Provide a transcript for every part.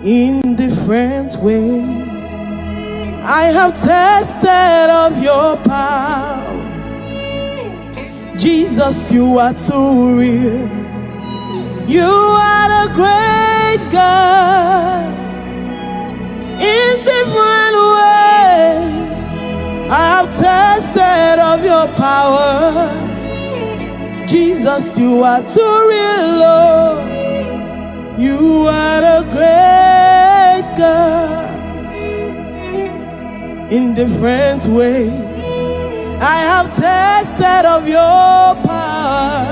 in different ways. I have tasted of your power. Jesus, you are too real. You are the great God. In different ways, I have tasted of your power. Jesus, you are too real, Lord. You are the great God. In different ways, I have tasted of your power.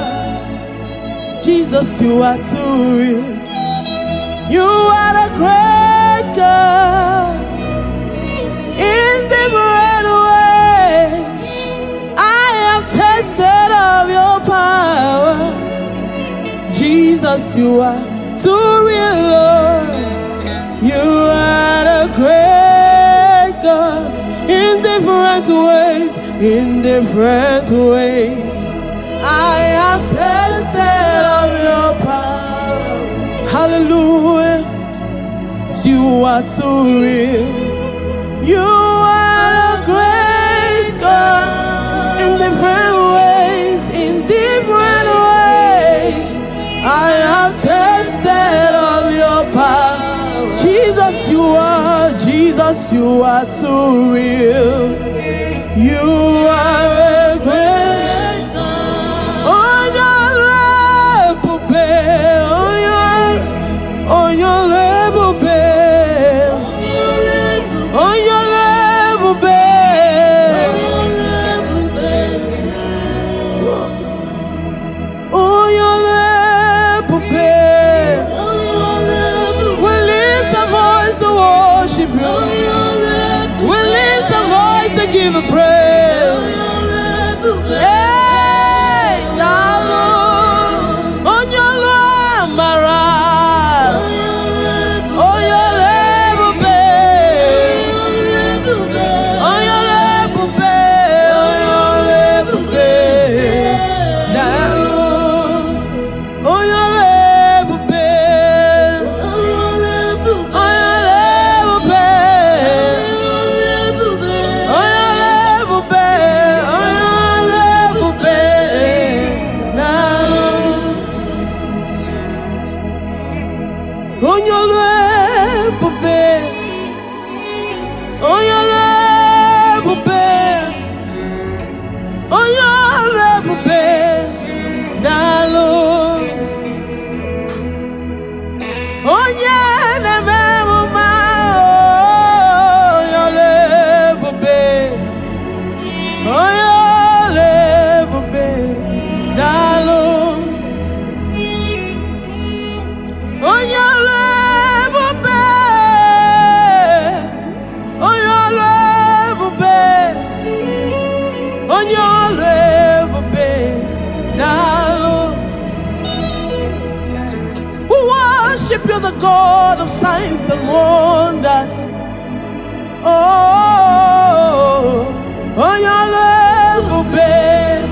Jesus, you are too real. You are the great God. In different ways, I have tasted of your power. Jesus, you are too real, Lord. You are the great God. In different ways, in different ways, I have tasted of your power. Hallelujah. You are too real. You are the great God. In different ways, in different ways, I have tasted of your power. Jesus, you are too real. You are a great God. Oh, your level, oh, your level, oh, your level, oh, your level, we lift our voice to worship you. We lift our voice to give a praise. Hey, darling, on your love, Mara. Oh, your level, babe. Oh, your level, babe. Oh, your level, babe. Darling, oh, your level, babe. Oh, your level, babe. You're the God of signs and wonders. Oh, oh, your love, babe.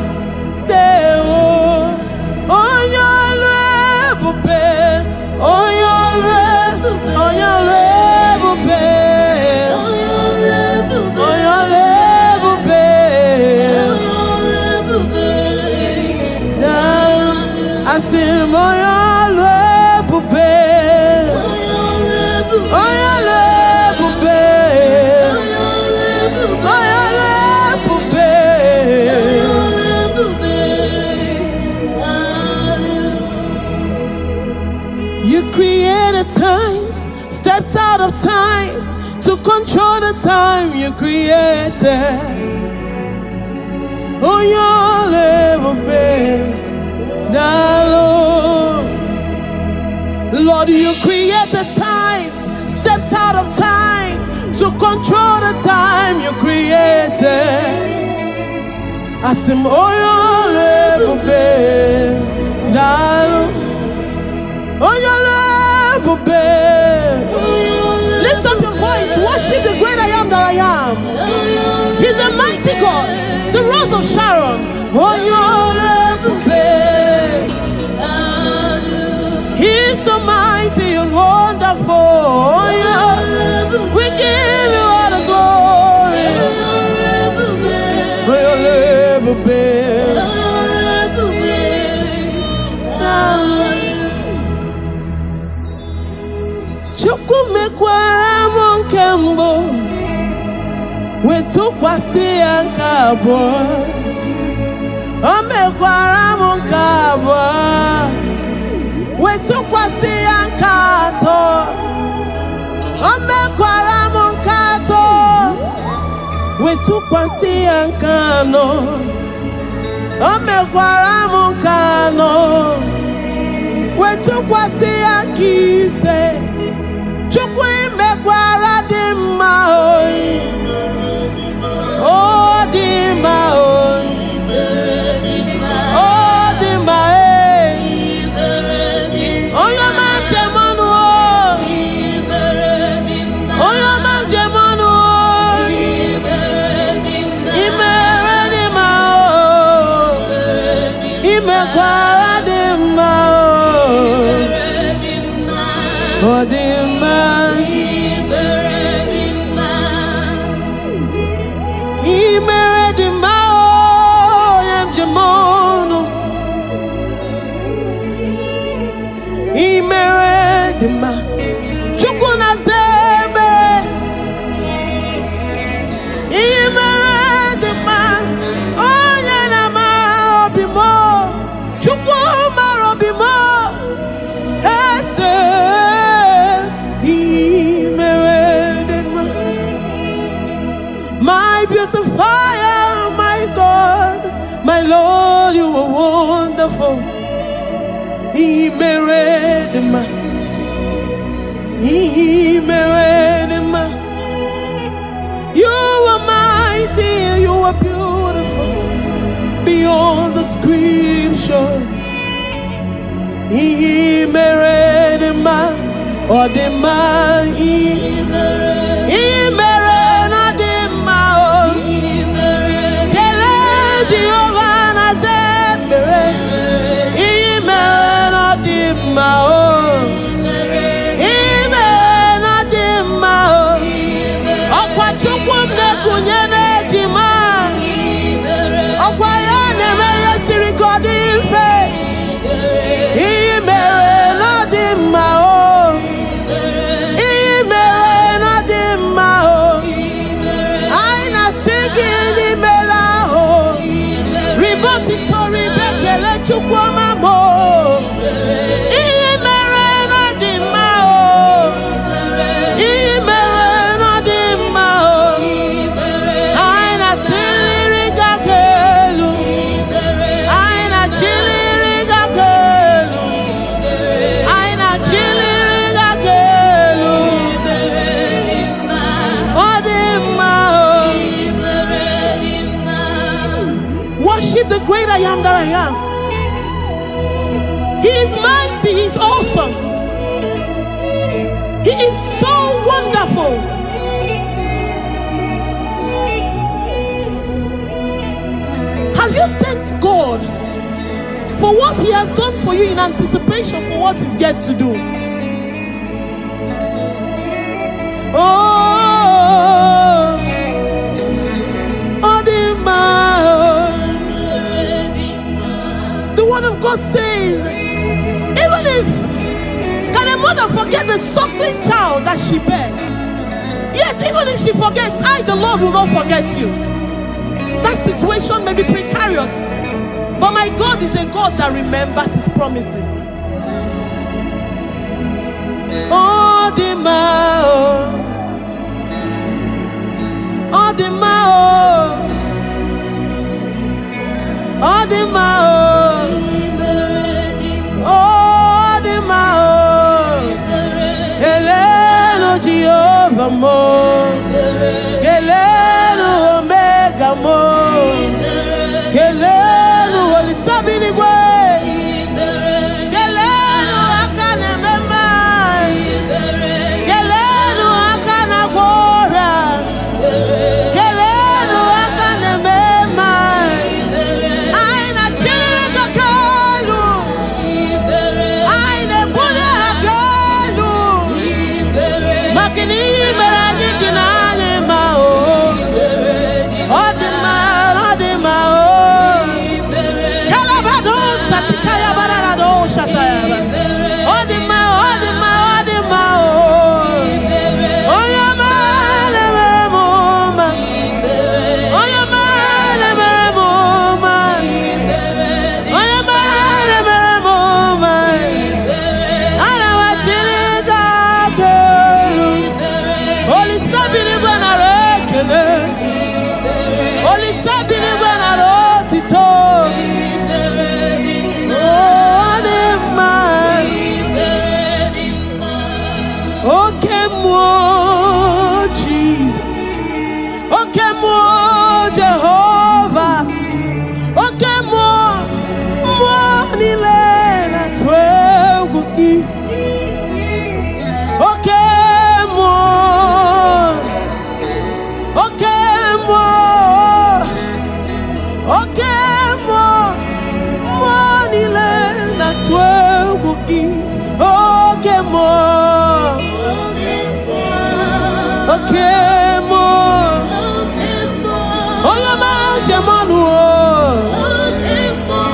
Oh, your love, babe. Oh, your love, oh, your love, babe. Oh, your love, babe. I sing, oh, your love, babe. You created times, stepped out of time to control the time you created. Oh, your level, babe. Lord, you created time, stepped out of time to control the time you created. I said, oh, your level, babe. Oh, your level, babe. Lift up your voice, worship the great I am that I am. He's a mighty God, the Rose of Sharon. Oh, your level, babe. He's so mighty and wonderful. Chukwu mekwara m nke mbụ wetụkwasị ya nke abụọ. O mekwara m nke abụọ wetụkwasị ya nke atọ. O mekwara m nke atọ wetụkwasị ya nke anọ. O mekwara m nke anọ wetụkwasị ya nke ise. Chukwu imekwara dị mma oyi, o dị mma oyi, o dị mma onye ọma njem ọnụ onye ọma njem ọnụ imere dị mma imekwara dị mma o dị mma. Chukwu na-aza ekpere, ihe mere dị mma, onye na-ama obi m, Chukwu mara obi m, eze ihe mere dị mma. My beautifier, my God, my Lord, you are wonderful. Ihe mere dị mma. You are mighty, you are beautiful beyond description. Worship the great I am that I am. He is mighty, he is awesome. He is so wonderful. Have you thanked God for what he has done for you in anticipation for what he's yet to do? The word of God says, even if can a mother forget the suckling child that she bears, yet even if she forgets, I, the Lord, will not forget you. That situation may be precarious, but my God is a God that remembers his promises. Oh, the Mao. Oh, the Mao. Oh, the Mao. Oh, the Mao. Hello, Jehovah Mo. Hello, Omega Mo. Hello, Holy Sabinigwe. Hello, Akane Mema. Hello, Akana Gora. Hello, Akane Mema. Aina Chilika Kalu. Aina Puna Hagalu. Makini Meragi Kinane Mao. Odima, Odima. Kalabado Satikaya Barado Shataya. Odima, Odima, Odima.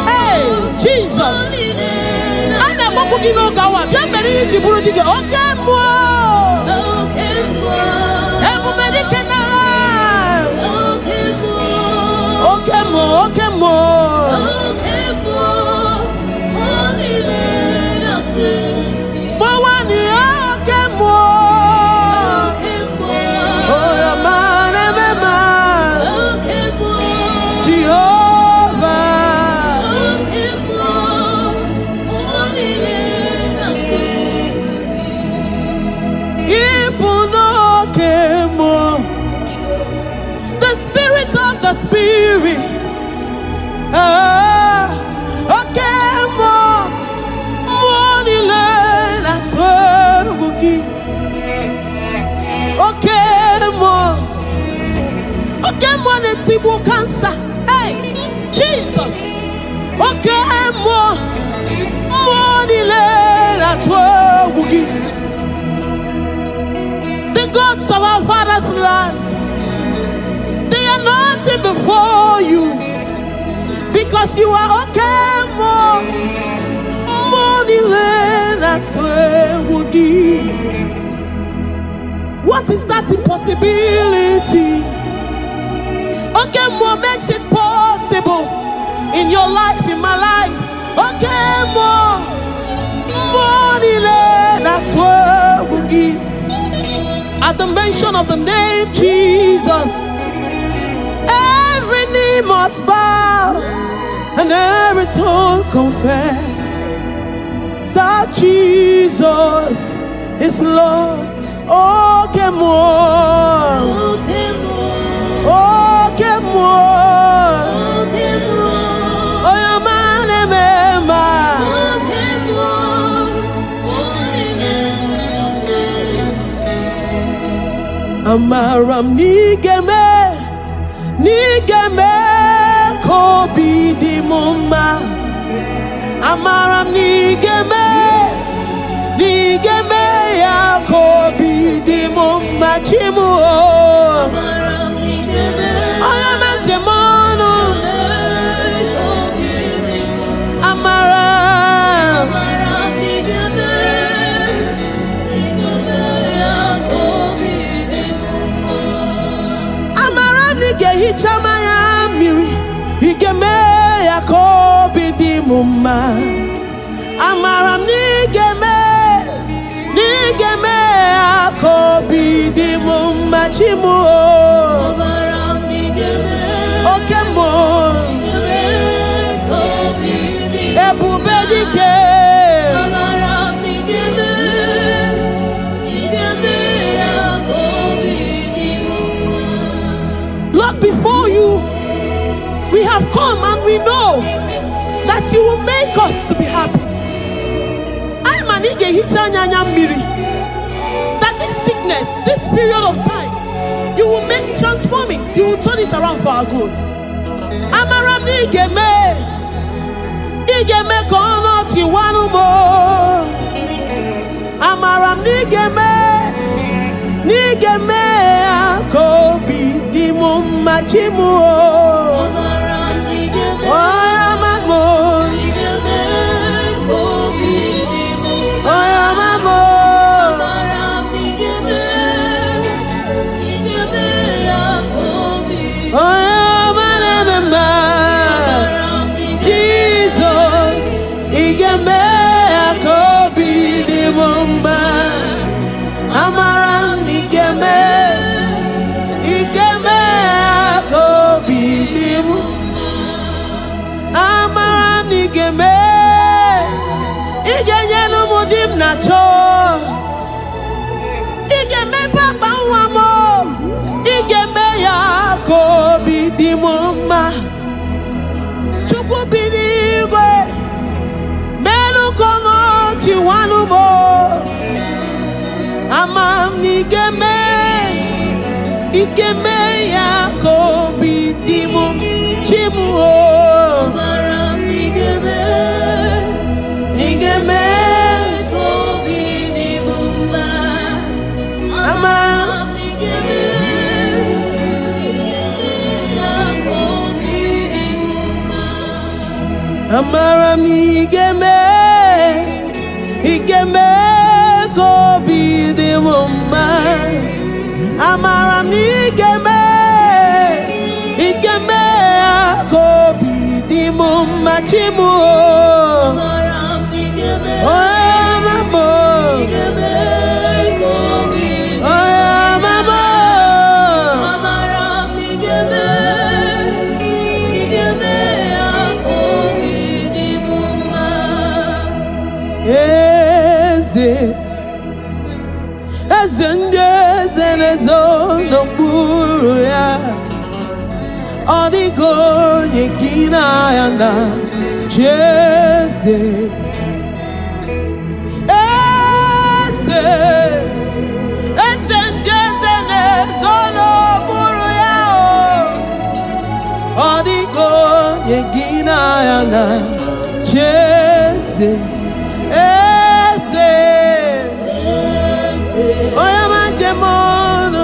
Hey, Jesus. Ana bokugi no gawa. Bia meri jiburu dige. Okay mo. Everybody can. Okay mo. The Spirit, okay, more that's what we give. Okay, more let's see cancer. Hey, Jesus. Okay, more that's what we give. The gods of our father's land, nothing before you, because you are okay more that's where we give. What is that impossibility? Okay more makes it possible in your life, in my life. Okay more that's where we give. At the mention of the name Jesus, every knee must bow and every tongue confess that Jesus is Lord. Okay more. Oh, your man Amaram Nigeme kobi di mumma. Amaram nigeme ya kobi di mumma chimu. Amaram nigeme oyama jemono. Amaram nigeme ya kobi di mumma. Amaram nige hichama ya miri. Igeme ya kobi di mumma. Amaram nigeme ya kobi di mumma chimu. Amaram nigeme okemo kobi di ebubedike. Amaram nigeme ya kobi di mumma. Lord, before you we have come and we know that you will make us to be happy. That this sickness, this period of time, you will transform it, you will turn it around for our good. Amaram igeme kono chiwanu mo. Amaram nigeme akobi di mumma chimu. Amaram nigeme Igenya mudim nacho. Igeme papa wamo. Igeme ya kobi di mumma. Chukwu binigwe. Menu kono chiwanu mo. Amam nigeme. Igeme ya kobi di mumma. Chimu. Amaram nigeme. Igeme kobi di mumma. Amaram nigeme amara m igeme kobi dị m mma amara m igeme kobi dị m mma chimu amara m igeme eze ndị eze na-ezo n'okpuru ya ọ dịghị onye gị na ya na chi eze ndị eze na-ezo n'okpuru ya ọ dịghị onye gị na ya na chi eze oya manjemono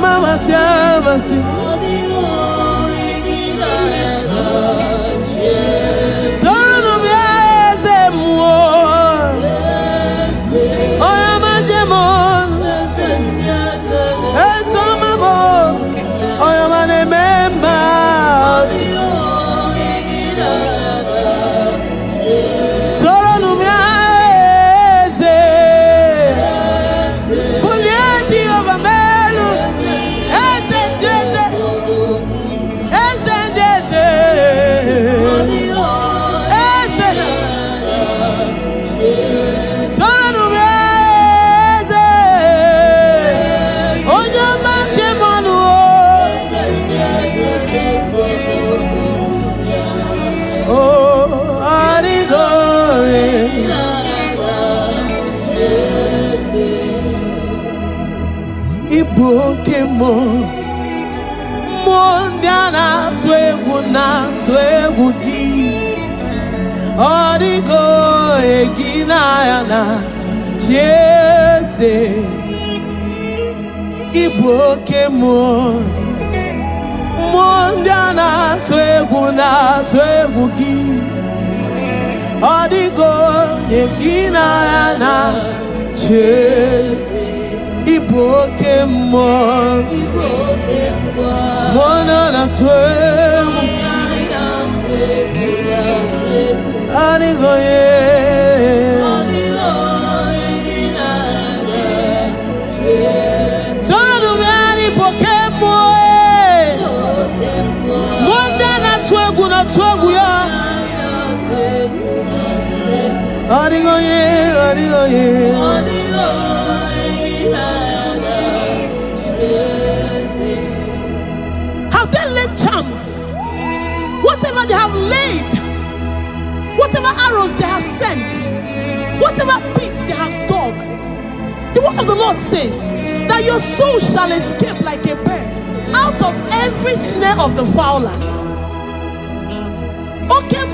mama siamasi soro no bieze muo oya manjemono eso mamo oya manememba Igbo kemo mondiana na-atụ egwu gị ọ dịgo egina ya na chieze Igbo kemo mondiana na-atụ egwu gị ọ dịgo egina ya na chieze Igbo kemo mona na twemu anigo ye sona no mani pokemo monda na twegu ya anigo ye have they laid charms? Whatever they have laid, whatever arrows they have sent, whatever pits they have dug, the word of the Lord says that your soul shall escape like a bird out of every snare of the fowler. Okay,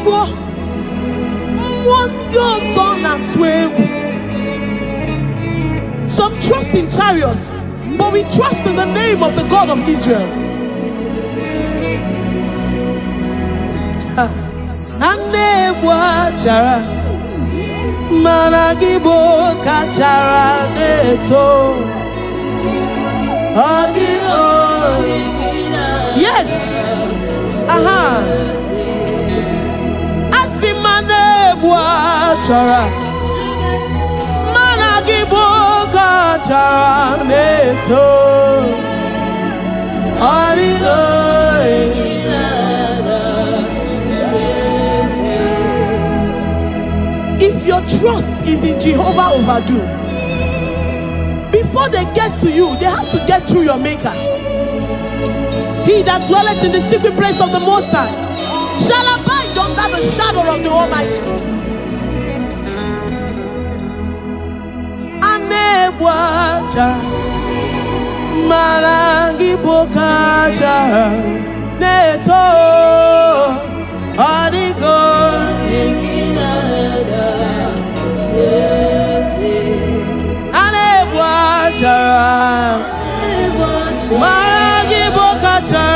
some trust in chariots, but we trust in the name of the God of Israel. Yes. Asimane chara managibo ka chara neto arigo if your trust is in Jehovah overdo, before they get to you, they have to get through your maker. He that dwelleth in the secret place of the Most High shall abide under the shadow of the Almighty. Anebuacha malangi bokacha neto adigo anebuacha malangi bokacha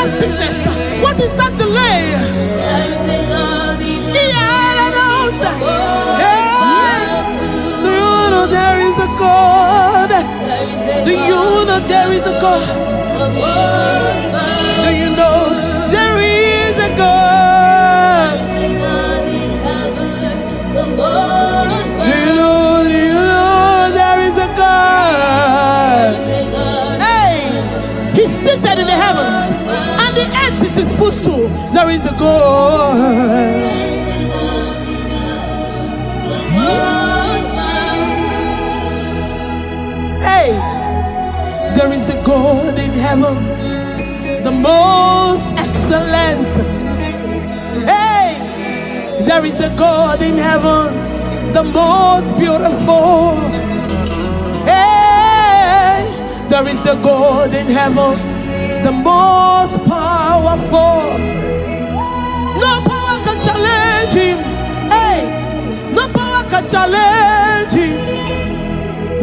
that sickness? What is that delay? Do you know there is a God? Do you know there is a God? Do you know there is a God? Do you know there is a God? Hey, he's seated in the heavens, and the earth is his footstool. There is a God. There is a God in heaven, the most excellent. Hey, there is a God in heaven, the most beautiful. Hey, there is a God in heaven, the most powerful. No power can challenge him. Hey, no power can challenge him.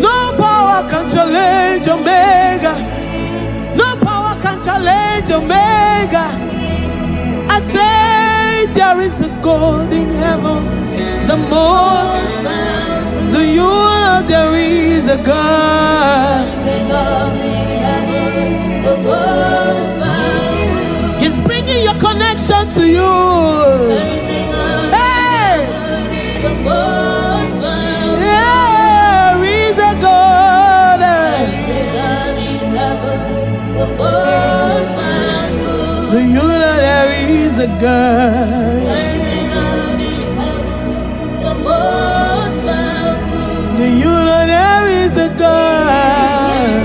No power can challenge Omega. No power can challenge Omega. I say there is a God in heaven, the most. Do you know there is a God? He's bringing your connection to you. Hey! Do you know there is a God? Do you know there is a God?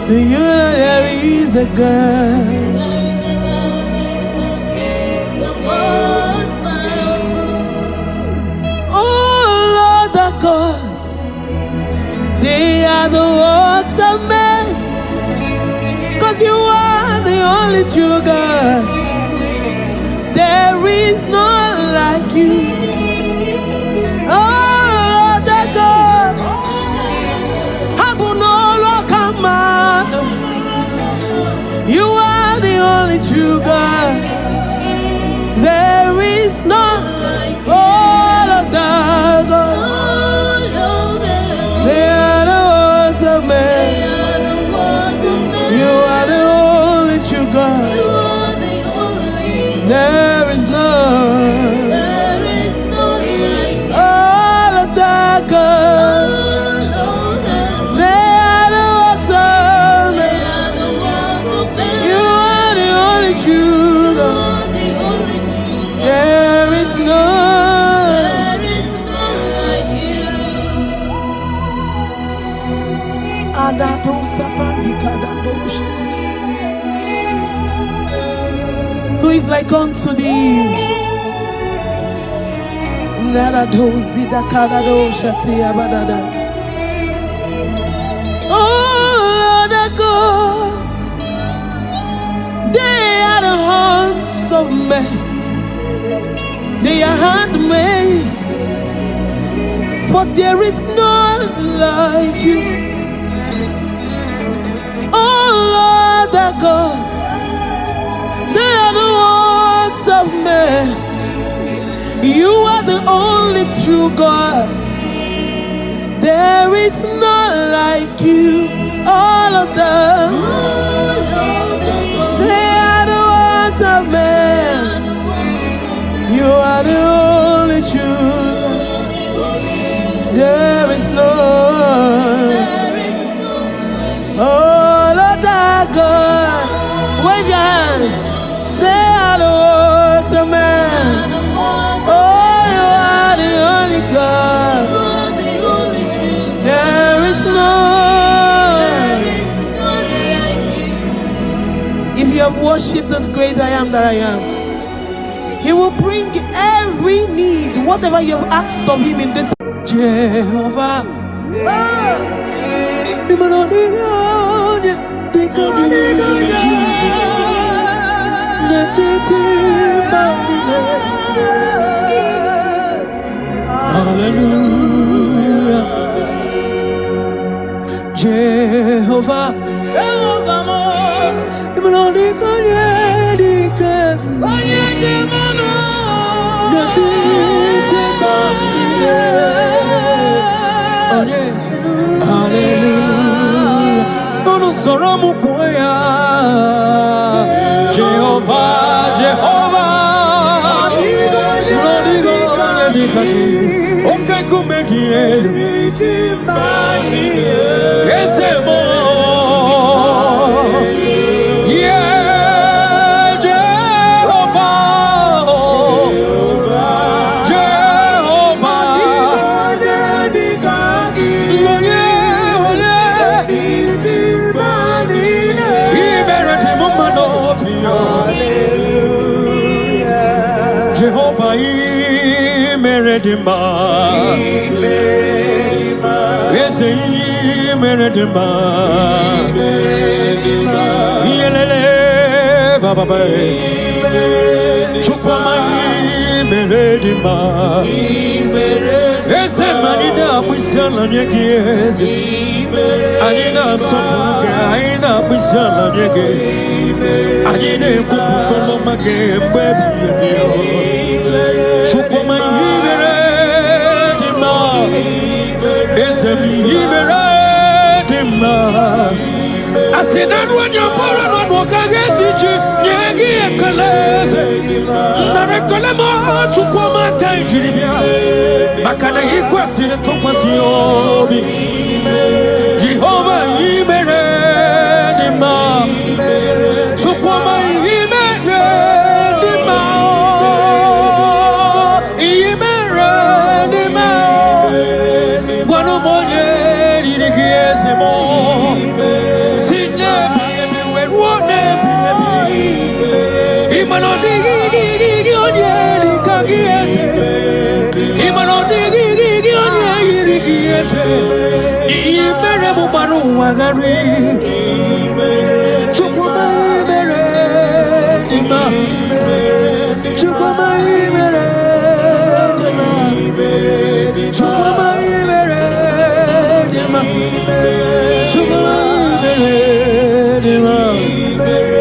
Do you know there is a God? Oh Lord, the gods, they are the works of men. 'Cause you are the only true God. There is none like you. Oh, the gods, Habunolo Kamado. You are the only true God. There is none like you. All of the gods, they are the works of men. You are the only true God. There is none. All of the gods, they are the works of men. You are the only true God. There is none. Who is like unto thee? Oh, the gods, they are the hands of men. They are handmade, for there is none like you. Oh Lord, the gods, they are the works of men. You are the only true God. There is none like you. All of them, they are the works of men. You are the only true God. There is none. All of the God, wave your hands. They are the works of men. Oh, you are the only God. There is none. If you have worshipped this great I am that I am, He will bring every need, whatever you have asked of Him in this. Jehovah. Hallelujah. Jehovah,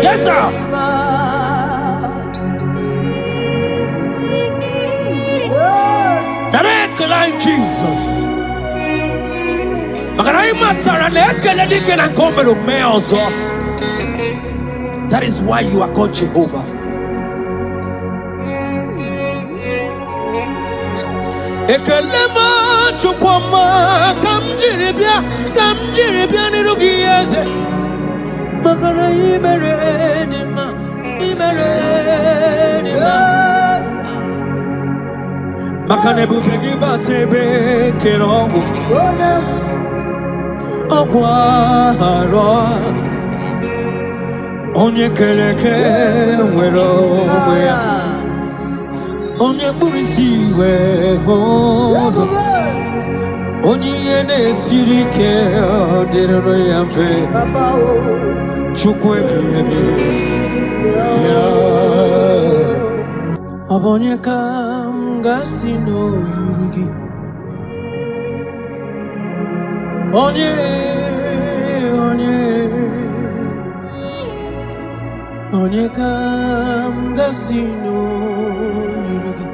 yes, sir. Like Jesus. That is why you are called Jehovah. Makanebu begi batebe kerongo Okwaro Onye keleke wero Onye burisi we hozo Onye yene sirike Derero yamfe Chukwe biyebi Abonye kam gasino yurugi Onye kam gasino yurugi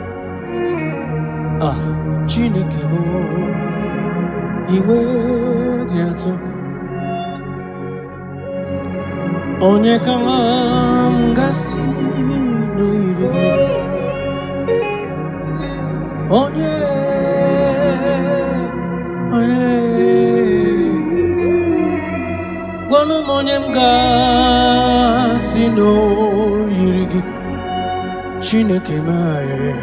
Chineke mo iwe gato Onye kam gasino yurugi Onye Gwanu monye mga sino yirigi Chineke mae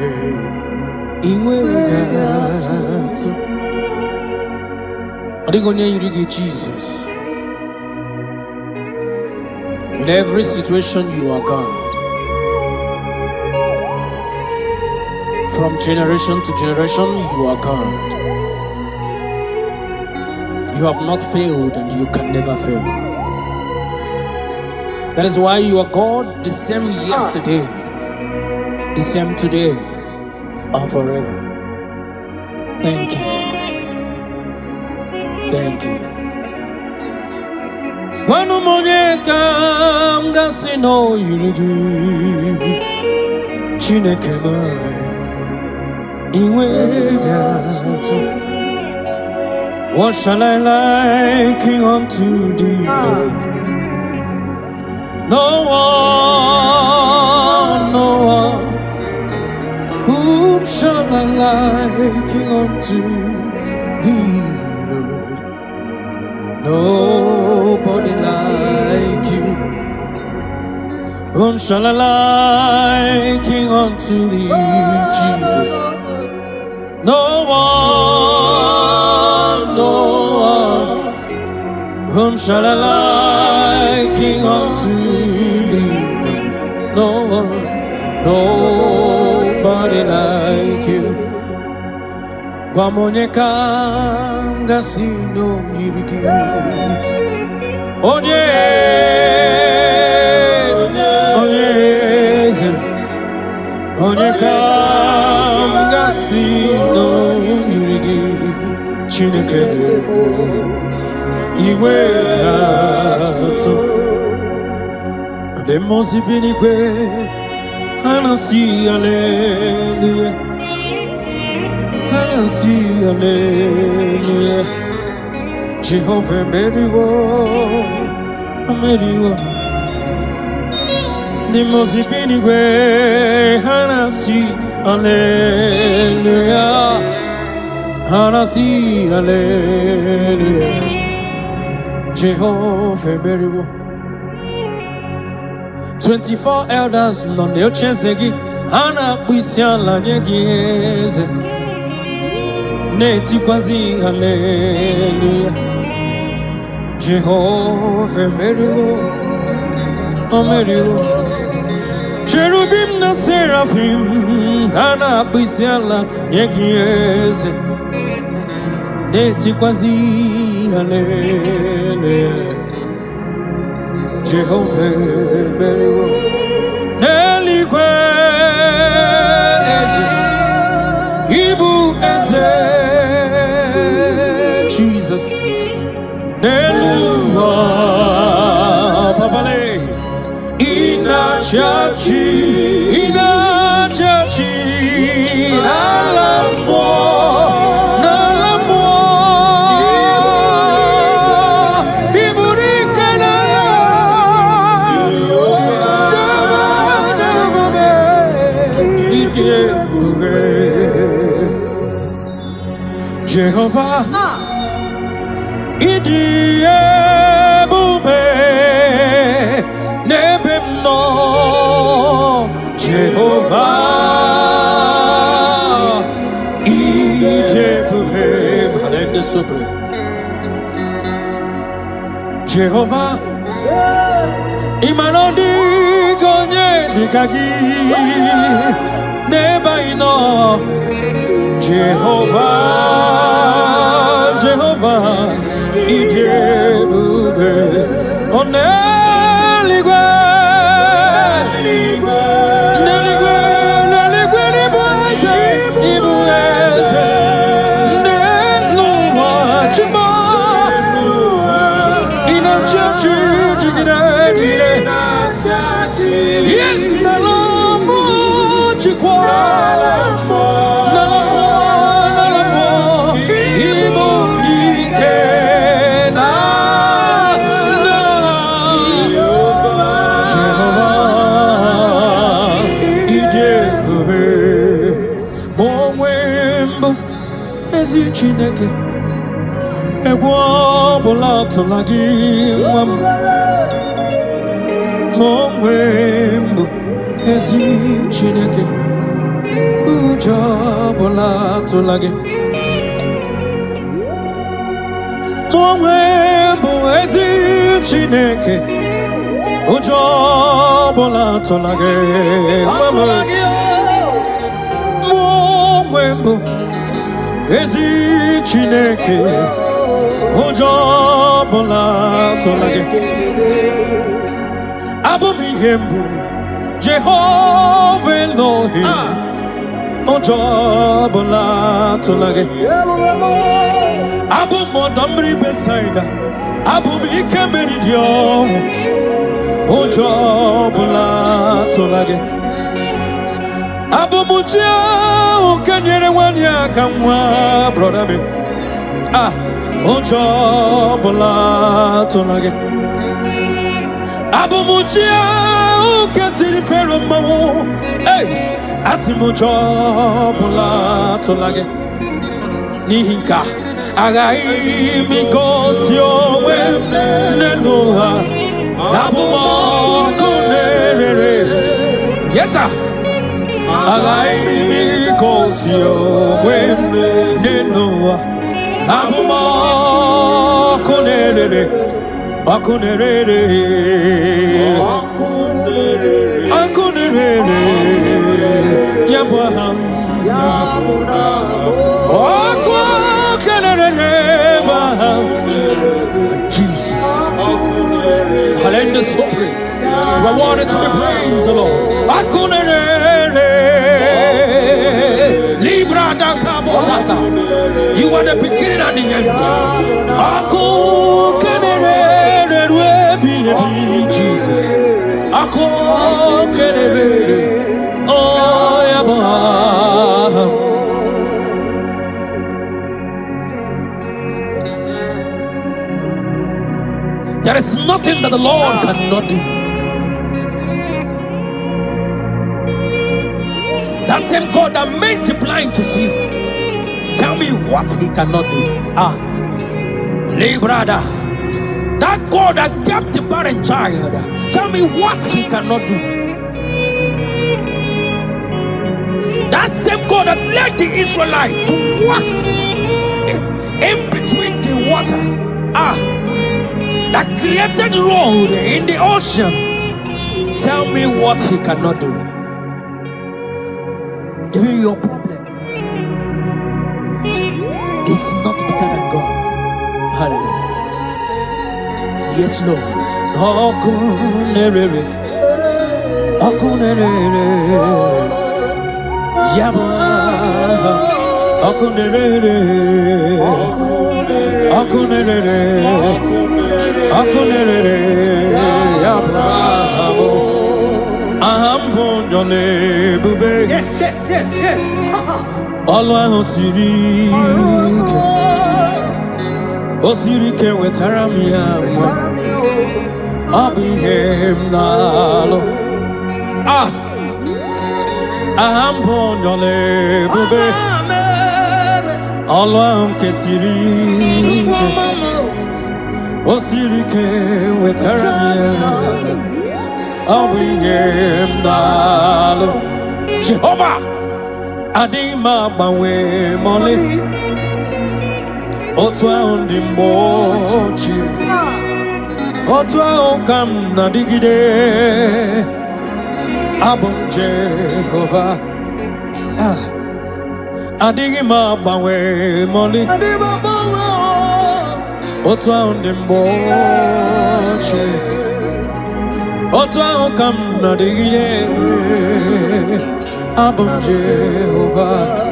Iwe gatu Adigonye yirigi Jesus. In every situation you are God. From generation to generation, you are God. You have not failed and you can never fail. That is why you are God, the same yesterday, the same today, and forever. Thank you. Thank you. Wanu monyeka mgasi no yirigi Chineke mai Iwe gatu What shall I liken unto thee? No one Whom shall I liken unto thee, Lord? Nobody like you. Whom shall I liken unto thee, Jesus? No one. Whom shall I liken unto thee, Lord? No one. Nobody like you. Guamonyeka ngasino yirigi. Onye Onyeka ngasino yirigi. Chineke iwe gato. Demosi binigwe. Anansi hallelujah. Anansi hallelujah. Jehovah meriwo. The most binigwe. Anansi hallelujah. Anansi hallelujah. Jehovah meriwo. 24 elders non ne ochensegi ana kwisiala nyegeze neti kwazi hallelujah Jehovah meriwo cherubim na seraphim ana kwisiala nyegeze neti kwazi hallelujah Jehovah meriwo Neligwe eze Igbo eze Jesus Neluwa papale Inachachi Jehovah, Idi ebube nebem no. Jehovah, Idi ebube malende sobre. Jehovah, imanodi gonye dikagi nebaino. Jehovah, Ijebube, Oneligwe, Ibueze, Neluwa, Chiba, Inachachi, yes, Nalamu, Chikwa. Chineke egwo bola tolagi mam momwembo ezi Chineke ujo bola tolagi momwembo ezi Chineke ujo bola tolagi momwembo ezi Chineke ụjọ ọbụla atụla gị abụ m ihe mbụ Jehova Elohim ụjọ ọbụla atụla gị Abu Modamri Besaida, Abu Bika Meridio, Ojo Bula Tolage, Abu Muja, Kanyere Wanya Kamwa, brother. Ojo Bula Tolage, Abu Muja, Katiri Ferro Mamu, hey, Asimujo Bula Tolage, Nihinka. Agai mi gosio nenuha nabumo kunere. Yes sir. Agai mi gosio nenuha nabumo kunere. Akunere. Akunere. Yabaham. Jesus, hallelujah, supreme. You are worthy to be praised, the Lord. Libra da Kabotasa. You are the beginning and the end. Jesus. Oh, yeah. There is nothing that the Lord cannot do. That same God that made the blind to see, tell me what he cannot do. Brother, that God that kept the barren child, tell me what he cannot do. That same God that led the Israelites to walk in between the water, that created road in the ocean, tell me what he cannot do. Even your problem is not bigger than God. Hallelujah. Yes, Lord. Yes, yes, yes, yes. Allah Osirike wetaramia Abihem nalo Ahambonyole bube Allah kesirike Osirike wetaramia Abihem nalo Jehovah Adima bawe mole Otwa undi mochi Otwa ukam na digide Abum Jehovah Adigima bawe moli Otwa undi mochi Otwa ukam na digide Abum Jehovah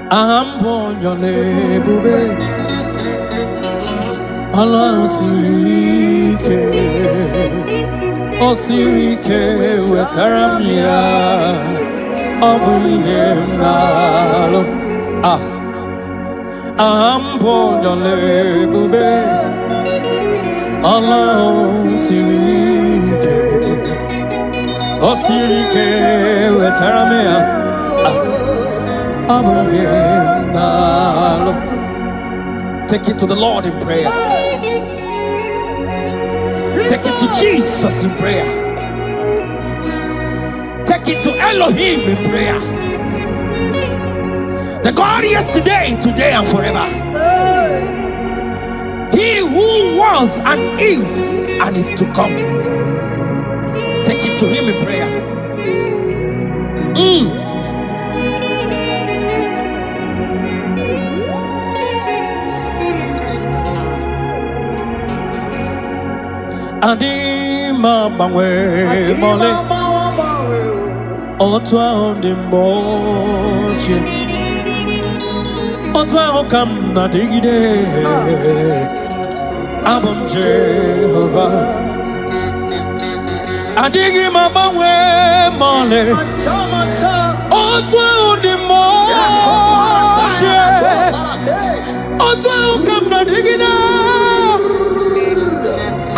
Ambonyole bube Allah osirike wetaramia Abulihem nalo Ambonyole bube Allah osirike wetaramia Take it to the Lord in prayer. Take it to Jesus in prayer. Take it to Elohim in prayer. The God yesterday, today, and forever. He who was and is to come. Take it to him in prayer. Adima bawe mole Otwa undi mochi Otwa come na digide. Abam Jehovah. Adigi mama we mole. Otwa udimo. Otwa come na digide.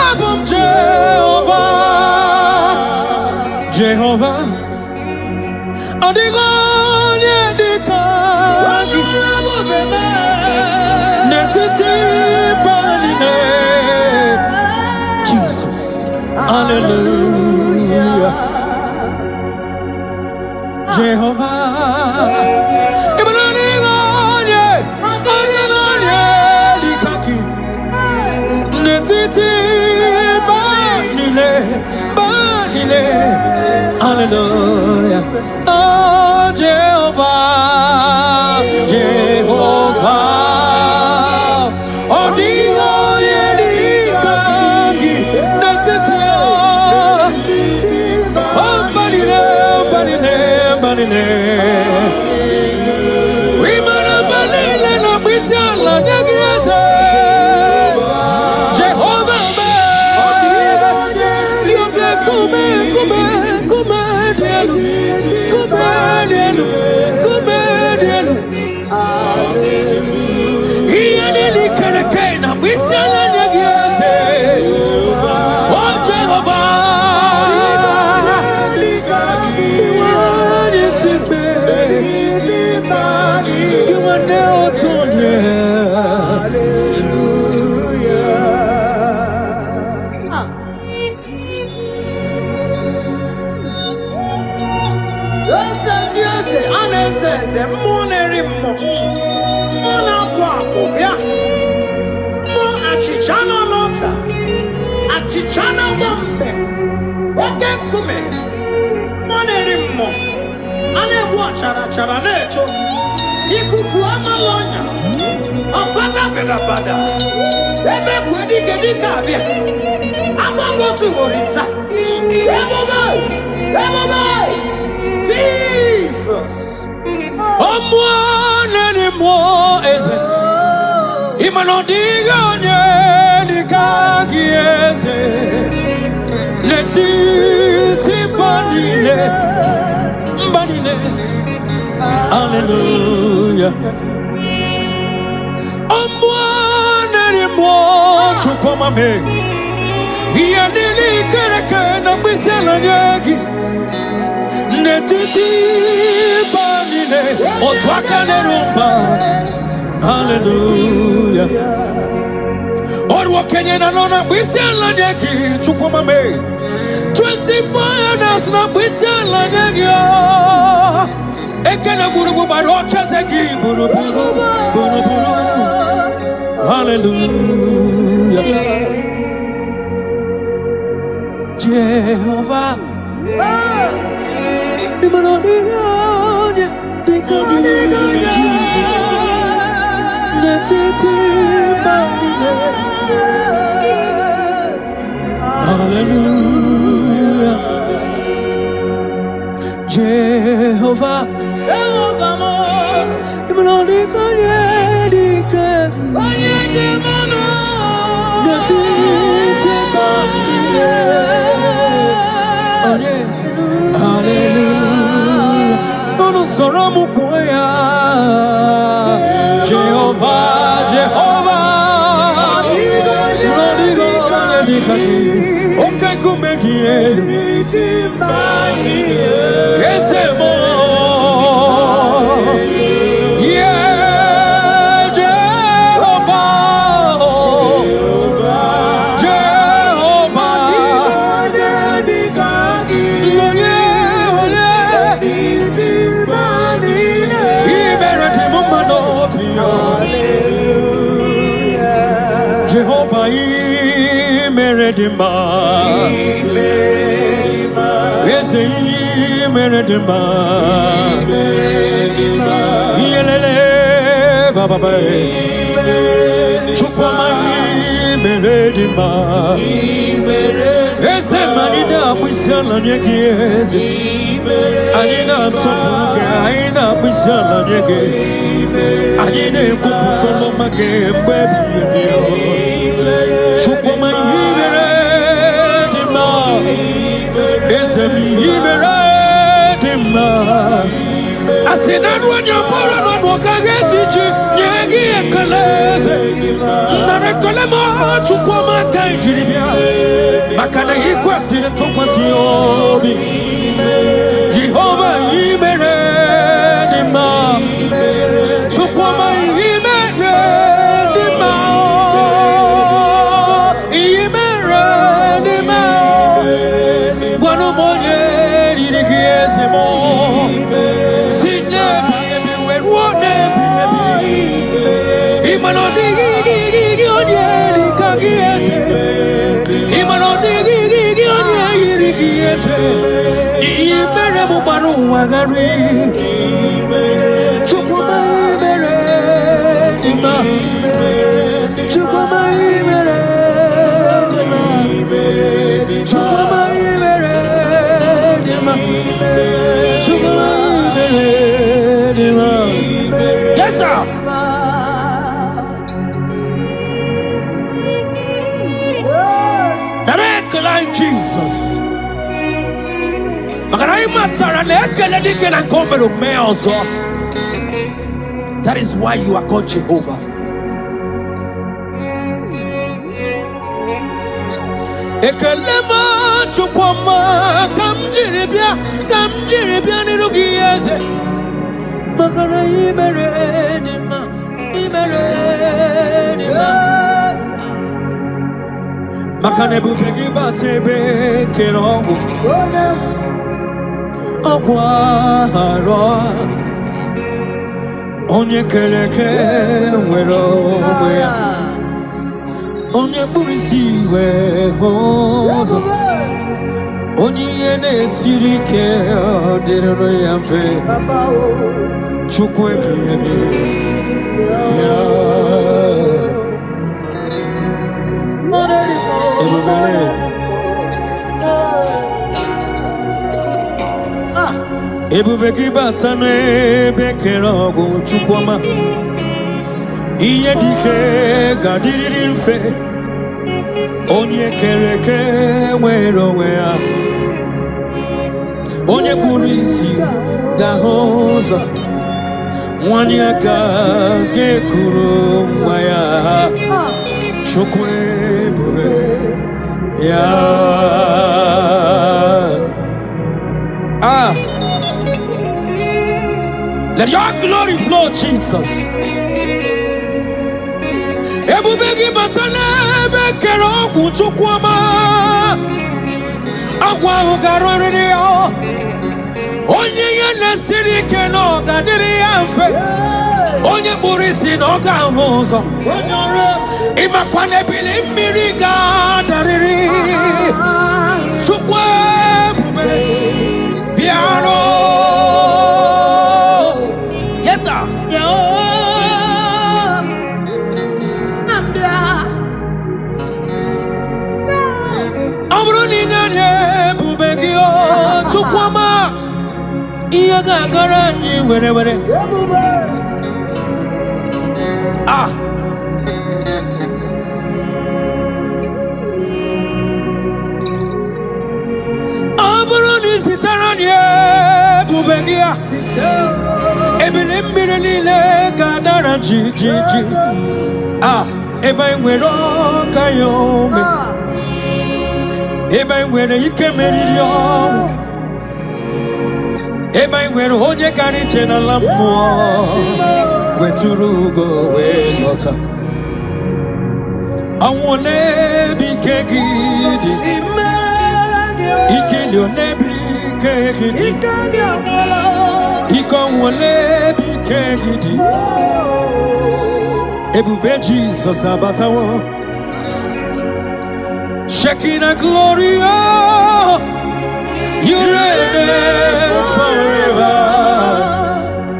Abam Jehovah. Jehovah. Adigo nyedika. Jesus, hallelujah, Jehovah, hallelujah, oh Jehovah, Jehovah. Chichana Wambe, Wakakume, Monerimo, Anewa Charaneto, Ikukuama Lonya, Apata Pelabada, Ebe Kwadikabia, I'm not going to Orisa, Everybody, Jesus, one anymore is it? Imanodiga. Hallelujah. Hallelujah. Or Kenya na bisela nyeki chukuma me 24 years na bisela nyeki ekena burubu barocha zeki burubu. Hallelujah. Jehovah hallelujah. Jehovah, okay, come here. Yes, yeah, Jehovah, Jehovah, Jehovah, Meredima, yes, Meredima, Yelele, Baba, Chukama, Meredima, yes, Manida, bisala nyegeze. Anina sopuke aina bisala nyege. Anine kuputolo make baby. Chukuma ibere dima. Ezemi ibere dima. Asinadu anyapora no kagezi nyegi ekaleze. Narekolema chukuma kanjiribia. Makana ikwasire tokwasiobi. Jehovah ibere dima. Chukuma ibere dima. Ibere dima. Wano monye dirigieze mo. Yes, sir. Like Jesus. That is why you are called Jehovah. Ekelema chukwama kamjiribia nirugieze. Makana imeredima. Makane bubegi batebe kerongo. Okwaro. Onye keleke wero wea. Onye burisi we hozo. Onye yene sirike direro yamfe. Chukwe piyebi. Ebubeki batane bekerogo chukwama. Iye dike gadiri mfe. Onye kereke wero wea. Onye kurisi gahoza. Wanyaka gekuru mwaya. Chukwe bube. Let your glory flow, Jesus. Ebubegi batane bekero kuchukwama. Agwa ugarore yo. Onye yene siri keno gadiri amfe. Onye burisi no gahozo. Imakwane bili miriga dariri. Chukwe bube. Piano. Yeta. Amruni nanye bubegi o chukwama. Iya gagara ni were. Ah. Amruni sitaranye bubegia. Ebile nile gadara ji. Ah, eba nwero kayome. Eba nwere ike meriri ọnwụ. Eba nwere onye gara ije n'ala mmụọ. Weturu ugo wee lọta. Ọnwụ ole bụ ike gị dị. Ike dị ole bụ ike gị dị. Ike ọnwụ ole bụ ike gị dị. Ebube Jesus abatawo. Shekinah glory, oh, you reign forever.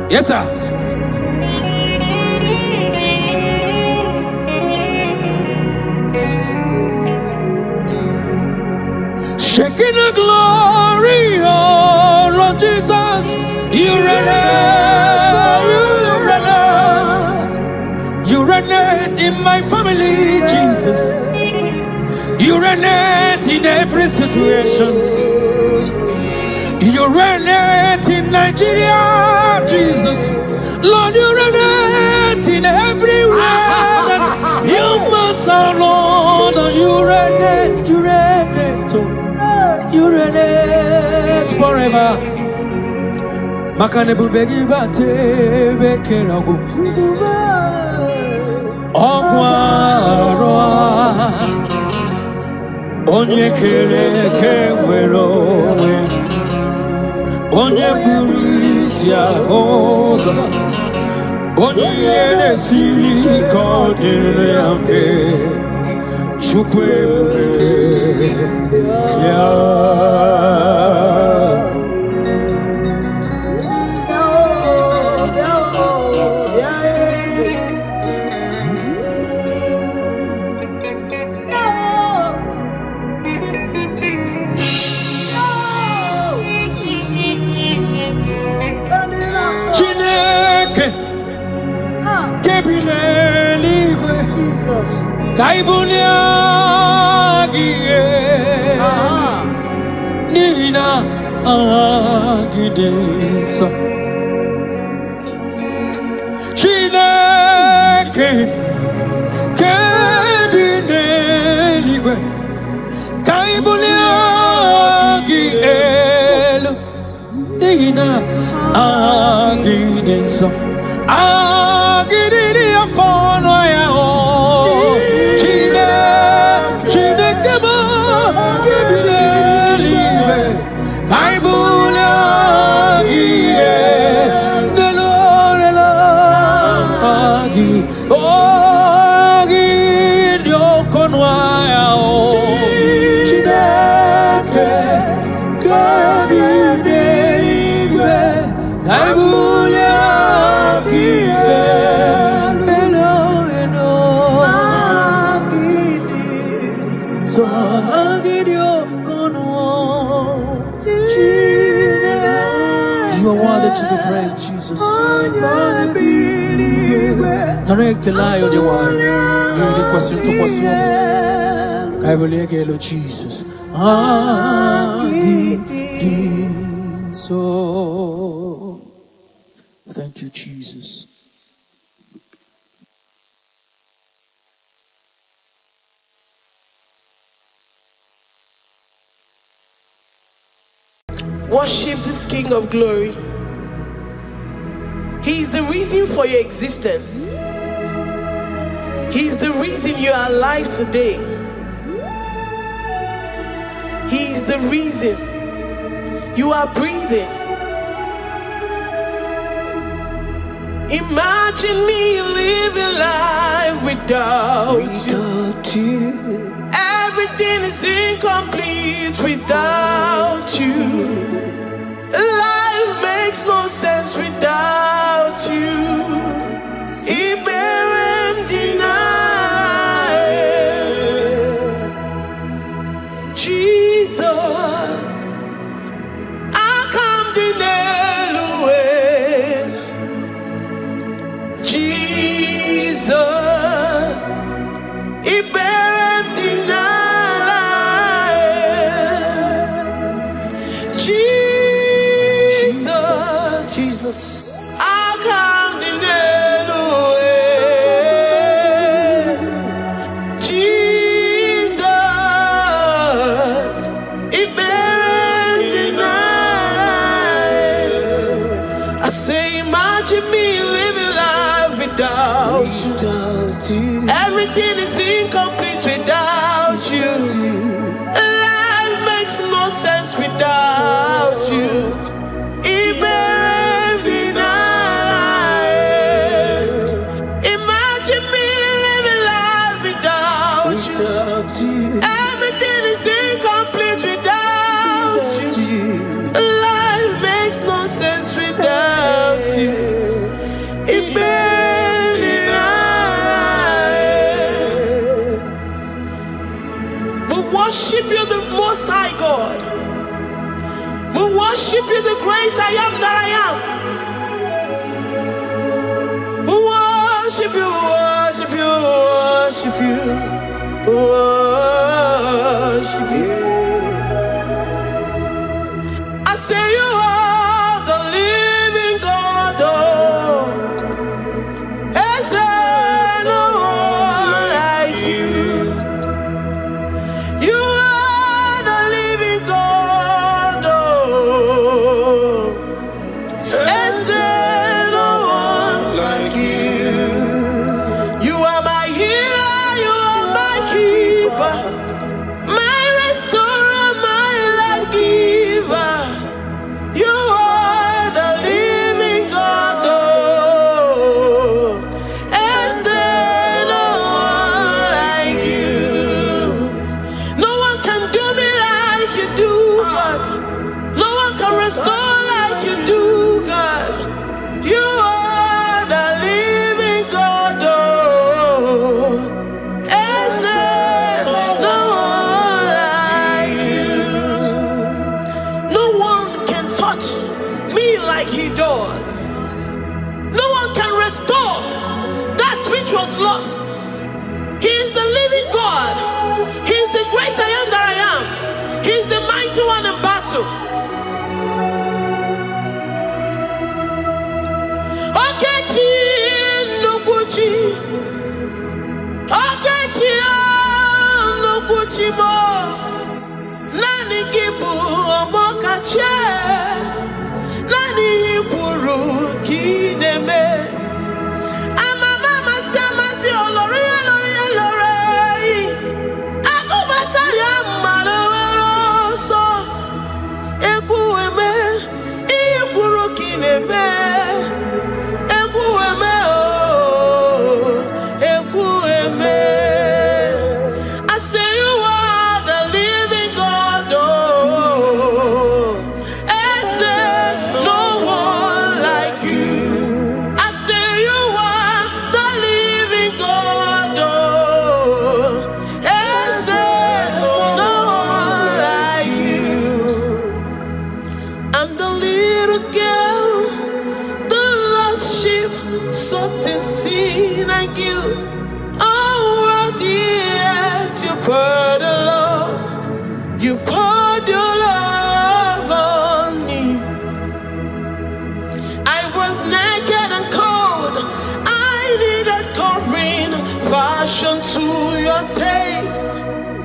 Yes, sir. shaking the glory, oh Lord Jesus. You reign in my family, Jesus. You reign in every situation. You reign in Nigeria, Jesus. Lord, you reign in everywhere that humans are, Lord. You reign, you reign forever. Makane bubegi bate bekerago. Ogwaro onye kere kewero onye burisia oza onye yere siri kodere amfe chukwe ya Jesus. Kaibuliagie Nina Agidesa Chineke Kebineligwe Kaibuliagie Nina Agidesa Agidiri akono ya o Chide keba kebile libe Kaibula gie Nelo agi Ogi dio konwa ya o Chide kebile libe Kaibula You are worthy to be praised, Jesus. Jesus. Thank you, Jesus. Worship this King of Glory. He is the reason for your existence. He is the reason you are alive today. He is the reason you are breathing. Imagine me living life without you. Everything is incomplete without you. Life makes no sense without you. Iberem deny. Jesus, I come deny. Jesus, Iberem deny. Jesus, I come deny. Jesus, Iberem deny. I say, imagine me living life without you. Everything is incomplete without you. Life makes no sense without you. Imagine me living life without you. Everything is incomplete without you. Life makes no sense without you. worship you, the Most High God. We worship you, the great I am that I am. We worship you, worship you, worship you, worship you. I say you are the living God. Oh, is there no one like you? You are the living God. Oh, is there no one like you? You are my healer, you are my keeper, my restorer, my life giver. You are the living God. Oh, is there no one like you? No one can do me like you do, God. No one can restore like you do, God. You are the living God. Oh, is there no one like you? No one can touch me like he does. No one can restore that which was lost. He is the living God. He is the great I am that I am. He is the mighty one in battle. Okechi Nukuchi. Okechi Nukuchi mo. Nani gibu omokache. Nani iburu kineme. Amama masi olori olori olori. Akubata ya malawero so. Ekueme iburu kineme. Ekueme oh, ekueme. I say you are the living God. Oh, is there no one like you? I say you are the living God. Oh, is there no one like you? I'm the little girl, the lost sheep, soaked in sin and guilt. Oh, worthy yet you poured a love, you poured your love on me. I was naked and cold, I needed covering, fashioned to your taste.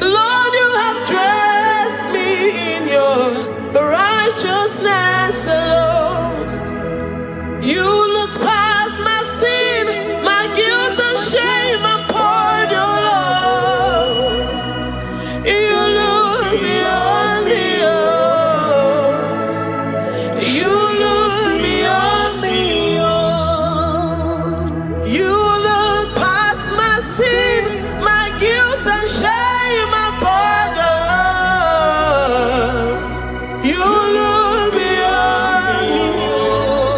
Lord, you have dressed me in your righteousness alone. You looked past my sin, my guilt and shame, and poured your love. You look beyond me, oh. You look beyond me, oh. You look past my sin, my guilt and shame, and poured your love. You look beyond me,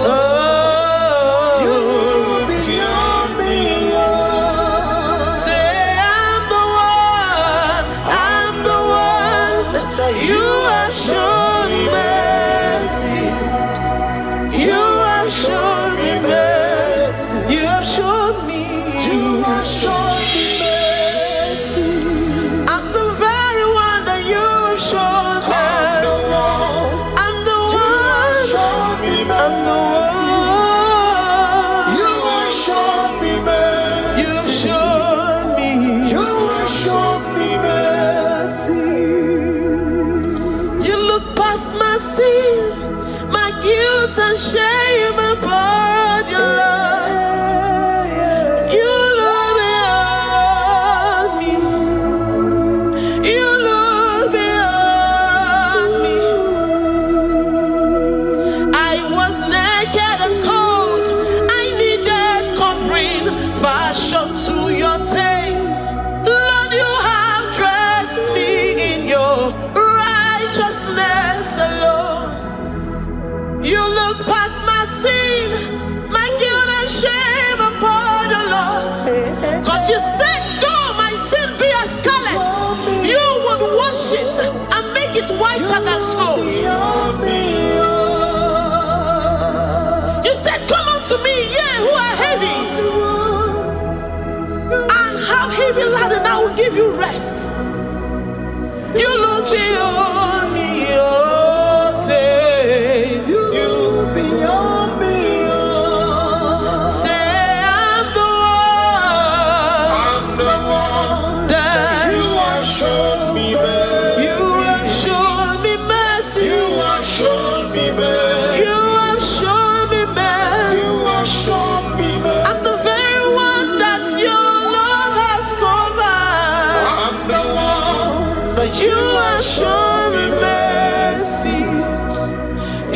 oh. You look beyond me, oh. Say I'm the one that you have shown mercy. You have shown me mercy. You have shown me. You have shown me mercy. I'm the very one that you have shown mercy. I'm the one. I'm the one. You have shown me mercy. You have shown me. You have shown me mercy. You look past my sin, my guilt and shame, and poured your love. You look beyond me. You look beyond me. I was naked and cold. I needed covering, fashioned to your taste. Lord, you have dressed me in your righteousness alone. You look past my sin, it whiter than snow. You said, come unto me, ye who are heavy, and have heavy laden, I will give you rest. You look beyond me, oh, say, You beyond me, say, I'm the one that you have shown me mercy. you have shown me mercy. You have shown me mercy. You have shown me mercy. You have shown me mercy. I'm the very one that your love has covered. I'm the one that You have shown me mercy.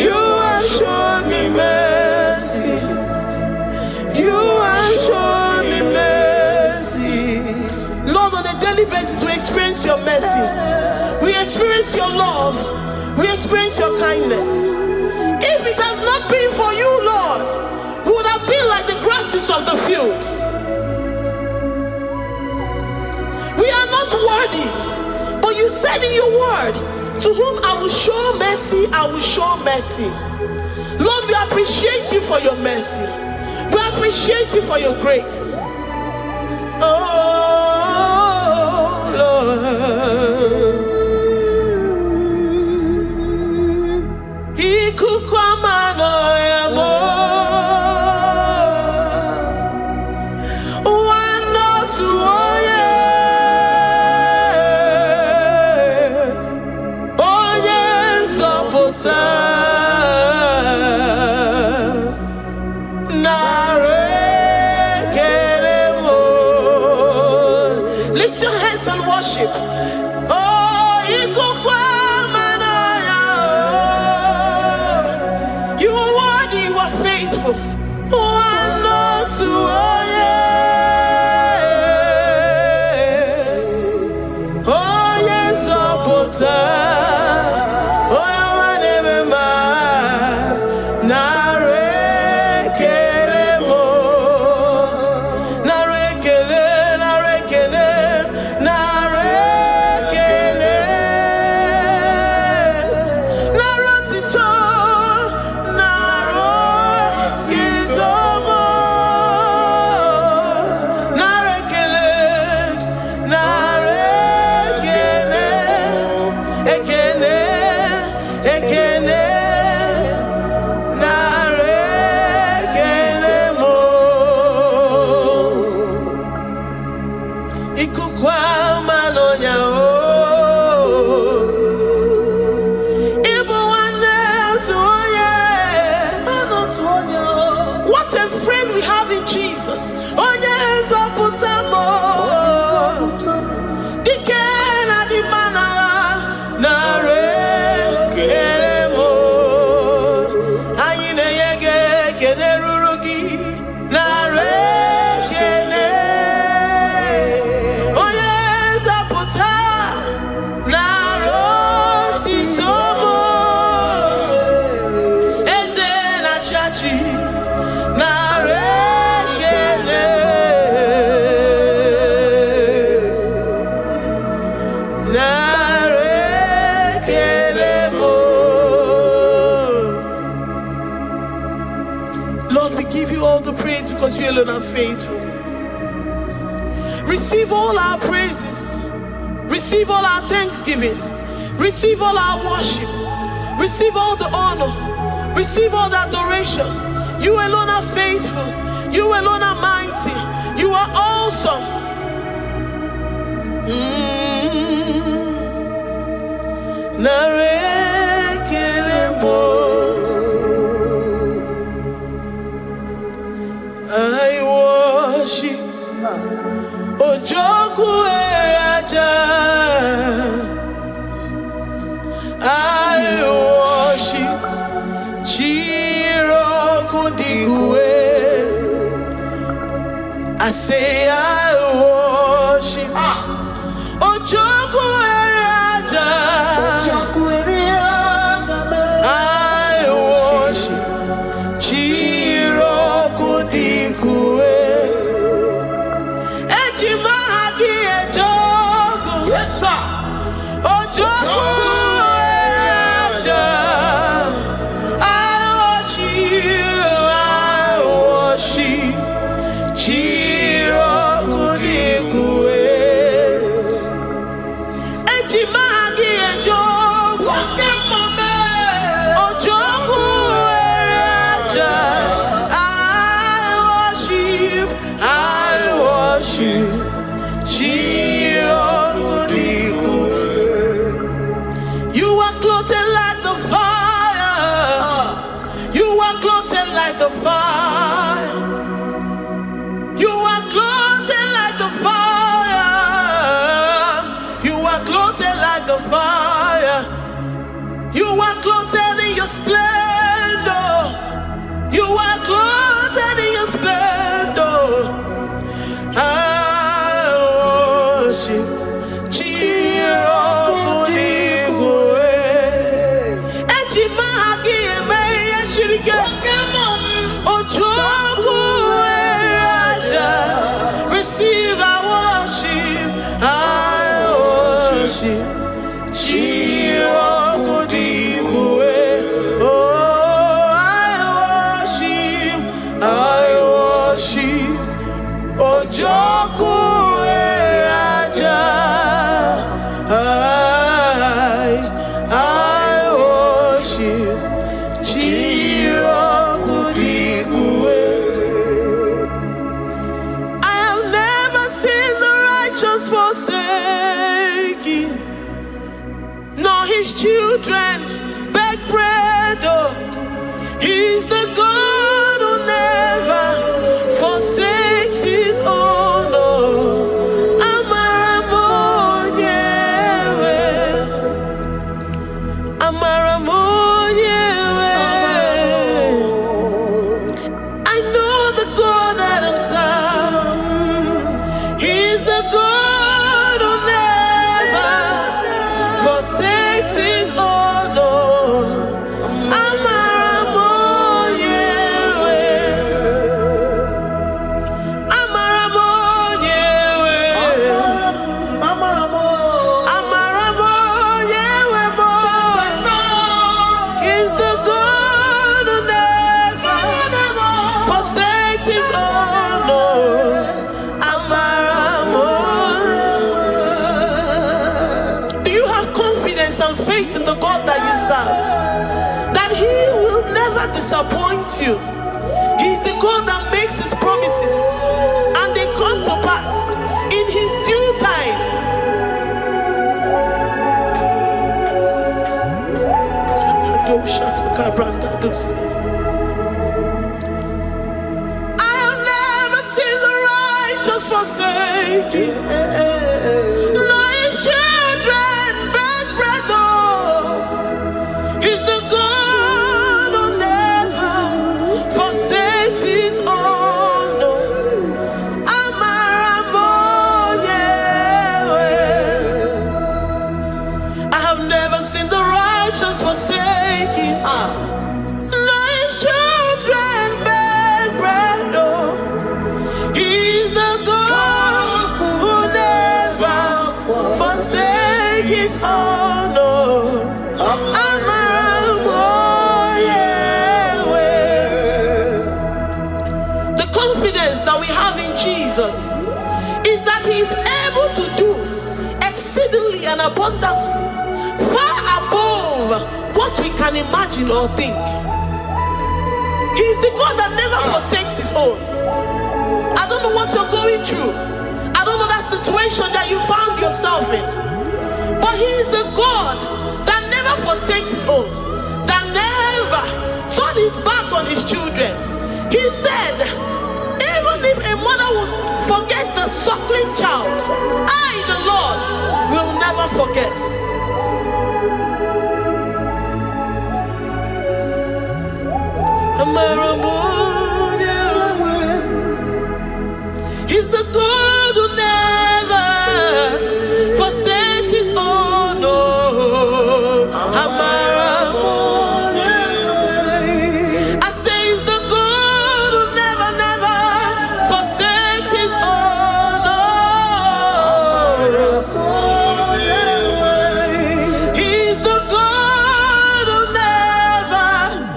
You have shown me mercy. You have shown me mercy. Lord, on a daily basis, we experience your mercy. We experience your love. We experience your kindness. If it has not been for you, Lord, we would have been like the grasses of the field. We are not worthy, but you said in your word, to whom I will show mercy, I will show mercy. Lord, we appreciate you for your mercy. We appreciate you for your grace. Oh, Lord. Ikukwamano yamo. Wanotu oye. Onye nzọpụta. Nara ekele mo. Lift your hands and worship. Oh, ikukwamano yamo. You are worthy, you are faithful. One or two, oh yeah. Oh yes, oh pota. Oh yeah, my name is Ma. Narekele mo. Narekele, narekele, narekele. Narotito, narotito mo. Narekele, narekele. Ekele, ekele. Narekele mo. Ikukwamano nya o. Igbo nwanne otu onye. What a friend we have in Jesus. Onye nzọpụta mo. Dike na di mana narekele mo. Anyị na-enye gị ekele ruru gị. Narekele. Onye nzọpụta narotito mo. Eze na chachi narekele. Narekele mo. Lord, we give you all the praise because you alone are faithful. Receive all our praises. Receive all our thanksgiving. Receive all our worship. Receive all the honor. Receive all the adoration. You alone are faithful. You alone are mighty. You are awesome. Narekele mo. I worship Ojoku Eraja. I worship Chiroku Digwe. I say I worship Ojoku Eraja. I worship Chiroku Digwe. Ejima hagi ejoku. Yes, sir. Ojoku Ejimagi ejogo. Ojogo eraja. I worship. Chiogudigu. You are clothed like the fire. You are clothed like the fire. You are clothed like the fire. You are clothed like the fire. You are clothed in your splendor. You are clothed in your splendor. I worship. Chiogudigu. Ejimahagi eme yeshirike. Ojogu eraja. Receive our worship. I worship. Chiogudigu. Oh, I worship. Ojogu eraja. I worship. Chiogudigu. I have never seen the righteous forsaken, nor his children beg bread. Oh, he's the God who never forsakes his own. Oh, Amaramonyewe, Amaramonyewe. I know the God that I'm serving. He's the God who never forsakes his own. Oh, Amaramonyewe, Amaramonyewe, Amaramonyewe, boy. He's the God who never forsakes his own. Oh, Amaramonyewe. Do you have confidence and faith in the God that you serve? That he will never disappoint you. He's the God that makes his promises and they come to pass in his due time. I have never seen the righteous forsaken, nor his children beg bread. Oh, he's the God who never forsakes his own. Oh, Amaramonyewe. I have never seen the righteous forsaken, nor his children beg bread. Oh, he's the God who never forsakes his own. Oh, Amaramonyewe. The confidence that we have in Jesus is that he is able to do exceedingly and abundantly, far above what we can imagine or think. He is the God that never forsakes his own. I don't know what you're going through. I don't know that situation that you found yourself in. But he is the God that never forsakes his own, that never turned his back on his children. He said, even if a mother would forget the suckling child, I, the Lord, will never forget. He's the God who never forsakes his own. Oh, I say he's the God who never, never forsakes his own. Oh, he's the God who never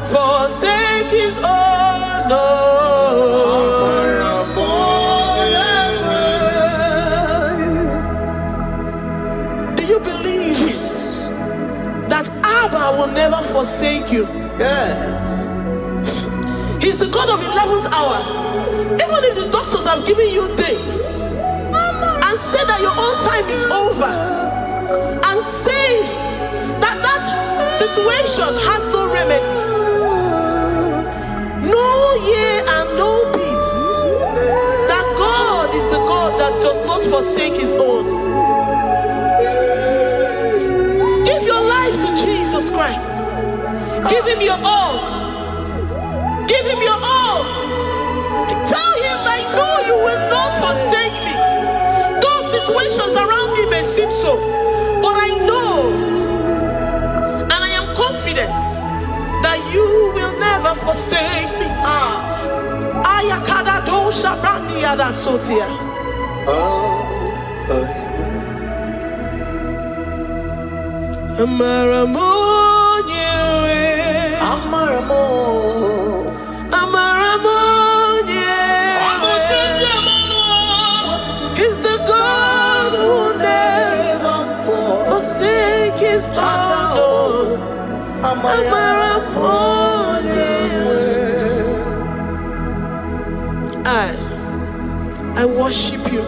forsakes his own. Oh, do you believe I will never forsake you. He's the God of 11th hour. Even if the doctors have given you dates and said that your own time is over, and say that that situation has no remedy, know ye and know peace, that God is the God that does not forsake his own. Give your life to Jesus Christ. Give him your all. Give him your all. Tell him, I know you will not forsake me. Those situations around me may seem so, but I know and I am confident that you will never forsake me. Ayakada dosha brandia that sotia. Amaramonye, Amaramonye. He's the God who never forsake his own. Amaramonye. I worship you.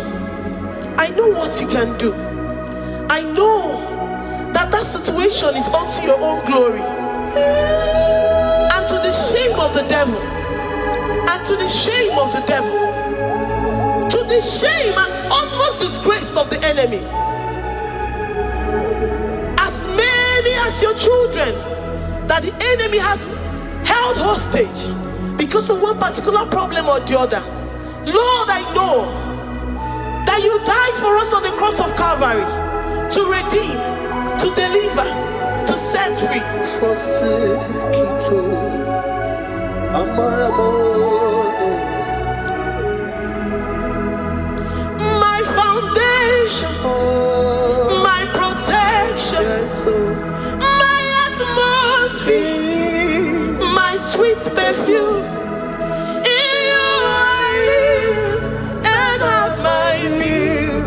I know what you can do. I know that that situation is unto your own glory and to the shame of the devil, and to the shame of the devil, to the shame and utmost disgrace of the enemy. As many as your children that the enemy has held hostage because of one particular problem or the other, Lord, I know that you died for us on the cross of Calvary to redeem, to deliver, to set free. My foundation, my protection, my atmosphere, my sweet perfume. In you I live and have my being.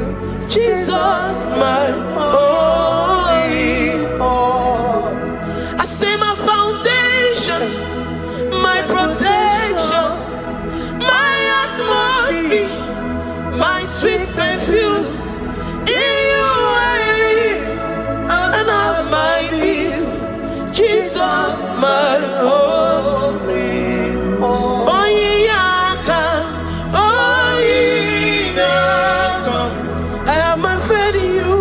Jesus, my holy. I say my foundation, my protection, my atmosphere, my sweet perfume. In you I live and have my being. Jesus, my holy. Oh, yeah, oh, yeah. I have my faith in you.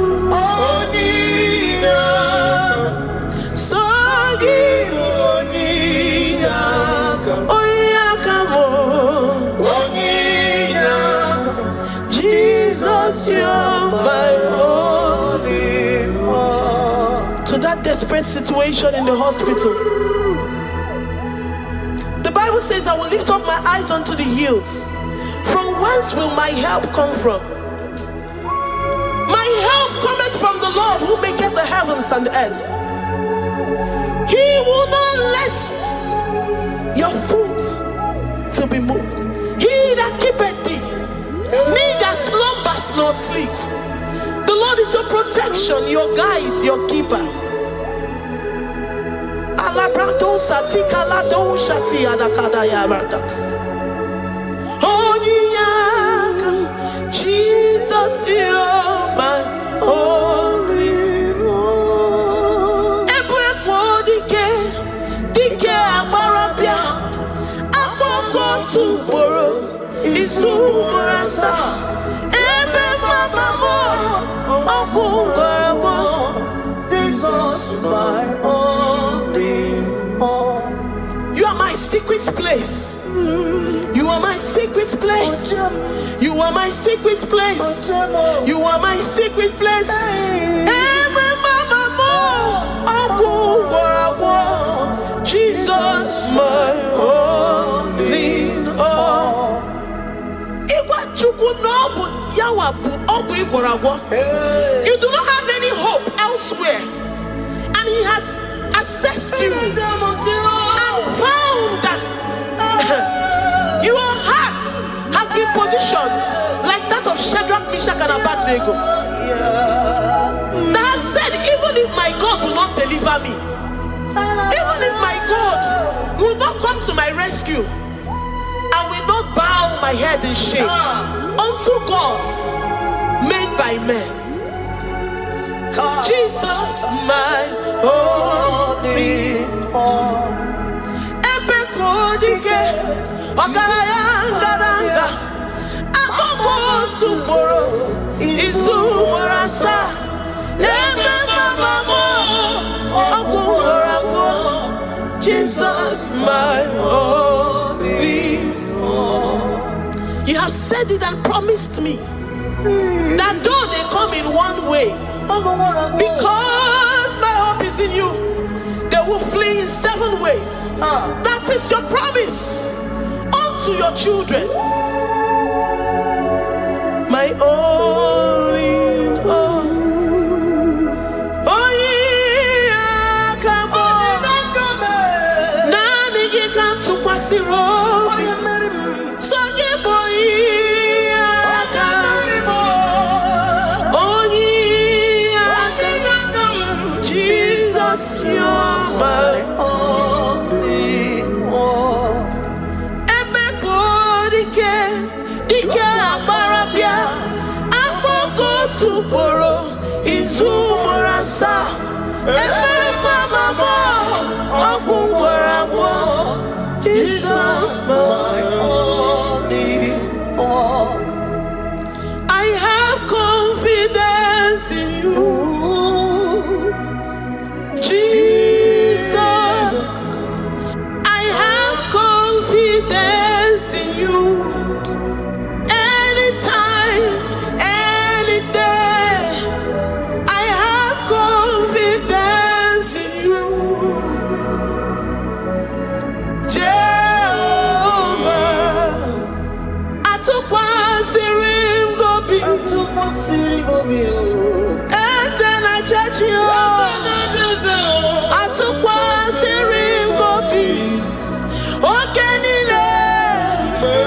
So give. Oh, yeah, come on. Jesus, you're my only one. To that desperate situation in the hospital, the Bible says, I will lift up my eyes unto the hills. From whence will my help come from? My help cometh from the Lord who maketh the heavens and the earth. He will not let your foot to be moved. He that keepeth thee, neither slumbers nor sleep. The Lord is your protection, your guide, your keeper. Jesus, you're my only one. Dike abarapia, akoko tuboro, isumurasa. Ebe mama mo, okungorabo. Jesus, my only one. You are my secret place. You are my secret place. You are my secret place. You are my secret place. Jesus, my only all. You do not have any hope elsewhere, and he has assessed you and found that your heart has been positioned like that of Shadrach, Meshach, and Abednego. That have said, even if my God will not deliver me, Even if my God will not come to my rescue, I will not bow my head in shame unto gods made by men. Jesus, my only ebe kodike ogarayanga agogo tomorrow izumorasa ebe mama ogumorago. Jesus, my only. You have said it and promised me that though they come in one way, because my hope is in you, they will flee in 7 ways. That is your promise unto your children. My only, oh yeah, come on. Nani ye come to Kwasiro. So ye boy. Tomorrow is Umorasa. Jesus, I have confidence in you, Jesus. I have confidence in you. Anytime, any day, I have confidence in you, Jehovah. I took one serim gobi, and then I judge you. I took one serim gobi, okay, nile,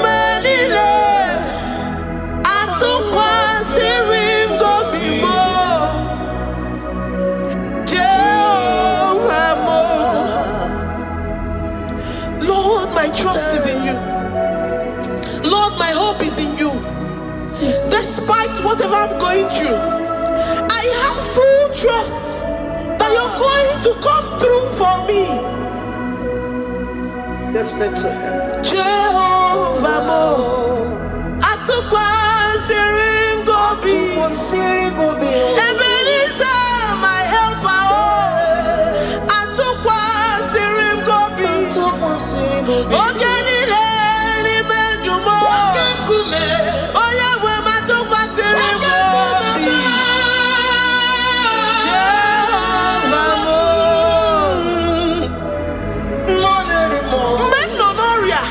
manile. I took one serim gobi more, Jehovah more. Lord, my trust is in you. Lord, my hope is in you. Despite whatever I'm going through, I have full trust that you're going to come through for me. Definitely. Jehovah mo, atukwa sirim gobi, Ebenezer, my helper, oh, atukwa sirim gobi, ogenile ni mendumo, oya we matukwa sirim gobi, Jehovah mo, memnonoria,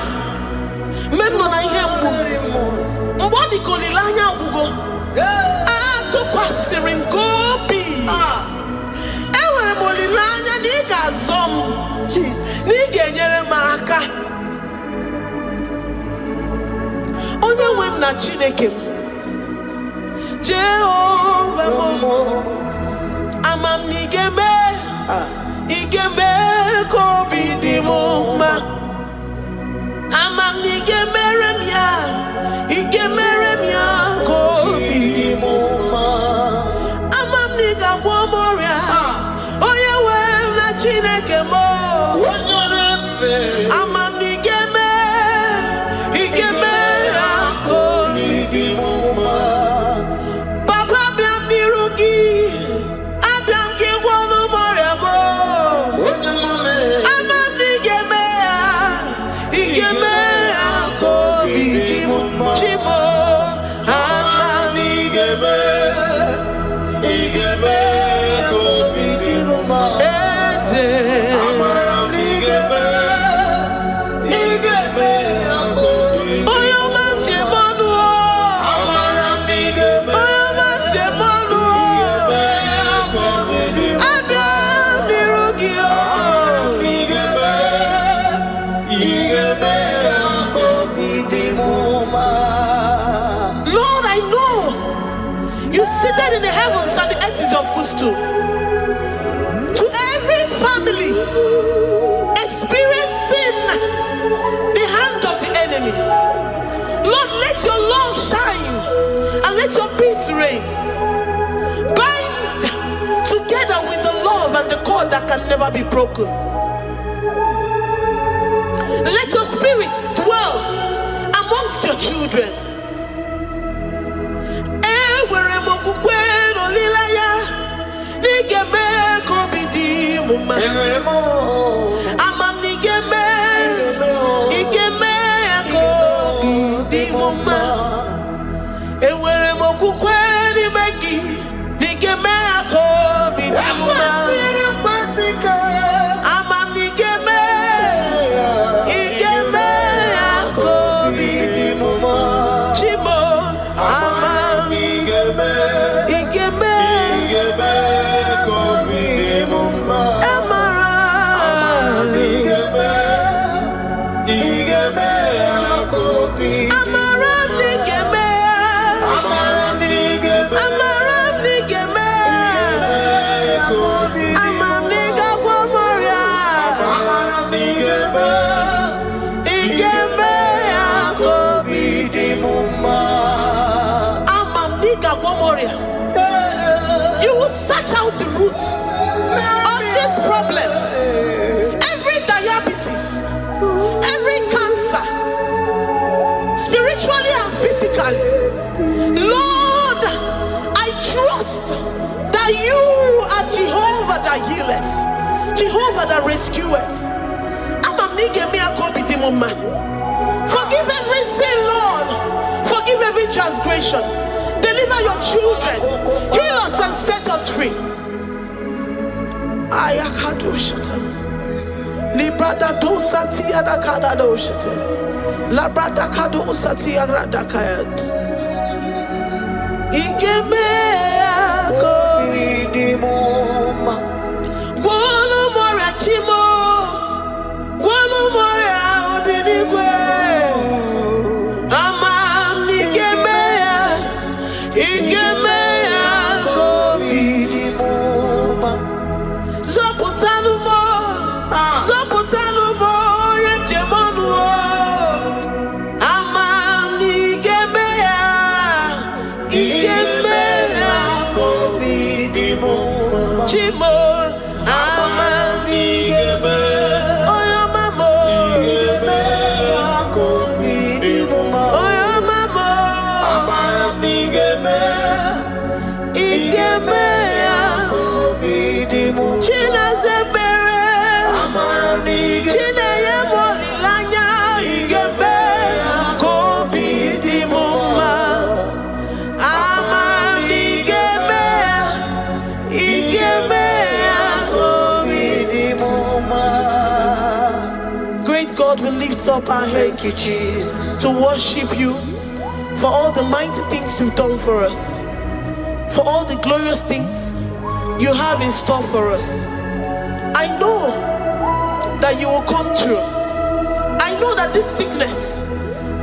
memnona ihemu, mbodi kolilanya ugo, atukwa sirim gobi, ewere molilanya niga zom, niga nyere maka, onye wem na Chineke m, Jehovah mo, amam nigeme, igeme kobi di mo ma, amam nigeme remya, igeme remya kobi di mo ma, amam niga womoria, oye wem na Chineke mo, amam nigeme, igeme kobi di mo ma. Papa biam nirugi, Adam ki wonu moremo. Amam nigeme, igeme kobi di mo chibo. Amam nigeme, igeme kobi di mo eze. Amam nigeme, igeme kobi. Oyo mam chemonu. Amam nigeme. Oyo mam chemonu. Adam nirugi o. Lord, I know you seated in the heavens and the earth is your footstool. To every family experiencing the hand of the enemy. Lord, let your love shine and let your peace reign. Bind together with the love and the cord that can never be broken. Let your spirit dwell amongst your children. You will search out the roots of this problem. Every diabetes, every cancer, spiritually and physically. Lord, I trust that you are Jehovah that healeth, Jehovah that rescueth. Forgive every sin, Lord. Forgive every transgression. Deliver your children. Heal us and set us free. Ayakado shatam. Librada do sati adakada do shatam. Labrada kado sati agradakayad. Igeme akoridimoma. Guano morachimo. Guano moria obinikwe. God, we lift up our heads to worship you for all the mighty things you've done for us, for all the glorious things you have in store for us. I know that you will come through. I know that this sickness,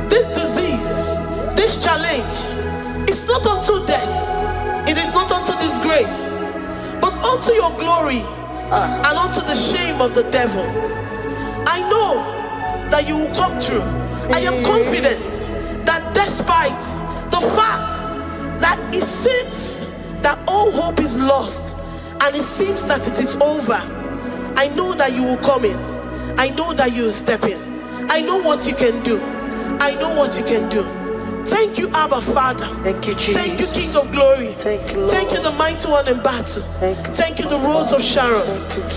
this disease, this challenge is not unto death, it is not unto disgrace, but unto your glory and unto the shame of the devil. I know that you will come through. I am confident that despite the fact that it seems that all hope is lost and it seems that it is over, I know that you will come in. I know that you will step in. I know what you can do. I know what you can do. Thank you, Abba Father. Thank you, Jesus. Thank you, King of Glory. Thank you, Lord. Thank you, the mighty one in battle. Thank you, the Rose of Sharon.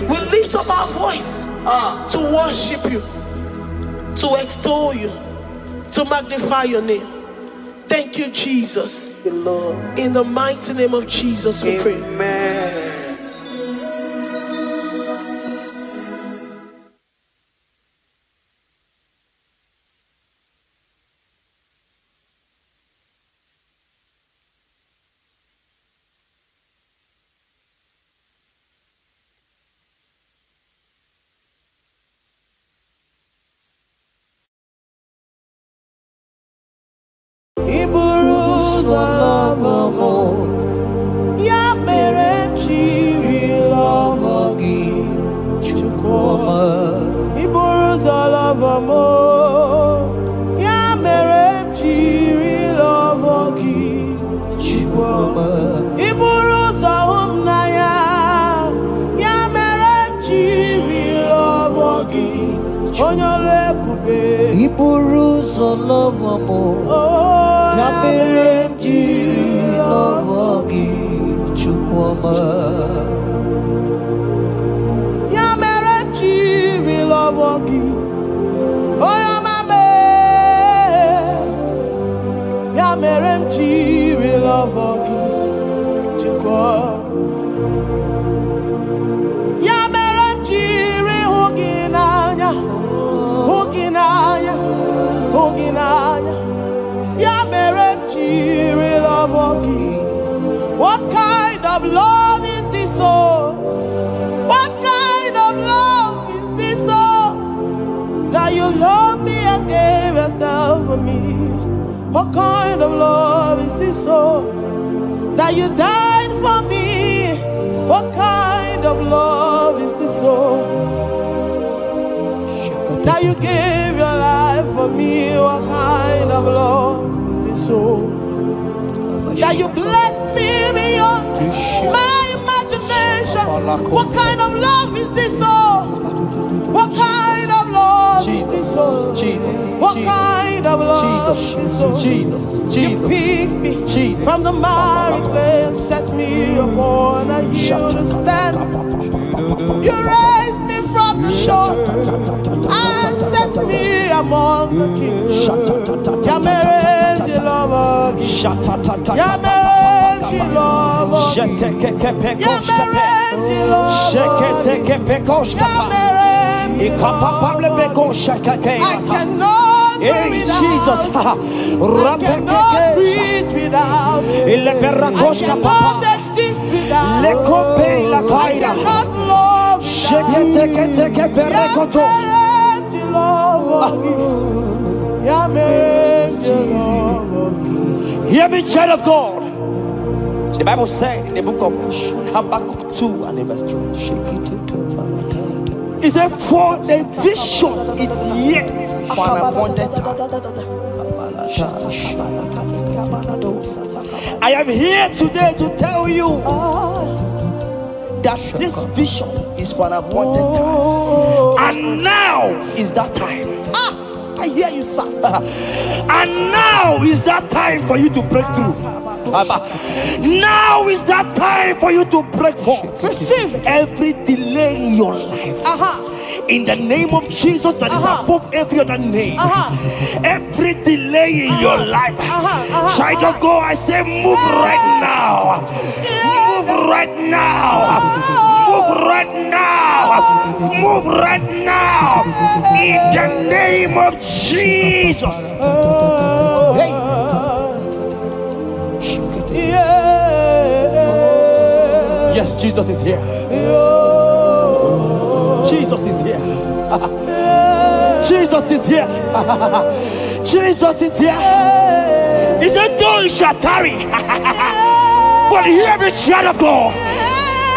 We lift up our voice to worship you, to extol you, to magnify your name. Thank you, Jesus. Thank you, Lord. In the mighty name of Jesus we pray. Amen. Ya mere chiri love gị Chukwu onye ọrụ ebube. Iburu ụzọ lọvọ m, ya mere m jiri lọvọ gị Chukwuma. Ya mere m jiri lọvọ gị onye ọma me. Ya mere m jiri lọvọ gị Chukwuma. Ya mere m jiri hụ gị n'anya, hụ gị n'anya, hụ gị n'anya. Ya mere m jiri lọvọ gị. What kind of love is this, oh? What kind of love is this, oh? That you love me and gave yourself for me. What kind of love is this, oh? That you died for me. What kind of love is this, oh? That you gave your life for me. What kind of love is this, oh? That you blessed me beyond my imagination. What kind of love is this, oh? What kind of love is this, oh? Jesus, What kind of love is this, oh? Jesus, You picked me from the miry clay and set me upon a hill to stand. You raised me from the shore and set me among the kings. Yamerenji lover, Yamerenji lover, Yamerenji lover, I cannot do Jesus, without. I cannot breathe without. I cannot exist without. I cannot love without. Yamerenji lover, Yamerenji lover. hear me, child of God. The Bible said in the book of Habakkuk 2 and verse 3, it said, for the vision is yet for an appointed time. I am here today to tell you that this vision is for an appointed time. And now is that time. I hear you, sir. And now is that time for you to break through. Now is that time for you to break forth. Receive it. Every delay in your life, in the name of Jesus that is above every other name, every delay in your life, child of God, I say move right now. Move right now. Move right now. Move right now. In the name of Jesus. Hey. Yes, Jesus is here. Jesus is here. Jesus is here. Jesus is here. He said, though you shall tarry, but hear me, child of God.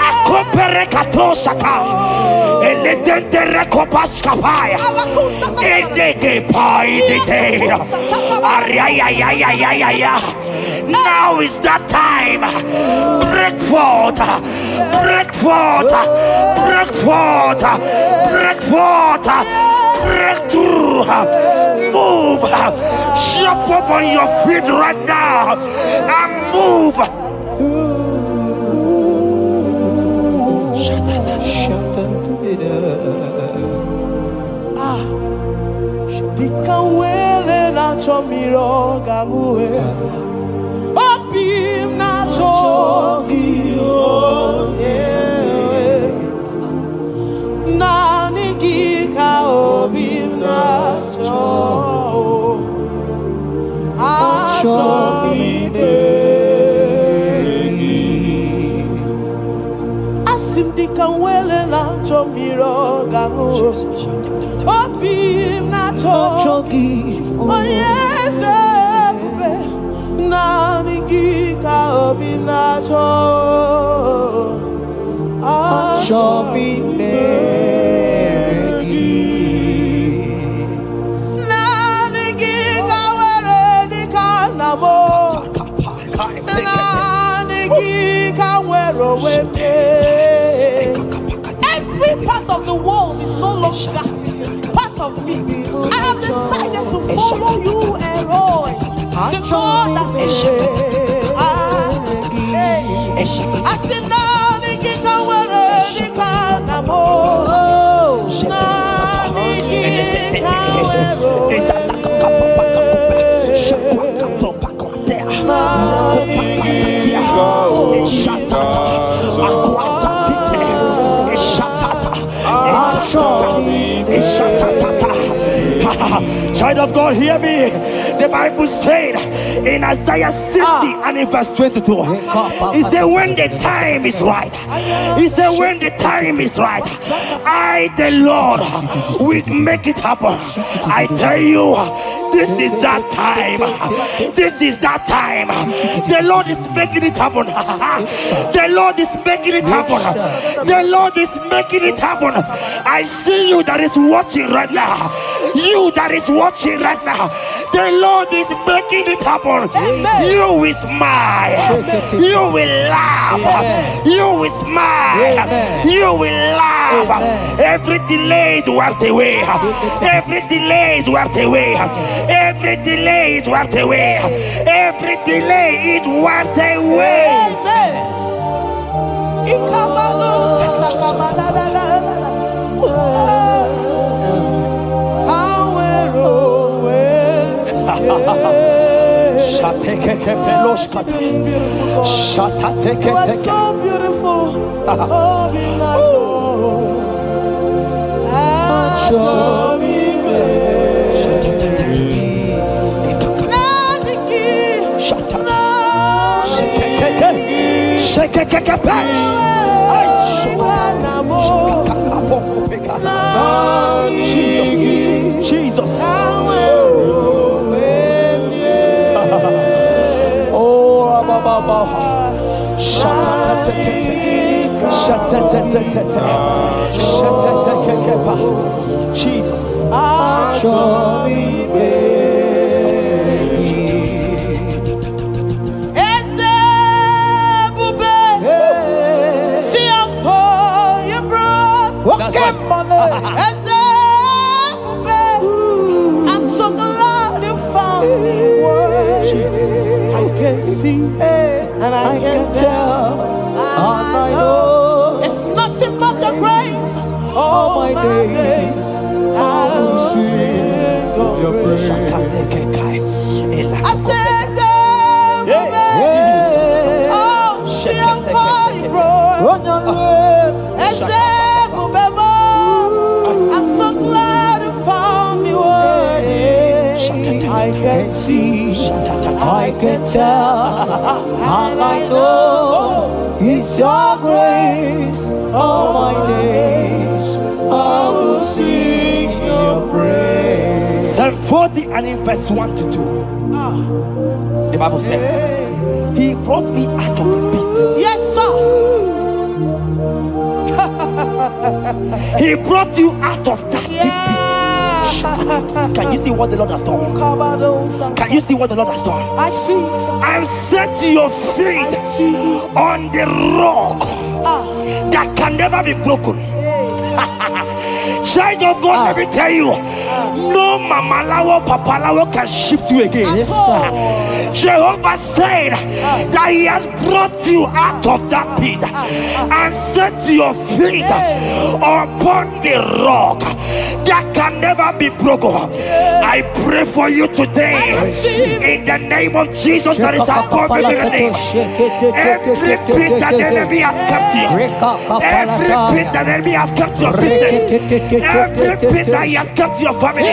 Akopere katosaka, eledente rekopaskapaya, edeke paidite, ariayayayayaya. Now is that time. Break forth, break forth, break forth, break forth, break through. Move, jump up on your feet right now and move. Dikanwele na chomiro gamuwe. Opim na chogi o yeah. Na nigika opim na cho. Achomi begi. Asim dikanwele na chomiro gamuwe. Opim na chogi o yes. Navigita obinacho Achomi begi Navigita were di kanamo Navigita were weke. Every part of the world is no longer part of The God that sees. I said, now the Gita were the Kanamo. Child of God, hear me. The Bible said in Isaiah 60 and in verse 22, he said, when the time is right, he said, when the time is right, I, the Lord, will make it happen. I tell you, this is that time. This is that time. The Lord is making it happen. The Lord is making it happen. The Lord is making it happen. I see you that is watching right now. You that is watching right now. The Lord is making it happen. Amen. You will smile. Amen. You will laugh. Amen. You will smile. Amen. You will laugh. Amen. Every delay is wiped away. Every delay is wiped away. Every delay is wiped away. Every delay is wiped away. Amen. You are so beautiful. Oh, be Jesus. Jesus. That's right. I'm so glad you found me worthy. I can see and I can tell and I know it's nothing but your grace. All my days I will sing your praise. I said, oh, see how far you brought. I'm so glad you found me worthy. I can see, I can tell, and I know it's your grace. All my days I will sing your praise. Psalm 40 and in verse 1 to 2. The Bible said, he brought me out of the pit. Yes, sir. He brought you out of that deep pit. Can you see what the Lord has done? Can you see what the Lord has done? I see it. And set your feet on the rock that can never be broken. Child of God, let me tell you, no mamalawo papalawo can shift you again. Yes, sir. Jehovah said that he has brought you out of that pit and set your feet upon the rock that can never be broken. I pray for you today in the name of Jesus that is above every name. Every pit that the enemy has kept you, every pit that the enemy has kept your business, every pit that he has kept your family,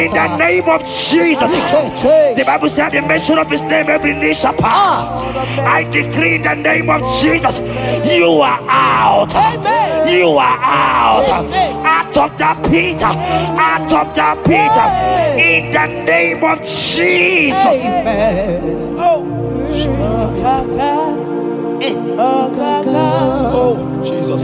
in the name of Jesus. The Bible said the mention of his name every knee shall bow. I decree in the name of Jesus, you are out. You are out. Out of that pit. Out of that pit. In the name of Jesus. Oh. Oh, Jesus.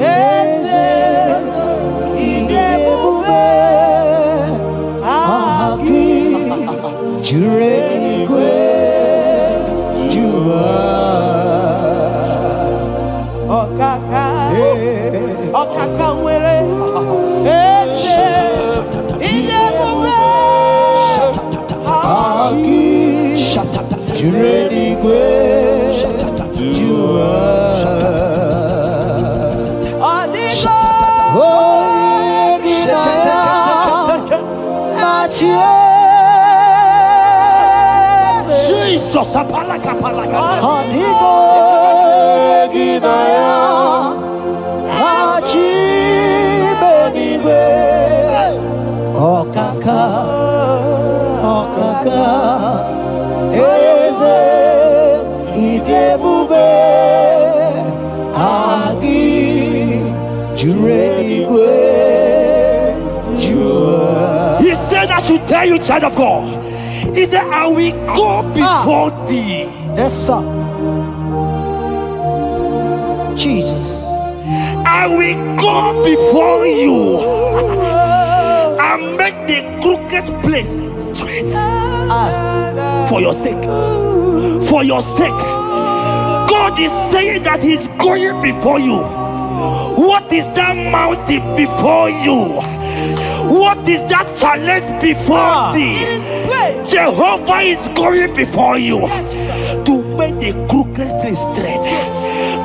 Jesus, apalaka. Adigo ginaya achibeniwe okaka eze idebube agi jurenigwe jua. He said I should tell you, child of God. He said, I will go before thee. Yes, sir. Jesus. I will go before you and make the crooked place straight. For your sake. For your sake. God is saying that He's going before you. What is that mountain before you? What is that challenge before thee? Jehovah is going before you to make the crooked place straight.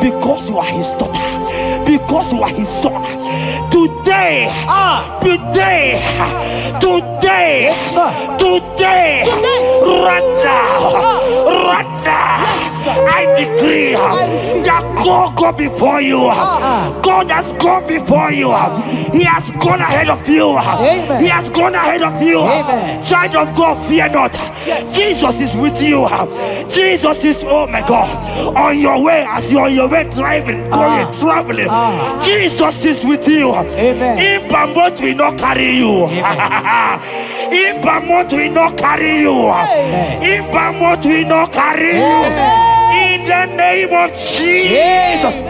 Because you are His daughter. Because you are His son. Today, right now, I decree that God go before you. God has gone before you. He has gone ahead of you. He has gone ahead of you. Child of God, fear not. Jesus is with you. Jesus is, oh my God, on your way, as you're on your way driving, traveling. Jesus is with you. In Bamot will not carry you. In Bamot will not carry you. In Bamot will not carry you. In the name of Jesus.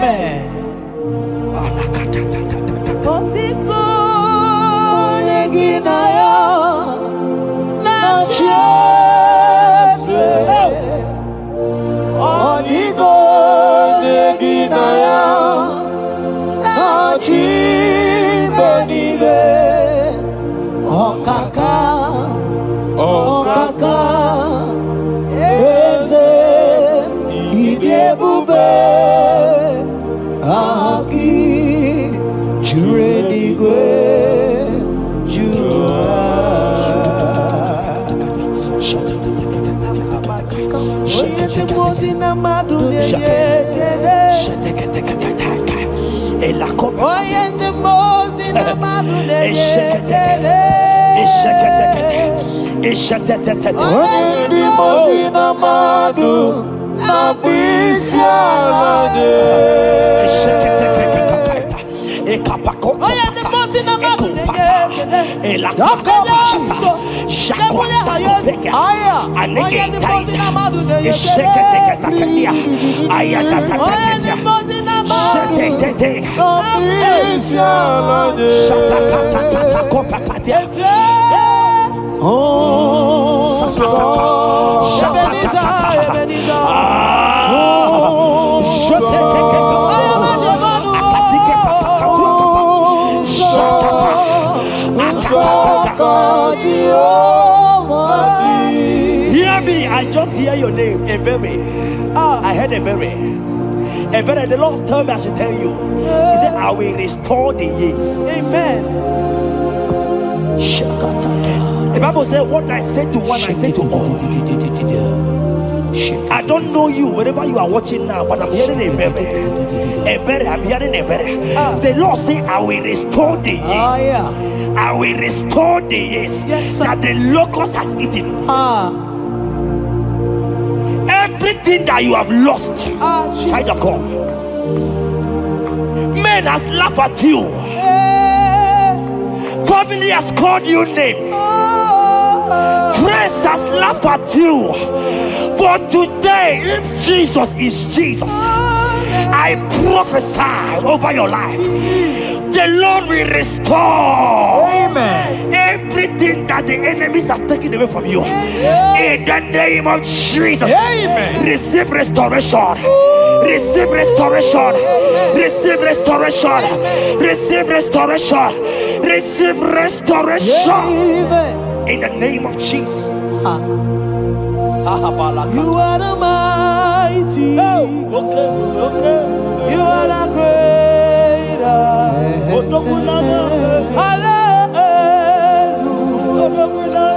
Hear me, I just hear your name, Ebere. I heard Ebere. Ebere, the Lord told me I should tell you. He said, I will restore the years. Amen. The Bible said, what I said to one, I said to all. I don't know you, wherever you are watching now, but I'm hearing Ebere. Ebere, I'm hearing Ebere. The Lord said, I will restore the years. I will restore the years that the locust has eaten. Everything that you have lost, child of God, men has laughed at you. Family has called you names. Friends has laughed at you. But today, if Jesus is Jesus, I prophesy over your life. The Lord will restore everything that the enemies has taken away from you. In the name of Jesus, receive restoration. Receive restoration. Receive restoration. Receive restoration. Receive restoration. In the name of Jesus. You are the mighty. You are the greater. Hallelujah.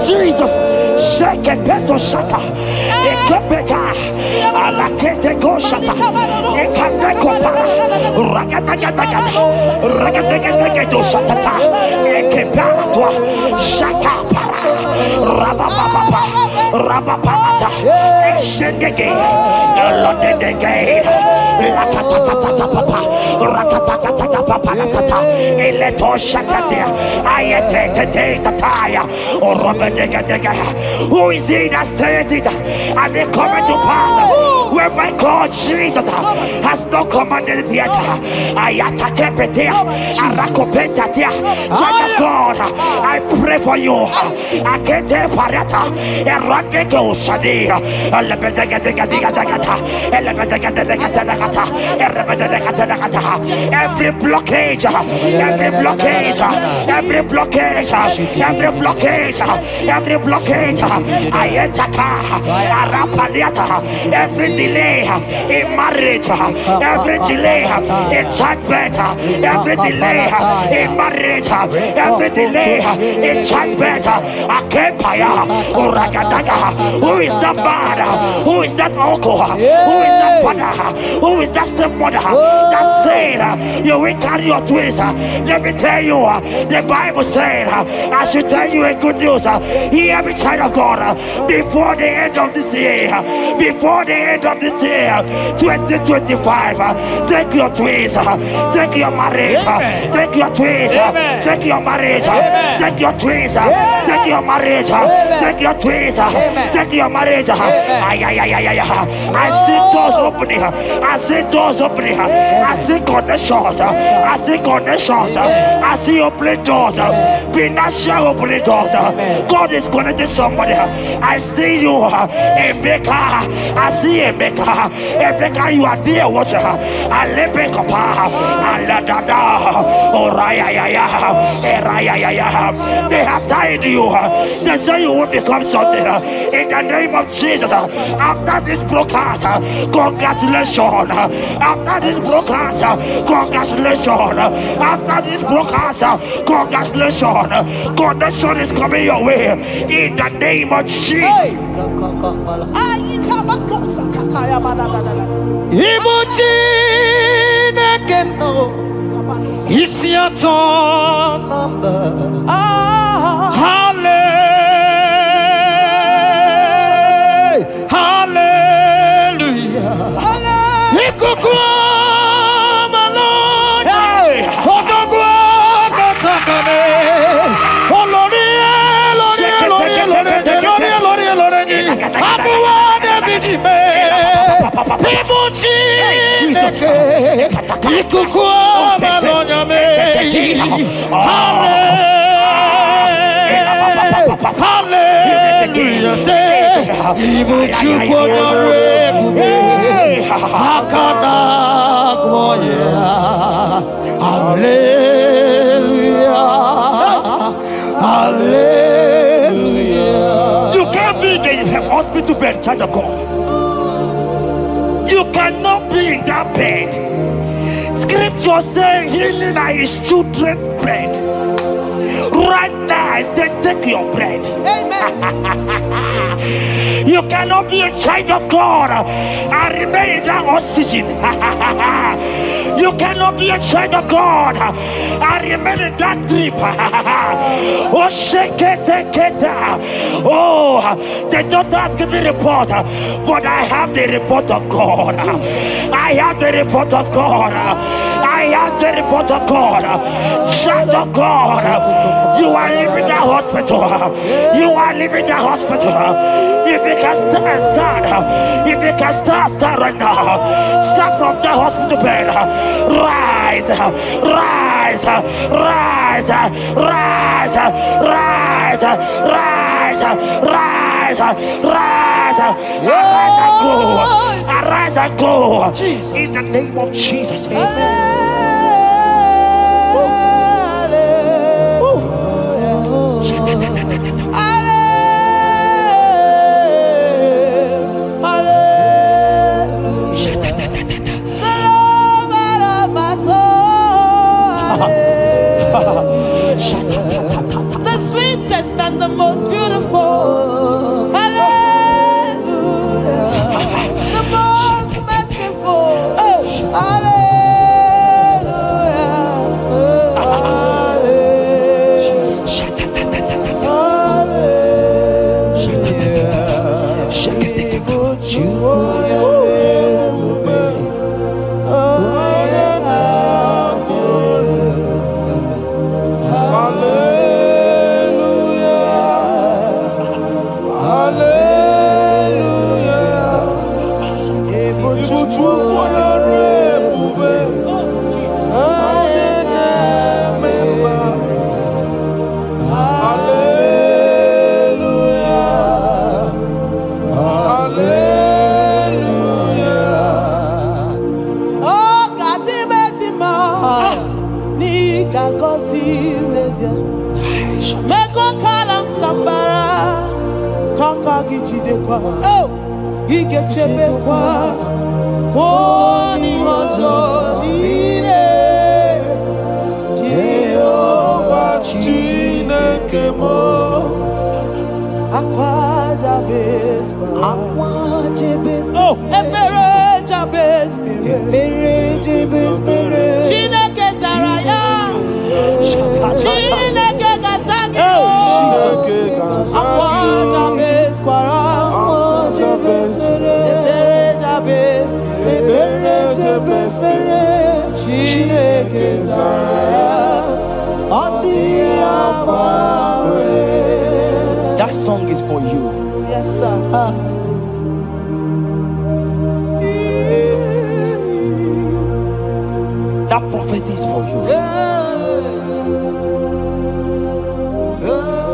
Jesus. Shake it, beto shata. Ekepeka. Alakete go shata. Ekateko para. Rakatagatagat. Rakatagatagat shata. Ekepara toi. Shaka para. Rabababa. Rababata. Exendege. Lotedege. Latatatata papa. Ratatatata papa. Latata. Eleto shakatia. Ayete tataya. Or who is he that said it and it coming to pass where my God Jesus has not commanded it yet? Ayatakepetia, Arakopetia, child of God, I pray for you. Akete parata, Eradeko Shadi, every blockage, Ayataka, Arapaliata, every delay in marriage, every delay in childbirth, every delay in marriage, every delay in childbirth, Akempaya, Uragadaga, who is that man, who is that uncle, who is that father, who is that stepmother that said you will carry your twins? Let me tell you, the Bible said, I should tell you a good news. Hear me, child of God, before the end of this year, 2025, take your twins, take your marriage, take your twins, take your marriage, take your twins, take your marriage, take your twins, take your marriage. I see doors opening, I see doors opening, I see connections, I see connections, I see opening doors, financial opening doors. God is connecting somebody. I see you, Emeka. I see Emeka. Emeka, you are there, watcher. I let me come. I let Dada. They have tied you. They say you will become something. In the name of Jesus. After this broadcast, congratulations. After this broadcast, congratulations. After this broadcast, congratulations. Connection is coming your way. In the name of Jesus. It's your turn number. Hallelujah. Hallelujah. Hallelujah. You can't be in the hospital bed, child of God. You cannot be in that Scripture saying healing are his children's bread. Right now, I say, take your bread. Amen. You cannot be a child of God and remain in that oxygen. You cannot be a child of God and remain in that drip. Oh, shake it, take it. Oh, the doctors give me a report, but I have the report of God. I have the report of God. I have the report of God. Child of God, you are leaving the hospital. You are leaving the hospital. If you can stand, if you can stand right now, start from the hospital bed. Rise, rise, rise, rise, rise, rise, rise, rise, arise and go, arise and go. In the name of Jesus. The sweetest and the most beautiful. Hallelujah. The most merciful. That song is for you. Yes, sir. That prophecy is for you.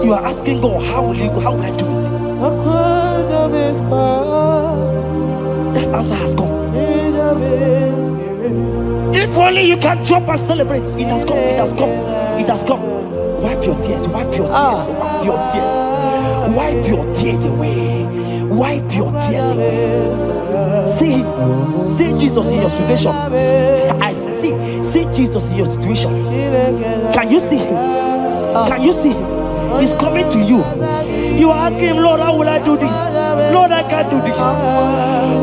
You are asking God, how will you go? How will I do it? That answer has come. If only you can jump and celebrate. It has come. It has come. It has come. Wipe your tears. Wipe your tears. Wipe your tears. Wipe your tears away. Wipe your tears away. See him. See Jesus in your situation. I see Jesus in your situation. Can you see him? Can you see him? He's coming to you. You are asking him, Lord, how will I do this? Lord, I can't do this.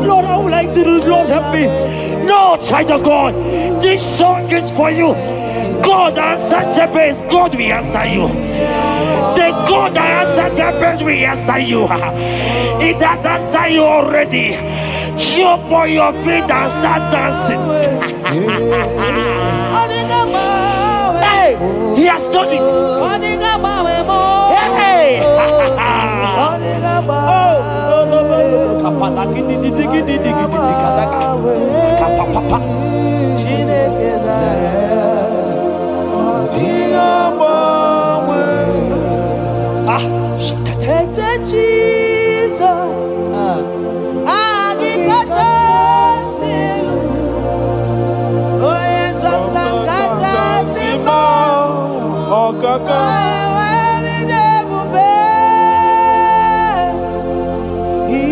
Lord, how will I do this? Lord, help me. No, child of God, this song is for you. God answered Jabez, God will answer you. The God that answered Jabez will answer you. It has answered you already. Jump on your feet and start dancing. Hey, he has done it. Hey,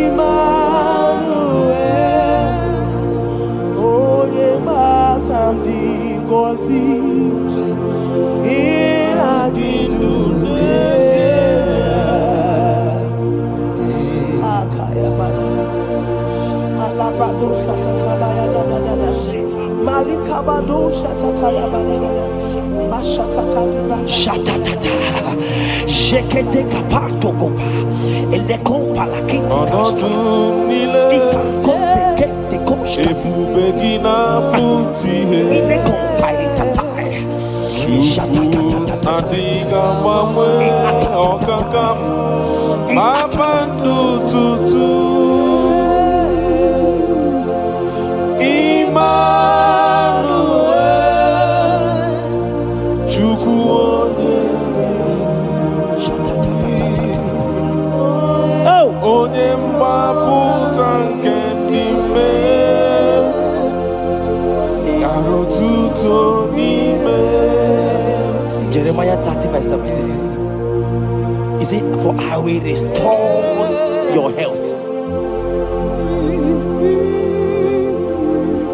Emmanuel, oh, Ikabado shatakaya badada. Mashatakaya. Shatatata. Jekete kapato kopa. Ele kompa la kiti kaska. Ọdún nílé Ika kompe kete koska. ebube gị na-apụta ihe. Ile kompa itatai. Shatakatata. Adịghị agbanwe ọkaka m. Kpakpando tutu. Emmanuel, Chukwu onye. Onye mgbapụta nke ndị mmehie, yara otuto n'ime. Jeremiah 30:17. He said, for I will restore your health.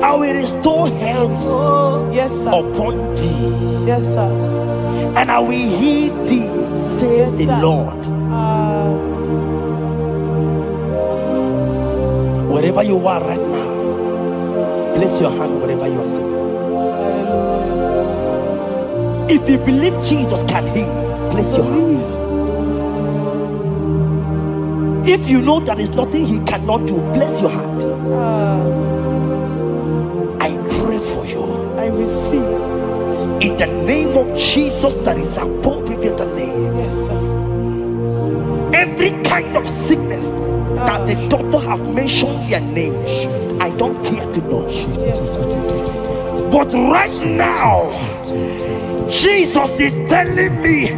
I will restore health Yes, sir. upon thee, Yes, sir. and I will heal thee, says Yes, the sir. Lord. Wherever you are right now, place your hand wherever you are sitting. Hallelujah. If you believe Jesus can heal, place your hand. If you know there is nothing he cannot do, place your hand. I pray for you. I receive. In the name of Jesus, that is above every other name. Yes, sir. Every kind of sickness that the doctor have mentioned their name, I don't care to know. Yes, sir. But right now, Jesus is telling me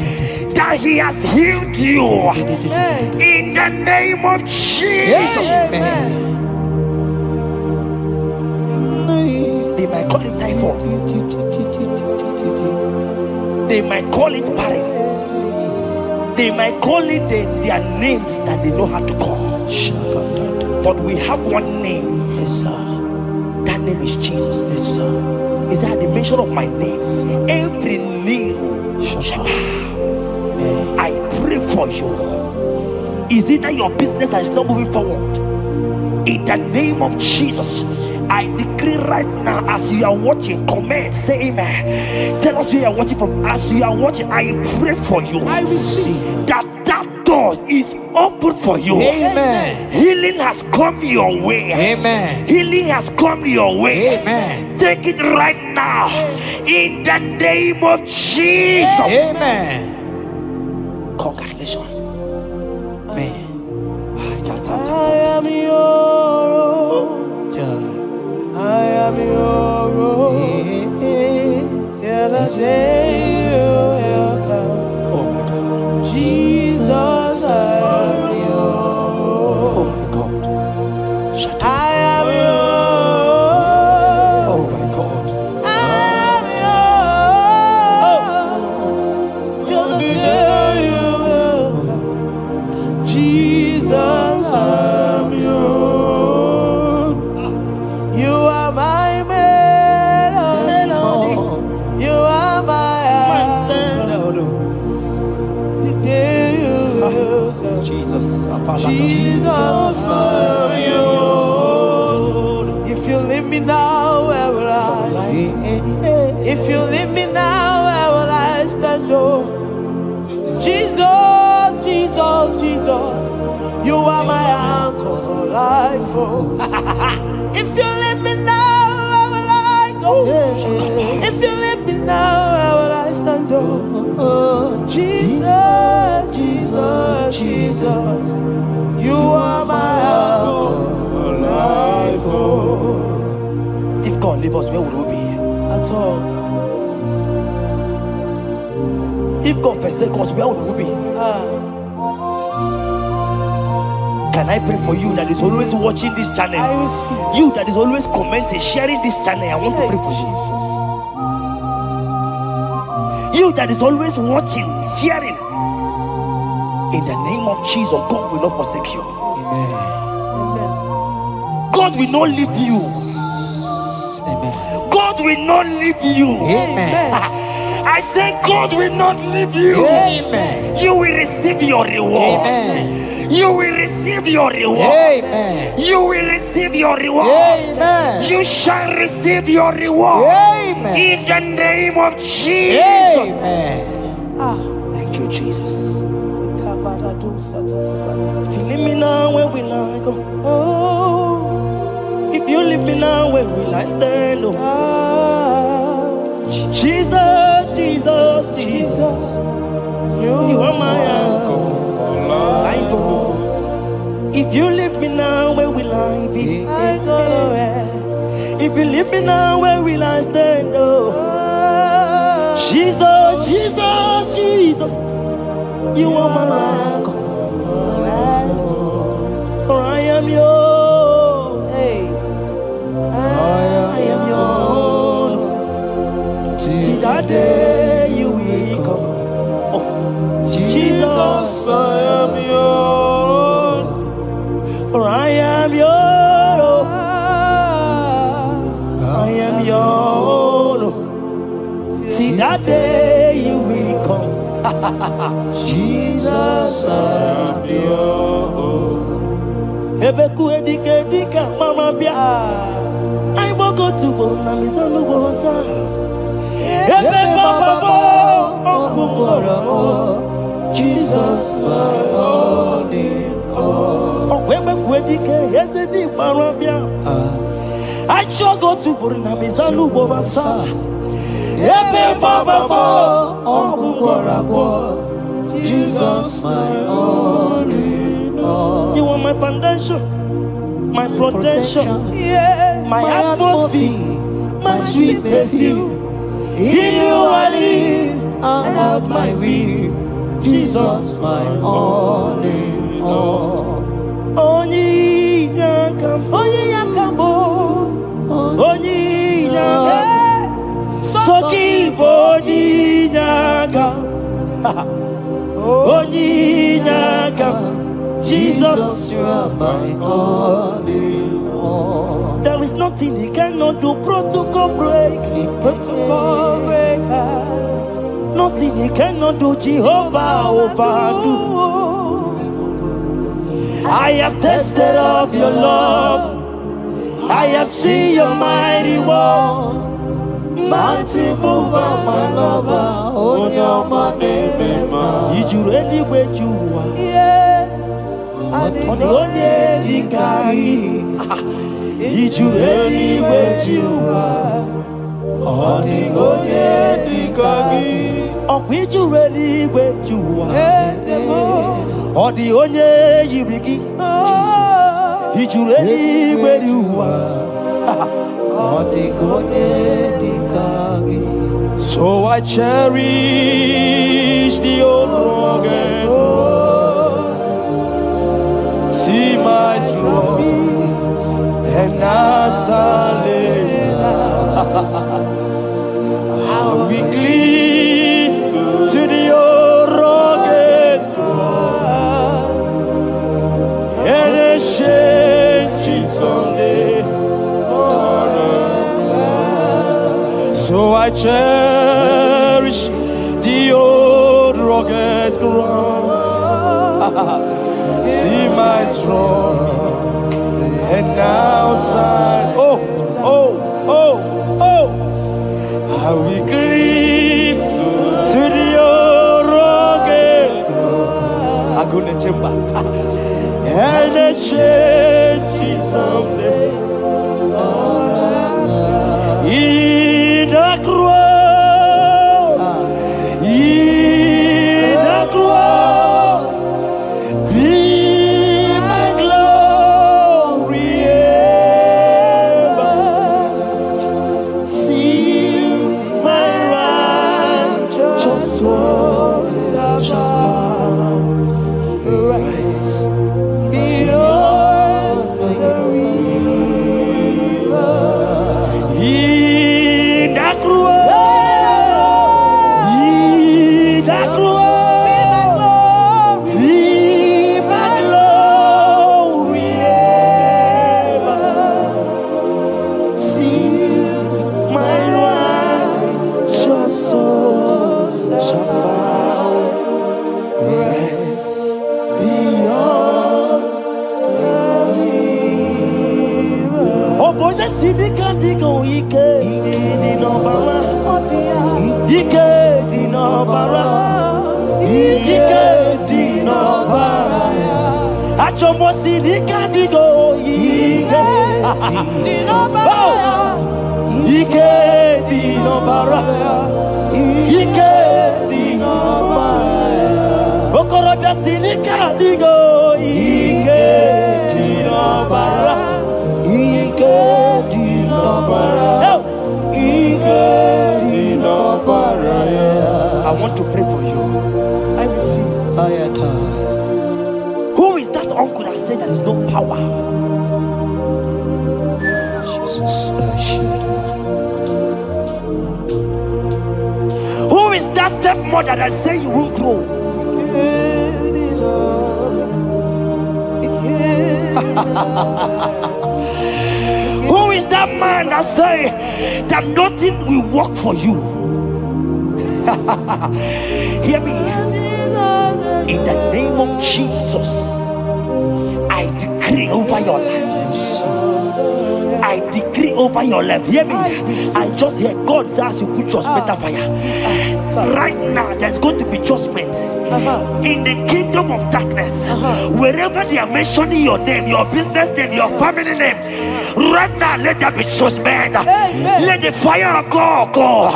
that he has healed you. Amen. In the name of Jesus. Amen. They might call it typhoid. They might call it barren. They might call it their names that they know how to call. But we have one name. Yes, sir. That name is Jesus. Yes, sir. Is that the mention of my name? Every knee shall bow. I pray for you. Is it that your business that is not moving forward? In the name of Jesus, I decree right now, as you are watching, comment, say amen. Tell us where you are watching from. As you are watching, I pray for you. I receive. That door is open for you. Amen. Healing has come your way. Amen. Healing has come your way. Amen. Take it right now. In the name of Jesus. Amen. Congratulations. Amen. I am your own. I am your own. Till the day you will come. Oh my God. Jesus, I am your Oh own. my God. I am your own. Oh my God. I am your own. Till the day you will come. Jesus, I am your own. You are my melody. You are my anthem. The day you will come. Jesus. Jesus, I am your own. If you leave me now, where will I? If you leave me now, where will I stand? Oh, Jesus, Jesus, Jesus, you are my anchor for life. Oh, if you leave me now, where will I go? If you leave me now, where will I stand? Oh, Jesus, Jesus, Jesus, you are my anchor for life. Oh, If God leave us, where would we be? at all. If God forsake us, where would we be? Can I pray for you that is always watching this channel? I receive. You that is always commenting, sharing this channel, I want to pray for you. You that is always watching, sharing. In the name of Jesus, God will not forsake you. Amen. God will not leave you. Amen. God will not leave you. Amen. I say God will not leave you. Amen. You will receive your reward. Amen. You will receive your reward. Amen. You will receive your reward. Amen. You shall receive your reward. Amen. In the name of Jesus. Amen. Thank you, Jesus. If you leave me now, where will I go? Oh, if you leave me now, where will I stand? Oh, Jesus, Jesus, Jesus, you are my anchor. If you leave me now, where will I be? I don't know where. If you leave me now, where will I stand? Oh, Jesus, Jesus, Jesus, you are my rock. For I am yours. I am yours. See that day you will come. Oh, Jesus, I am yours. For I am yours. I am yours. See that day you will come. Jesus, I am yours. Ebeku edike dika mama bia. I will go to Borna Misanu Borosa. Ebe Baba Bo. Jesus, my only all. Ebeku edike Hesedi mama bia. I shall go to Borna Misanu Borosa. Ebe Baba Bo. Jesus, my only. You are my foundation, my protection, my atmosphere, my sweet perfume. In you I live and have my will. Jesus, my only all. Only yakam, only yakam, so keep only yakam, only yakam. Jesus, you are my only all. There is nothing he cannot do. Protocol break. Protocol breaker. Nothing he cannot do. Jehovah overdo. I have tasted of your love. I have seen your mighty work. Mighty mover, my lover. Oh, your money, you really where you are. Onye dikari, ijureli wejuwa. Onye dikari, okwijureli wejuwa. Odi onye yibiki, ijureli wejuwa. Onye dikari. So I cherish the old rugged road. See my trophy and I'll be clean to the old rugged cross and exchange it someday. So I cherish the old rugged cross. See my throne and outside. Oh, oh, oh, oh. I will cleave to the old rugged cross. I'm gonna jump back and exchange it someday. In the cross, in the cross. Be my glory ever. See my righteous one rise beyond the river. In the cross, in the cross. My righteous soul. have found rest beyond the river. Oh boy, the city can't go. Ike di no bara. Ike di no bara. Ike di no bara. Achomo city can't go. Ike di no bara. Ike di no bara. Ike di no bara. Okorobia city can't go. Ike di no bara. Ike di no bara. Ike di no bara. I want to pray for you. I receive. Who is that uncle that said there is no power? Jesus, who is that stepmother that say you won't grow? Who is that man that say that nothing will work for you? Hear me. In the name of Jesus, I decree over your life. I decree over your life. Hear me. I just hear God says you put judgment on fire. Right now, there's going to be judgment in the kingdom of darkness. Wherever they are mentioning your name, your business name, your family name, right now, let there be judgment. Let the fire of God go.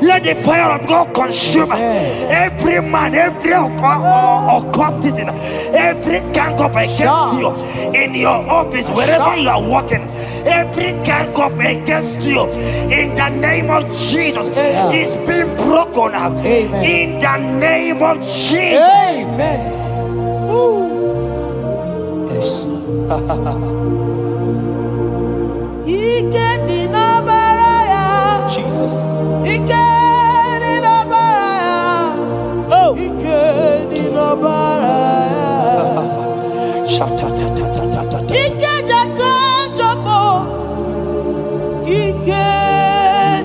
Let the fire of God consume every man, every occultism, every gang up against you in your office, wherever you are working. Every gang up against you in the name of Jesus is being broken up. In the name of Jesus. Amen. Yes. Ike di no bara. Jesus. Ike di no bara. Oh. Ike di no bara. Shata-ta-ta-ta-ta-ta. Ike jato jomo. Ike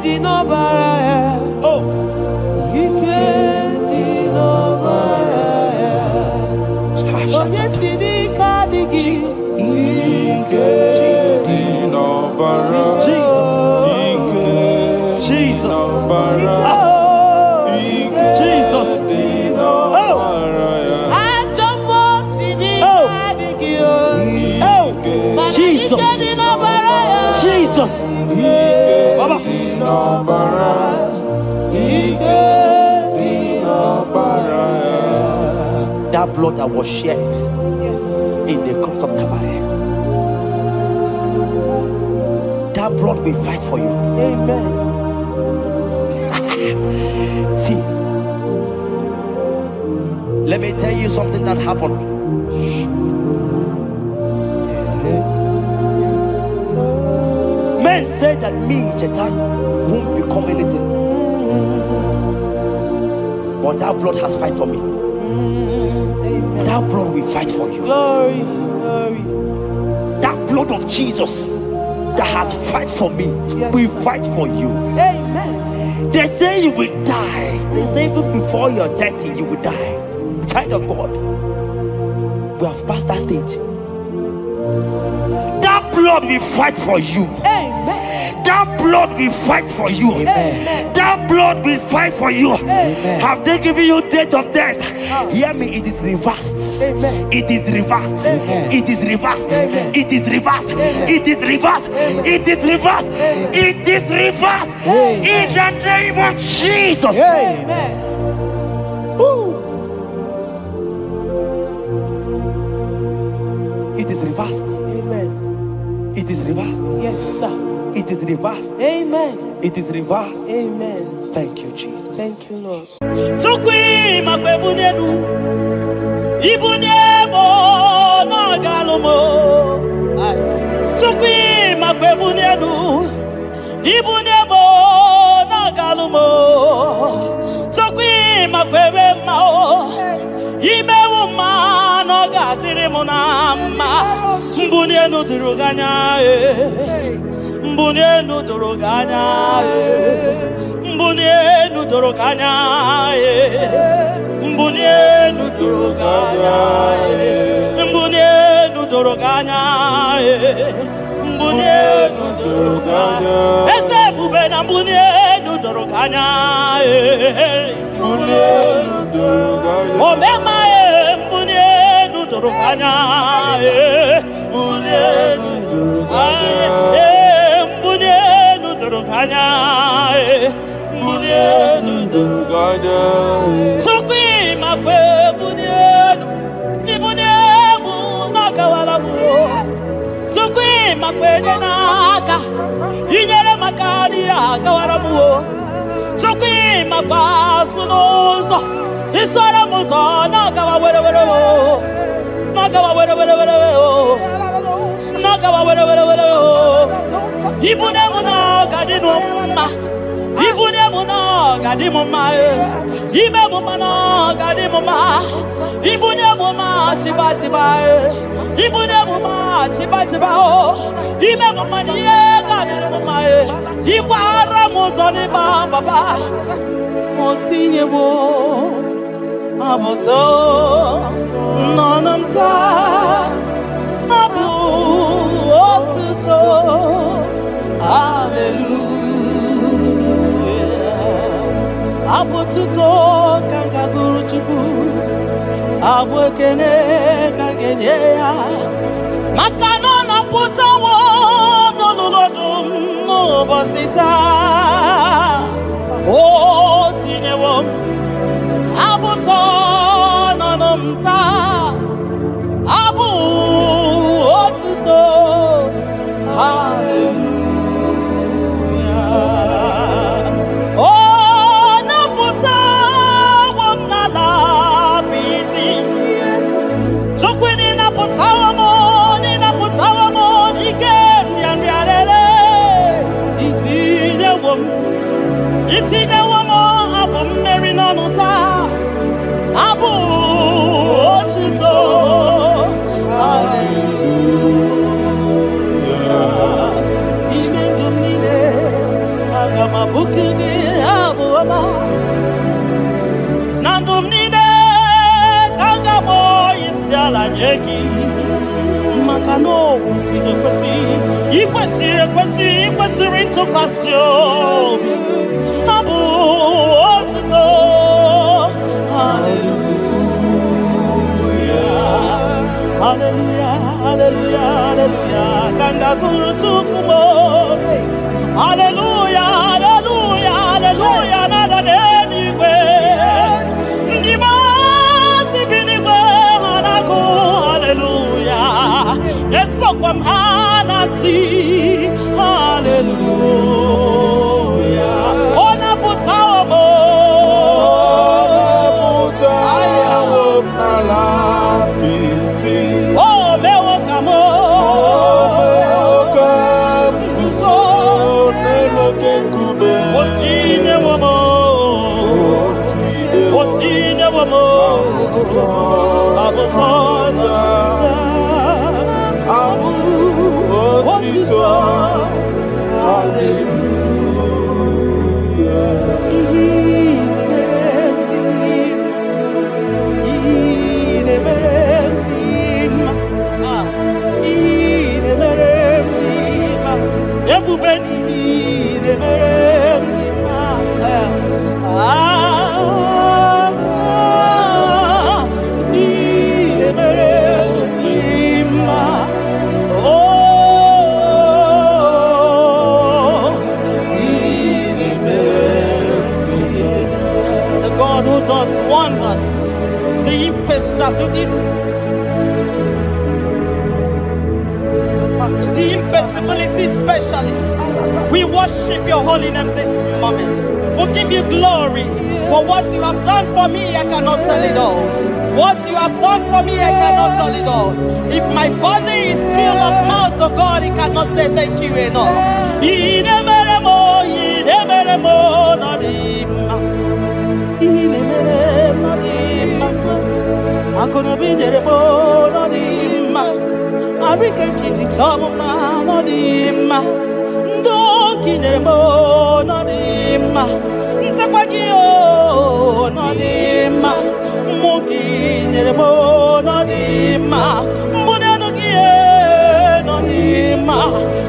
di no bara. Oh. Ike di no bara. Oh yes, it Jesus. Ike di no bara. Jesus. Ike Jesus. di no bara. Ike Jesus. di no bara. Ajomo sini Oh. kadigi o. Oh. Mana Jesus. Ike di no bara. Jesus. Baba. Ike di no bara. Ike di no bara. That blood that was shed Yes. in the cross of Calvary, that blood will fight for you. Amen. See, let me tell you something that happened. Men said that me, Chetan, won't become anything, but that blood has fight for me. Amen. That blood will fight for you. Glory, glory. That blood of Jesus that has fight for me Yes, will sir. fight for you. Amen. They say you will die. They say even before you're 30, you will die. Child of God, we have passed that stage. That blood will fight for you. Amen. That blood will fight for you. Amen. That blood will fight for you. Amen. Have they given you date of death? Hear me, it is reversed. Amen. It is reversed. Amen. It is reversed. Amen. It is reversed. Amen. It is reversed. Amen. It is reversed. Amen. It is reversed. Amen. In the name of Jesus. Amen. Woo. It is reversed. Amen. It is reversed. Yes, sir. It is reversed. Amen. It is reversed. Amen. Thank you, Jesus. Thank you, Lord. Tukwi makwebunenu ibunemo na galumo. Tukwi makwebunenu ibunemo na galumo. Tukwi makwebe mao imewu ma no gadiri munama. Mbunenu diruganya mbunenu doroganya mbunenu doroganya mbunienu doroganya ese bube na mbunienu doroganya mbunienu doroganya omema mbunienu doroganya mbunienu doroganya mbunienu doroganya mbunienu doroganya tukwi makwe mbunienu ibuniemu nakawalamu tukwi makwe naka inyere makani akawalamu tukwi makwa sunuzo isora muzo nakawa were ibunemu na gadinu ma ibunemu na gadimu ma ibemu na gadimu ma ibunemu ma chibatiba ibunemu ma chibatiba o ibemu ma ye gadimu ma ibara muzo ni baba motinyewo abuto nonamta abu otuto hallelujah abututo kanga guru chuku abu ekene kangenye ya makano na putawo nololodum no bosita o tinyewo abuto nonamta abu otuto hallelujah oh naputa wamnala piti chokwini naputa wamo igen yanriarere itine wamo abu mmeri nonuta abu otuto hallelujah ishmendumine agama bukugi abu ama nandumnine kangabo isiala nyeki makano ikwesiri ntụkwasị obi abu otuto hallelujah hallelujah hallelujah hallelujah kanga guru tukumo hallelujah hallelujah hallelujah nada denigwe ndima sibinigwe hanaku hallelujah esokwa anasi hallelujah ona putawo mo the impossibility specialist. We worship your holy name this moment. We give you glory for what you have done for me. I cannot tell it all. What you have done for me, I cannot tell it all. If my body is filled of mouth, oh God, it cannot say thank you enough. African kitty toma no dimma ndo kineremo no dimma ntakwagio no dimma muki neremo no dimma mbona no gie no dimma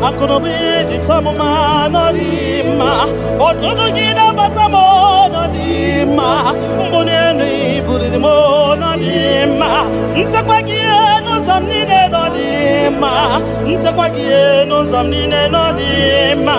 Akunobi jitamuma no dima. Otudu gida batamo no dima. Mbuneni buridimo no dima. Ntakwagie no zamnine no dima. Ntakwagie no zamnine no dima.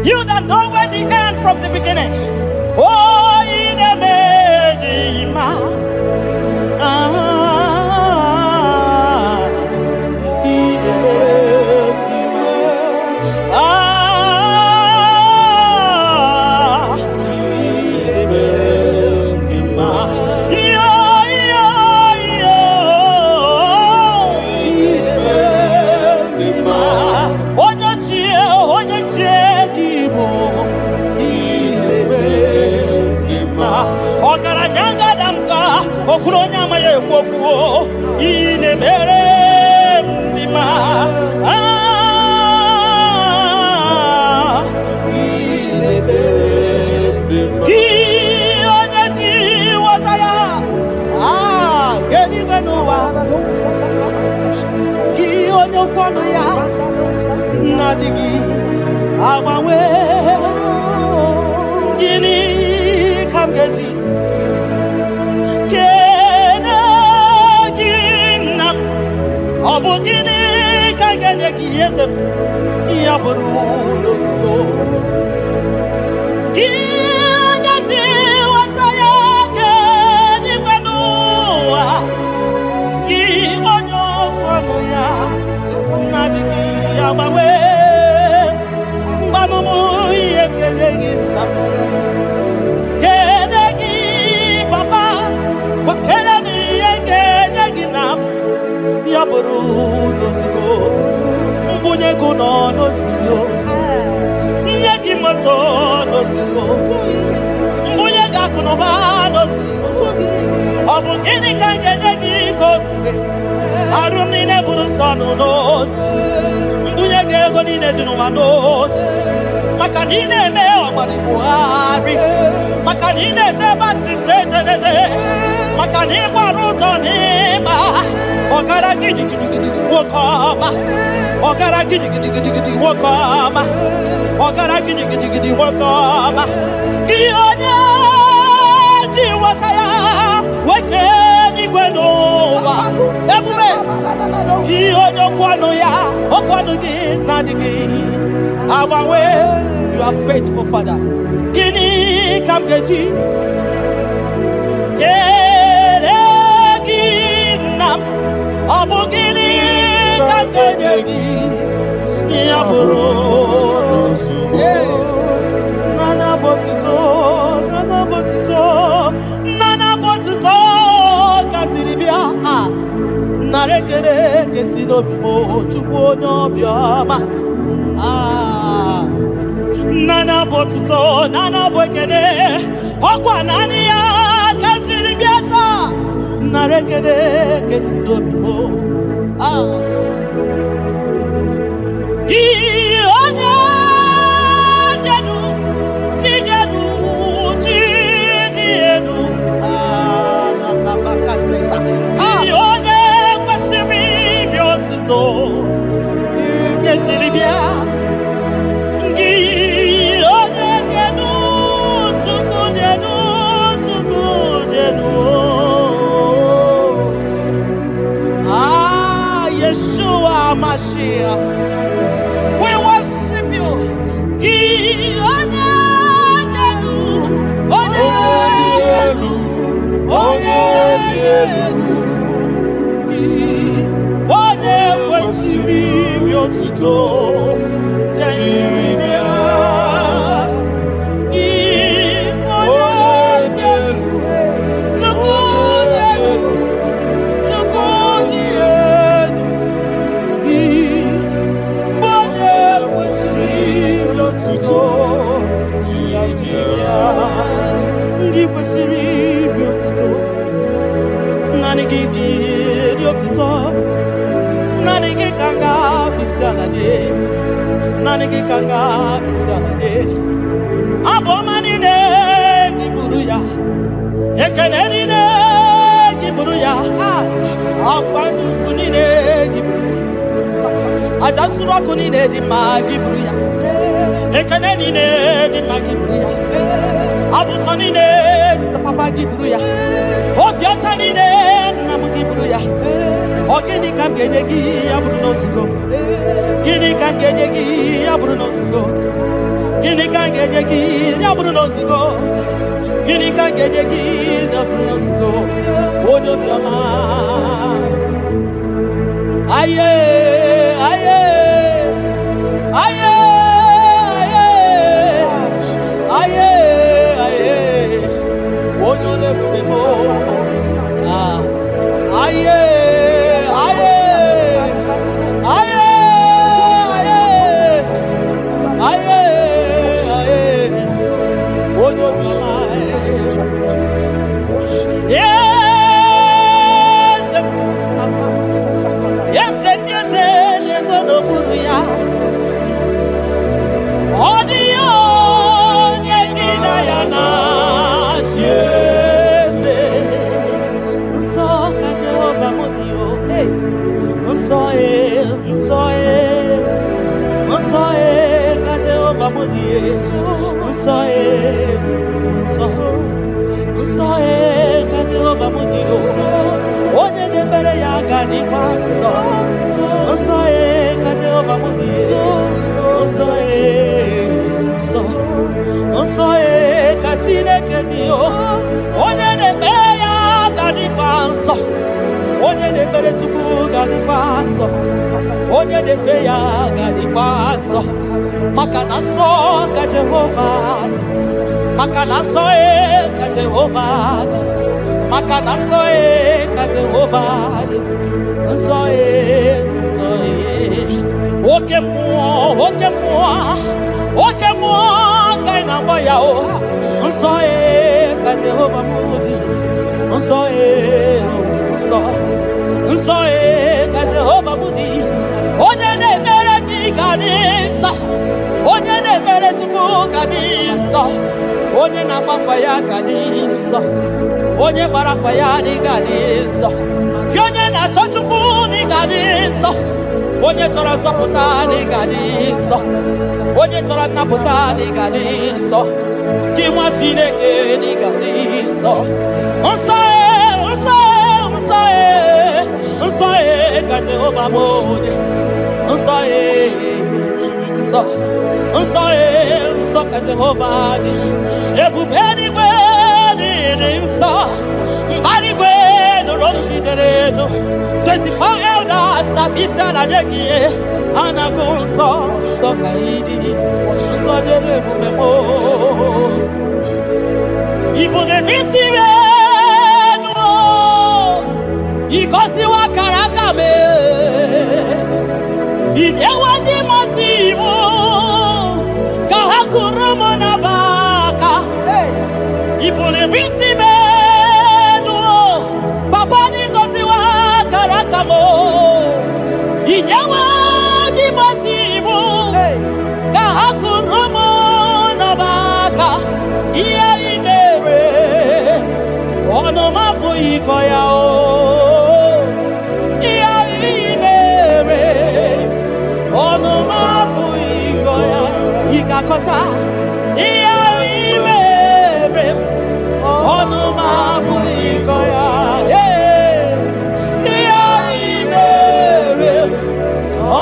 You that know where the end from the beginning. Oh, in a Makanine te basi se te Makani Baruzoni, Ogara Gidi Wokama, Ogara Gidi Wokama, Ogara Gidi Wokama, Gionia Jiwataya, Wakeni Gwenova, Ebume, Gionia Kwanoya, Okwanugi, Nadigi, our way, you are faithful, Father. Gini Kamgeji. Kelegimnam abugili kangenegi yaburo nana botito kantiribia narekere kesinobibo chukwu onye obioma nana bokene okwa nani ya Biata narekede kesidobibo di onya jenu tidienu bakatesa di onya kwasiri biotito ketiribia di onya jenu tukudenu Yeshua Mashiach, we worship you. Kanga bisalade abomani ne giburuya ekeneni ne giburuya afanu kunine giburuya ajasura kunine di magiburuya ekeneni ne di magiburuya abutoni ne papa giburuya obiotani ne namugiburuya ogini kamgenegi aburuno sugo Gini kan genyegi ya Bruno Sigo. Gini kan genyegi ya Bruno Sigo. Gini kan genyegi ya Bruno Sigo. Odo biama. Aye, aye, aye, aye, aye, aye. Odo le bubemo. Ah, aye, aye, aye. Makanaso ka Jehovah, Makanaso ka Jehovah, Makanaso ka Jehovah, oke mo kaina boya o, ka Jehovah ka Jehovah mudi, onye na-emere gị ga-adị nsọ. Onye na-ekpere Chukwu ga-adị nsọ. onye na-agbafa ya ga dị nsọ, onye gbara afa ya ga dị nsọ, gị onye na-achọ Chukwu ga dị nsọ, onye chọrọ nzọpụta ga dị nsọ, onye chọrọ nnapụta ga dị nsọ, gị nwa Chineke ga dị nsọ. Nsọ nsọ nsọ nsọ ka Jehova bụ nsọ nsọ nsọ nsọ ka Jehova dị, ebube eluigwe dị nsọ, mbara igwe nụrụ jidere edo, 24 elders na isi ala nye gị ha na-agụ nsọ nsọ ka ị dị, nsọ dị ebube m. Ibu na-esi enu igosiwa akara aka m, inyewe ndị mmasị iwu ka ha kụrụ m n'abaka. Ibu na-esi enu papa n'igosiwa akara aka m, inyewe ndị mmasị iwu ka ha kụrụ m n'abaka. Ihe ị mere ọnụ m abụghị ịkọ ya, ihe ị mere ọnụ m abụghị ịkọ ya, ị ga-akọcha ihe ị mere ọnụ m abụghị ịkọ ya, ihe ị mere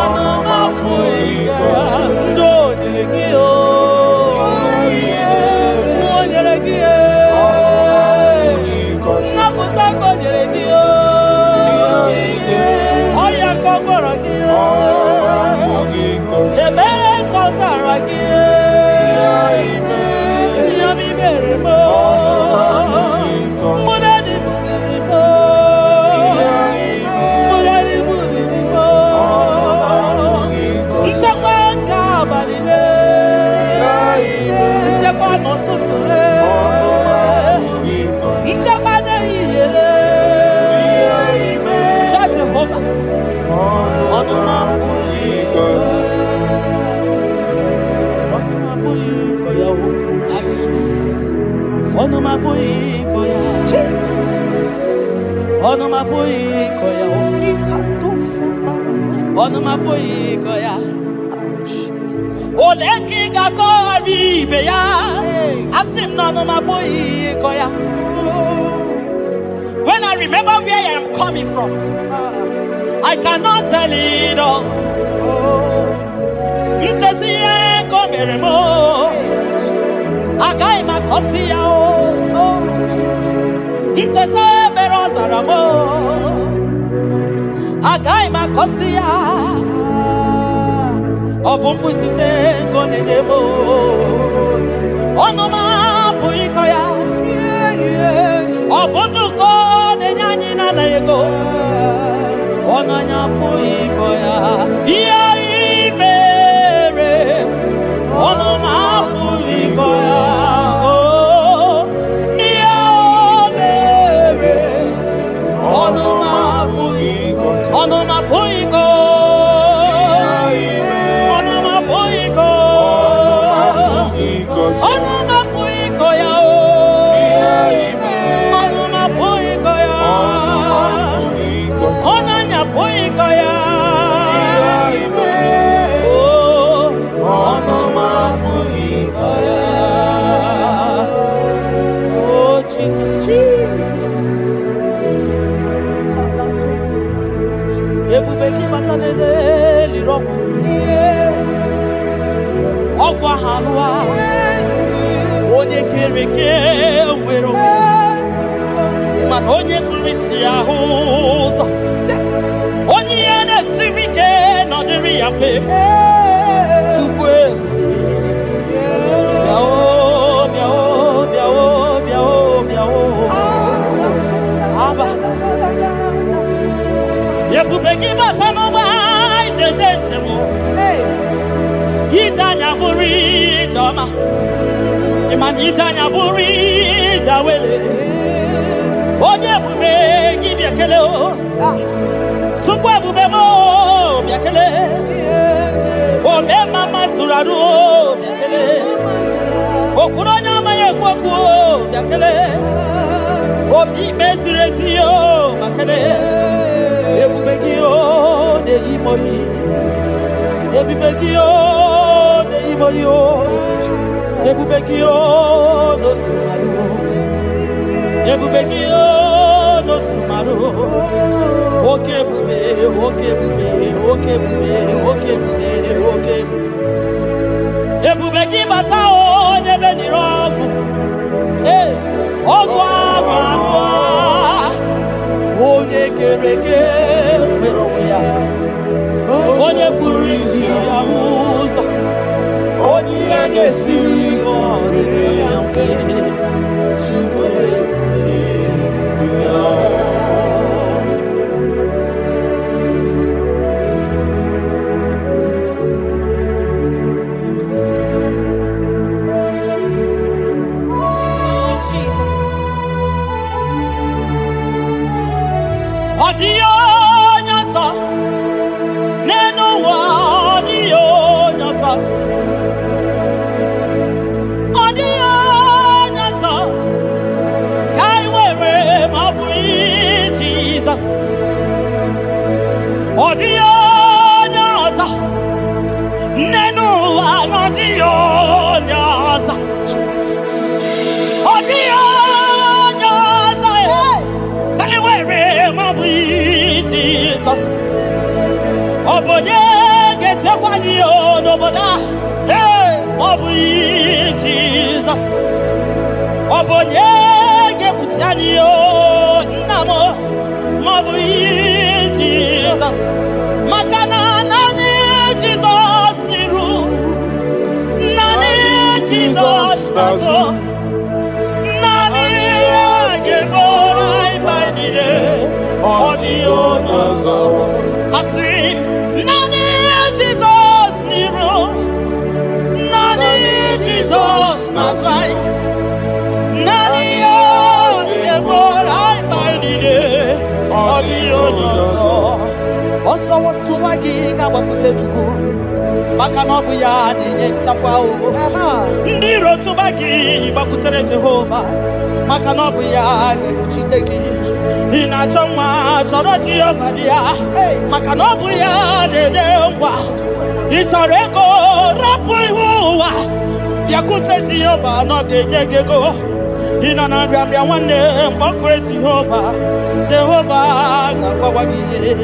ọnụ m abụghị ịkọ ya. Ndị o nyere gị When I remember where I am coming from, I cannot tell it all. kwakwo yakele obi mesiresi yo makele ebubeki yo de imoyi ebubeki yo de imoyi yo ebubeki yo no sumaru ebubeki yo no sumaru oke bube ebubeki bata o nebe ni rogu ogwa agwa onye kereke nwere ya onye kpụrụ isi ya ụzọ onye ihe ga-esiri ọ dịrị ya mfe Chukwu ya Odio nyasa neno wa odio nyasa kai wewe mabui Jesus odio nyasa neno wa odio nyasa odio Jesus Obonye gete kwani o noboda Obu Jesus Obonye gebutiani o namo Obu Jesus Makana nani Jesus miru Nani Jesus nazo Nani geborai baidide Audio nazo Asim Nani Jesus niru Nani Jesus nazai Nani Yeborai baidide Audio nazo Oso watu wagi kabakute chuku Maka nobu ya ninye nchakwa o Ndiro tubagi bakutere Jehova Maka nobu ya gekuchitegi Inachoma choro Jehova dia Maka nobu ya dede mwa Ichoreko rapu ihuwa Yakute Jehova no gengegego Inanambia wane mbakwe Jehova Gaba wagile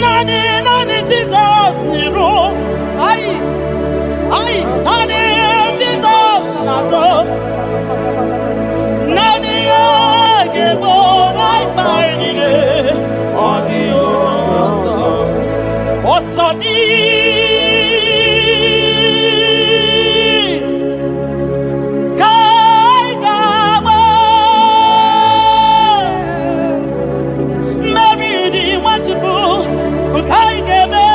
Nani Jesus niru Ai Nani Jesus nazo Nani agebo Maidile Audio nazo Osodi Kai gaba Mary di wachuku Kai gebe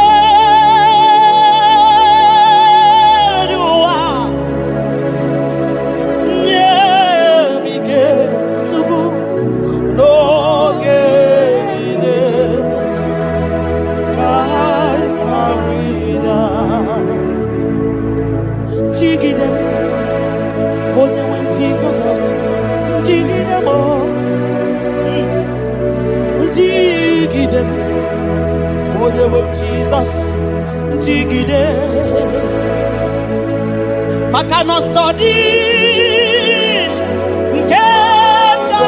Jesus, jigide, makano sodi, nkengama,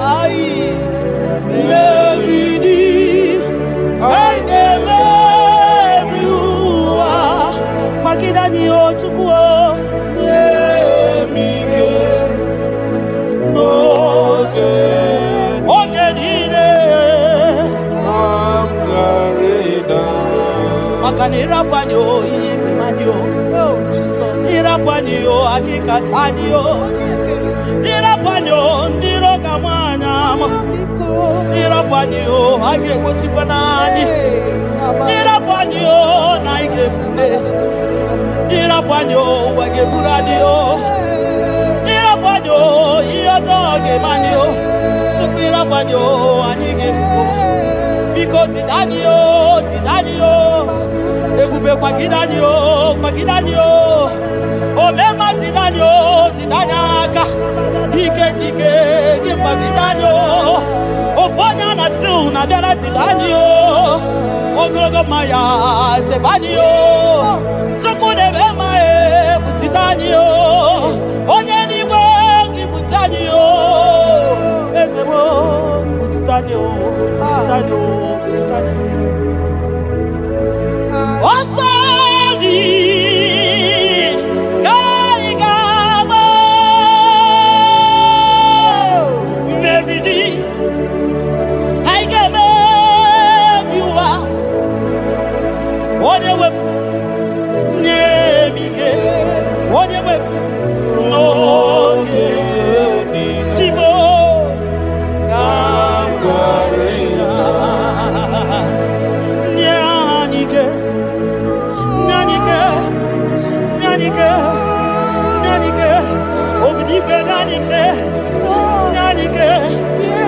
ai, meridi, ai emeriwa, makidani ochukuo, yemige, Makanira panyo yekemanyo oh Jesus ira panyo akikatanyo ira panyo ndiro kamwana ira panyo agekuchipanani ira panyo naigefune ira panyo wageburadio ira panyo iyotoge manyo tukira panyo anigefu Biko tidanio Ebube kwa gidanio Omema tidanio dike gị gbagide anyị ofu onye a na-asị na bịara chebe anyị ogologo mma ya chebe anyị Chukwu na-eme mma kpuchite anyị onye n'igwe gị kpuchite anyị eze m kpuchite anyị kpuchite anyị kpuchite anyị ọsọ dị ka anyị ga-agba mmeri dị anyị ga-emebi ụwa onye nwe m nye m ike onye nwe m n'oge chimo ka m gwara nye anyị ike Ogunike nyanike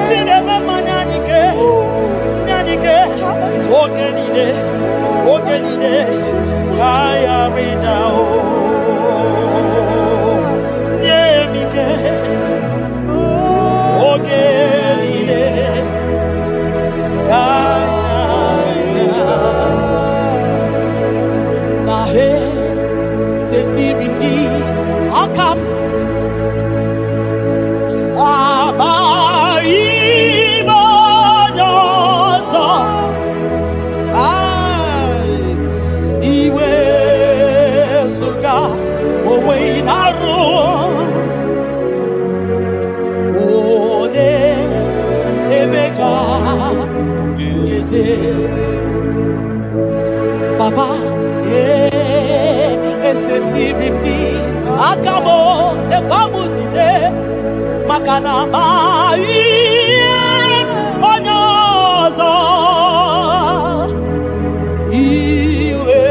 Chineme nyanike Ogenide Ayarida Nyemike Ogenide Ayarida Nahe Setirindi Akam Baba, esetirindi akabo ebamutide makana mai onyozo iwe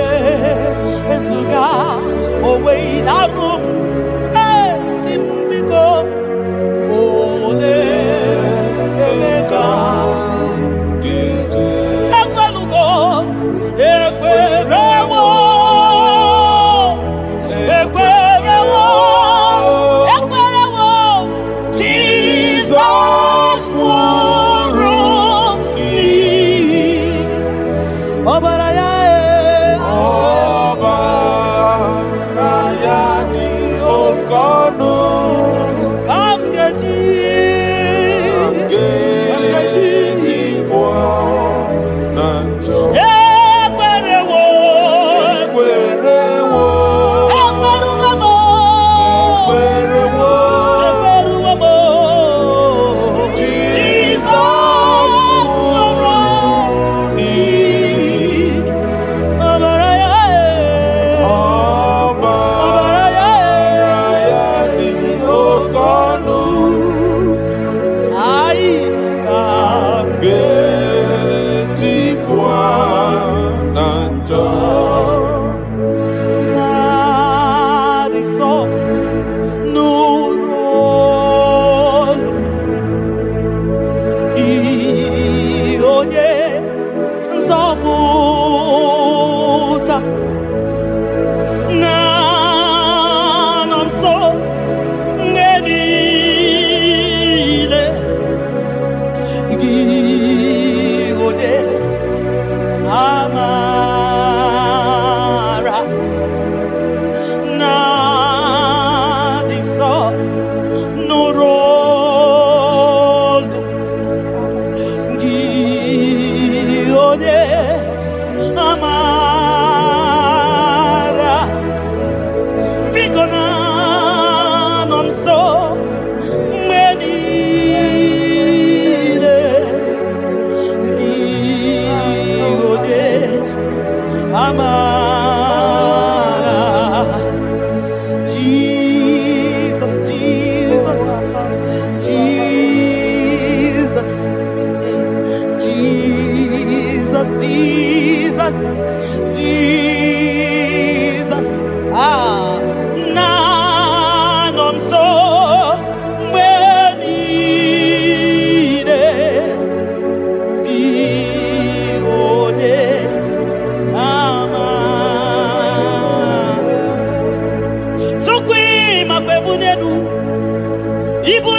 esuga owe inarum timbiko ole emeka Ibu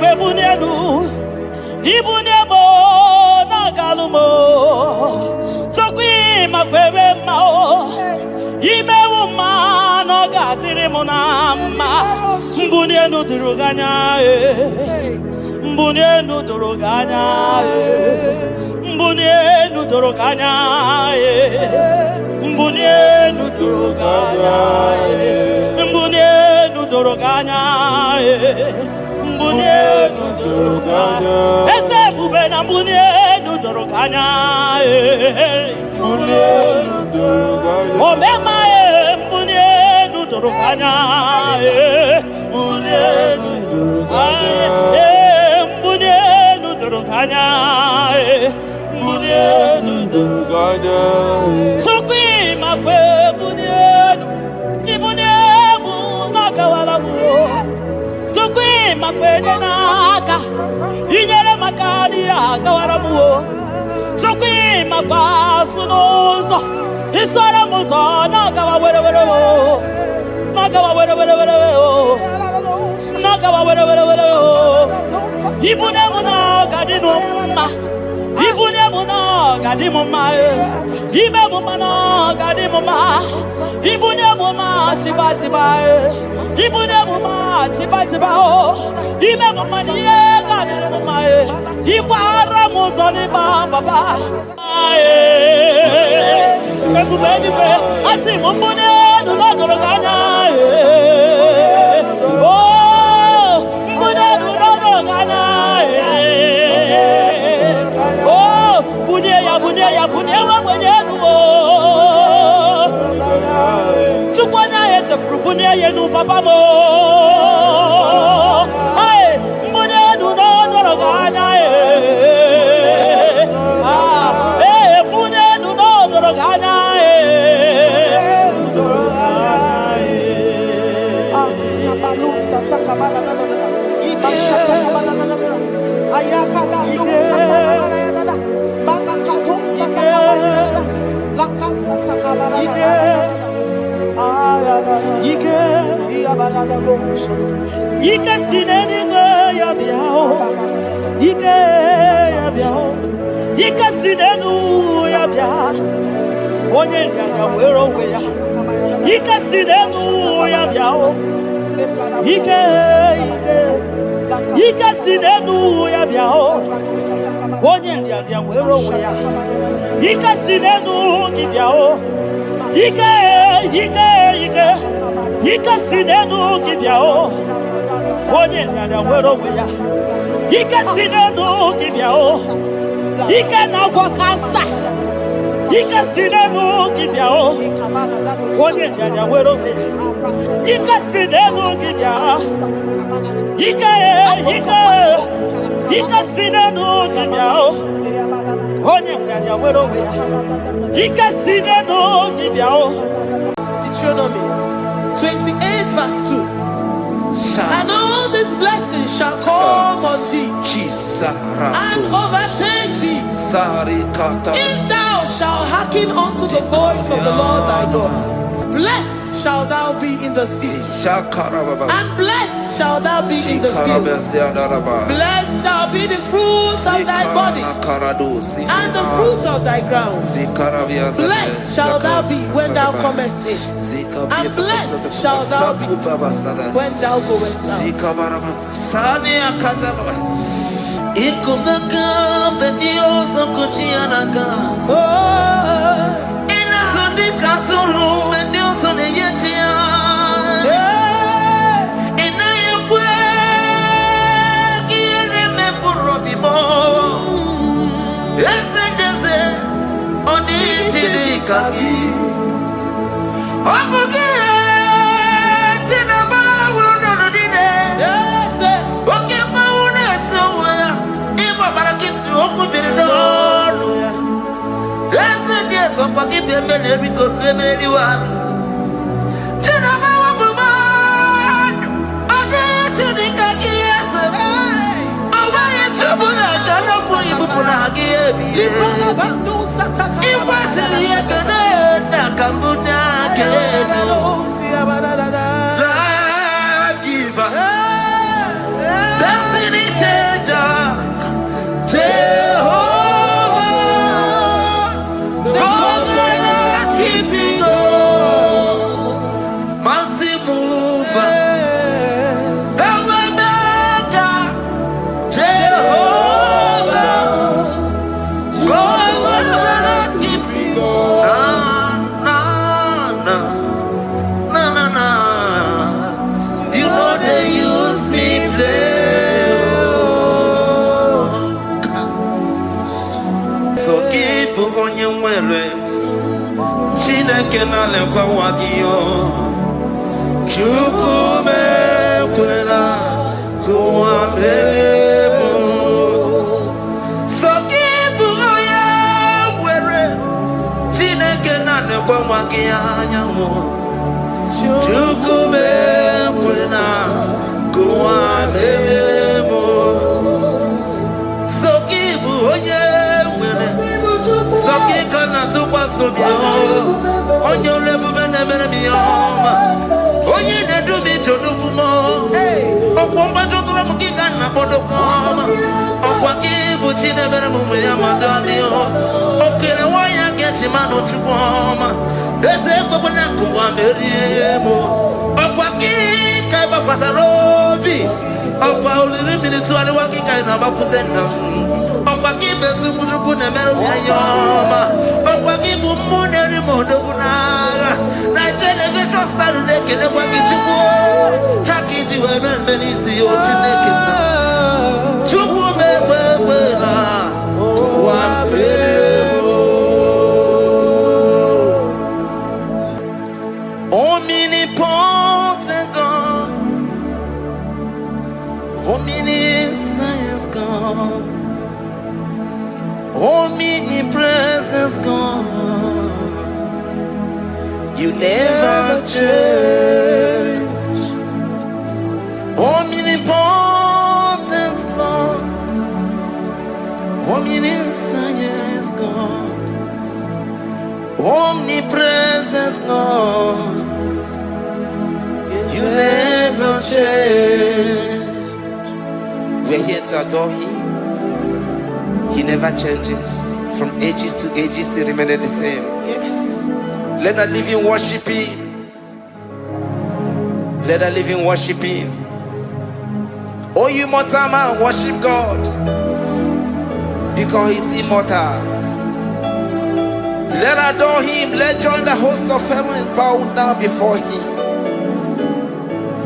makwe bunenu ibunemo nagalumo chokwi makwe mao imewu ma no gadiri munama mbunenu diruganya mbunenu duruganya mbunenu duruganya mbunenu duruganya mbunenu duruganya mbunenu duruganya ese bube na mbunenu duruganya mbunenu duruganya omema mbunenu duruganya mbunenu duruganya mbunenu duruganya mbunenu duruganya sukwi makwe bunenu ibunemu nakawalamu sukwi makwe denaka inyere makali akawalamu sukwi makwa sunuzo isora muzo nakawa were ibunemu na gadinu ma ibunemu na gadimu ma ibemu na gadimu ma ibunemu ma chibatiba ibunemu ma chibatiba ibemu ma niye gadimu ma ibara muzoni baba ekubeni be asimu mbunenu na doroganya Bunya yenu papa mo, ay bunya nu no doroganya bunya nu no doroganya kabalusa takabana ayaka balusa takabana baba katumsa takabana lakasa takabana Ike sineni ya biao Ike ya biao Ike sinenu ya biao Onye ya wero we ya Ike sinenu ya biao Ike sinenu ya biao Onye ya wero we ya Ike sinenu ya biao Ike sinenu kibyao onye nyanya wero ya Ike sinenu kibyao Ike na gwakasa Ike sinenu kibyao onye nyanya wero ya Ike sinenu kibyao Ike sinenu kibyao onye nyanya wero ya Ike sinenu kibyao Deuteronomy 28 verse 2. And all these blessings shall come on thee and overtake thee if thou shalt hearken unto the voice of the Lord thy God. Blessed shalt thou be in the city, and blessed shalt thou be in the field. Blessed shall be the fruits of thy body, and the fruits of thy ground. Blessed shalt thou be when thou comest in, and blessed shalt thou be when thou goest out. Destiny na na na na. You know they use me play. So keep on your way. Chineke na lekwa wagiyo. Chukume kwela kuwa belemo. So keep on your way. Chineke na lekwa wagiyo nyamo. Chukume kwela kuwa belemo. So keep on your way. So keep on your on your level, Oye, they do me to do more. Oh, Comba to the Mukigan, Napodokoma. Oh, Wakibu China Beramumia Madanio. Okay, why I get him out to Poma? There's a Babanaku, I'm very able. Oh, Waki, Kaiba Pasarobi. Oh, Pauli, minutes to the Waki Kaina Bakutena. Oh, Waki, Besu, Puna Meroyama. Oh, Waki, Mumuna, Modona. Television Saturday, can never get you go. Hacky to a man, Benisi, or Chinekina. Chuku me, omnipotent God, omniscience God, omnipresence God. You never change. Omnipotent God, omniscience God, omnipresence God. You never change. We're here to adore Him. He never changes. From ages to ages, He remains the same. Yes. Let the living worship Him. Let the living worship Him. Oh, you mortal man, worship God. Because He's immortal. Let adore Him. Let join the host of heaven and bow down before Him.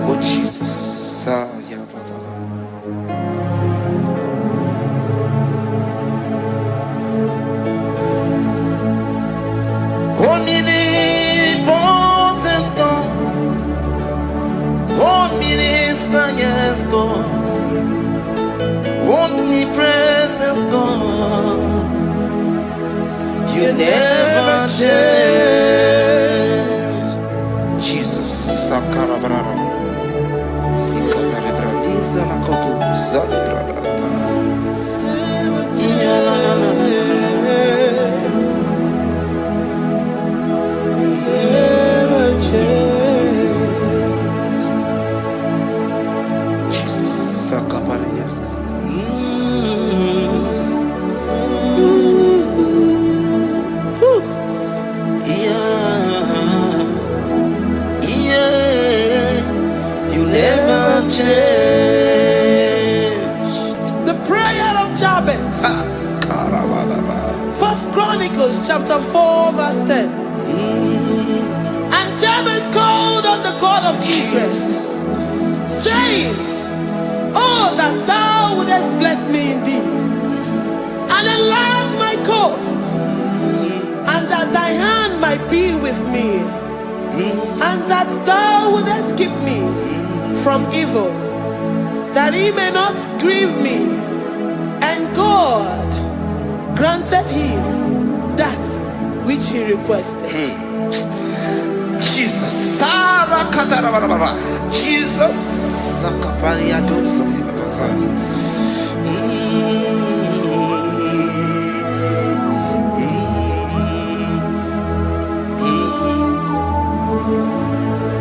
Oh, Jesus. Omnipotent God, omniscience God, omnipresence God. You never change. Jesus, Sakarabrara, Sikatarebradiza Nakoto, Zalibrada. Chapter 4, verse 10. And Jabez called on the God of Israel, saying, oh, that thou wouldest bless me indeed, and enlarge my coast, and that thy hand might be with me, and that thou wouldest keep me from evil, that he may not grieve me. And God granted him that which he requested. Jesus. Jesus.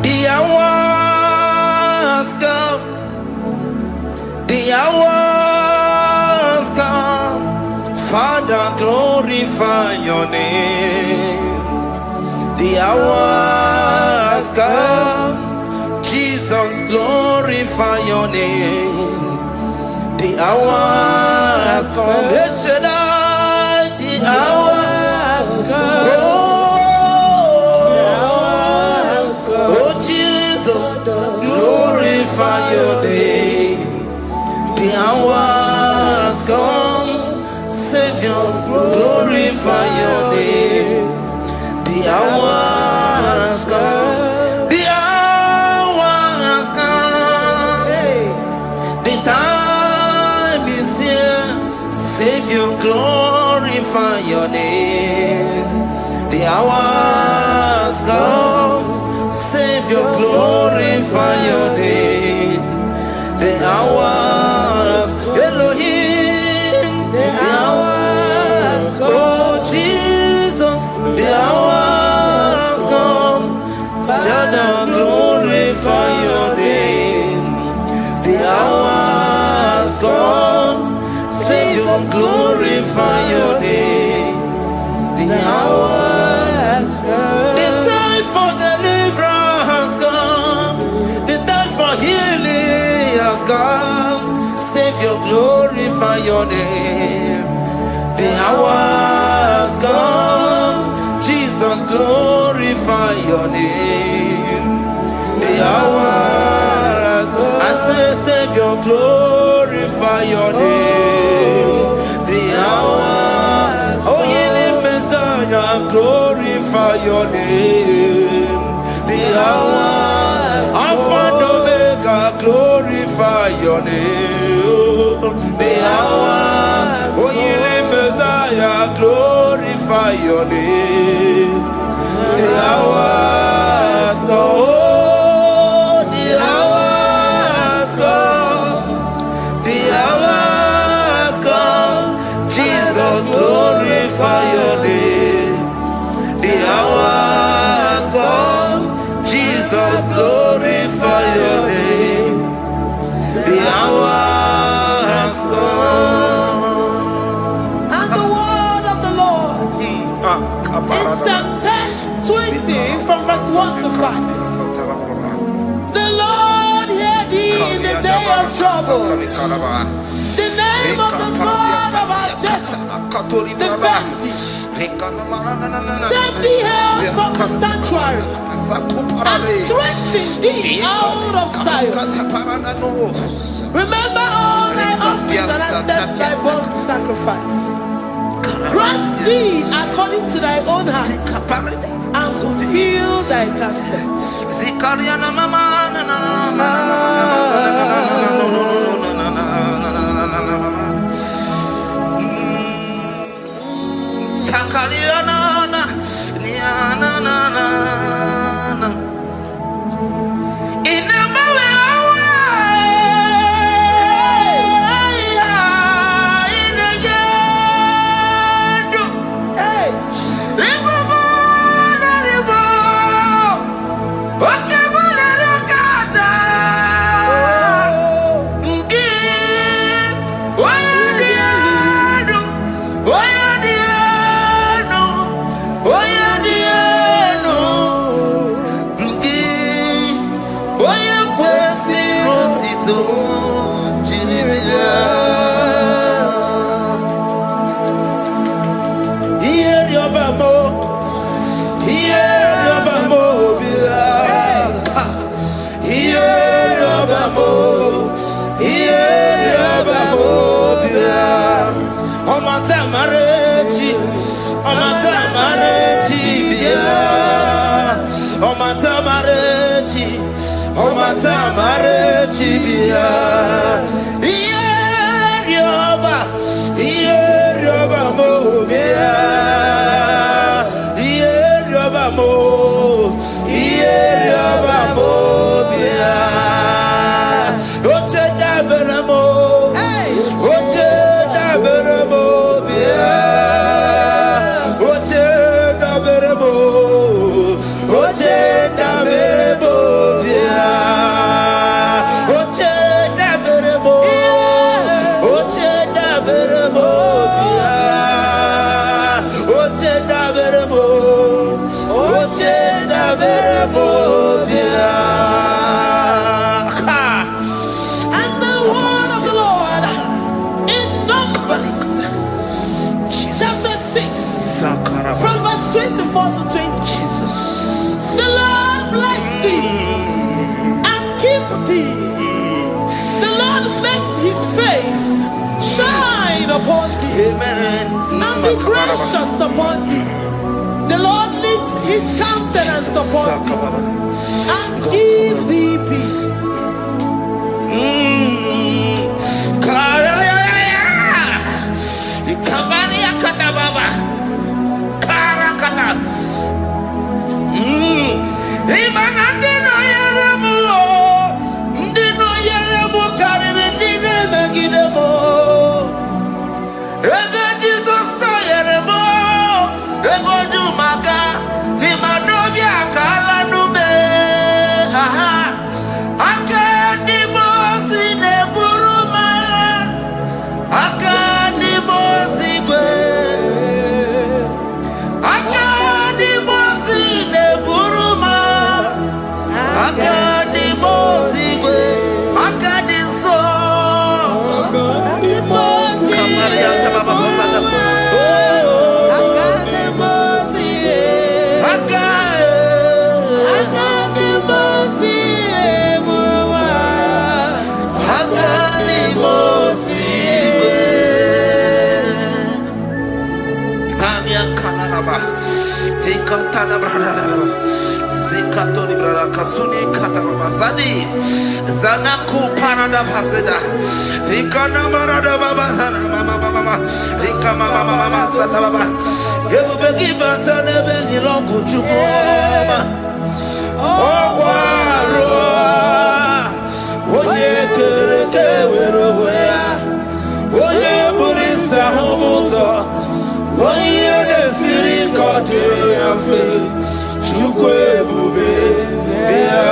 The hours come. The hours come. Father, glorify your name. The hour has come. Jesus, glorify your name. The hour has come. The hour has come. The hour your name. The hour has come. Jesus, glorify your name. The hour has come. I say, Savior, glorify your name. The hour. Oh, ye Messiah, glorify your name. The hour. Alpha and Omega, glorify your name. The hour. Oh, ye Messiah, glorify your name. The hour has come. Oh, the hour has come. The hour has come. Jesus, glorify your name. The hour has come. Jesus, glorify your name. The hour has come. And the word of the Lord in Psalm 10:20 from verse 1 to 5. The Lord hear thee in the day of trouble. The name of the God of our Jacob defend thee. Send thee help from the sanctuary and strengthen thee out of Zion. Remember all thy offerings and accept thy burnt sacrifice. Grant thee according to thy own heart and fulfill thy counsel. From verse 24 to 20. Jesus. The Lord bless thee and keep thee. The Lord make his face shine upon thee. Amen. And be gracious upon thee. The Lord lifts his countenance upon thee and give thee peace. Jesus, Hikatala brada. Zikatori brada kasuni kataba zadi. Zanaku parada paseda. Hikana marada baba mama. Hikama mama sata baba. Yebeki batale beni longu chukoma. Oh waro. Oye kereke weroya. Oye burisa humuzo. Oye nesiri kote ya fe. Chukwe bube ya.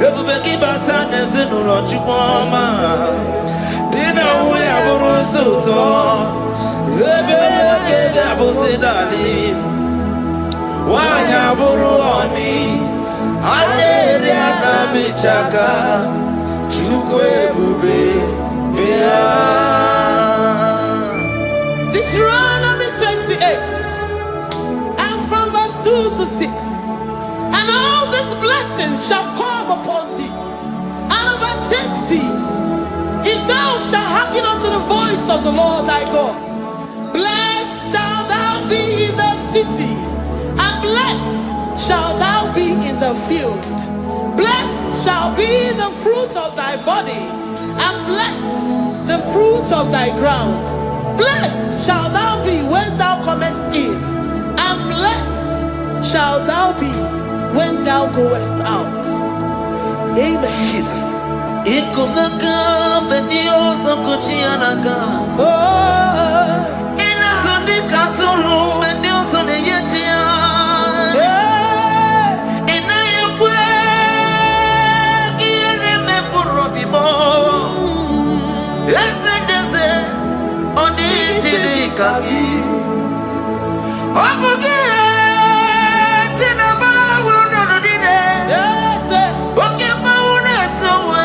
Ebube bata nesinu lo chukoma. Dina uya burusu to. Ebe kega busidali. Wanya buru oni. Aneri anamichaka. Chukwe bube ya. Deuteronomy 28 and from verse 2 to 6. And all these blessings shall come upon thee and overtake thee, if thou shalt hearken unto the voice of the Lord thy God. Blessed shalt thou be in the city, and blessed shalt thou be in the field. Blessed shall be the fruit of thy body, and blessed the fruit of thy ground. Blessed shalt thou be when thou comest in, and blessed shalt thou be when thou goest out. Amen. Jesus. Ikumaka bedioso kuchianaka. Oh, Inazundika turu bedioso neyetia. Inayekwe kiereme purobimo. Esedeze onichidikagi. Omuge tinaba wunodine. Oke mawunetuwa.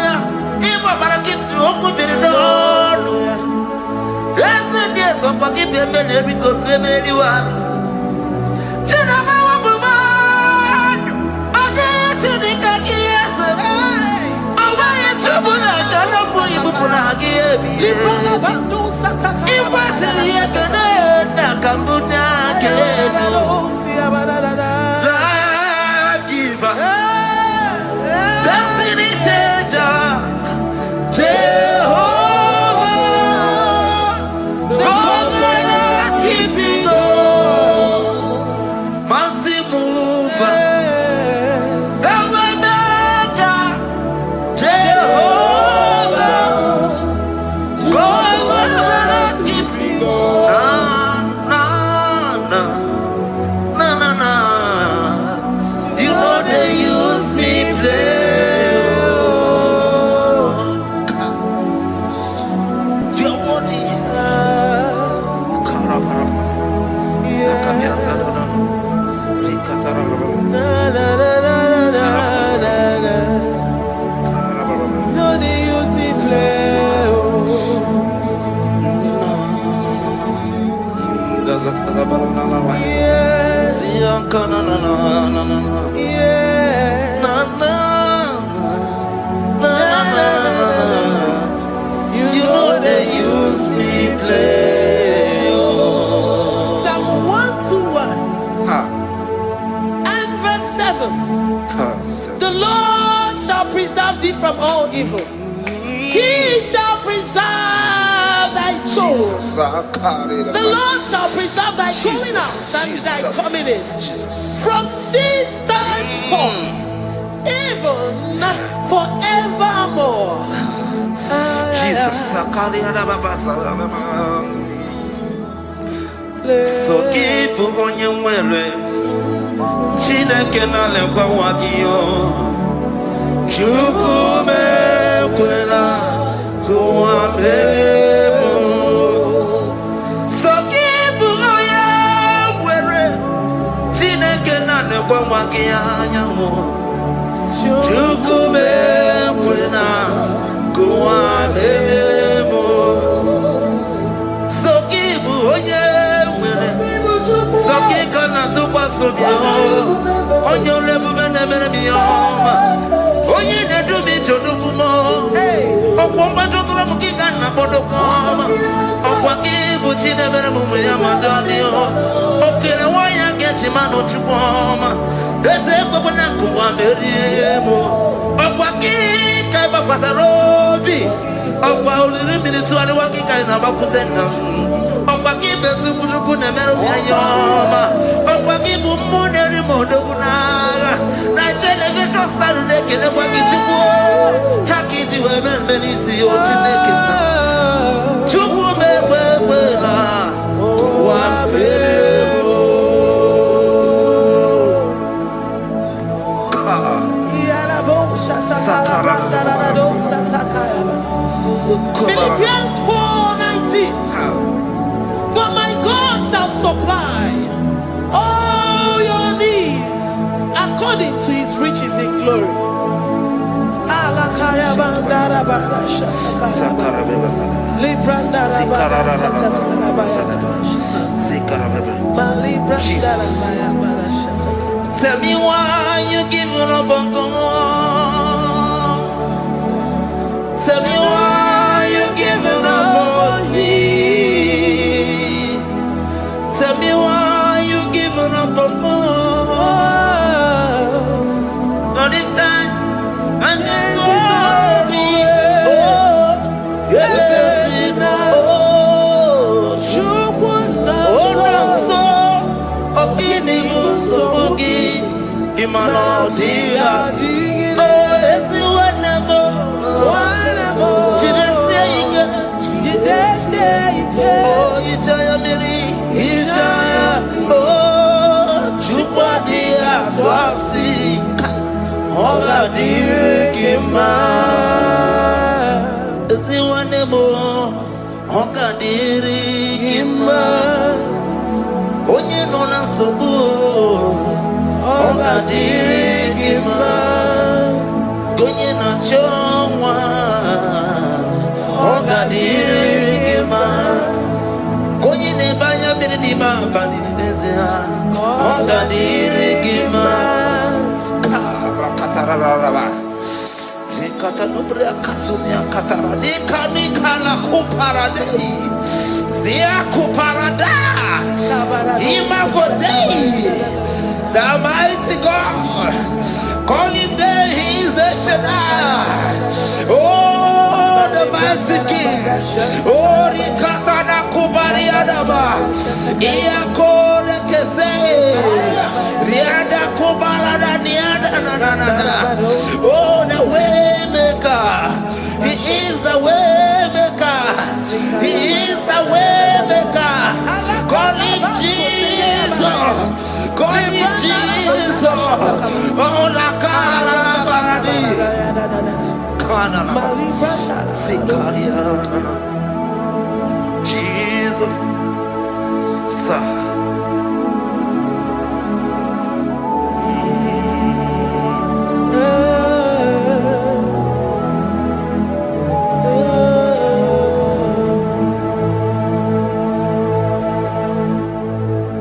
Iwa barakitu okubiridono. Esedeze opakipe mele bikonemeliwa. Tinaba wabumadu. Onichidikagi yese. Owaye chubuna kanafu ibupuna agiebi. Librana bandu sataka. Iwasiri yakane na kambuna kedo. Life giver, destiny changer, Jehovah, covenant keeping God, mountain mover, the way maker, Jehovah, covenant keeping God. You know they use me play. You're worthy. No, they use me play. Yes, You know they use me play. Psalm 121 and verse 7. The Lord shall preserve thee from all evil. He shall preserve thy soul. The Lord shall preserve thy going out and thy coming in from this time forth, even forevermore. Jesus, so keep on your way. Chineke na lekwa wakio. Chukume kwela kuambemo. So keep on your way. Chineke na lekwa wakianyamo. Chukume kwela kuambemo. So keep on your way. So keep on tukwa sobio. Onyo lebu bene bene biyoma. Oye ne dumi jodukumo. Okwamba jodula mukika na bodokoma. Okwa kibu chine bene mumu ya madalio. Okele waya get mano chukoma. Ese bwana kuwa meriemo. Okwaki kai bakwasarobi. Okwa uliri minitu ale waki kai na bakutena. Okwaki besu kujuku ne mero yoma. Okwaki bumune rimodo kunaga. Na television salude kele kwaki chuku. Haki diwe benisi o chineke na. Chuku mewe na. Wa beremo. Philippians 4:19. But my God shall supply all your needs according to his riches in glory. Tell me why you giving up on God. Tell me why you giving up on me. Tell me why you giving up on God. Not in time, and then glory. Oh, yes, oh, so of inimu so bogi, imanodia. Oh, yes, whatever. Oh, Ijaya Miri, Ijaya, oh, Chukwadia, Twasi, Hola Dirikima, Ziwanemo, Hoka Dirikima, Onye Nona Sobu, Hoka Dirikima, Gonye na Chongwa, Hoka Dirikima. Konyi ne banya biri ni bamba ni nezea. Onga dirigima. Karakatara. Rekata nubria kasunia katara. Nika la kuparadei. Zia kuparada. Imagodei. The mighty God. Calling there he is the Shaddai. Oh, the mighty King. Oh, Rikatana Kubariadaba. Iakore Kese. Riada Kubalada Niada. Oh, the way maker. He is the way maker. He is the way maker. Call him Jesus. Call him Jesus. Oh, la cara paradi. Jesus.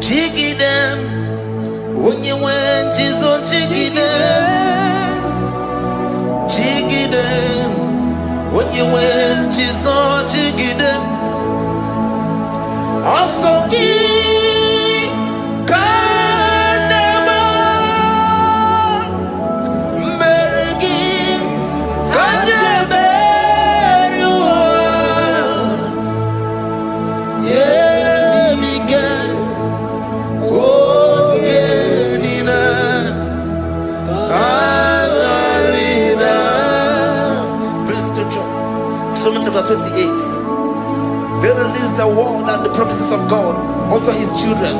Chigidem. When you went, Jesus, chigidem. Chigidem. When you went, Jesus, chigidem. Also, Kanema, Merigi, Kandeberu, yeah, Miguel, oh, Genina, Agarida. Praise the Lord. Psalm chapter 28. They release the word and the promises of God unto his children.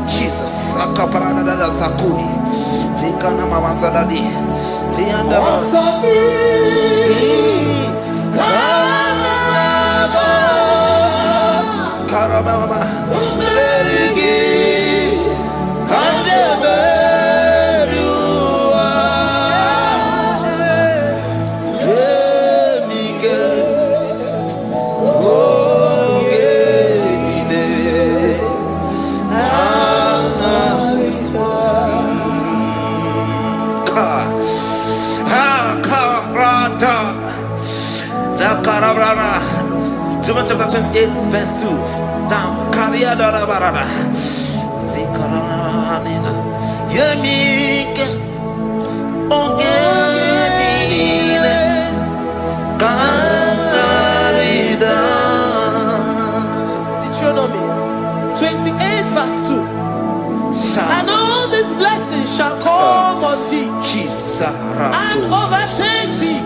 Jesus. Akaparanada Sakudi. Likana Mama Sadadi. Rianda Karabama. Merigi. Kandeberua. John chapter 28 verse 2. Down. Karia da barada. Zikarana. Anina Yemika Ogenile Kamarida. Deuteronomy 28 verse 2. And all these blessings shall come on thee and overtake thee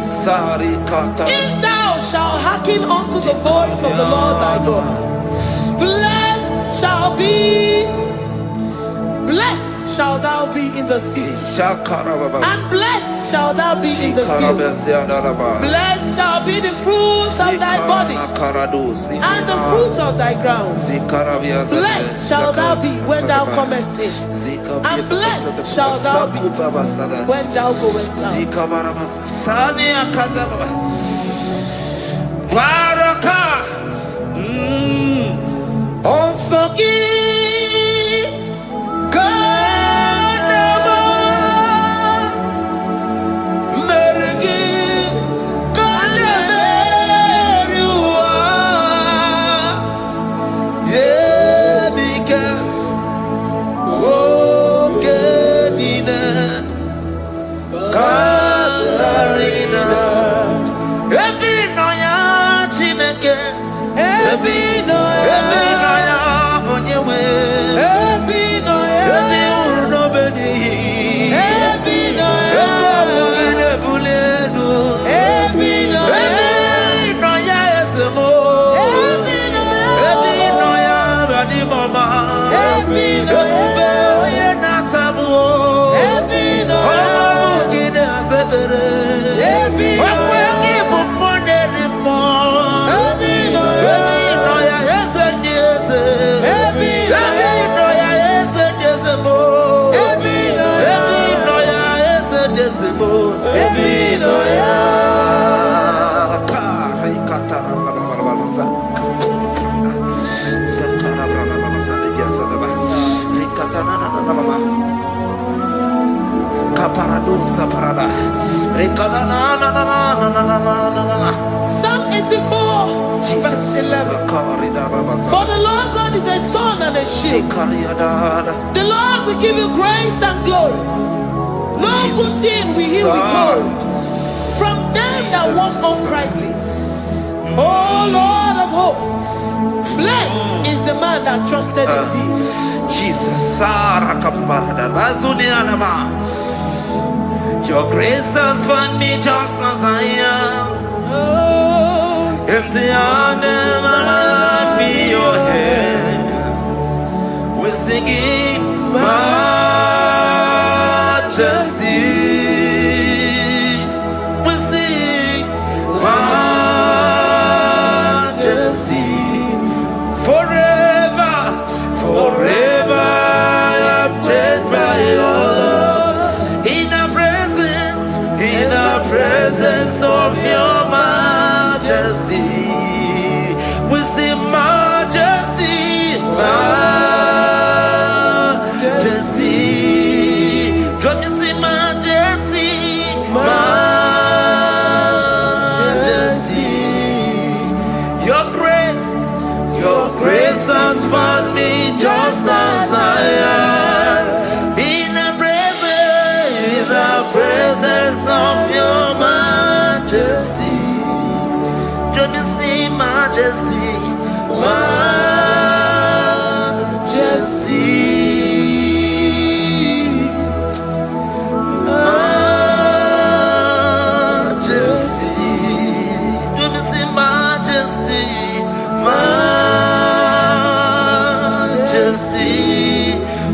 if thou shalt hearken unto the voice of the Lord thy God. Blessed shall thou be in the city, and blessed shall thou be in the field. Blessed shall be the fruits of thy body, and the fruits of thy ground. Blessed shall thou be when thou comest in, and blessed shall thou be when thou goest out. Psalm 84 verse 11. For the Lord God is a sun and a shield. The Lord will give you grace and glory. No good thing will he withhold from them that walk uprightly. O Lord of hosts, blessed is the man that trusted in thee. Jesus, your grace has found me just as I am. Empty handed, my life in your hand. We're singing majesty. We sing majesty. Forever, forever I'm changed by your love. In the presence of your majesty, we see majesty, majesty. Come you see majesty, majesty. Your grace has found me just as I am. In the presence of your majesty, don't you see majesty, majesty, majesty, don't you see majesty, majesty,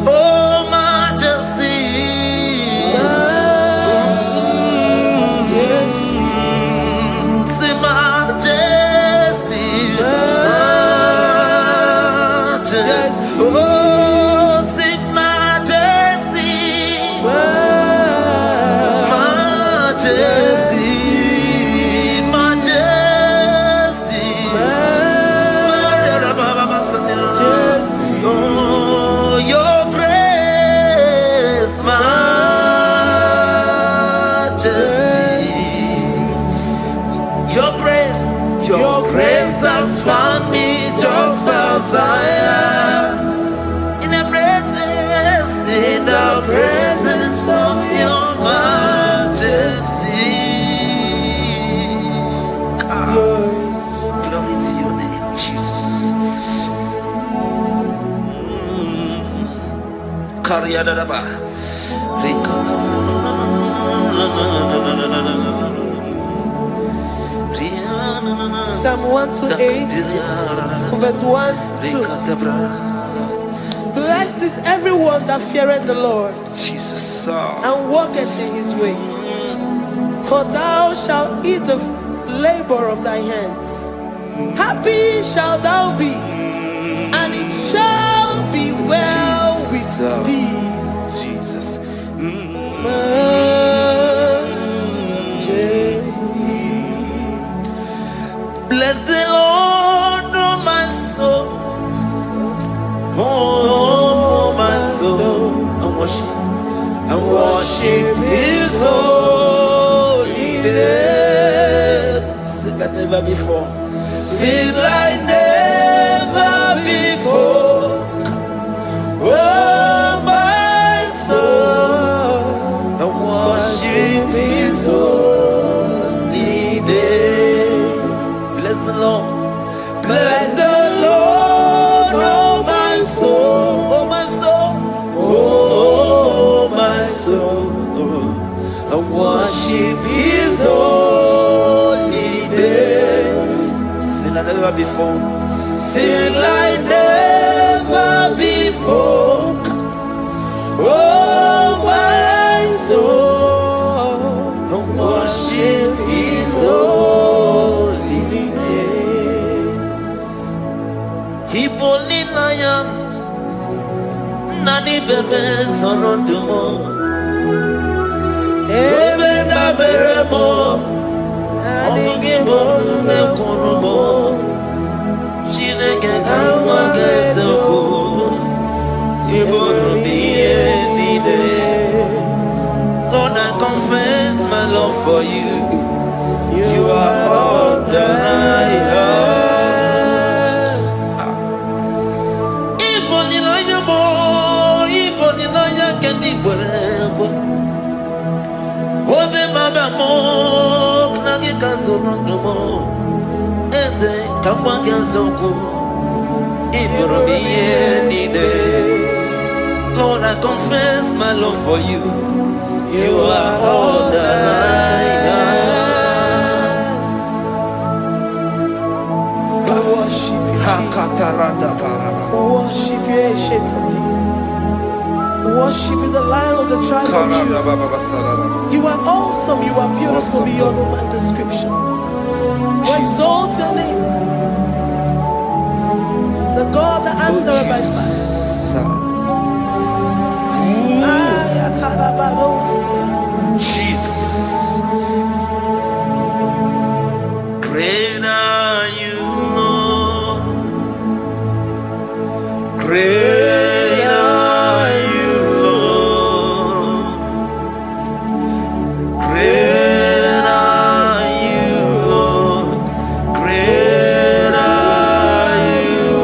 oh majesty. Your grace has found me just as I am. In the presence Psalm 128, verse 1 to 2. Blessed is everyone that feareth the Lord, Jesus. and walketh in his ways. For thou shalt eat the labor of thy hands. Happy shalt thou be, and it shall be well with thee. Jesus. Majesty. Bless the Lord, oh my soul. Oh, my soul. And worship his holy name. Sing like never before. Sing like never before. Oh, my soul. And worship his holy name. Bless the Lord. Bless the Lord, oh my soul, oh my soul, oh my soul, and worship his holy name. Sing like never before. Sing like never before. Oh my soul, and worship his holy name. Hipolina nani bebe sorondumo ebe na beremo omugi bonu ne kurumo Chineke kanwa gesoko ibonu miye nide. Lord, I confess my love for you. You are all that I have. Obe mama mo nagi kazorondomo eze kamwange zoko iboromiye nide. Lord, I confess my love for you. You are all that I have. Worship you, Jesus. Worship you, ancient of days. Worship you, the Lion of the tribe of Judah. You are awesome, you are beautiful beyond human description. We exalt your name, the God that answered by fire. Jesus. Great are you, Lord. Great are you, Lord. Great are you, Lord. Great are you,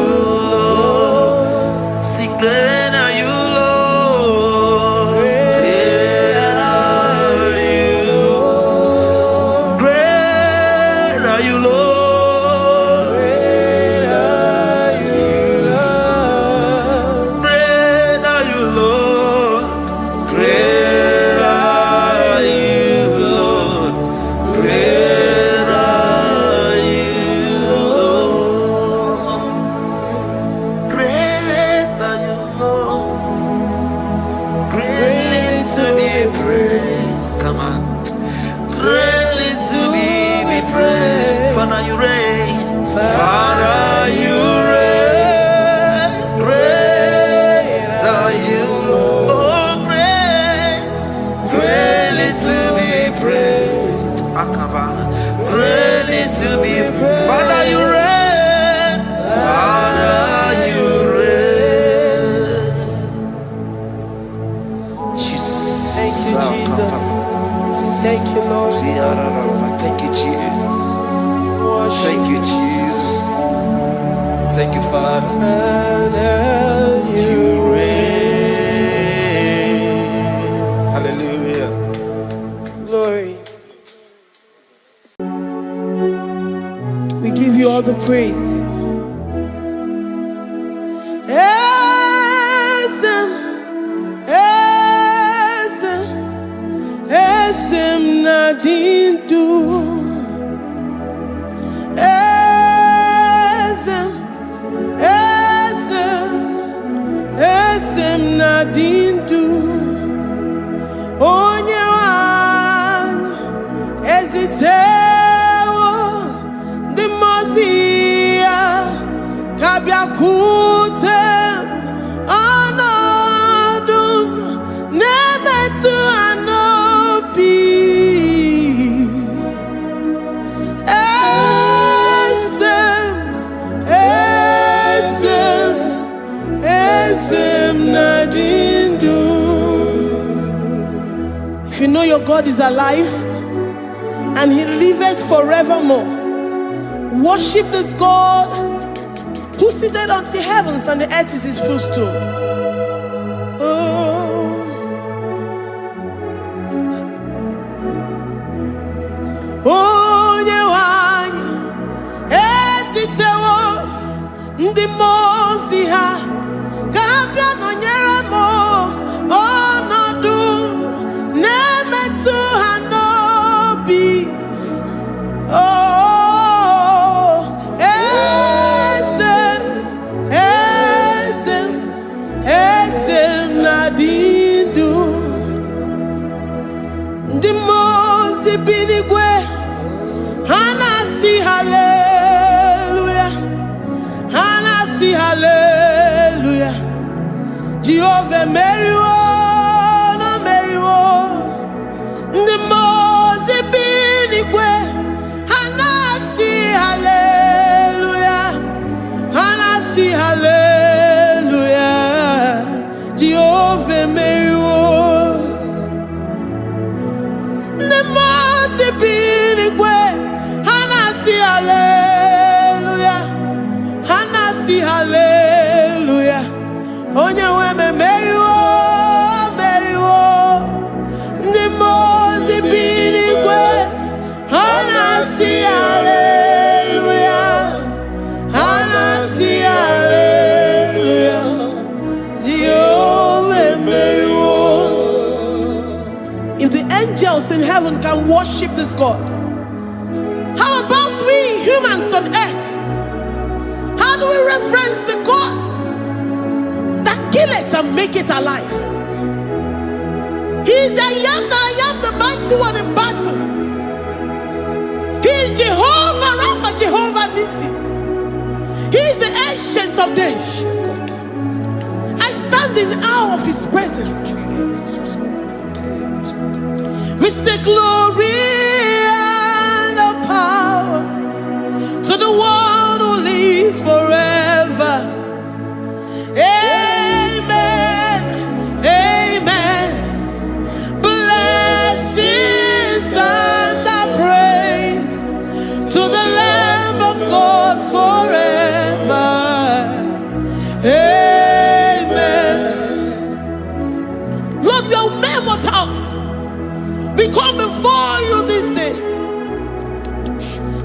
Lord. Sing, great are you, Lord. Great are you, Lord. Great are you, Lord. Thank you, Lord. Thank you, Jesus. Thank you, Jesus. Thank you, Father. You reign. Hallelujah. Glory. We give you all the praise. nadindu. Esem nadindu. Onye wan ezitewo the mozia kabia kutem anadum nemetu anopi. Esem nadindu. If you know your God is alive and He liveth forevermore, worship this God who seated on the heavens and the earth is His footstool. Oh, Nyewanya, esitewo ndi mozi ha, kabia no nyeremo, onodu. Nemetu hanobi. Oh, esem nadindu. The mozi binigwe hanasi hallelujah, hanasi hallelujah. Jehovah Meriwo. The Mose binigwe hanasi hallelujah, hanasi hallelujah. Jehovah Meriwo. The Mose binigwe hanasi hallelujah, hanasi hallelujah. Onye weme Meriwo. Hanasi hallelujah, hanasi hallelujah. Jehovah Meriwo. If the angels in heaven can worship this God, how about we humans on earth? How do we reverence the God that killeth and make it alive? He is the I am that I am, the mighty one in battle. He is Jehovah Rapha, Jehovah Nissi. He is the ancient of days. I stand in awe of His presence. We say glory and power to the one who lives forever. Amen, amen. Blessings and praise to the Lamb of God forever. Amen. Lord, we are mere mortals. We come before you this day.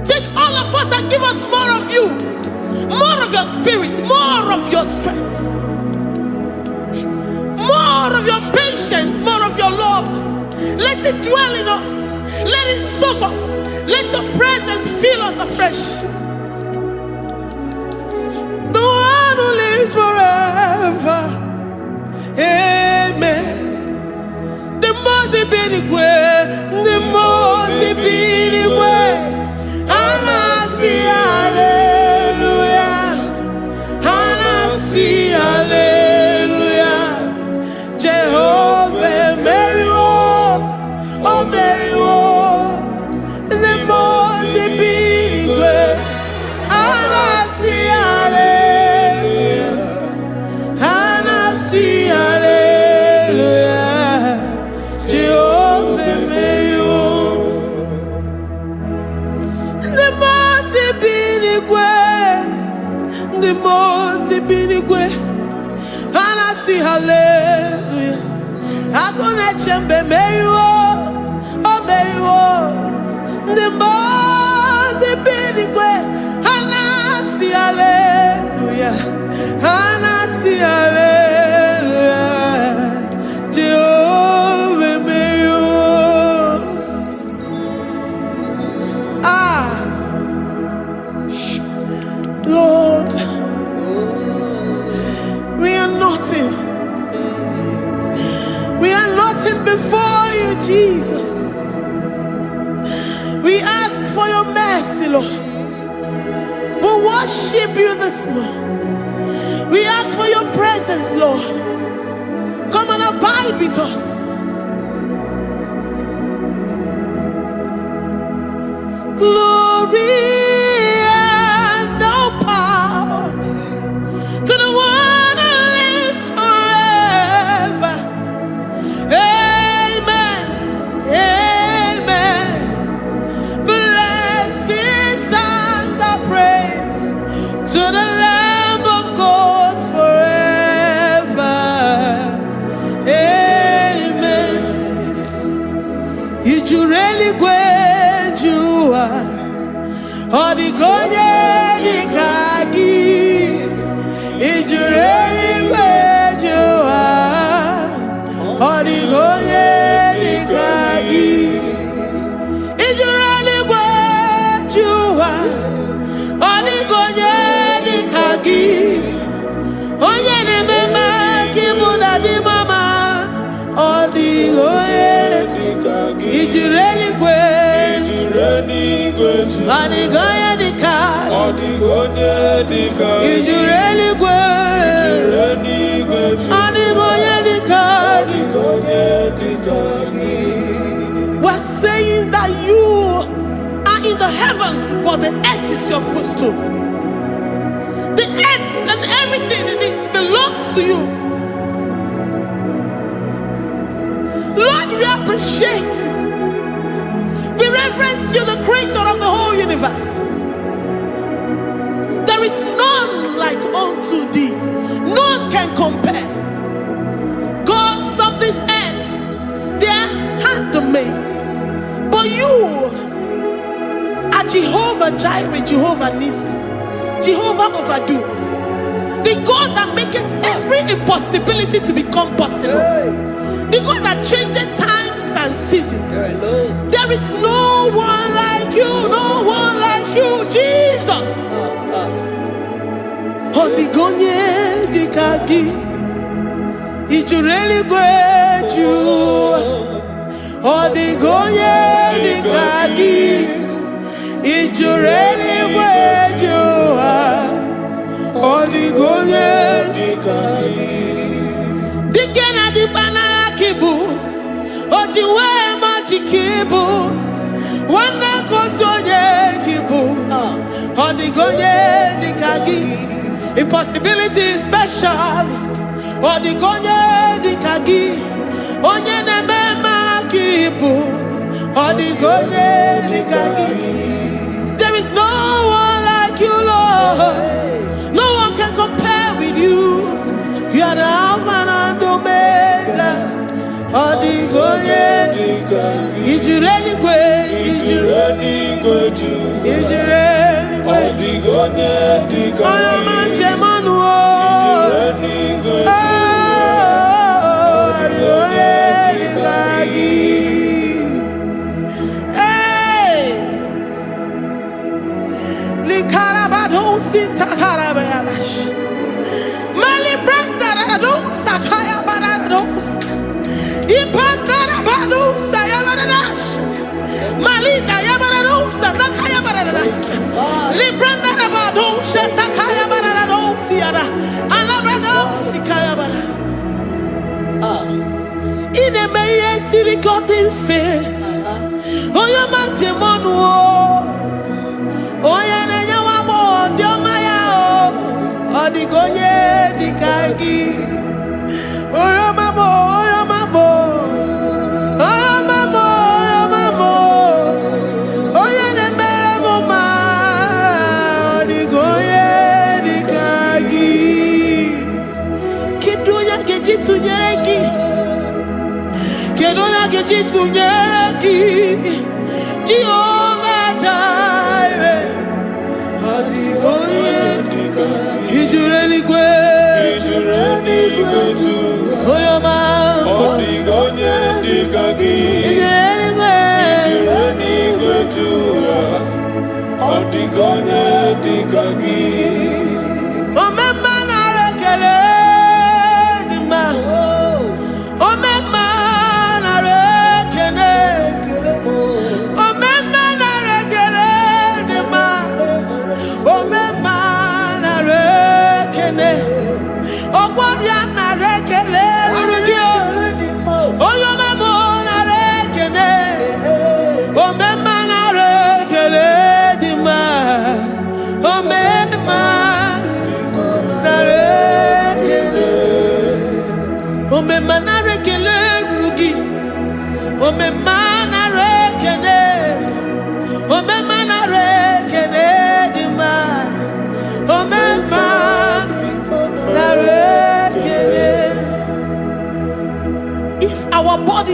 Take all of us and give us more of you, more of your spirit, more of your strength, more of your patience, more of your love. Let it dwell in us. Let it soak us. Let your presence fill us afresh. The one who lives forever. Amen. The Mose binigwe, the Mose binigwe. Hanasi hallelujah, hanasi hallelujah. Jehovah Meriwo, oh Meriwo. The Mose binigwe, hanasi hallelujah, hanasi hallelujah. Jehovah Meriwo. The Mose binigwe, the Mose binigwe, hanasi hallelujah. Agone chembe Meriwo, oh Meriwo. The Mose binigwe, hanasi hallelujah, hanasi hallelujah. Jehovah Meriwo. for your mercy, Lord. We worship you this morning. We ask for your presence, Lord. Come and abide with us. Glory and all power to the one who lives forever. Amen. Amen. Blessings and the praise to the Lamb of God forever. Amen. Did you really go? Odigonye dikagi, ijureli kwejuwa. Odigonye dikagi, ijureli kwejuwa. Odigonye dikagi, onye ni mema kimuda di mama. Odigonye dikagi, ijureli kwejuwa. Odigonye dikagi, odigonye dikagi, ijureli kwejuwa. Odigonye dikagi, odigonye dikagi. We're saying that you are in the heavens, but the earth is your footstool. The earth and everything in it belongs to you. Lord, we appreciate you. We reverence you, the creator of the whole universe. There is none like unto thee. None can compare. Gods of this earth, they are handmade. But you are Jehovah Jireh, Jehovah Nissi, Jehovah Overdo. The God that makes every impossibility to become possible. The God that changes times and seasons. There is no one like you, no one like you, Jesus. Odigonye dikagi, ijureli kwejuwa. Odigonye dikagi, ijureli kwejuwa. Odigonye dikagi. Dikena dibana kibu, ojiwe majikibu. Wana kotonye kibu, odigonye dikagi. Impossibility specialist, odigonye dikagi. Onye nemema kibu, odigonye dikagi. There is no one like you, Lord. No one can compare with you. You are the Alpha and Omega. Odigonye dikagi. Ijureli kwe, ijureli kwe, ijureli kwe. Odigonye dikagi. Oyo manje manu o. Ijureli kwe. Odigonye dikagi. Hey. Likarabado sitakarabayabash. Mali branda radon sakaya barados. Ipandara badu sayabaradas. Malika yabarados sakaya baradas. Libranda badu shatakaya barados yada. Alabrados sikaya baradas. Ine meye sirikotin fe. Oya manje monu o. Oya nenya wamo diomaya o. Odigonye dikagi. Oya mamo, oya mamo. Oya mamo, oya mamo. Oya nemere moma. Odigonye dikagi. Kiduya gejitu nyereki. Kiduya gejitu nyereki.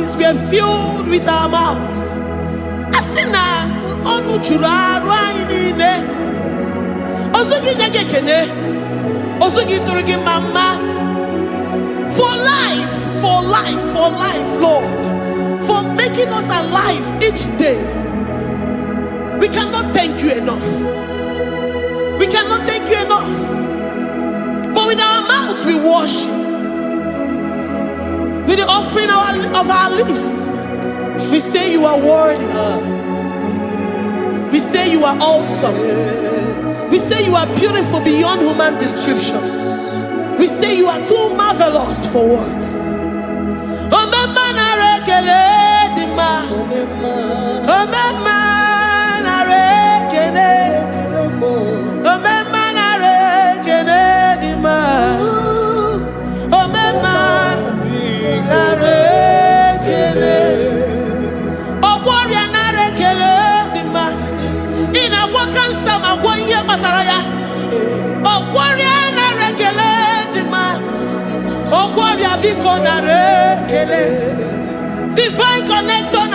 praise we are filled with our mouths. Asina onu chura rainine. Osugi jagekene. Osugi turugi mama. For life, Lord. For making us alive each day. We cannot thank you enough. We cannot thank you enough. But with our mouths we worship. With the offering of our lips, we say you are worthy. We say you are awesome. We say you are beautiful beyond human description. We say you are too marvelous for words. Divine connection.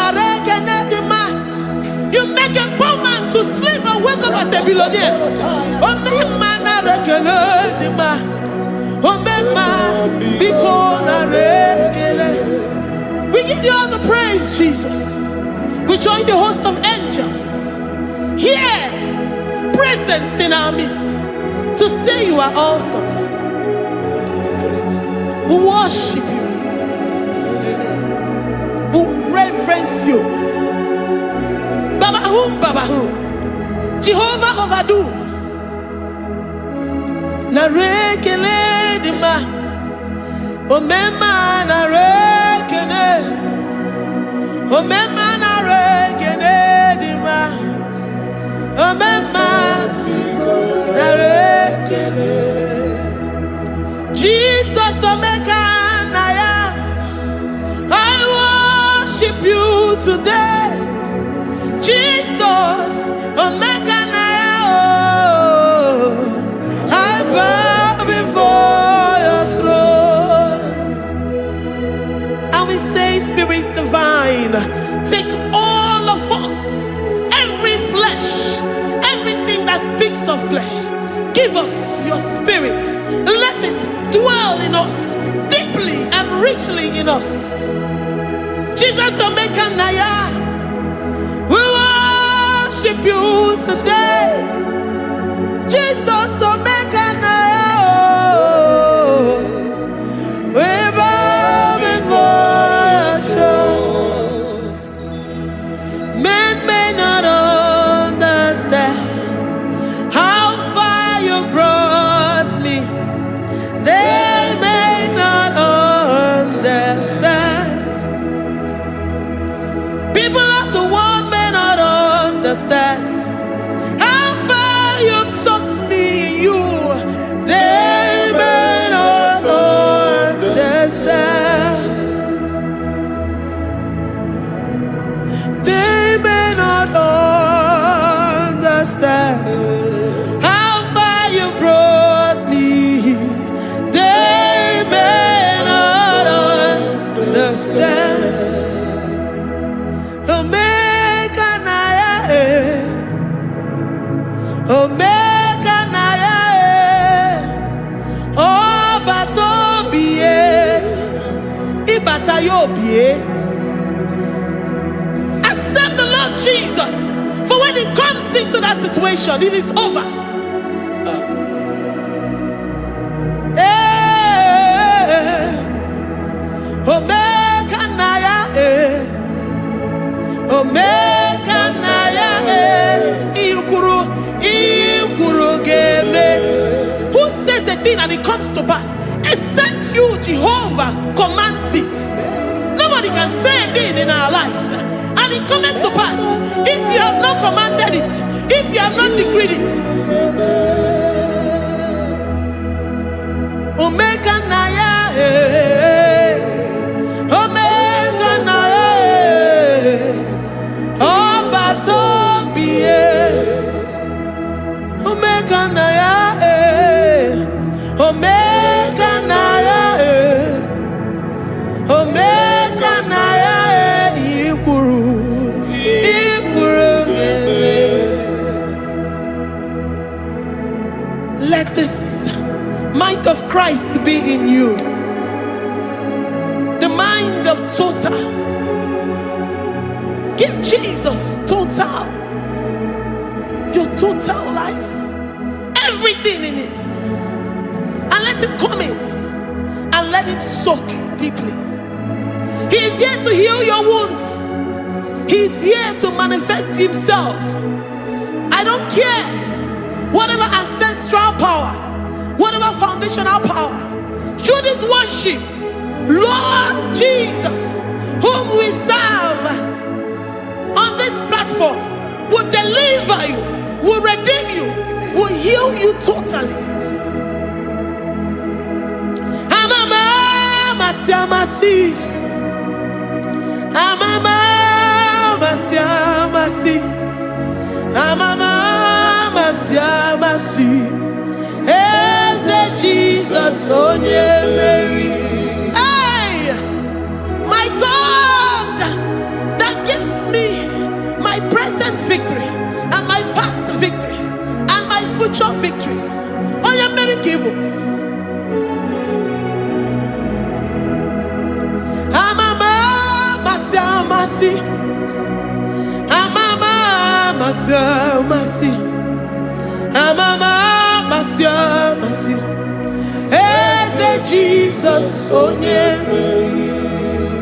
You make a poor man to sleep and wake up as a billionaire. We give you all the praise, Jesus. We join the host of angels here, present in our midst, to say you are awesome. We worship you. We reverence you. Babahu. Jehovah overdo. Na rekele dima. Omema na rekele. Omema na rekele dima. Omema na rekele. Jesus omeka naya. I worship you today. Jesus omeka naya. I bow before your throne. And we say, Spirit divine, take all of us, every flesh, everything that speaks of flesh. Give us your spirit. Let it dwell in us, deeply and richly in us. Jesus omeka naya. We worship you today. Jesus omeka naya. We bow before your throne. Men may not understand how far you brought me. They may not understand. People of the world may not understand how far you've sucked me in you. They may not understand. They may not understand how far you brought me. They may not understand. Omeka naya, Omeka naya, Oba tobiye, Ibata yobiye. Accept the Lord Jesus, for when He comes into that situation, it is over. Omeka naya, Omeka naya, Ikuru game. Who says a thing and it comes to pass? Except you, Jehovah, commands it. Nobody can say a thing in our lives and it comes to pass if you have not commanded it, if you have not decreed it. Omeka naya, Omeka naya. Omeka naya, Omeka naya, Omeka naya. Christ to be in you. The mind of total. Give Jesus total. Your total life. Everything in it. And let him come in. And let him soak deeply. He is here to heal your wounds. He is here to manifest himself. I don't care. Whatever ancestral power, whatever foundational power, through this worship, Lord Jesus, whom we serve on this platform, will deliver you, will redeem you, will heal you totally. Amama siamasi, amama siamasi, amama siamasi. Eze Jesus onye Mary. Hey, my God, that gives me my present victory and my past victories and my future victories. Onye Mary Kibo. Amama masi, amama masi, amama masi. Eze Jesus onye Mary.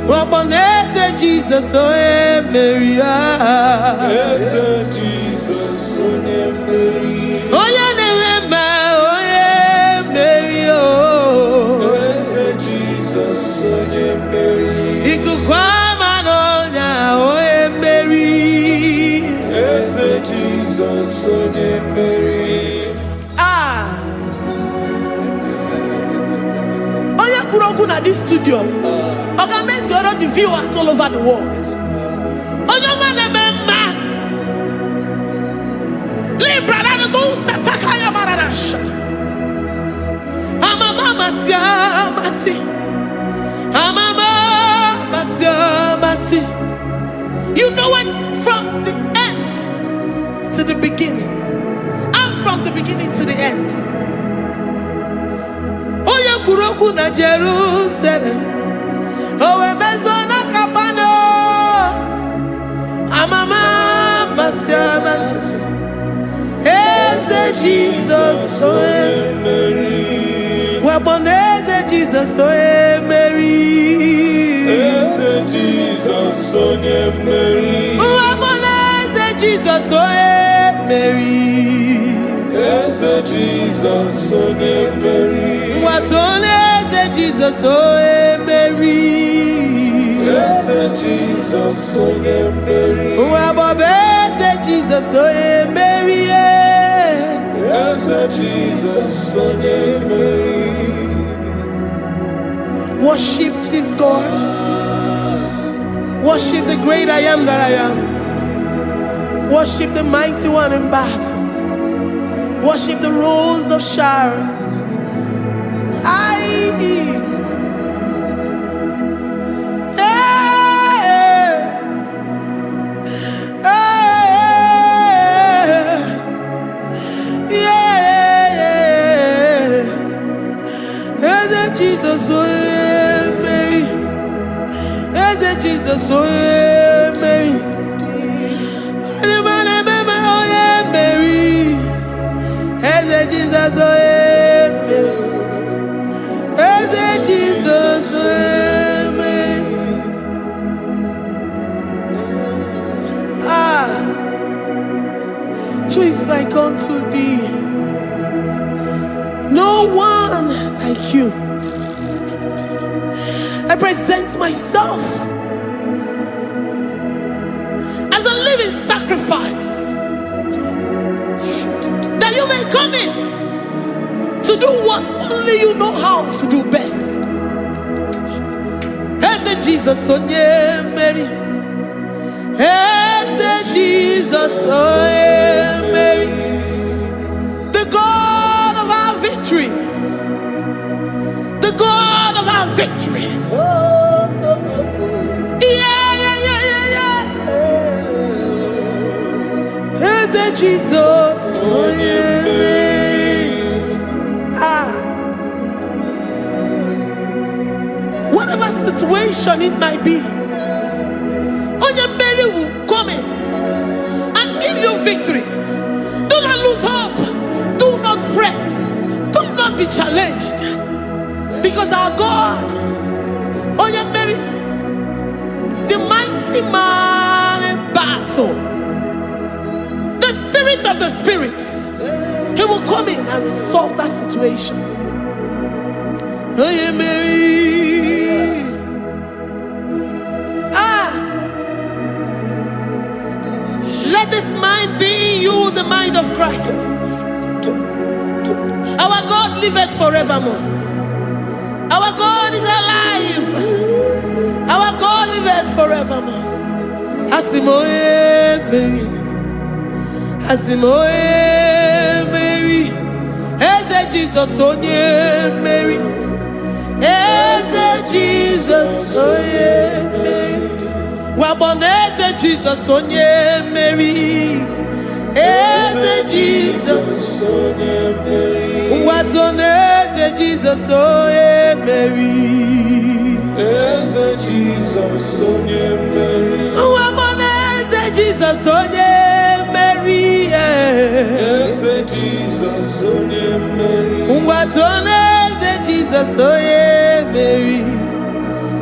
Waboneze Jesus onye Mary. Eze Jesus onye Mary. Onye na-eme onye Mary. Eze Jesus onye Mary. Ikuku ama n'ọnya onye Mary. Eze Jesus onye Mary. Onye kwuru okwu na this studio, ọ ga-emezuoro the viewers all over the world. Onye ọma na-eme mma. Libra na go sataka ya marara shata. Amama masi. Amama masi. You know it from the end to the beginning, and from the beginning to the end. Oya kuroku na Jerusalem, owe bezo na kapano. Amama masi. Eze Jesus oe Mary. Waboneze Jesus oe Mary. Eze Jesus onye Mary. Waboneze Jesus oe Mary. Eze Jesus onye Mary. Watoneze Jesus oe Mary. Eze Jesus onye Mary. Wabobeze Jesus oe Mary. Eze Jesus onye Mary. Worship this God. Worship the great I am that I am. Worship the mighty one in battle. Worship the rose of Sharon. Jesus, oh Mary. Eze Jesus, oh Mary. Mary. Eze Jesus, oh Mary. Eze Jesus, oh Mary. Who is like unto thee? No one like you. I present myself as a living sacrifice, that you may come in to do what only you know how to do best. Eze Jesus onye Mary. Eze Jesus onye Mary. The God of our victory. The God of our victory. Eze Jesus onye Mary. situation it might be, Onye Mary will come in and give you victory. Do not lose hope. Do not fret. Do not be challenged. Because our God, Onye Mary, the mighty man in battle, the spirit of the spirits, he will come in and solve that situation. Onye Mary. Let this mind be in you, the mind of Christ. Our God liveth forevermore. Our God is alive. Our God liveth forevermore. Asimoye Mary. Asimoye Mary. Eze Jesus onye Mary. Eze Jesus onye Mary. Waboneze Jesus onye Mary. Eze Jesus onye Mary. Watoneze Jesus onye Mary. Eze Jesus onye Mary. Waboneze Jesus onye Mary. Eze Jesus onye Mary. Watoneze Jesus onye Mary.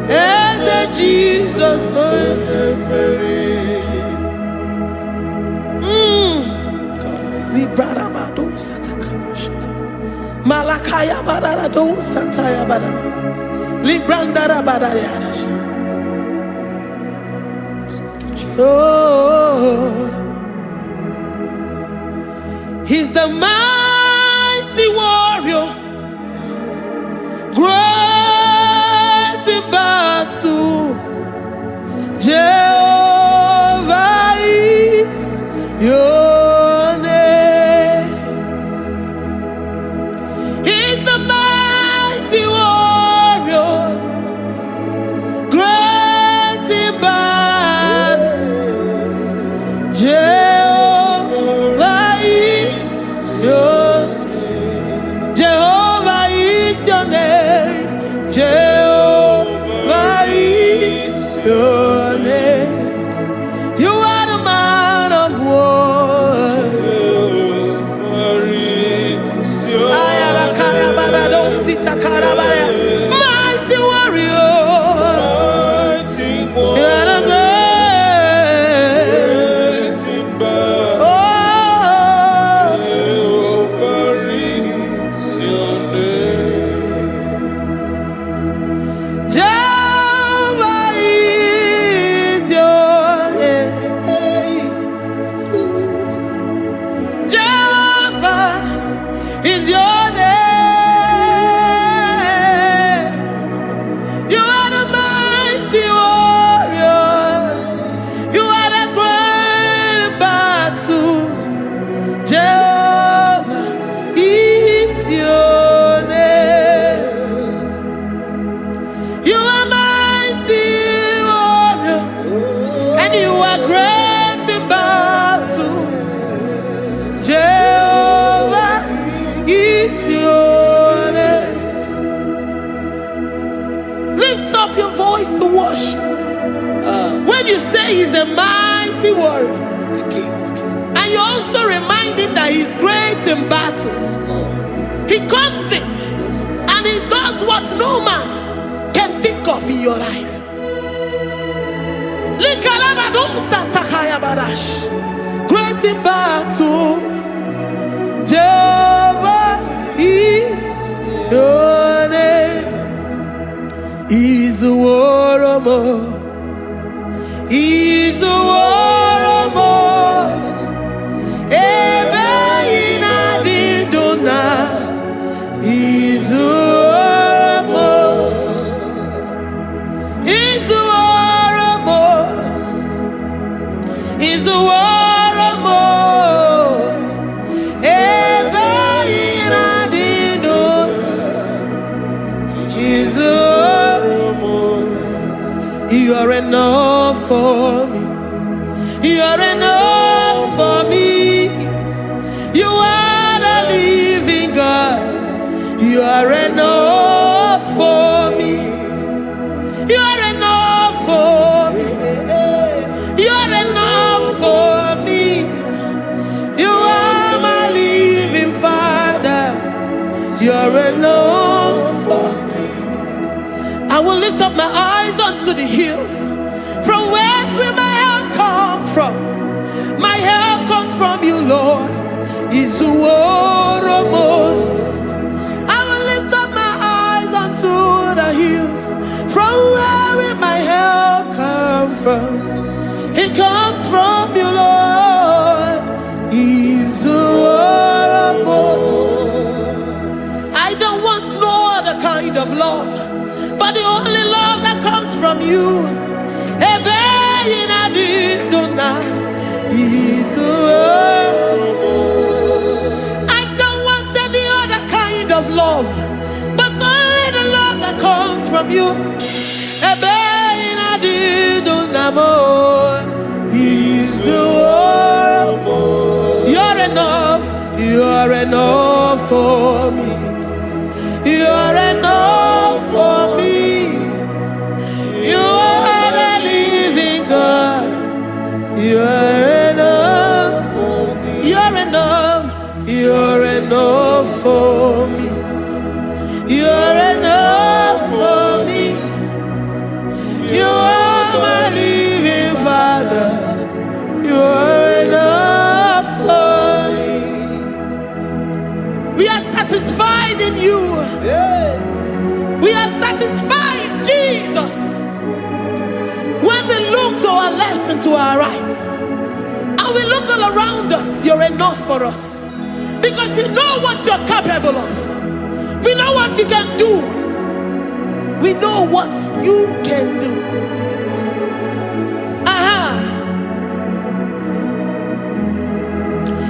Eze Jesus onye Mary. Librada bado satakabashita. Malakaya badara do sataya badara. Librandara badara yadash. Oh, he's the mighty warrior, great in battle. Jehovah is your name. He's the mighty warrior, great in battle. Jehovah is your name. Jehovah is your name. Jehovah is your name. You are the man of war. Mighty warrior. You are the great. Oh, Jehovah is your name. Jehovah is your name. You are the mighty warrior. You are the great battle. Jehovah is your name. You are mighty warrior, and you are great in battle. Jehovah is your name. Lift up your voice to worship. When you say he's a mighty warrior, and you also remind him that he's great in battles, he comes in and he does what no man can think of in your life. Great in battle, Jehovah is your name. He's a warrior. He's a warrior. Ebe ina didona. He's a warrior. He's a warrior. He's a warrior. Ebe ina didona. He's a warrior. You are enough for me. You are enough for me. You are the living God. You are enough for me. You are hills. From where will my help come from? My help comes from you, Lord. I will lift up my eyes unto the hills. From where will my help come from? It comes from you, Lord. I don't want no other kind of love, but the only love that comes from you. I don't want any other kind of love, but only the love that comes from you. You're enough. You're enough for me. You're enough for me. You are the living God. You're enough for me. You're enough. You're enough for me. You're enough for me. You are my living Father. You're enough for me. We are satisfied in you. We are satisfied, Jesus. When we look to our left and to our right, and we look all around us, you're enough for us. Because we know what you're capable of. We know what you can do. We know what you can do.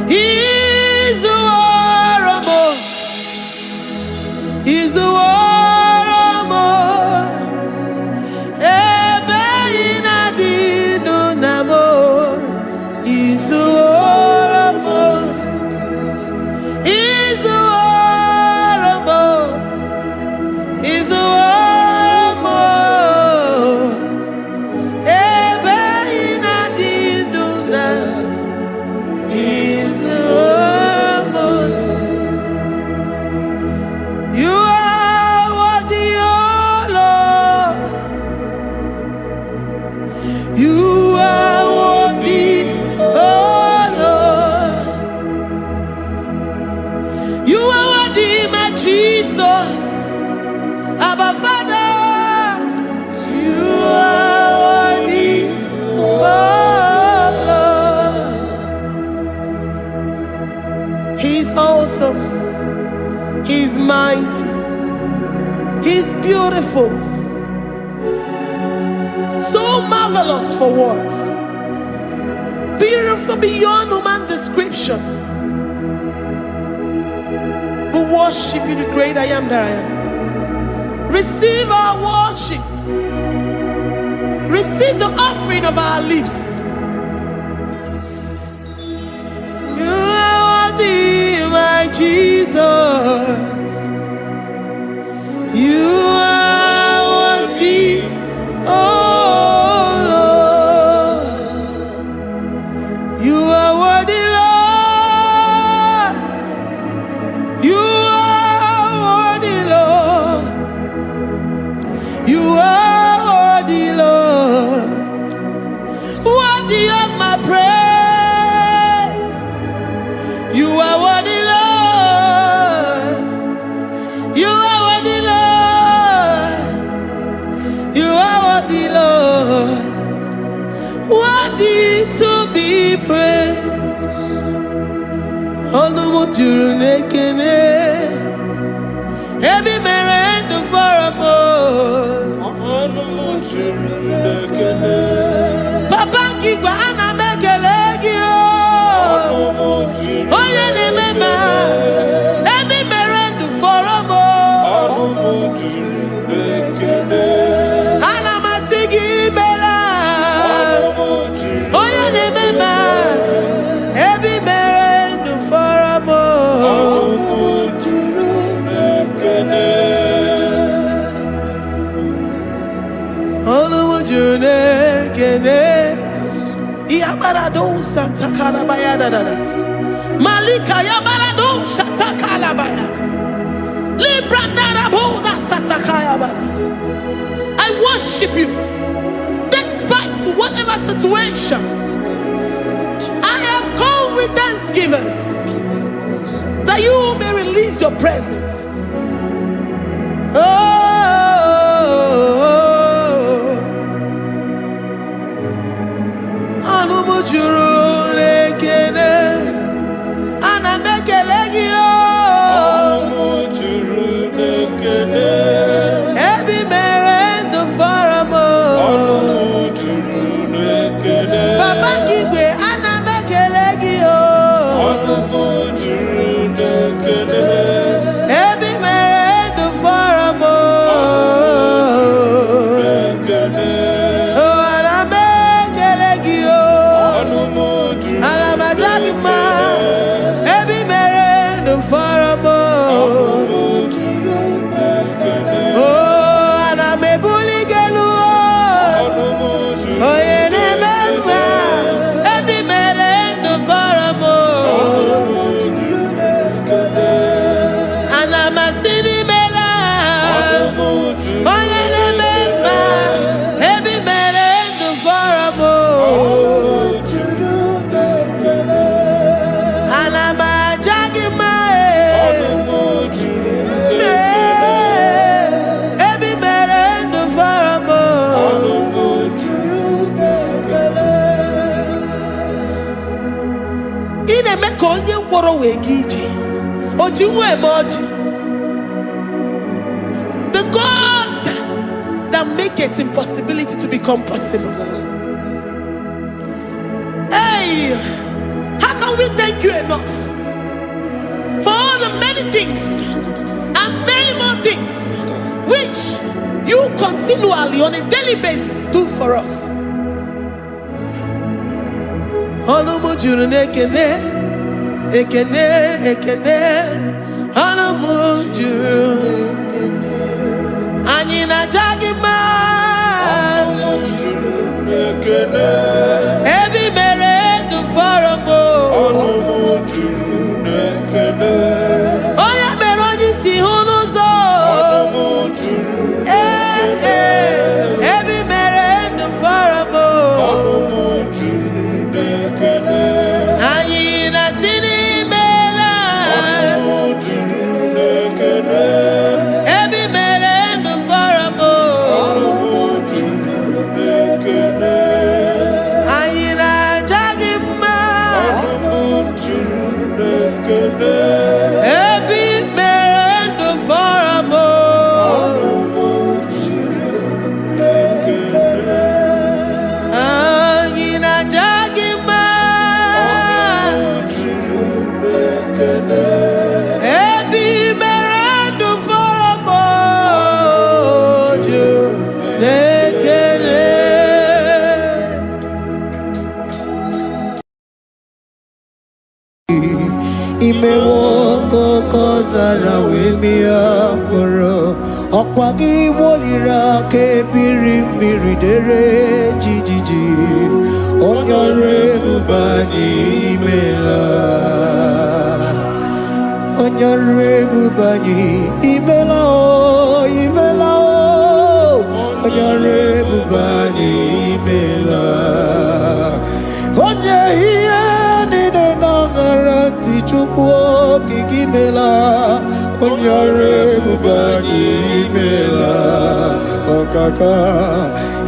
He's the war. He's the war. He's mighty. He's beautiful. So marvelous for words. Beautiful beyond human description. We worship you, the great I am that I am. Receive our worship. Receive the offering of our lips. You are worthy, my Jesus. You are worthy, oh Lord. You are worthy, Lord. You are worthy, Lord. You are worthy, Lord. Worthy of my praise. You are worthy, Lord. You are worthy, Lord. You are worthy, Lord. Worthy to be praised. Onu mujuru nekene. Every merend for a boy. Onu mujuru nekene. Papa kiba ana mekelegi o. Onu mujuru. Oye ne mema. Every merend for a boy. Onu mujuru nekene. Ana masigi bela. Onu mujuru. Oye ne mema. Every merend for a boy. Onu mujuru nekene. Onu mujuru nekene. Yabarado Santa Carabaya dadas. Malika Yabarado Shata Calabaya. Libranda Raboda Satakaya. I worship you. whatever situation, I have come with thanksgiving that you may release your presence. The God that makes impossibility to become possible. Hey, how can we thank you enough for all the many things and many more things which you continually on a daily basis do for us? Ekene, Anamujuru, Anina Jagima, Ebi Mere du Faramo, Oya Meroji si Hunuzo, Ebi Mere du Faramo, Anina Sini. Imewoko kozara wemia moro Okwagi wolira ke biri dere jijiji Onyore bubani imela Onyore bubani imela o Onyore bubani imela Onye hiye nine nangaranti chukwo kikimela Onyore bubani imela Okaka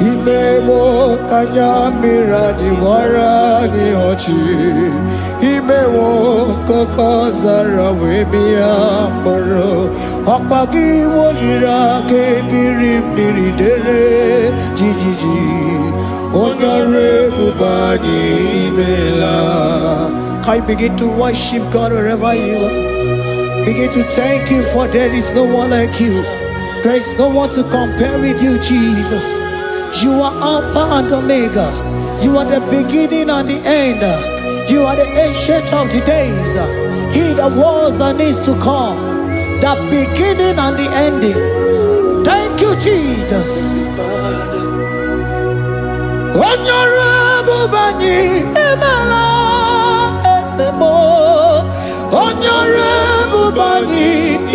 Imewo kanyamira ni wara ni hochi Imewo kokozara wemia moro Okpagi wolira ke biri dere jijiji Onyore bubani imela. Can you begin to worship God wherever you are? Begin to thank Him, for there is no one like you. There is no one to compare with you, Jesus. You are Alpha and Omega. You are the beginning and the end. You are the ancient of the days. He that was and is to come. The beginning and the ending. Thank you, Jesus. Onyore bubani imela esemo. Onyore bubani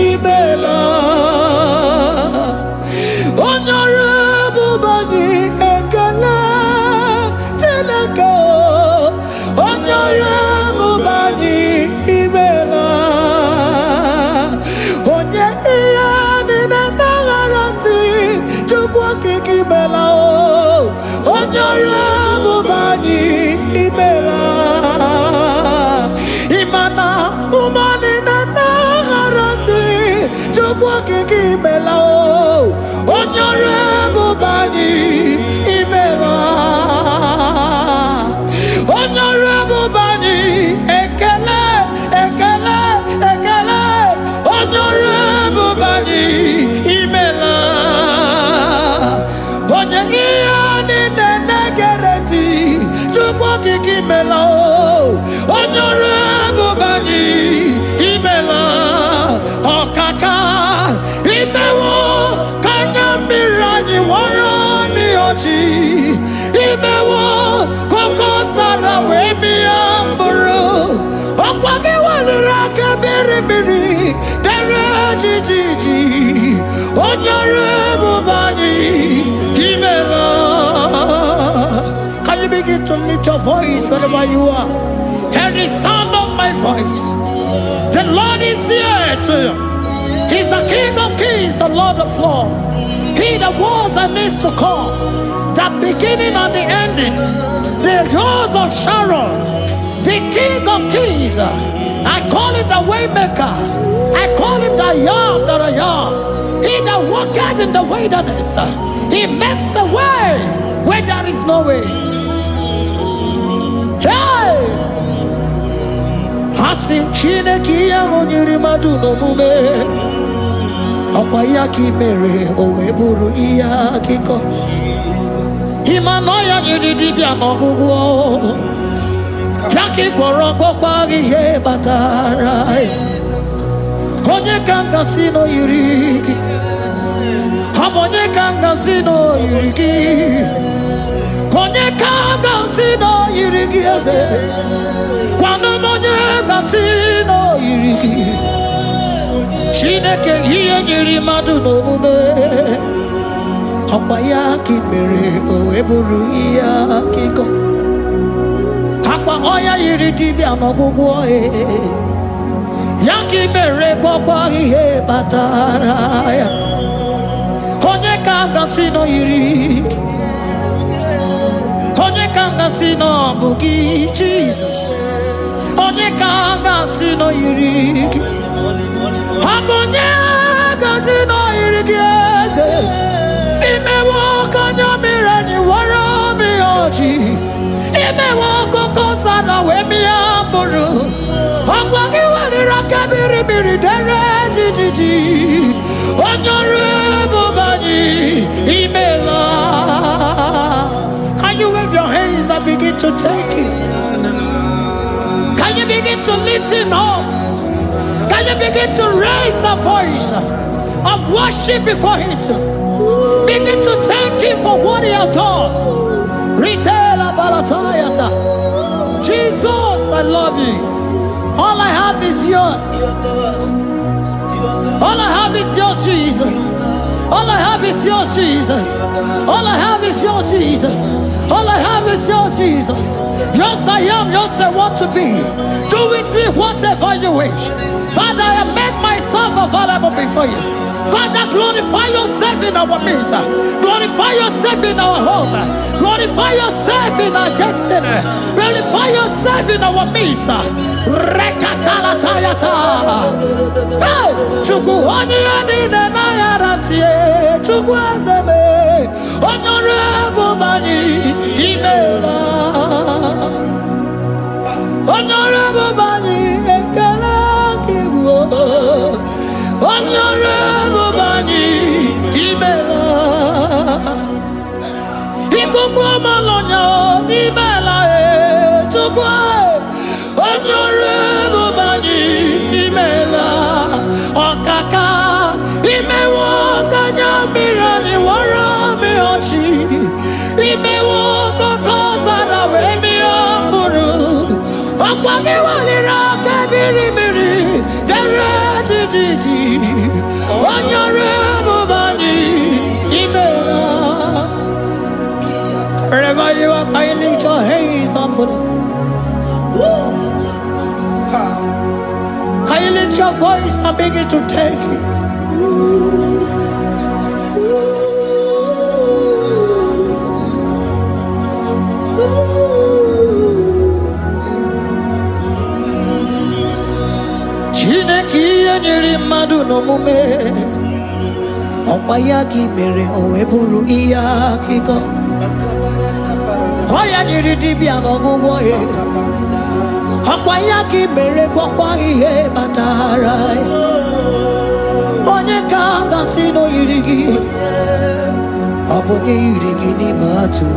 imela. Onyore bubani ekele ti Onyore mubani imela. Onye iyani na nagarati chukwa kikimela o. Onyore mubani imela. Imana umani na nagarati chukwa kikimela o. Onyore mubani imela. Honorable Bani, ekele, ekele, ekele. Honorable Bani, imela. Onye iyani nenegereti, chukwa kikimela o. Honorable Bani, imela. Okaka, imewo, kanya mirani warani ochi. Imewo, koko sara wemi amburu. Okwage walira kebiri miri, dere jijiji. Onyore mubani, imela. Can you begin to lift your voice wherever you are? Hear the sound of my voice. The Lord is here to you. He's the King of Kings, the Lord of Lords. He that was and is to come, the beginning and the ending, the rose of Sharon, the King of Kings. I call him the Waymaker. I call him the Yam that I am. He that walketh in the wilderness, he makes a way where there is no way. Hey! Hasim Chineki Yamonyiri Maduno Mume. Okwayaki mere oweburu iya kiko. Imanoya nyidibia nogugo. Yaki gorogo kwagi he batara. Onye kanga sino yurigi. Onye kanga sino yurigi. Onye kanga sino yurigi eze. Kwano monye kanga sino yurigi. Chineke hiye nyiri madu n'omume. Okwayaki mere oweburu iya kiko. Akwa oya yiri dibia n'ọgwụgwọ Yaki mere gwọkwa ihe batara ya. Onye ka ngasị nọ yiri. Onye ka ngasị nọ bụ gị Jesus. Onye ka ngasị nọ yiri gị. Onye ngasị nọ yiri gị eze. Imewo kanya mere ni wara mi ọchị. Imewo koko sana we mi amburu. Ogwa gị walira kebiri miri dere jijiji. Onyore bubani imela. Can you wave your hands and begin to take it? Can you begin to lift him up? Can you begin to raise the voice of worship before him? Begin to thank him for what he has done. Retailer Balatayasa. Jesus, I love you. All I have is yours. All I have is yours, Jesus. All I have is yours, Jesus. All I have is yours, Jesus. All I have is yours, Jesus. Yours I am, yours I want to be. Do with me whatever you wish. Father, I made myself available before you. Father, glorify yourself in our midst. Glorify yourself in our home. Glorify yourself in our destiny. Glorify yourself in our midst. Rekatalatayata. Hey! Chukwani anine na yarantie. Chukwazeme. Honorable Bani imela. Honorable Bani ekala kibuo. Honorable Bani imela. Ikukwa malonya imela chukwa. Honorable Bani imela. Okaka imewo kanya mirani wara mi ochi. Imewo koko zara we mi amburu. Okwage walira kebiri miri dere jijiji. Honorable Bani imela. Wherever you are, can you lift your hands up for them? Woo! your voice and begin to take it. Chineke nyere mmadụ n'omume ọkwa ya ka mere o wee bụrụ ihe akụkọ. Ọ ya nyere dibịa n'ọgwụgwọ ya ọkwa ya ka mere gwọkwa ihe batara ya. Onye ka m gasị n'oyiri gị ọ bụ onye yiri gị n'ime atụ.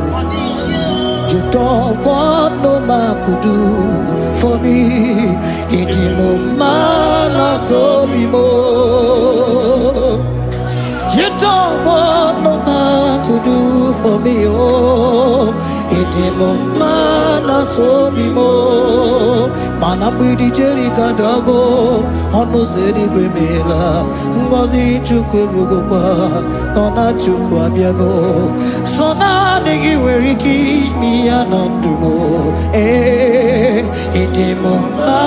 You don't want no man could do for me. Ịdị m mma na sobi m. You don't want no man could do for me. Oh, ịdị m mma na sobi m. Mana mgbidi Jerika dago ọnụ ụzọ eluigwe emeela. Ngọzi Chukwu erugokwa nọ na Chukwu abịago. So naanị gị nwere ike ime ya na ndụ m. Ịdị m mma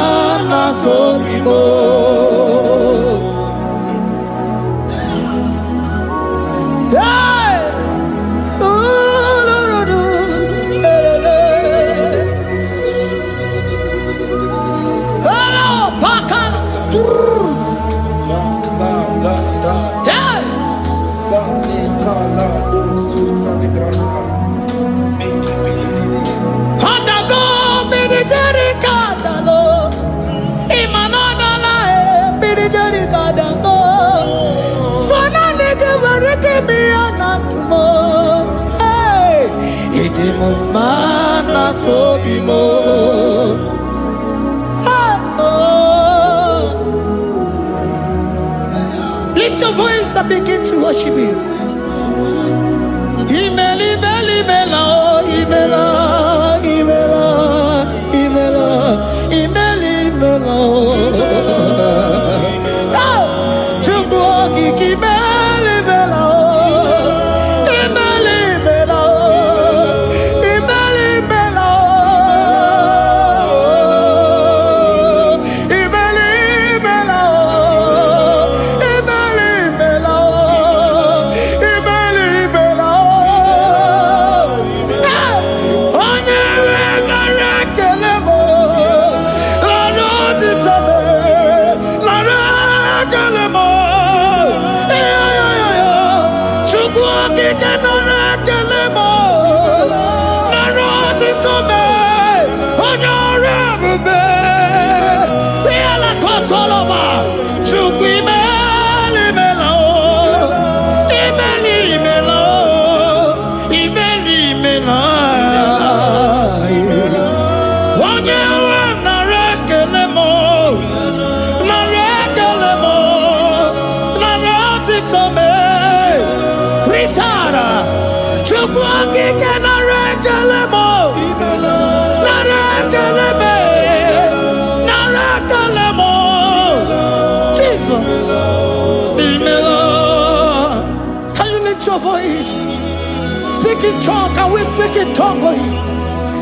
na sobi m. Ịdị m mma na sobi m. Lift your voice and begin to worship Him. Imela, imela, imela, imela, imela, imela, imela, imela. Chukwu okike imela, imela. Speak in tongue. Can we speak in tongue for Him?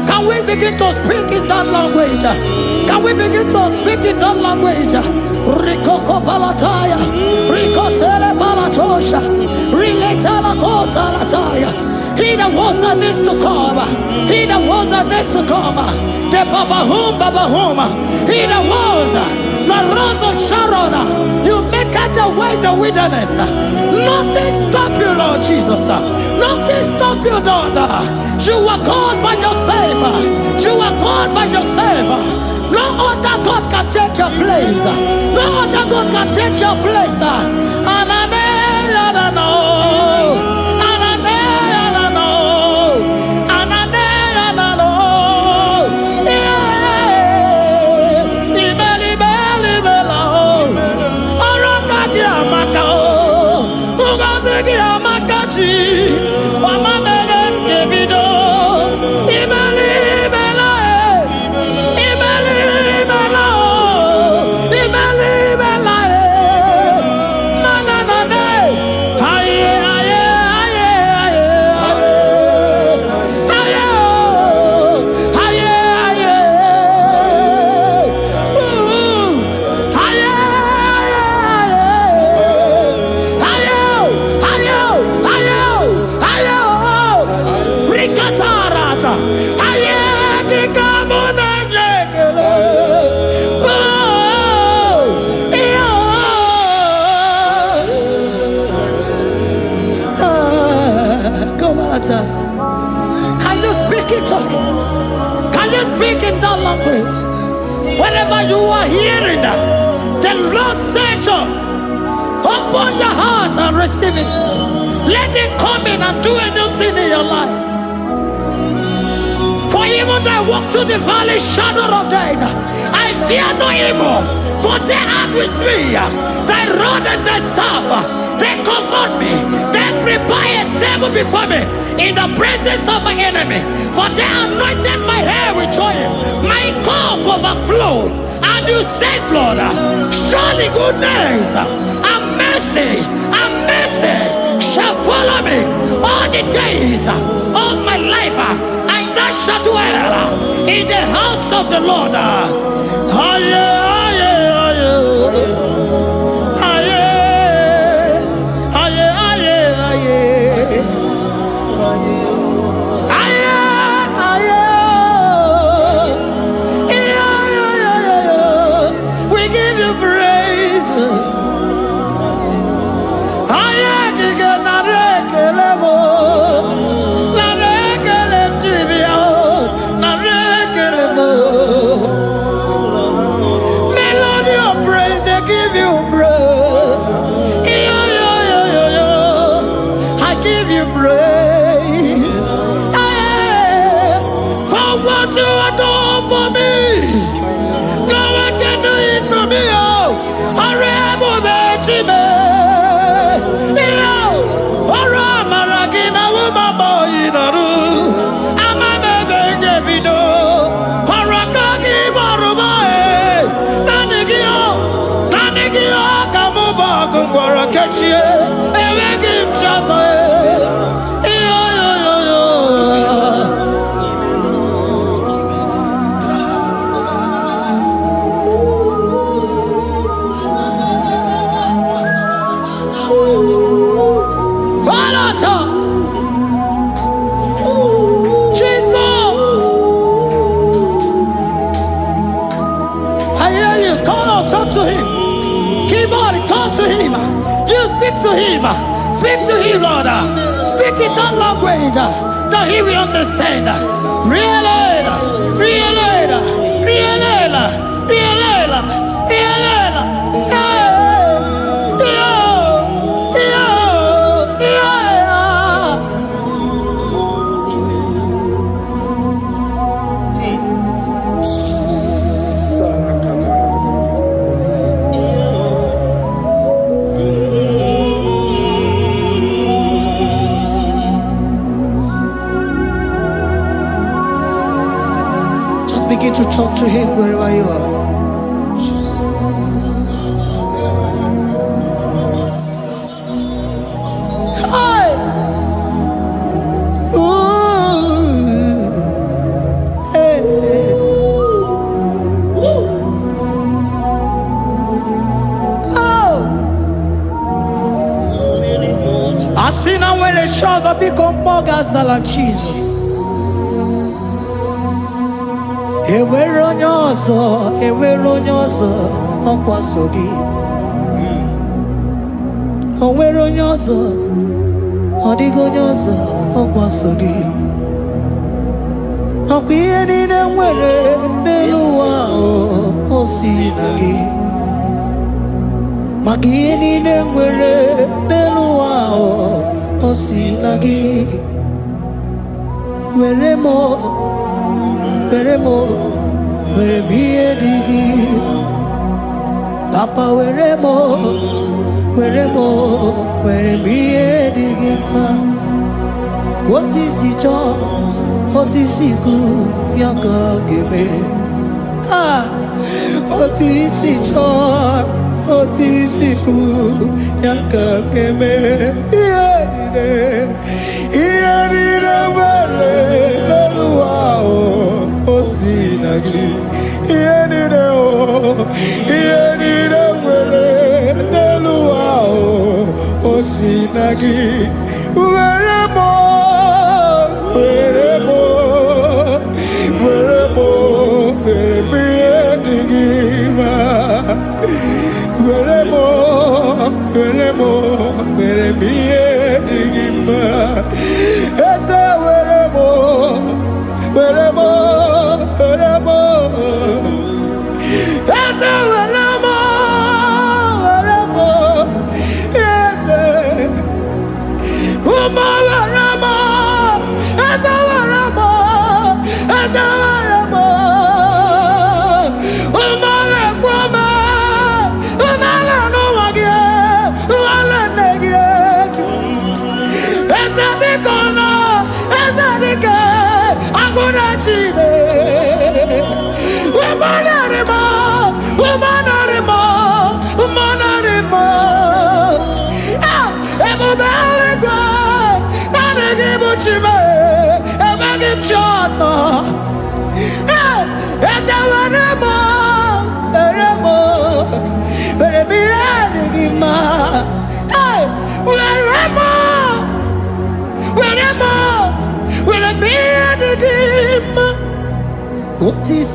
Can we begin to speak in that language? Can we begin to speak in that language? Rikoko palataya, rikotele palatosha, riletala kotalataya. He that was and is to come. He that was and is to come. The Babahum. He that was the rose of Sharon. You make out the way in the wilderness. Nothing stop you, Lord Jesus. Nothing stop you, daughter. You are called by yourself. You are called by yourself. No other God can take your place. No other God can take your place. And I know. Wherever you are hearing the Lord said, open your heart and receive it. Let it come in and do a new thing in your life. For even though I walk through the valley shadow of death, I fear no evil. For they are with me. Thy rod and thy staff, they comfort me. They prepare a table before me in the presence of my enemy. For they anointed my hair with oil. My cup overflow. And you say, Lord, surely goodness and mercy shall follow me all the days of my life, and I shall dwell in the house of the Lord. We give you praise. Melody of praise, they give you praise. I give you praise. For what you have done for me, no one can do it for me. Speak to him, Lord. Speak in that language that he will understand. Begin to talk to him wherever you are. Hi. Ooh. Hey. Oh. I see now when the shores have become more gas than Jesus. Enwere onye ọzọ ọkwa so gị. O nwere onye ọzọ, ọ dịghị onye ọzọ ọkwa so gị. Ọkwa ihe niile nwere n'elu ụwa o si na gị. Maka ihe niile nwere n'elu ụwa o si na gị. Were m ihe dị gị. Papa were m ihe dị gị mma. Otu isi chọọ, otu isi kwu ya ka ọ ga-eme. Otu isi chọọ, otu isi kwu ya ka ọ ga-eme. Ihe niile nwere n'elu ụwa o si na gị. Ihe niile nwere n'elu ụwa o si na gị. Were m ihe dị gị mma. Were m ihe dị gị mma. Eze were m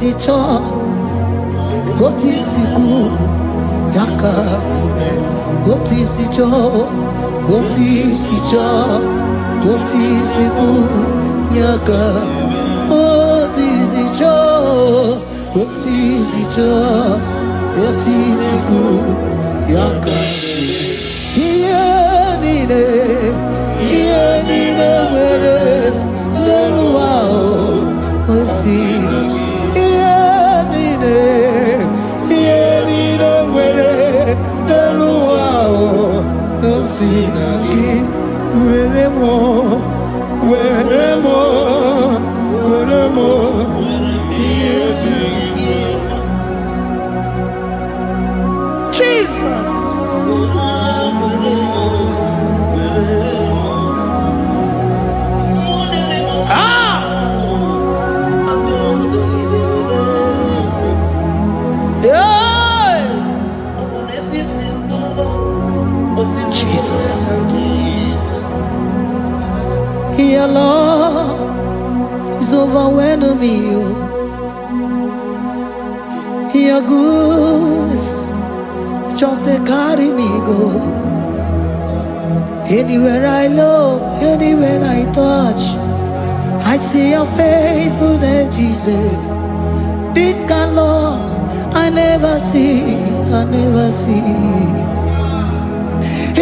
isi chọọ, otu isi kwu, ya ka ime. Otu isi chọọ, otu isi chọọ, otu isi kwu, ya ka otu isi chọọ, otu isi chọọ, otu isi kwu, ya ka ihe niile nwere n'elu ahụ osi ihe niile nwere n'elu ahụ osi na gị were m ihe dịrị gị. Jesus. Your love is overwhelming me. Your goodness just they carry me go. Anywhere I look, anywhere I touch, I see your faithfulness, Jesus. This kind of love I never see.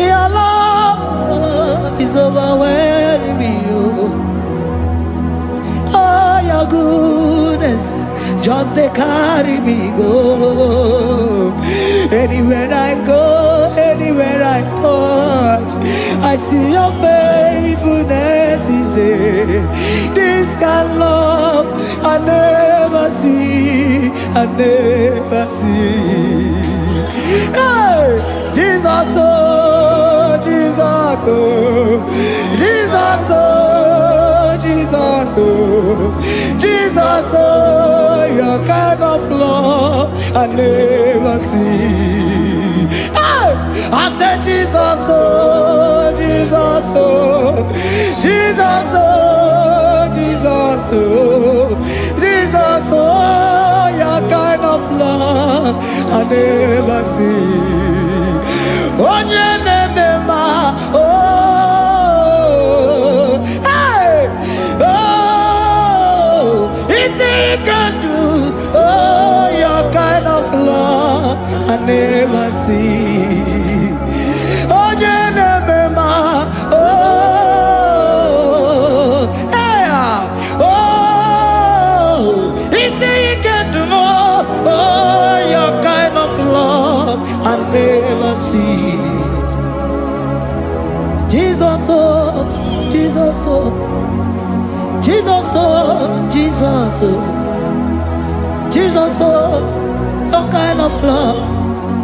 Your love is overwhelming me. Oh, your goodness just they carry me go. Anywhere I go, anywhere I touch, I see your faithfulness. This kind of love I never see. Hey, Jesus, oh, Jesus, oh, Jesus, oh, Jesus, oh, Jesus, oh, your kind of love I never see. Hey, I said Jesus, oh, Jesus, oh, Jesus, oh, Jesus, oh, Jesus, oh, your kind of love I never see. Onye nemema, oh, hey, oh, easy you can do, oh, your kind of love I never see. Onye nemema, oh, hey, oh, easy you can do more, oh, your kind of love I never see. Jesus, oh, Jesus, oh, Jesus, oh, Jesus, oh, Jesus, oh, your kind of love.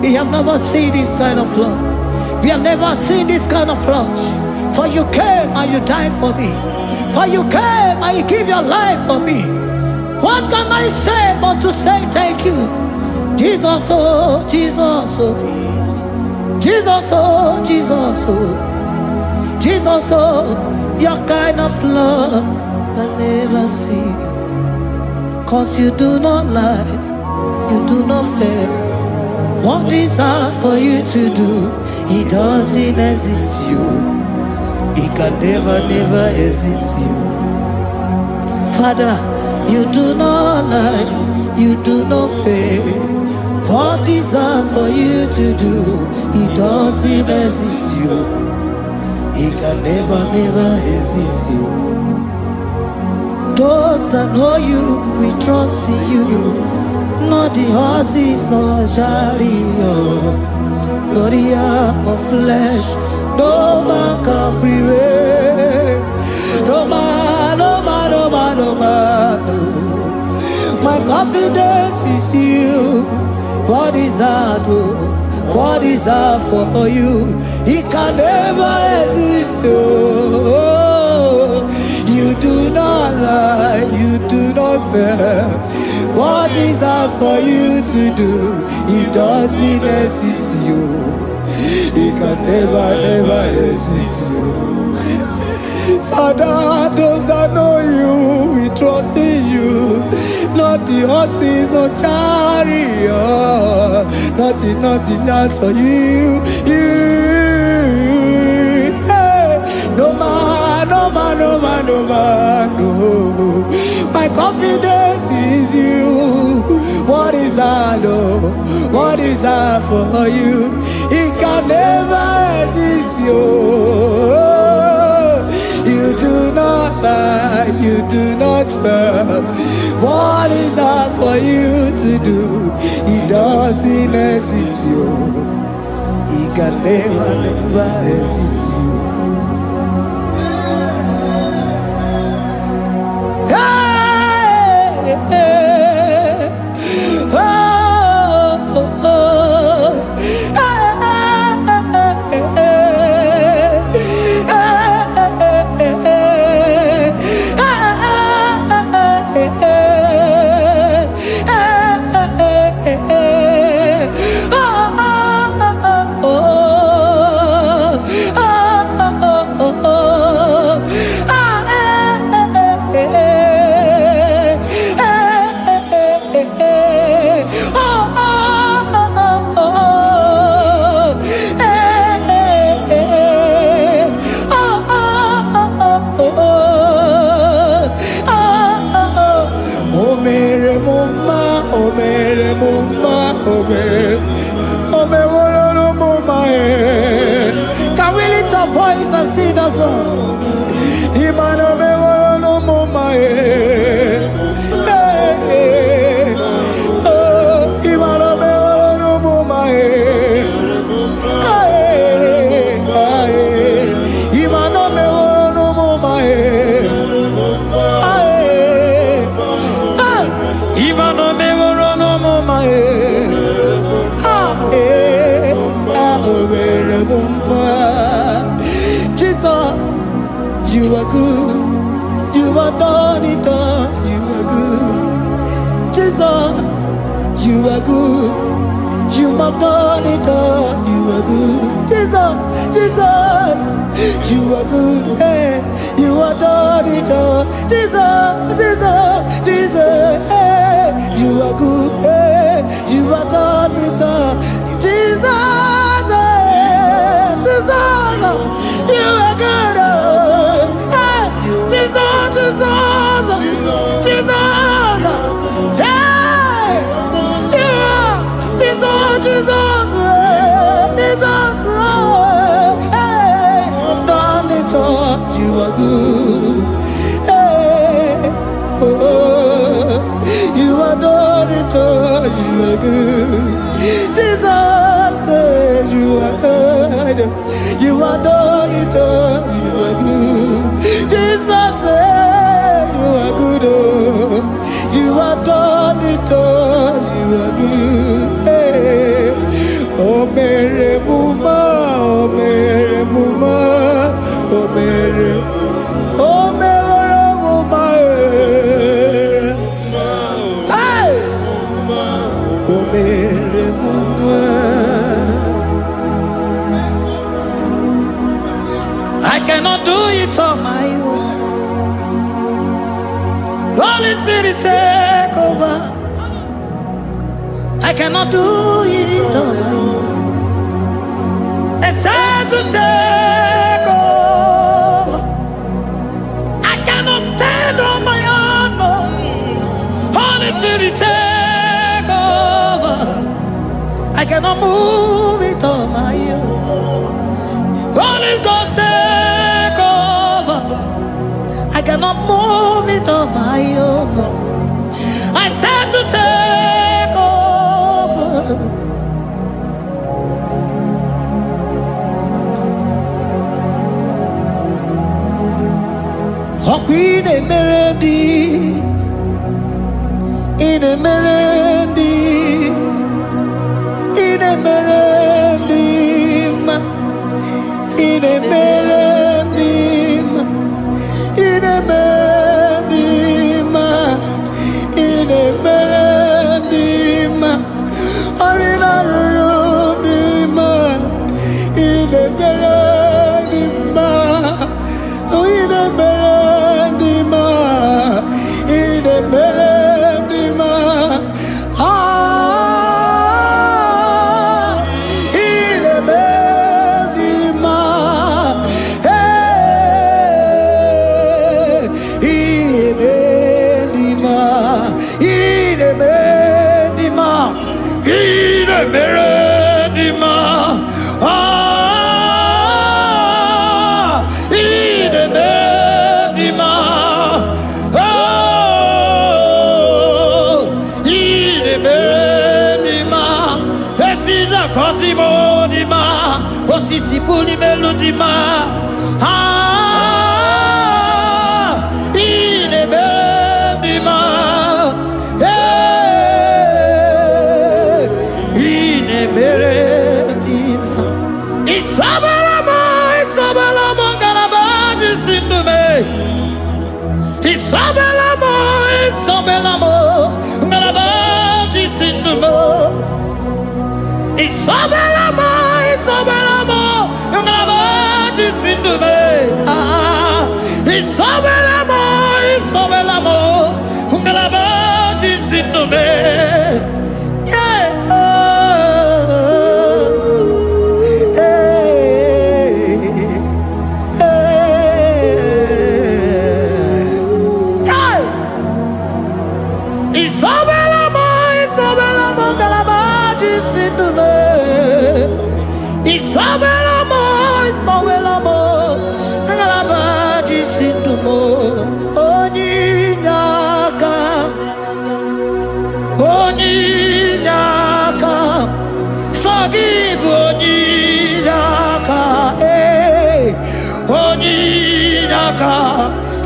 We have never seen this kind of love. We have never seen this kind of love. For you came and you died for me. For you came and you give your life for me. What can I say but to say thank you? Jesus, oh, Jesus, oh, Jesus, oh, Jesus, oh, Jesus, oh, your kind of love I never see. 'Cause you do not lie, you do not fail. What is hard for you to do, it doesn't exist you. It can never exist you. Father, you do not lie, you do not fail. What is hard for you to do, it doesn't exist you. It can never exist you. Those that know you, we trust in you. Not the horses, nor chariot, nor the arm of flesh. No man can prevail. No man, no man, no man, no man, no. My confidence is you. What is hard, oh? What is hard for you? It can never exist, oh. You do not lie, you do not fail. What is hard for you to do? It doesn't exist you. It can never exist you. Father, those that know you, we trust in you. not the horses, no chariot, nothing that's for you. Hey, no man, no. My confidence is you. What is that, oh? What is that for you? It can never exist, you. You do not lie, you do not fail. What is that for you to do? It doesn't exist, you. It can never exist, you. Can we lift our voice and sing that song? Jesus, you are good. You are done it all. You are good. Jesus, you are good. You have done it all. You are good. Jesus, you are good. Hey, you are done it all. Jesus, hey, you are good. Hey, you are done it all. Jesus, you are good. Hey, Jesus, hey, you are Jesus, hey, done it all. You are good. Hey, you are done it all. You are good. Jesus, you are good. You are done it all. You are good. Jesus, you are good. Oh, you are done it all. You are good. Hey, oh Mary Muma, oh Mary Muma, oh Mary, oh Mary Muma. Hey, oh Mary Muma. I cannot do it on my own. Holy Spirit, take over. I cannot do it on my own. It's time to take over. I cannot stand on my own. No. Holy Spirit, take over. I cannot move it on my own. Holy Ghost, take over. I cannot move it on my own. I said to take over. Oh, Queen Emerendi, in Emerendi, in Emerendi, in Emerendi, in Emerendi, in Emerendi, Arina Rubima, in Emerendi, in Emerendi, in Emerendi, Meredima. Cosimo Dima, Otisipuli Melodima, Inemedima, Inemedima, Isabalamo, Isabalamo, Galabaji Sindume, Isabalamo, Isabalamo, Galabaji Sindume. Isabelamo, Isabelamo, Ngalabaji Sindume. Isabelamo, Isabelamo, Ngalabaji Sindume. Yeah. Isabelamo, Isabelamo, Ngalabaji Sindume. Isabelamo, Isabelamo, Ngalabaji Sindumo. Oninyaka, Oninyaka, Sagibu Oninyaka, Oninyaka.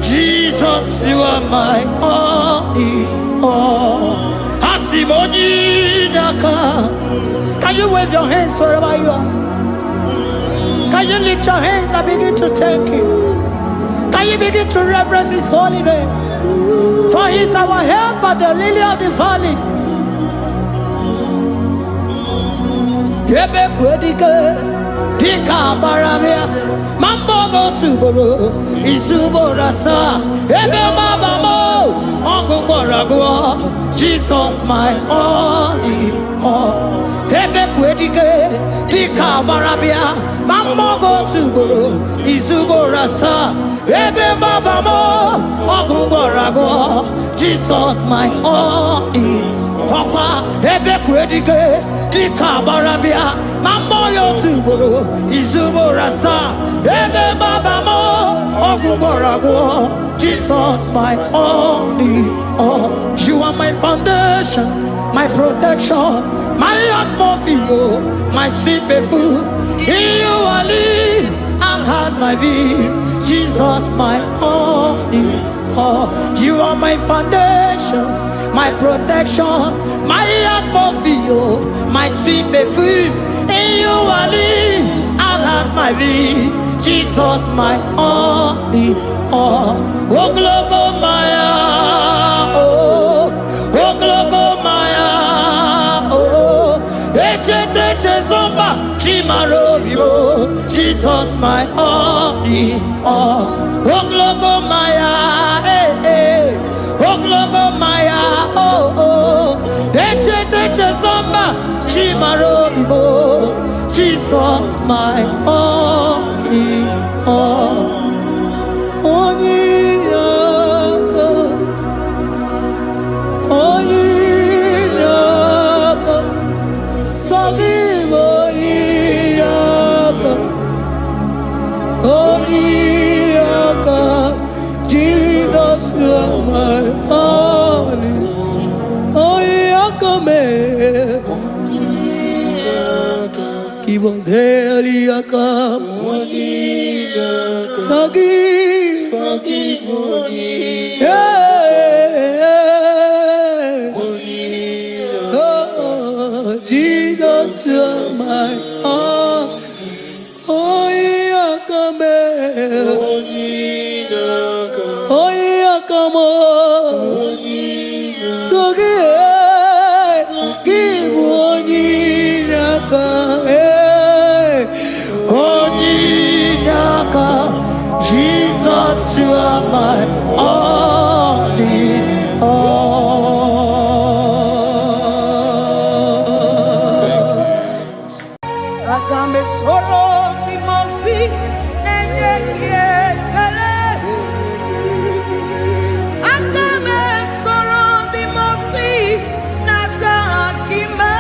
Jesus, you are my only all. Asim Oninyaka. Can you wave your hands wherever you are? Can you lift your hands and begin to thank Him? Can you begin to reverence His holy name? For He is our help at the lily of the valley. Yebe kwedike, dika maramia, mambogo tuboro, isuborasa, ebe mabamo, ongungorago, Jesus my only all. Ebe kwedike, dika maramia, mambogo tuboro, isuborasa, ebe mabamo, ongungorago, Jesus my only all. Ebe kwedike, dika maramia, mamboyo tuboro, isuborasa, ebe mabamo, ongungorago, Jesus my only all. You are my foundation, my protection, my atmosphere, my sweet perfume. In you I live and had my being. Jesus my only all. You are my foundation, my protection, my atmosphere, my sweet perfume. In you I live and had my being. Jesus my only all. Oh, glory, Maya, oh, glory, Maya, oh, zomba, Chimarovio, Jesus my only all. Oh, glory, Maya, oh, glory, Maya, oh, zomba, Chimarovio, Jesus my only all. Jesus, you are my only. He was Eliakam. Forgive. Oh, Jesus, you are my all. Jesus, you are my only all. Agambe soro timofi enye kietele. Agambe soro timofi nata akima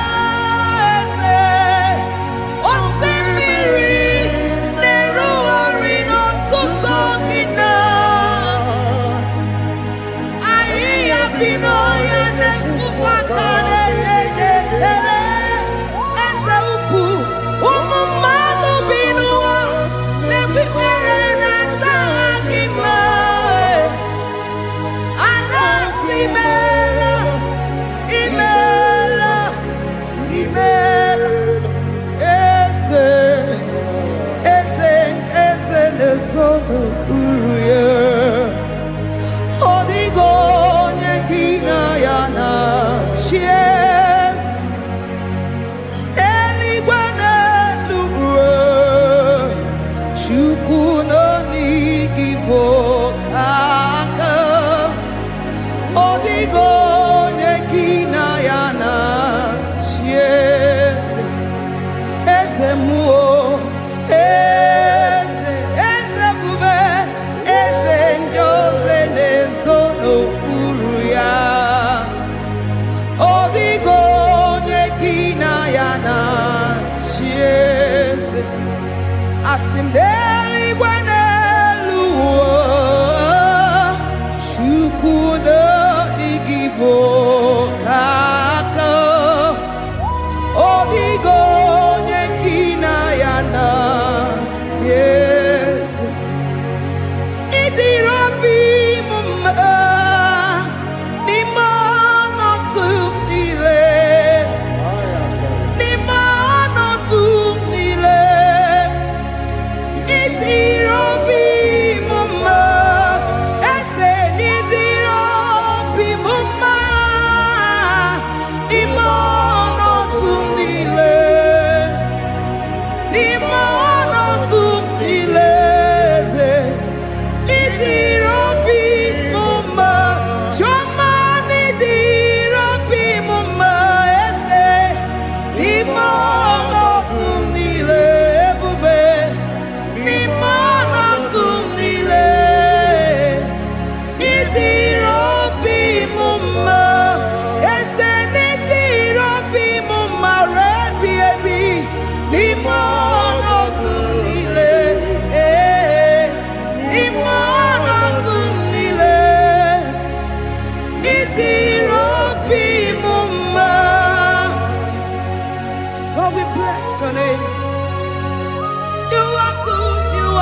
na-ezo n'okpuru ya. Ọ dịghị onye gị na ya na-achị eze. Eluigwe n'elu ruo, Chukwu nọ n'igi bụ aka. Ọ dịghị onye gị na ya na-achị eze. Eze mmụọ, eze, eze bube, eze ndị ozi na-ezo n'okpuru ya. Ọ dịghị onye gị na ya na-achị eze. Asị m n'eluigwe n'elu ụwa, Chukwu n'igwe bụ aka. Ọ dịghị onye gị na ya na-achị eze. Ịdịrị obi m mma n'ime ọnọdụ m niile, n'ime ọnọdụ m niile. Ịdịrị obi m mma, eze, n'ịdịrị obi m mma n'ime ọnọdụ m niile, n'ime ọnọdụ m niile, eze. Ịdịrị obi m mma, Chioma, n'ịdịrị obi m mma, eze, n'ime ọnọdụ m niile, ebube, n'ime ọnọdụ m niile. Ịdịrị obi m mma, eze, n'ịdịrị obi m mma, rebi ebi, n'ime ọnọdụ m niile, n'ime ọnọdụ m niile. Ịdịrị obi m mma. Lord, we bless your name. You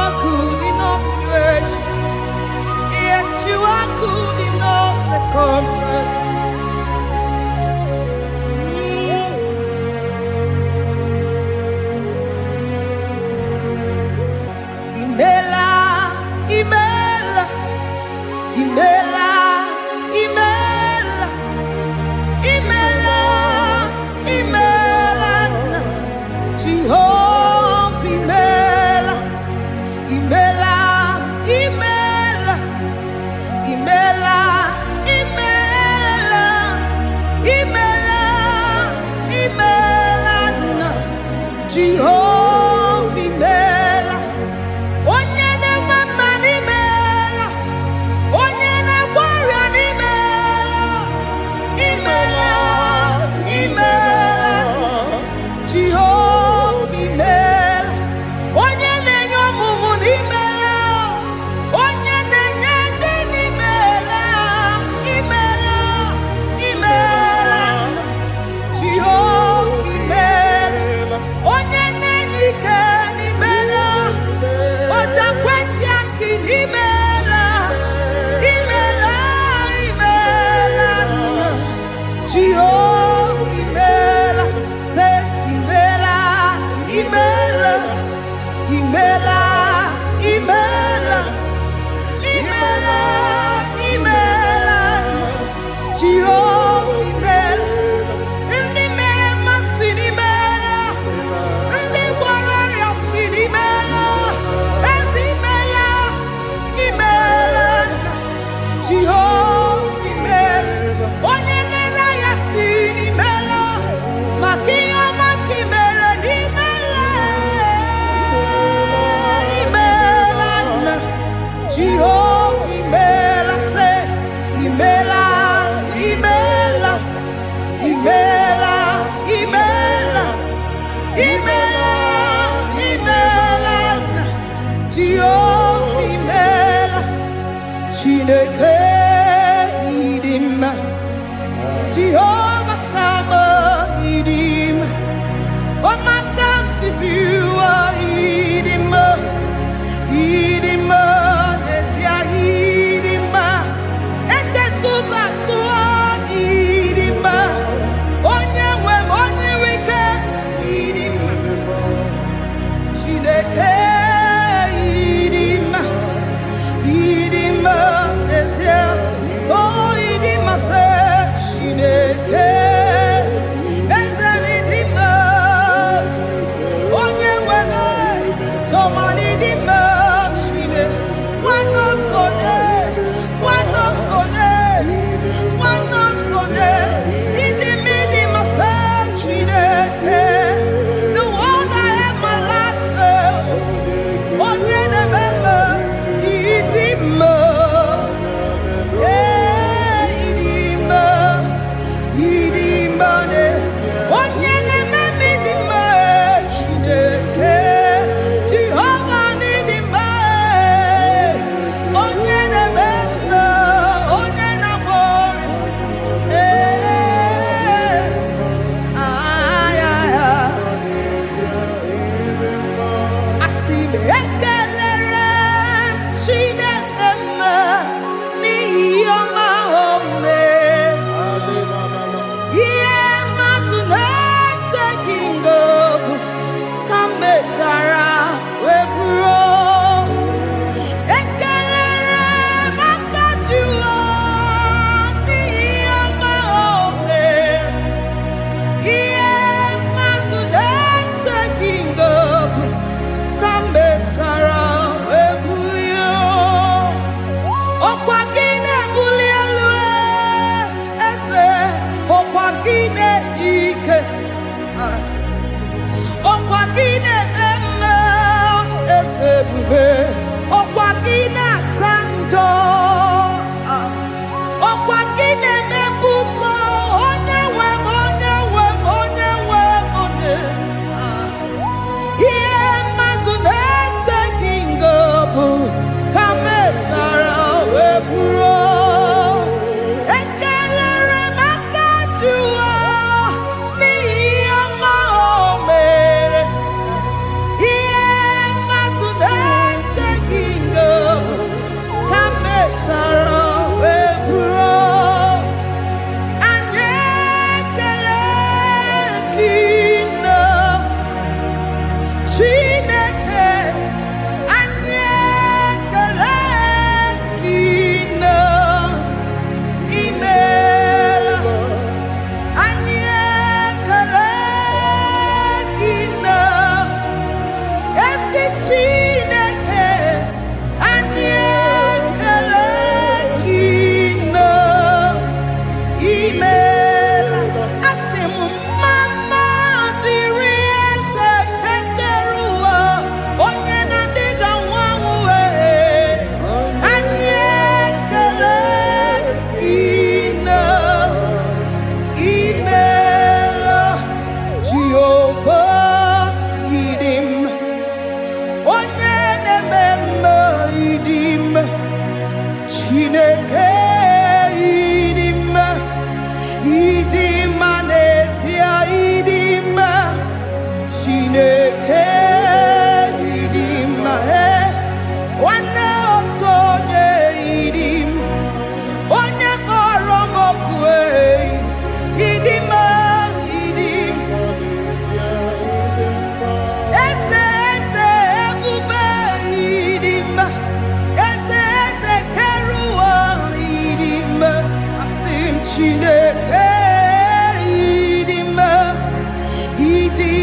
are good in all situations. Yes, you are good in all circumstances. Imela, imela, imela, imela, imela, imela, Jehovah, imela, imela, imela, imela, imela, imela, imela, Jehovah, imela. Onye na-enwe mma n'imela, onye na-agwọ ọrịa n'imela, imela, imela, Jehova imela. Onye na-enye ọmụmụ n'imela, onye na-enye ndị n'imela, imela, imela, Jehova imela. Onye na-enye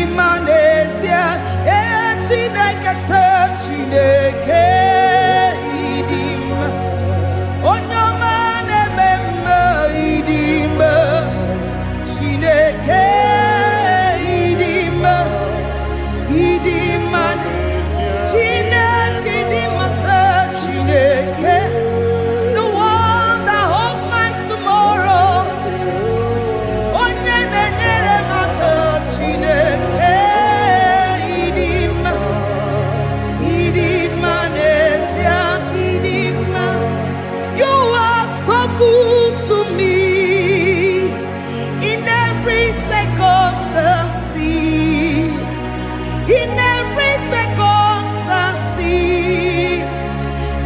Idimanesia, Chineke se Chineke idim. Onyama nebemme idim. Chineke idim. Idiman. Chineke idim se Chineke. The one that holds my tomorrow. Onye nenyere maka Chineke idim. Idimanesia idim. You are so good to me in every circumstance. In every circumstance,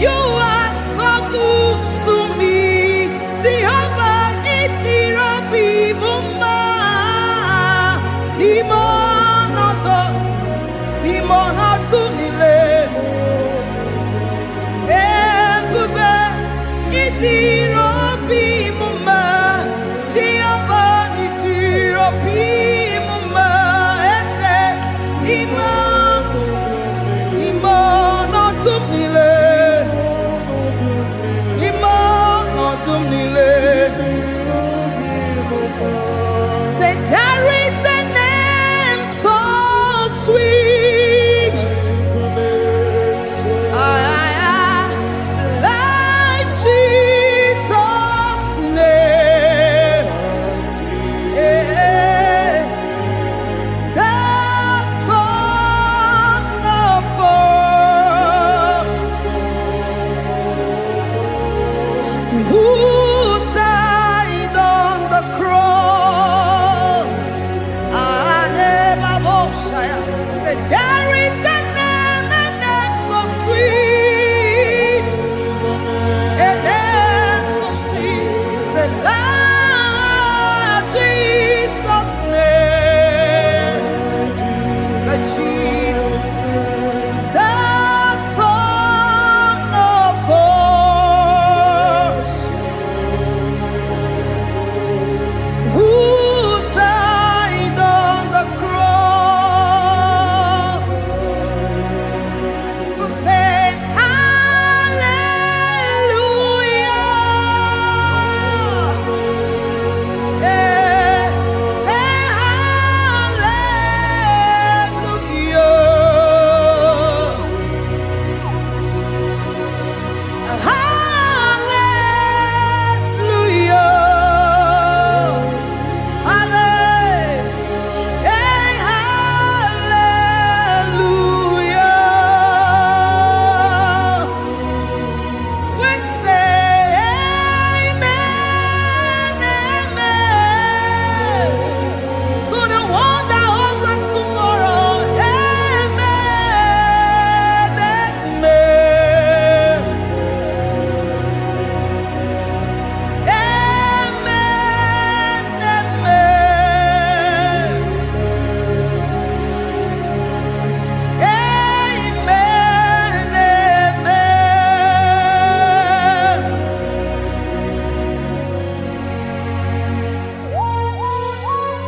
you are so good to me. Jehovah, Itirobi Bumba, Limonoto Mile, Ebube, Itirobi Bumba, Jehovah, Itirobi Bumba, Ese, Limonoto Mile, Limonoto Mile. Say there is a name so sweet, like Jesus' name, the Son of God, who died on the cross. Say there is a name so sweet, a name so sweet. Say Lord Jesus' name, the Jesus, the Son of God, who died on the cross. Who say hallelujah, say hallelujah, hallelujah. We say amen, amen. To the one that holds us tomorrow, amen, amen. Amen, amen. Amen, amen.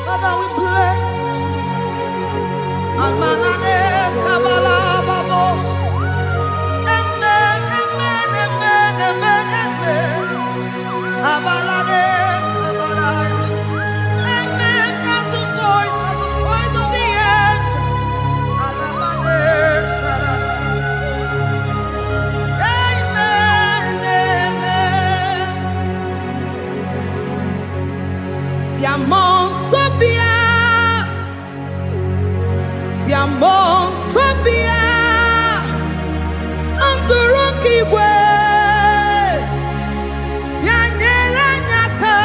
Father, we bless you. Almanane kabala babos. Amen, amen, amen, amen, amen. Abalade kabalaya. Amen. That's the voice of the angels. Alabade sarada. Amen, amen. Biamon sobia, biamon sobia, anturuki gwe, bianyela nyaka,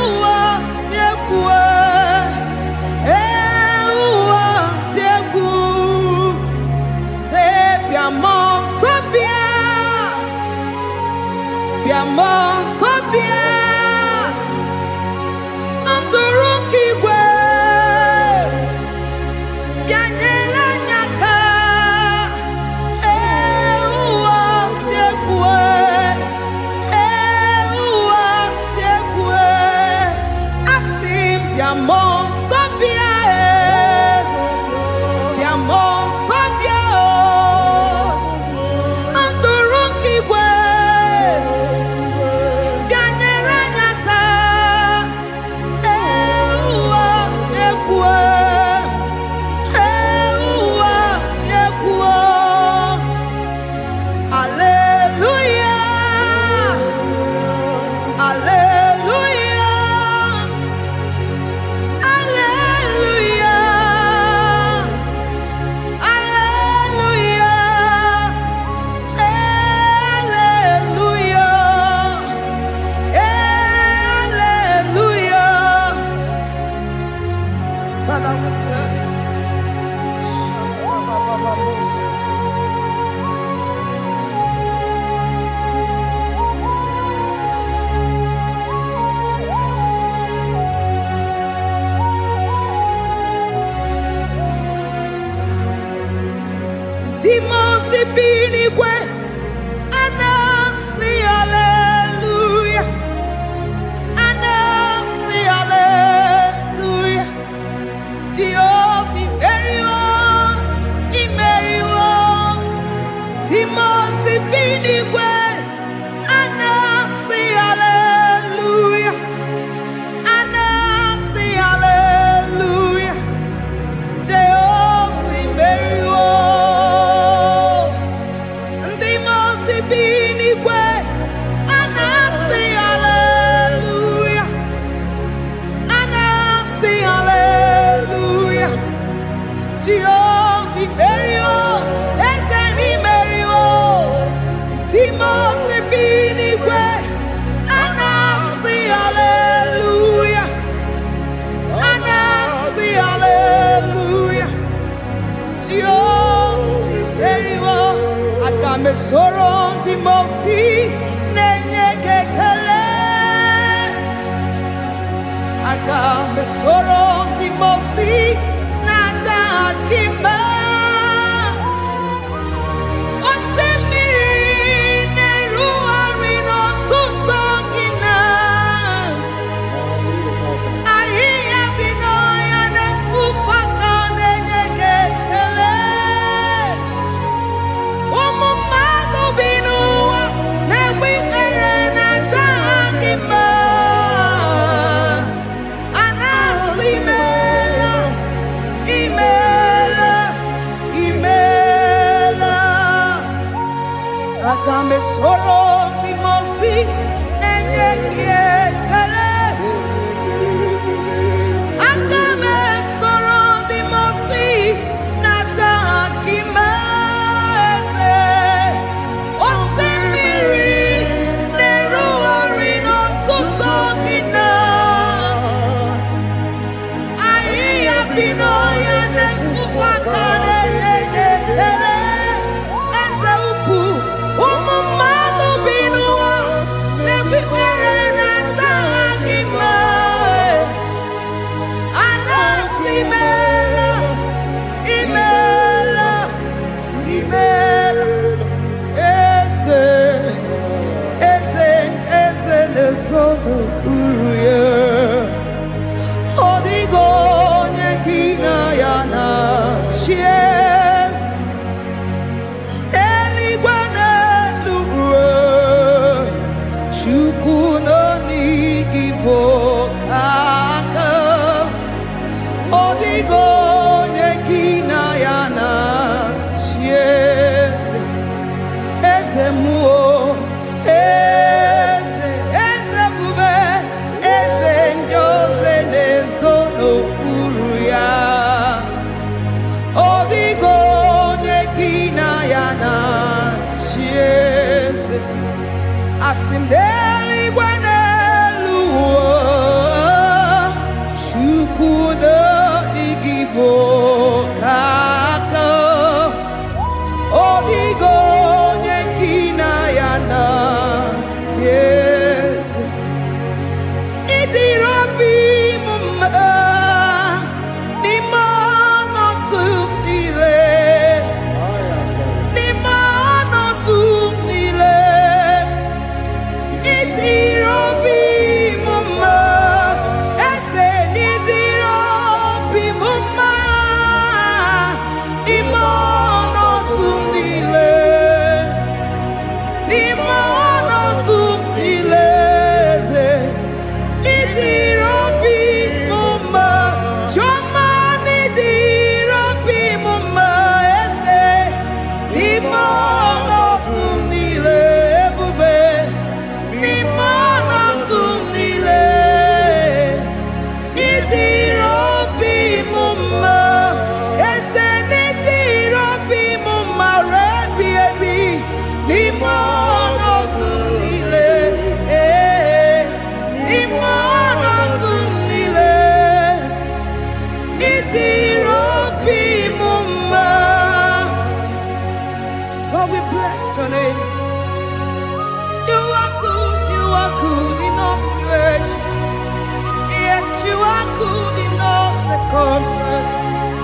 uwa tiekwe, uwa tieku, se biamon sobia, biamon sobia. Lord, we bless your name. You are good in all situations. Yes, you are good in all circumstances.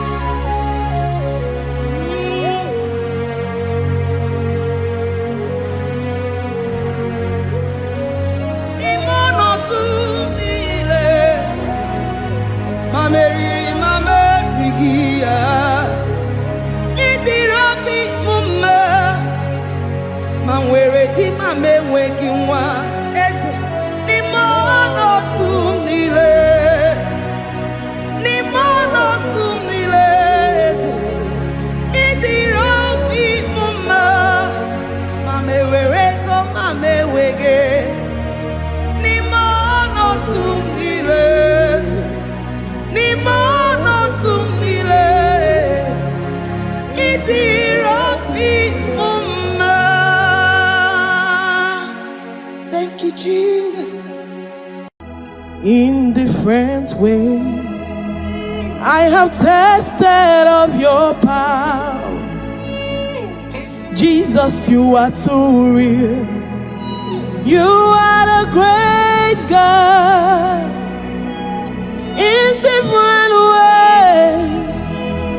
Thank you, Jesus. In different ways, I have tasted of your power. Jesus, you are too real. You are the great God. In different ways,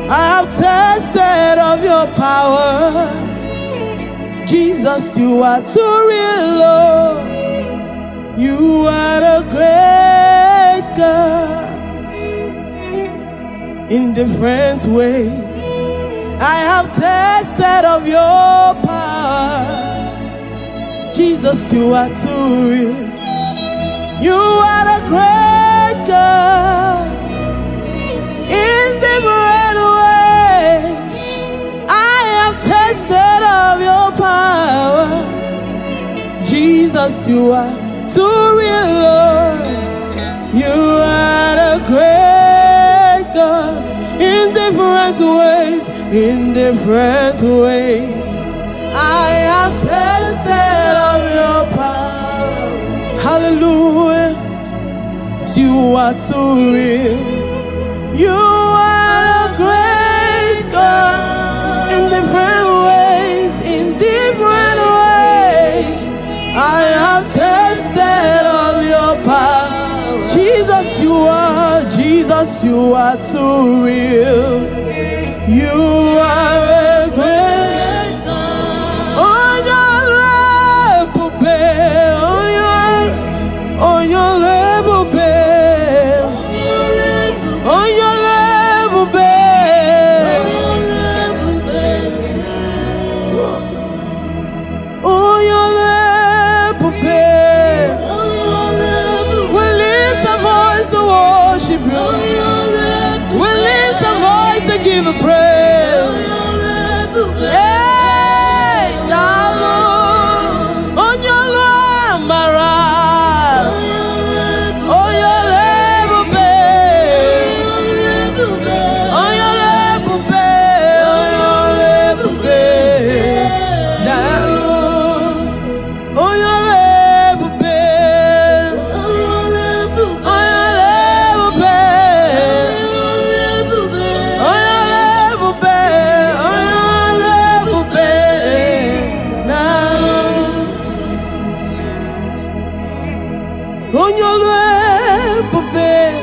I have tasted of your power. Jesus, you are too real, Lord. You are the great God. In different ways, I have tasted of your power. Jesus, you are too real. You are the great God. In different ways, I have tasted of your power. Jesus, you are too real, Lord. You are the great God. In different ways, I have tasted of your power. Hallelujah. You are too real. You are the great God. In different ways, I have tasted of your power. Jesus, you are too real. You are a great God. Oh, your love, oh, your love, oh, your love, oh, your love, we lift our voice to worship you. We lift our voice to give a praise. Hey, darling, on your love, Mara. Oh, your love, babe. Oh, your love, babe. Oh, your love, babe. Darling, oh, your love, babe. Oh, your love, babe. Oh, your love, babe. Oh, your love, babe. Darling, oh, your love, babe.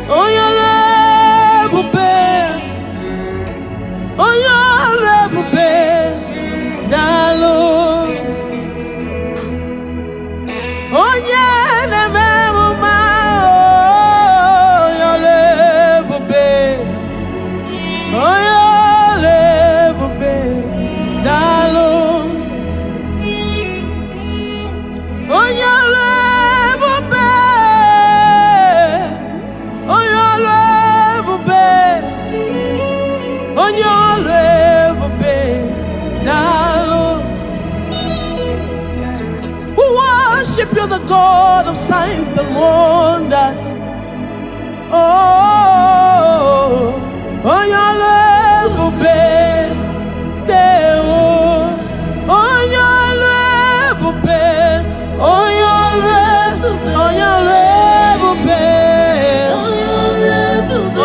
Oh, your love, babe. Oh, your love, babe. Darling, oh, yeah, the mama. Oh, your love, babe. Oh, your love, babe. Darling, oh, your love, babe. Oh, your love, babe. Oh, your love, babe. Darling, we worship you, the God of signs and wonders. Oh, oh, your love, babe. Oh, your love, babe. Oh, your love, babe. Oh, your love, babe. Oh,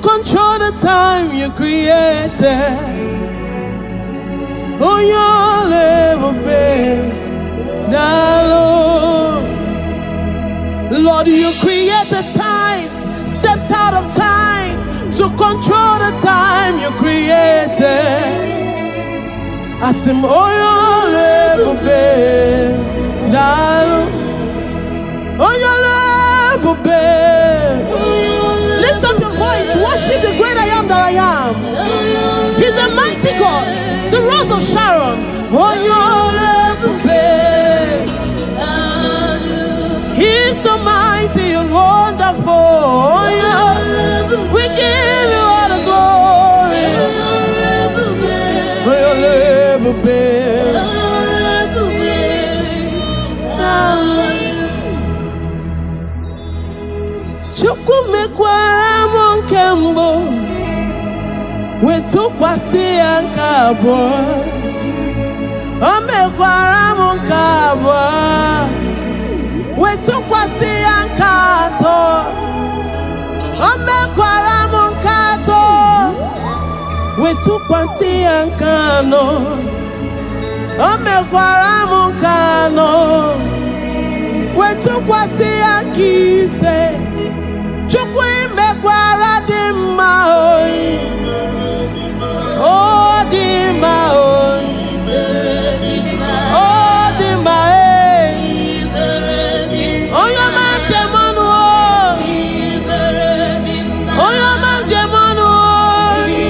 control the time you created. Oh, you'll never be the Lord. Lord, you created time, stepped out of time to control the time you created. I said, oh, you'll never be the Lord. Oh, you'll never be. Lift up your voice, worship the great I am that I am. He's a mighty God, the Rose of Sharon. Oh, you'll never be. He's so mighty and wonderful. Oh, yeah. We give you all the glory. Oh, you'll never be. Chukwu mekwara m nke mbụ, wetụkwasị ya nke abụọ. O mekwara m nke abụọ, wetụkwasị ya nke atọ. O mekwara m nke atọ, wetụkwasị ya nke anọ. O mekwara m nke anọ, wetụkwasị ya nke ise. Chukwu imekwara dị mma oyi, o dị mma oyi, o dị mma eyi. Onye ọma njem ọnụ oyi, onye ọma njem ọnụ oyi,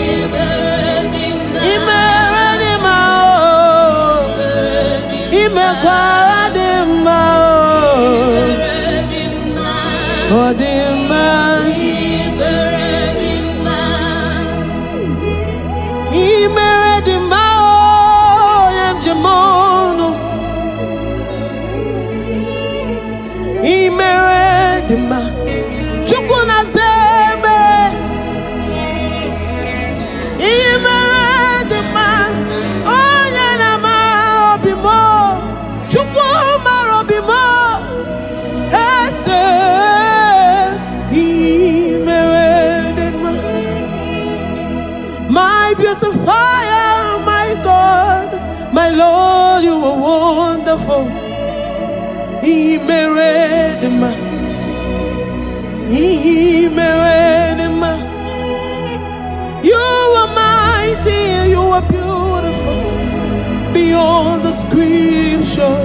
imere dị mma oyi, imekwara dị mma oyi, o dị mma. Chukwu na zebe imere dị mma, onye na-ama obi m. Chukwu mara obi m, eze imere dị mma. My beautifier, my God, my Lord, you are wonderful. Imere dị mma. You are mighty, you are beautiful beyond description.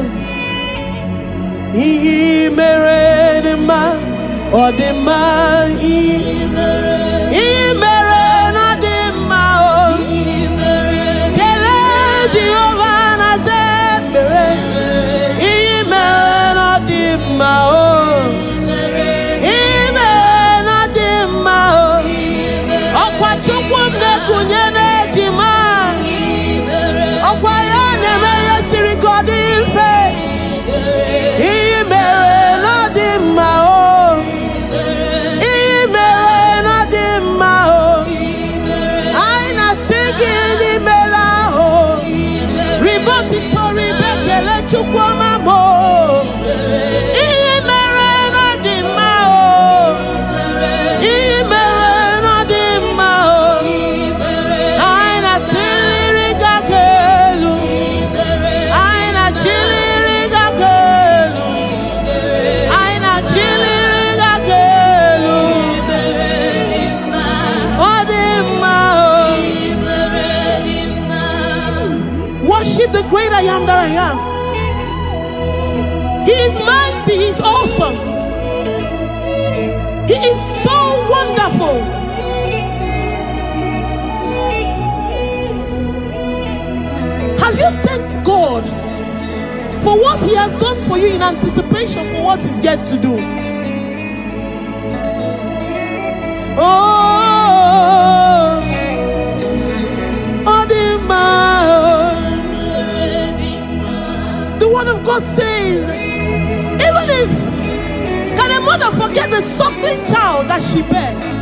Worship the great I am that I am. He is mighty, he is awesome. He is so wonderful. Have you thanked God for what he has done for you in anticipation for what he's yet to do? The word of God says, even if can a mother forget the suckling child that she bears,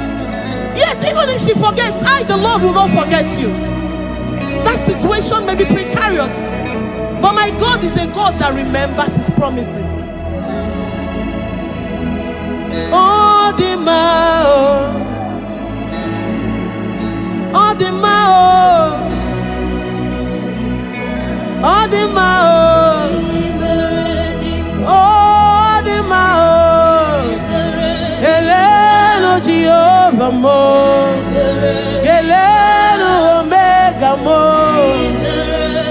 yet even if she forgets, I, the Lord, will not forget you. That situation may be precarious, but my God is a God that remembers his promises. Gelenu Omega mo,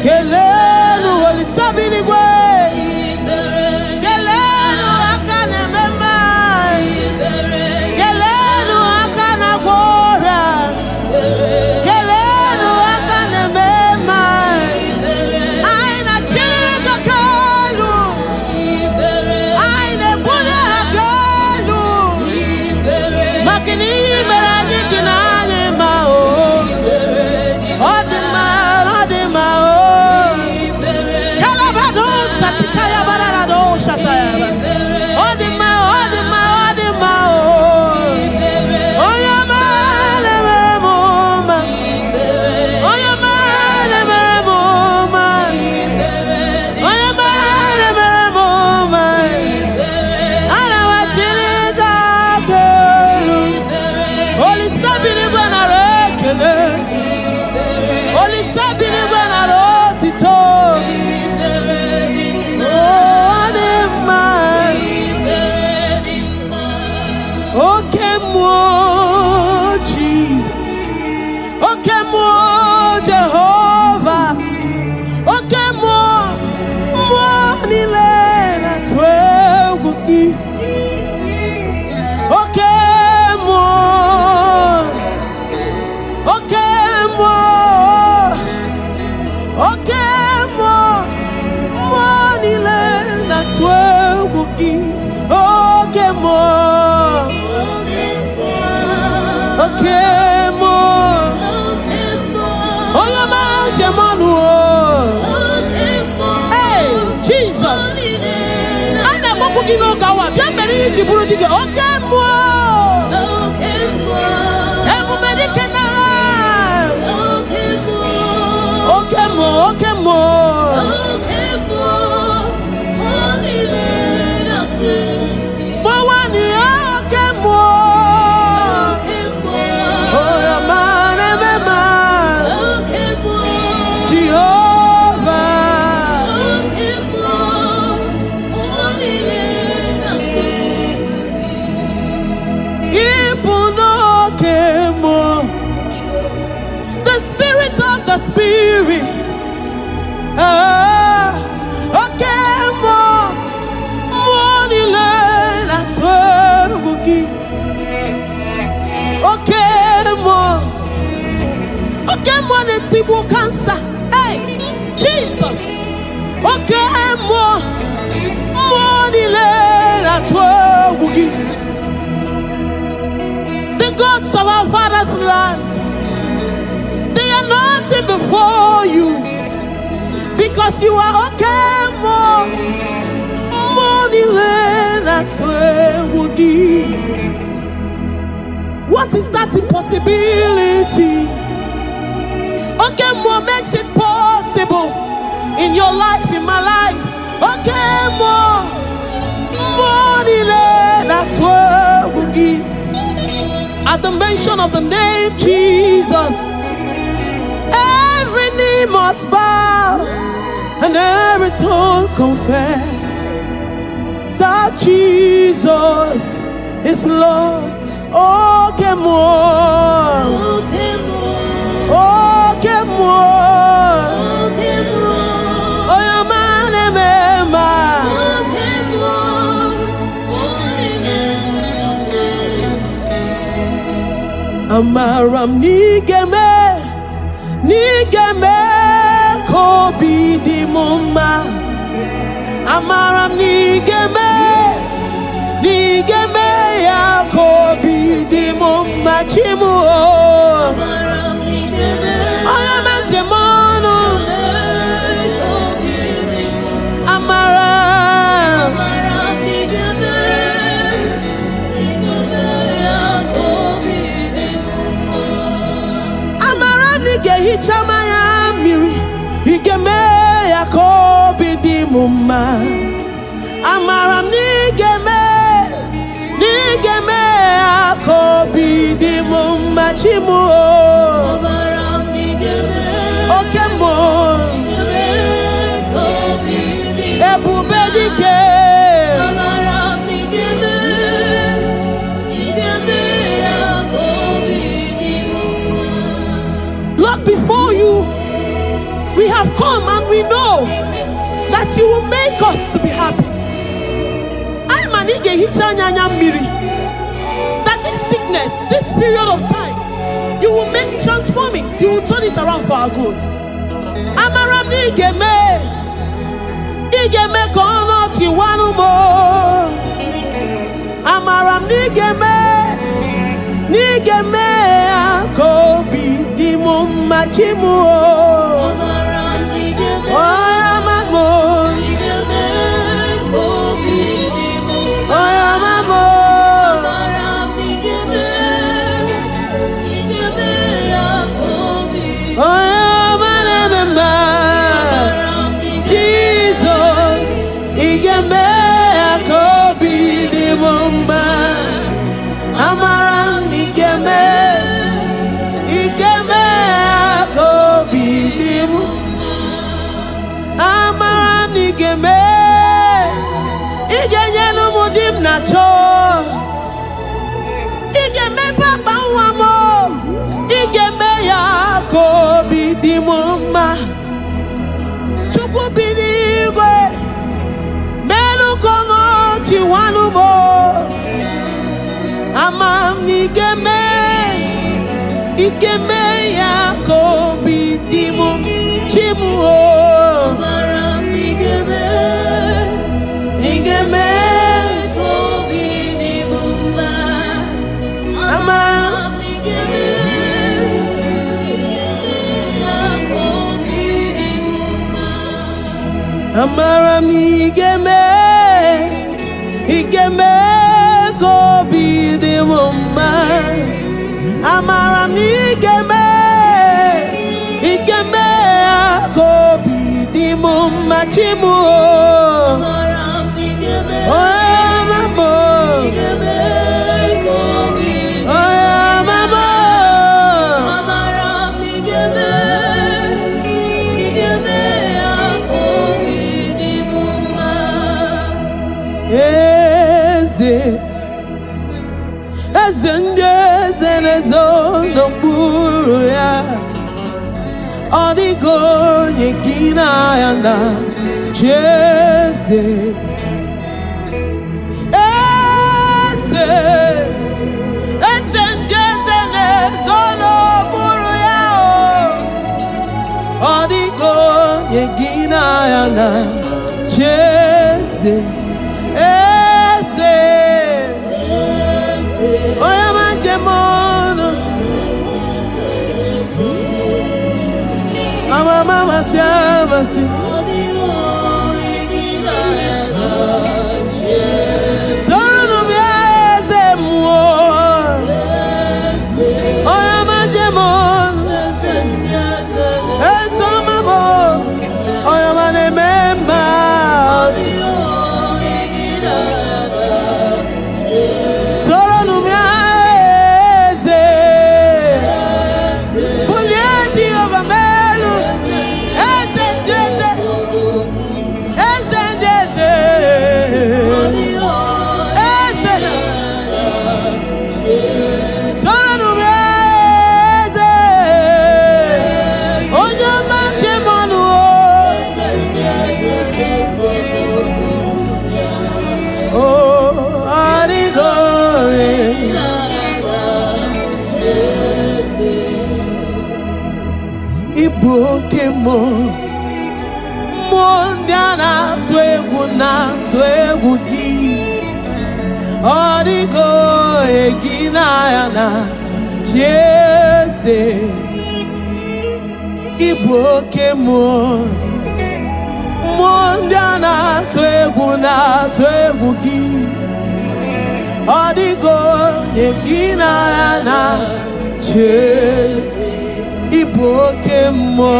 Gelenu Olisabinigwe, Gelenu Akane Mema, Gelenu Akana Gwora, Gelenu Akane Mema, Aina Chilika Kalu, Aina Buddha Hagalu, Makini Meragi Kinane Mao, Odima, Kalabado Satikaya Barado Shataya, Odima, Oyama Nevermoma, Oyama Nevermoma, Oyama Nevermoma, Alawa Chiliga Kelu, Holy Sabini Banarekele, Holy Sabini Banarotito, Okay, more Jesus. Okay, more Jehovah. Okay, more Nilena Twebuki. Okay, more. Okay, more. Okay, more Nilena Twebuki. Okay, more. Okay, more. Oh, your man, Jamanu. Hey, Jesus. I never could know Gawa. Yamari, Jiburu, okay, more. Everybody can now. Okay, more. Okay, more. The Spirit, okay, more that's what we'll give. Okay, more let's see who cancer. Hey, Jesus, okay, more that's what we'll give. The gods of our father's land, they are nothing before you, because you are okay, more that's where we'll give. What is that impossibility? Okay, more makes it possible in your life, in my life. Okay, more that's where we'll give. At the mention of the name Jesus, every knee must bow and every tongue confess that Jesus is Lord. Okay, more. Okay, more. Okay, more. Okay, more. Oh, your man, remember. Okay, more. Amaram nigeme. Nigeme kobi di mumma, amaram nigeme ya kobi di mumma chimu, amaram nigeme, ayaman demono, amaram nigeme ya kobi di mumma, amaram nige hichama ya miri, igeme ya kobi di mumma, amaram nigeme ya kobi di mumma chimu, amaram Lord, before you, we have come and we know that you will make us to be happy. That this sickness, this period of time, you will transform it, you will turn it around for our good. Amaram igeme kono chiwanu mo. Amaram nigeme akobi dimu machimu. Amaram nigeme Dimoma Chukwu binigwe menu kono chiwanu mo amam nigeme ikeme ya ko bidimu chimu amaram nigeme ko bidimu ma amam nigeme Amaram nigeme ko bidimu ma Amaram nigeme ko bidimu ma chimu Amaram nigeme ko bidimu Amaram nigeme Eze nezo n'okpuru ya ọ dịghị onye gị na ya na Eze ndị eze nezo n'okpuru ya ọ dịghị onye gị na ya na Eze Oya manjemono Mama siamasi Soro nubieze muo Oya manjemono Eso mamo Oya manememba Ibokemo Mondiana twegu gi Origo egina yana Eze Ibokemo Mondiana twegu gi Origo egina yana Eze Ibokemo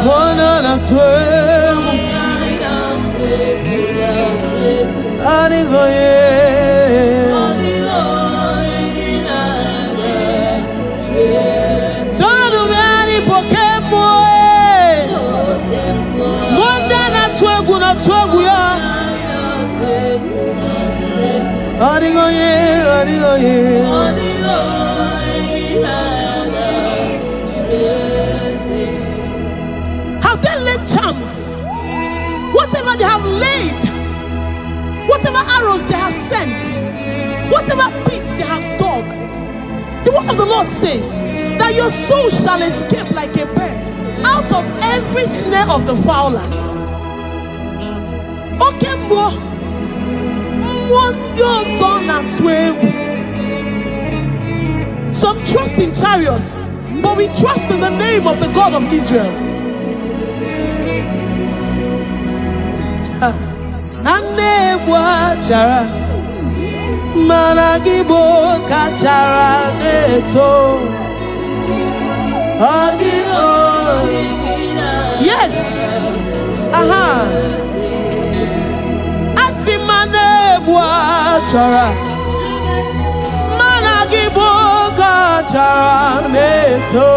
Mona na twemu Anigoye Tonu miani Ibokemo Monda na twegu ya Anigoye whatever arrows they have sent, whatever pits they have dug, the word of the Lord says that your soul shall escape like a bird out of every snare of the fowler. Okay, some trust in chariots, but we trust in the name of the God of Israel. Yes. Asimane chara managibo chara neto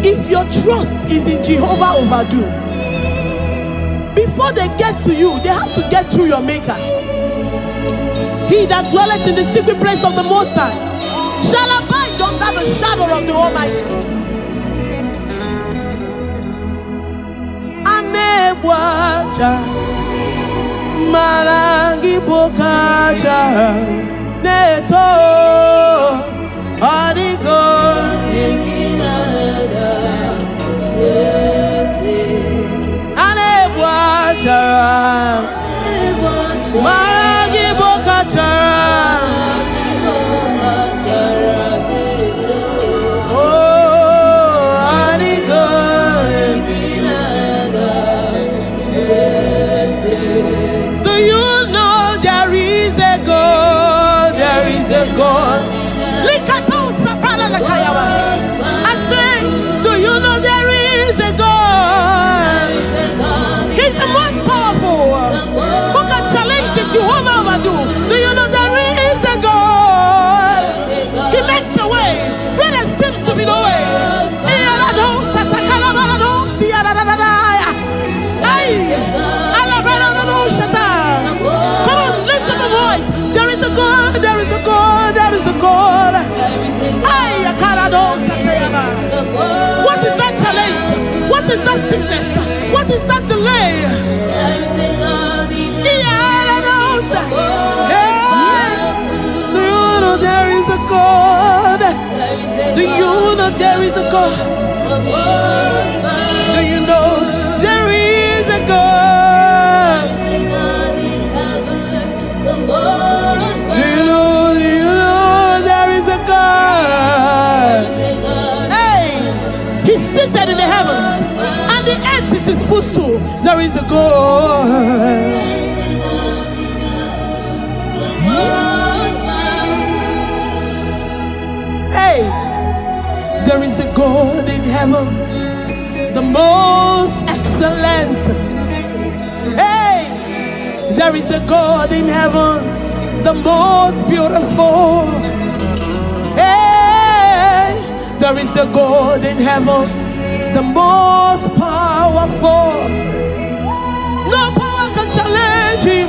if your trust is in Jehovah overdo, before they get to you, they have to get through your maker. He that dwelleth in the secret place of the Most High shall abide under the shadow of the Almighty. Wacha marangi bokacha neto adigo ane wacha marangi bokacha I say, do you know there is a God? He's the most powerful. Who can challenge the Jehovah overdo? Do you know there is a God? He makes a way where there seems to be no way. Come on, lift up a voice. There is a God, there is a God, there is a God. What is that challenge? What is that sickness? What is that delay? Do you know there is a God? Do you know there is a God? Do you know there is a God? Do you know there is a God? Hey, He's seated in the heavens, and the earth is His footstool. There is a God. Hey, there is a God in heaven, the most excellent. Hey, there is a God in heaven, the most beautiful. Hey, there is a God in heaven, the most powerful. No power can challenge Him.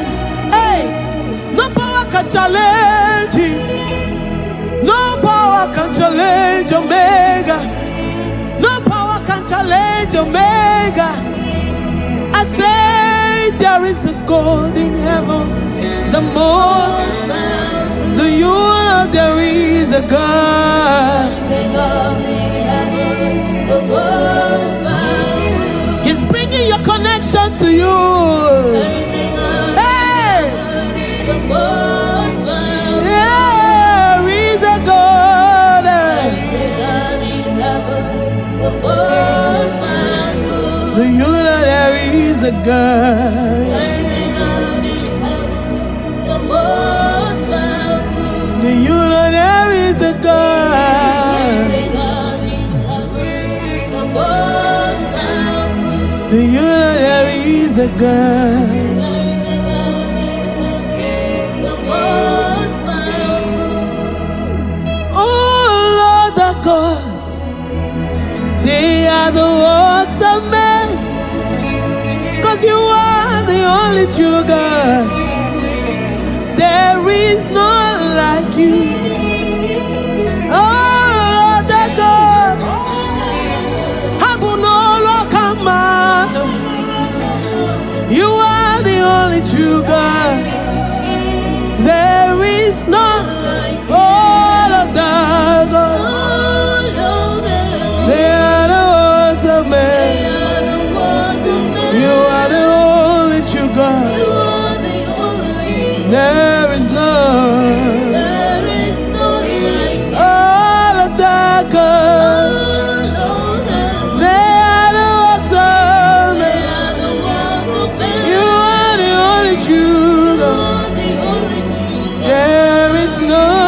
Hey, no power can challenge Him. No power can challenge Omega. No power can challenge Omega. I say there is a God in heaven, the most. Do you know there is a God? He's bringing your connection to you. Hey, there is a God. Do you know there is a God? Do you know there is a God? Do you know there is a God? Oh Lord, the gods, they are the works of men, 'cause you are the only true God. There is none like you. Oh Lord, the gods, only true God. There is none like all of the gods. They are the works of men. You are the only true God. There is none. All of the gods. They are the works of men. You are the only true God. There is none.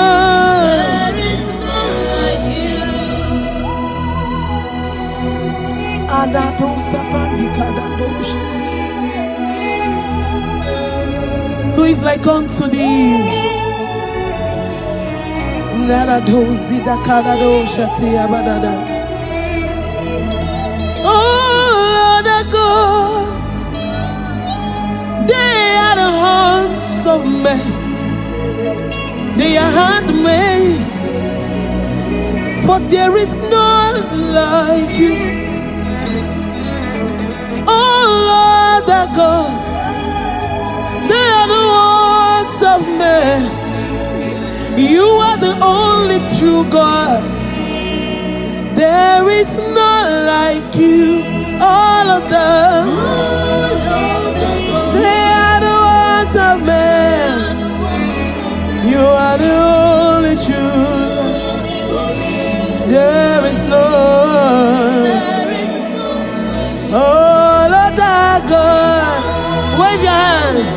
Who is like unto thee? Oh, the gods, they are the hands of men. They are handmade, for there is none like you. Oh Lord, the gods, they are the works of men. You are the only true God. There is none like you. All of them, they are the works of men. You are the only true. There is none. Oh Lord our God, wave your hands.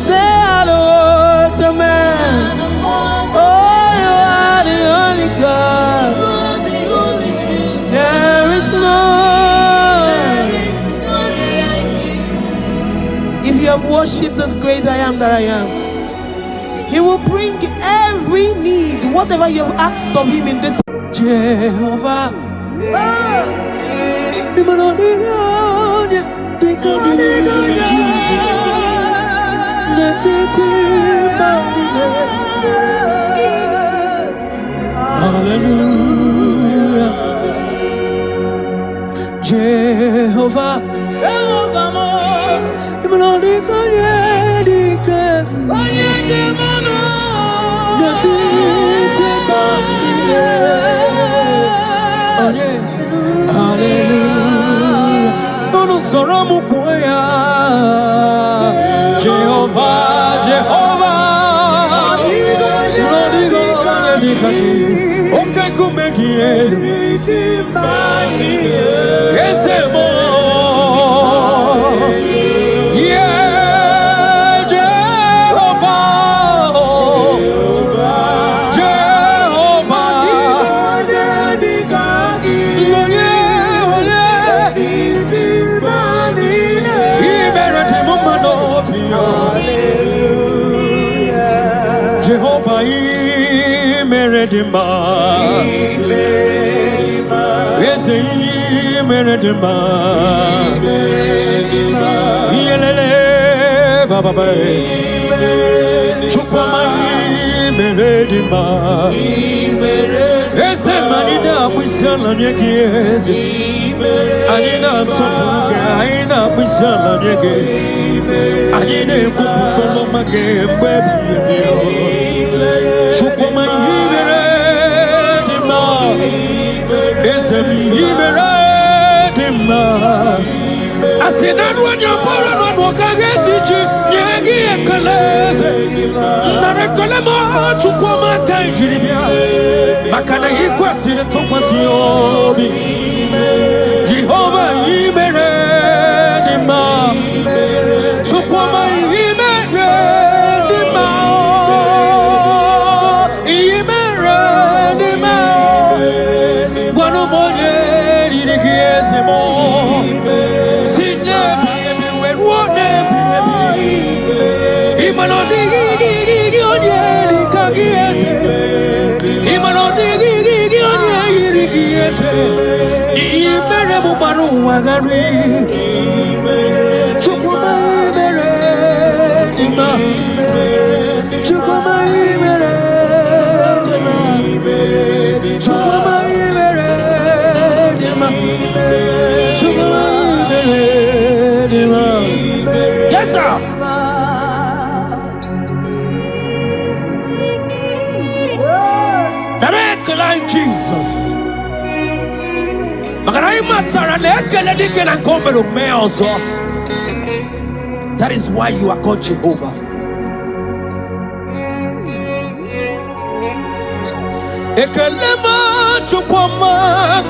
They are the works of man. Oh, you are the only God. There is none. If you have worshipped this great I am that I am, He will bring every need, whatever you have asked of Him in this. Jehovah. Hallelujah. Jehovah. Jehovah, Jehovah, okay, come here. Jehovah, Meredima, Meredima, Yelele, Baba, Chukama, Meredima, Ezemanida, Wissalanegis, Anina Sopuka, Aina Wissalanegis, Anina Kupusolomake, baby. Chukama, Meredima, Meredima. I said, not when you're born on Wakageti, Yagi and Kalese, Narakalama, Chukama, Tangiria, Makana Equasi, Topasiobi, Jehovah, Meredima, Chukama, Meredima, Meredima, one of more. Yes, sir. like Jesus. That is why you are called Jehovah. Ekelema chukwama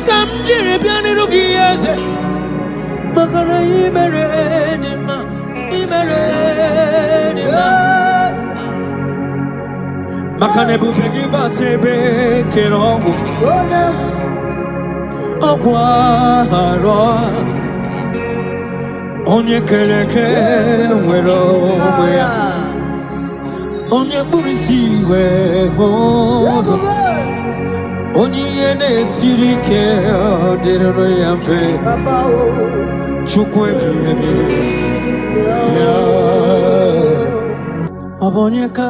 kamjiribia nirugiyeze makana imeredima makana bubegi batebe kerongo ogwaro onye keleke nwero ya onye burisi hozo onye na-esiri ike dịrị ya mfe Chukwu ebighị ya ọ bụ onye ka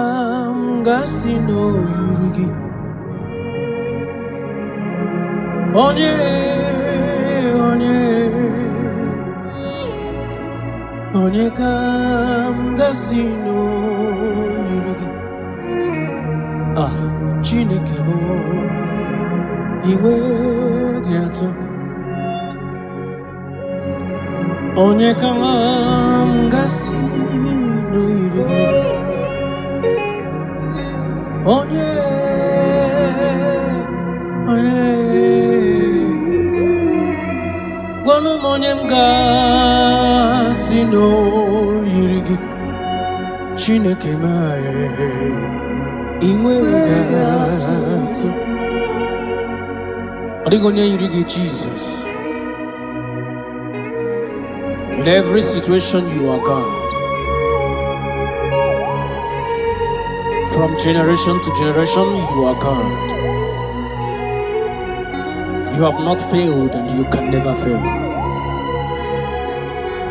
m ga-asị n'oyiri gị onye ka m ga-asị n'oyiri gị Chineke bụ iwe gị atụ onye ka m ga-asị n'oyiri gị onye gwanụ m onye m ga-asị n'oyiri gị Chineke m iwe gị atụ ọ dịghị onye yiri gị Jesus. In every situation you are God. From generation to generation you are God. You have not failed and you can never fail.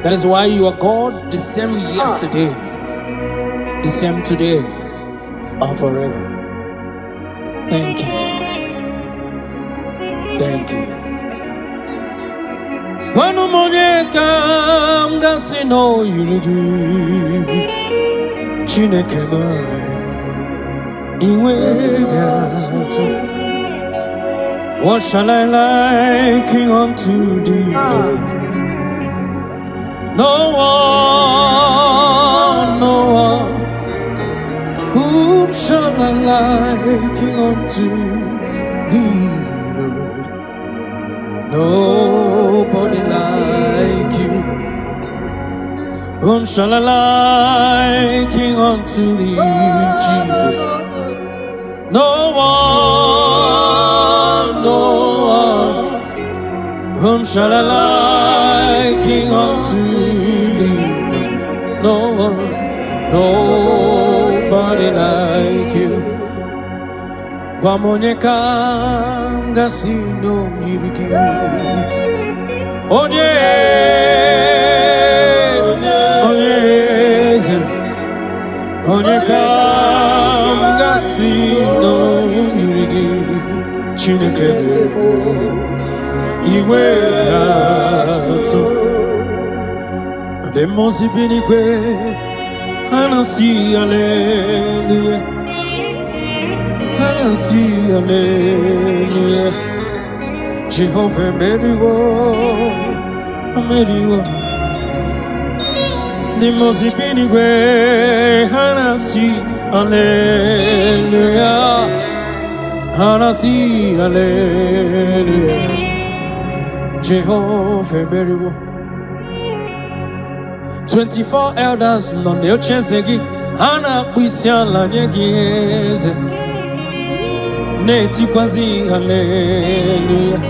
That is why you are God, the same yesterday, the same today, and forever. Thank you. Thank you. When money come, gasi no yirigi, Chineke mai, iwe gato. What shall I liken unto thee? No one. Whom shall I liken unto thee, Lord? Nobody like you. Whom shall I liken unto thee, Jesus? No one. Whom shall I liken unto thee? No one, nobody like you. Guamoneka gasino yirigi. Onye gasino yirigi. Chineke iwe gato. Demos ibinigwe anasi hallelujah. Anasi hallelujah. Jehovah meriwo. Demos ibinigwe anasi hallelujah. Anasi hallelujah. Jehovah meriwo. 24 elders non ne ochesegi hana kwisiala nyegeze neti kwazi hallelujah.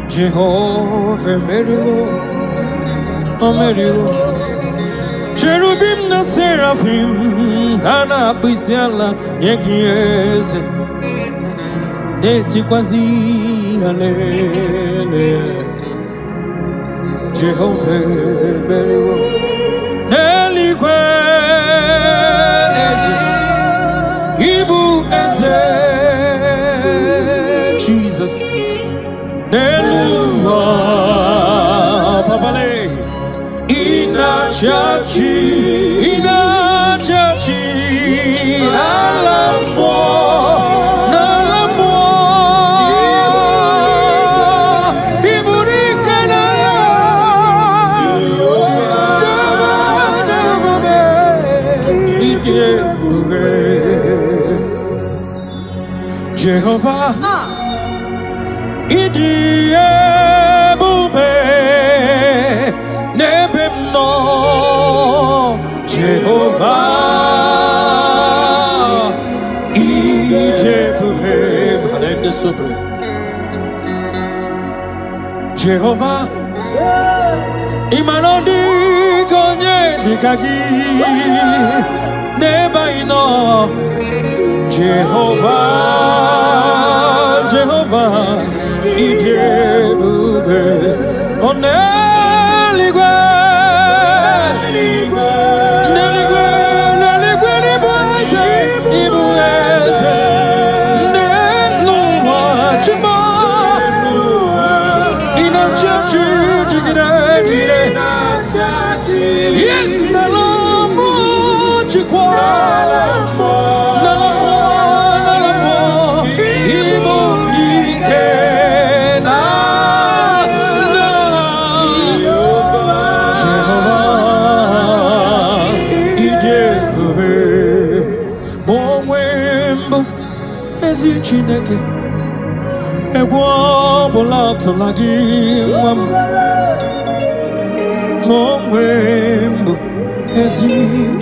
Jehovah meriwo cherubim na seraphim hana kwisiala nyegeze neti kwazi hallelujah. Jehovah meriwo eligwe eze Igbo eze Jesus Eluwa papale inachachi alamo Jehovah, Idi ebube nebem no Jehovah, Idi ebube manende sobre Jehovah, imanodi gonye dikagi nebaino Jehovah, Jehovah, Ijebube, Oneligwe, Neligwe, Neligwe, Ibueze, Ibueze, Neluwa, Chima, Inachachi, Jigire, yes, Nalamu, Chikwa. Chineke egwu ọbụla atụla gị nwa m onwe mbụ ezi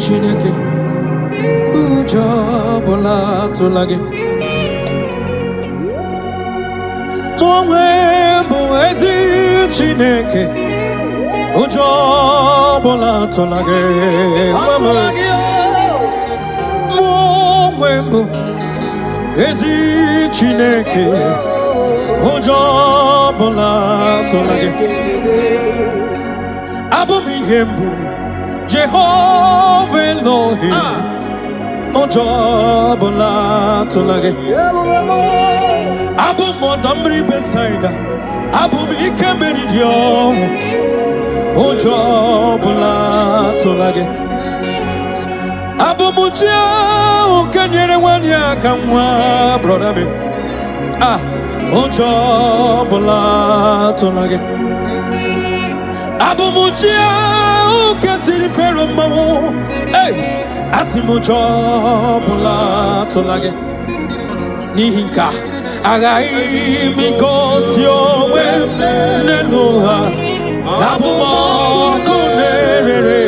Chineke ụjọ ọbụla atụla gị onwe mbụ ezi Chineke ụjọ ọbụla atụla gị onwe mbụ ezi Chineke ụjọ ọbụla atụla gị abụ m ihe mbụ Jehova Elohim ụjọ ọbụla atụla gị abụ m ọdọ mmiri Besaida abụ m ike meriri ọnwụ ụjọ ọbụla atụla gị abụ m chi ahụ kenyere nwanyị aka nwa brọda m ụjọ ọbụla atụla gị abụ m chi ahụ ketiri Fero mmanwụ asị m ụjọ ọbụla atụla gị n'ihi nke a aghaghị m igosi onwe m n'elu ha abụ m ọkụ na-erere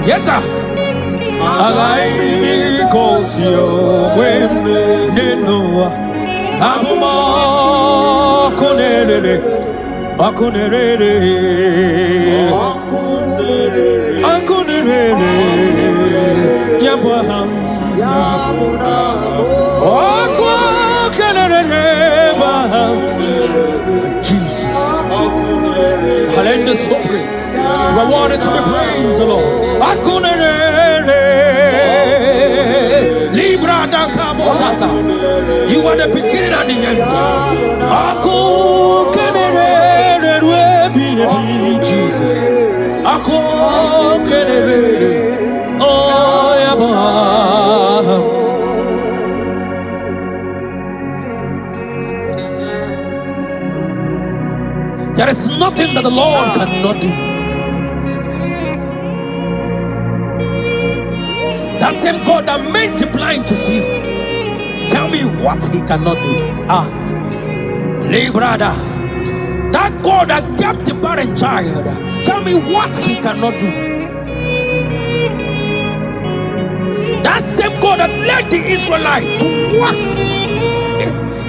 yes sir aghaghị m igosi onwe m n'elu ụwa abụ m ọkụ na-erere ọkụ na-erere ọkụ na-erere ya bụ aha m ọkụ na-erere bụ aha m Jesus hallelujah supreme you are worthy to be praised the Lord ọkụ na-erere you are the beginning and the end. Aku kenere Jesus. Aku kenere oh yaba. There is nothing that the Lord cannot do. That same God that made the blind to see, tell me what he cannot do. Brother, that God that kept the barren child, tell me what he cannot do. That same God that led the Israelites to walk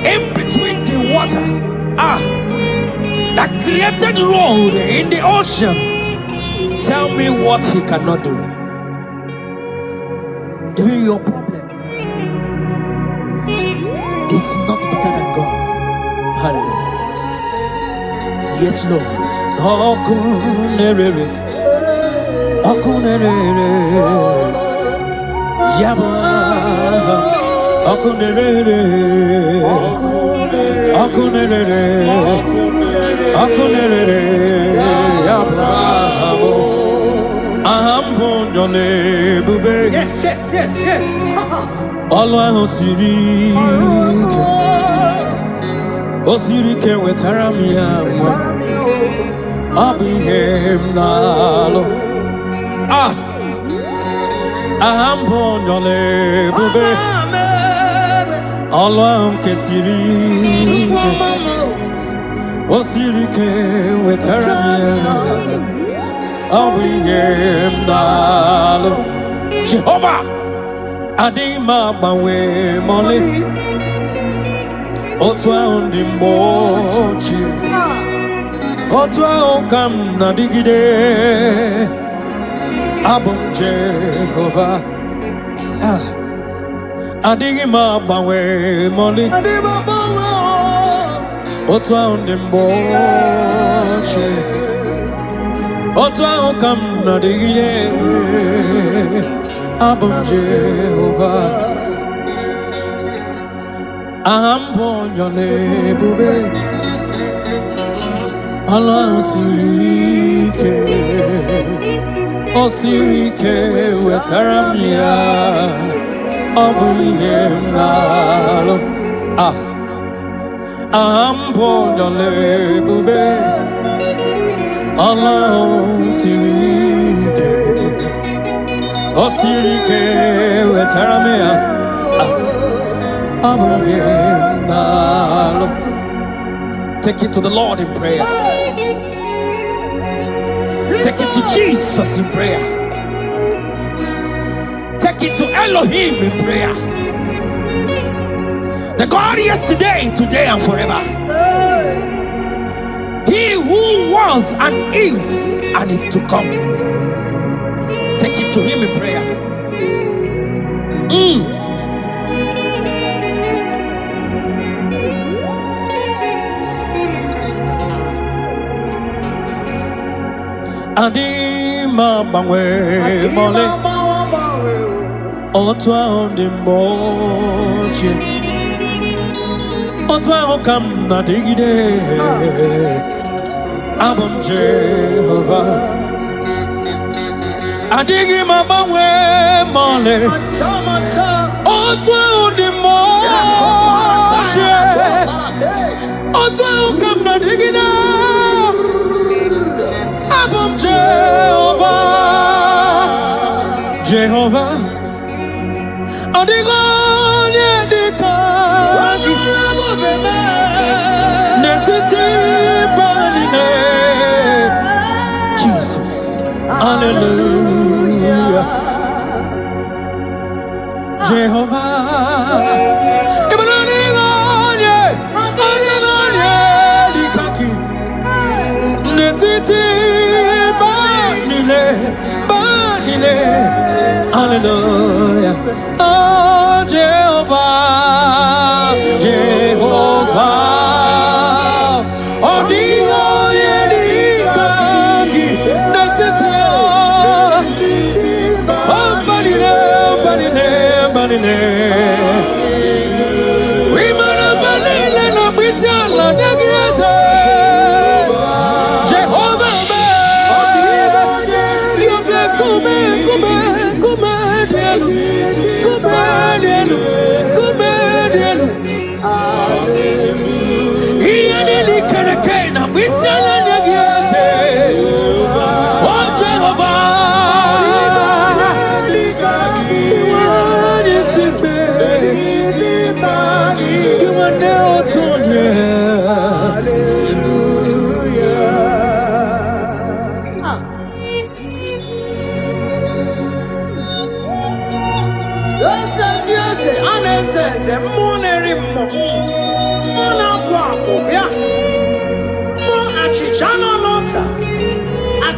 in between the water, that created road in the ocean, tell me what he cannot do. Even your problem is not bigger than God. Hallelujah. Yes, Lord. Okunere, okunere, yaba, okunere, okunere, okunere, yaba. Yes, yes, yes, yes. Alwa Osirike wetara mi amwa abihem nalo Ahambonyole bube Allah kesiri osirike wetaramiya awiyem dalo Jehovah adima bawe mole otwa ndimbochi otwa okam nadigide abum Jehovah adima bawe mole otwa ndimbochi otwa okam nadigide abum Jehovah Ahambonyole bube Allah osirike wetaramiya obuliyem nalo Ahambonyole bube Allah osirike wetaramiya Take it to the Lord in prayer. Take it to Jesus in prayer. Take it to Elohim in prayer. The God yesterday, today, and forever. He who was and is to come. Take it to Him in prayer. Adima bangwe mole otwa ondimboche otwa okam na digide abum Jehovah adima bangwe mole otwa ondimboche otwa okam na digide abum Jehovah, Adigonye dikagi, netiti banine, Jesus, Hallelujah, Jehovah, Adigonye dikagi, netiti banine. Hallelujah. Oh, Jehovah, Jehovah. Oh, Dio, Yedikagi, Natetio. Oh, Badine. We mana balile na bisala negiese. Jehovah, Come.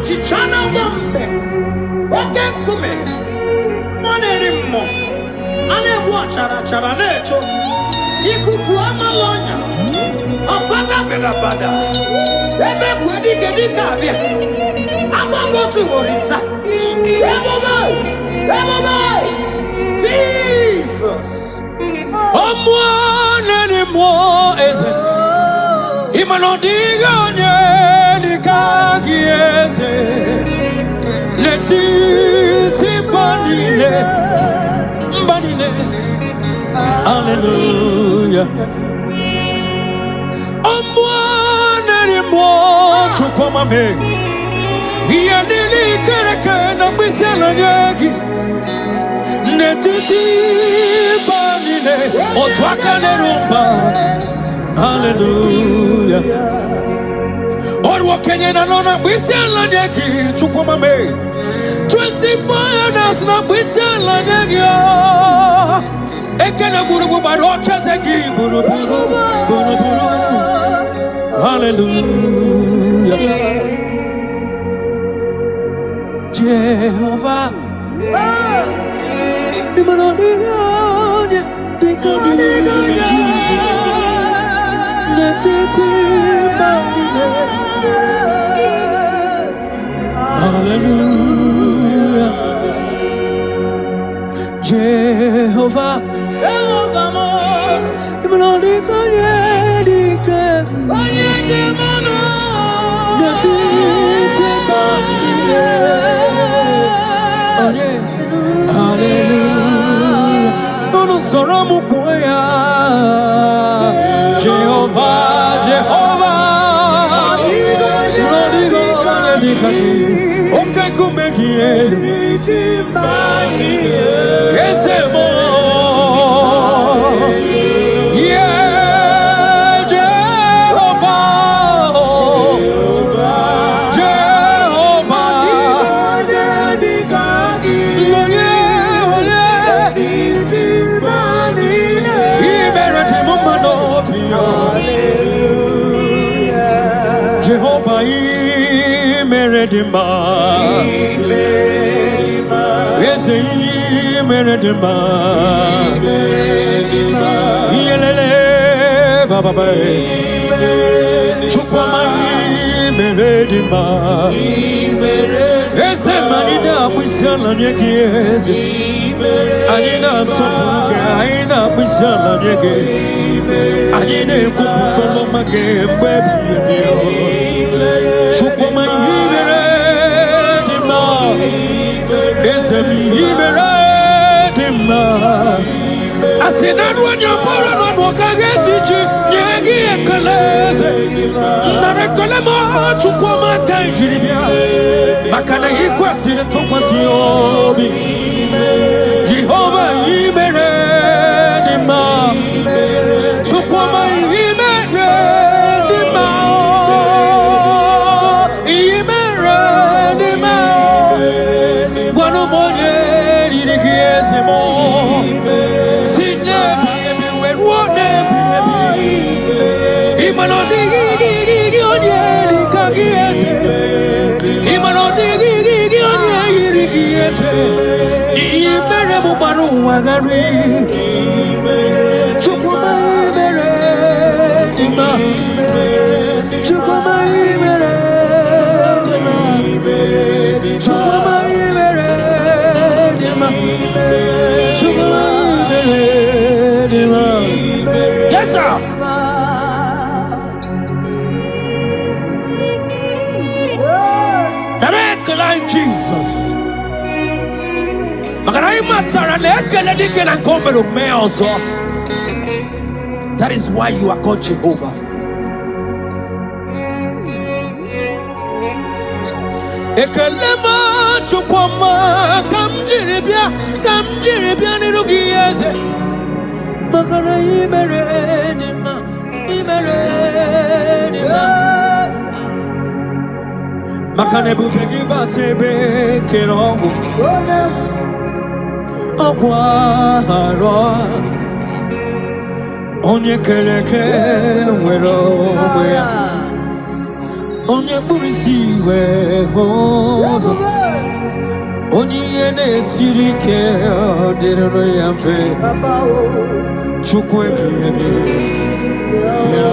Chichana Bombe, Wakakume, Monerimo, Ane Watchara Neto, Ikukuama Lonya, Apata Bada, Ebe Kwadikabia, Amago to Orisa, Ebo, Jesus, One anymore is it? Imanodiga. Netiti banine, hallelujah. Omwanelimo chukwamame, hiyanili kereke na bisela nyegi. Hallelujah. Or what can you know? We sell like a 24 hours now. We sell like a hallelujah. Jehovah. Hallelujah. Jehovah. Jehovah, Jehovah, okay, come here. Jehovah, Meredima, Meredima, Yelele, Baba, Chukwama, Meredima, Ezemanina, Wisala, Yegis, Anina, Sopuga, Aina, Wisala, Yegis, Anina, Kupusoma, baby. Chukwama, Meredima, Meredima. I said, not when you're born, not what I get you, Yagi and Kalese. Not a Kalama, Chukwama, Tangiria. Makana equasin to Quasiobi. Jehovah, Meredima. Chukwama, Meredima. One more year, it is more. Sit there, baby, when what baby. Even on the gig on the Kagias. Even on the gig on the Kias. Even a Baru Wagari. Chukwama, Meredima. Chukwama, Meredima. Chukwama. Yes, sir. Direct like Jesus. That is why you are called Jehovah. Ekalema chukwama kamjiribia nirugieze makana imeredima makana bubegi batebe kerongo ogwaro onye keleke nwero onye burisi hozo onye na-esiri ike ọ dịrị ya mfe Chukwu ebighị ya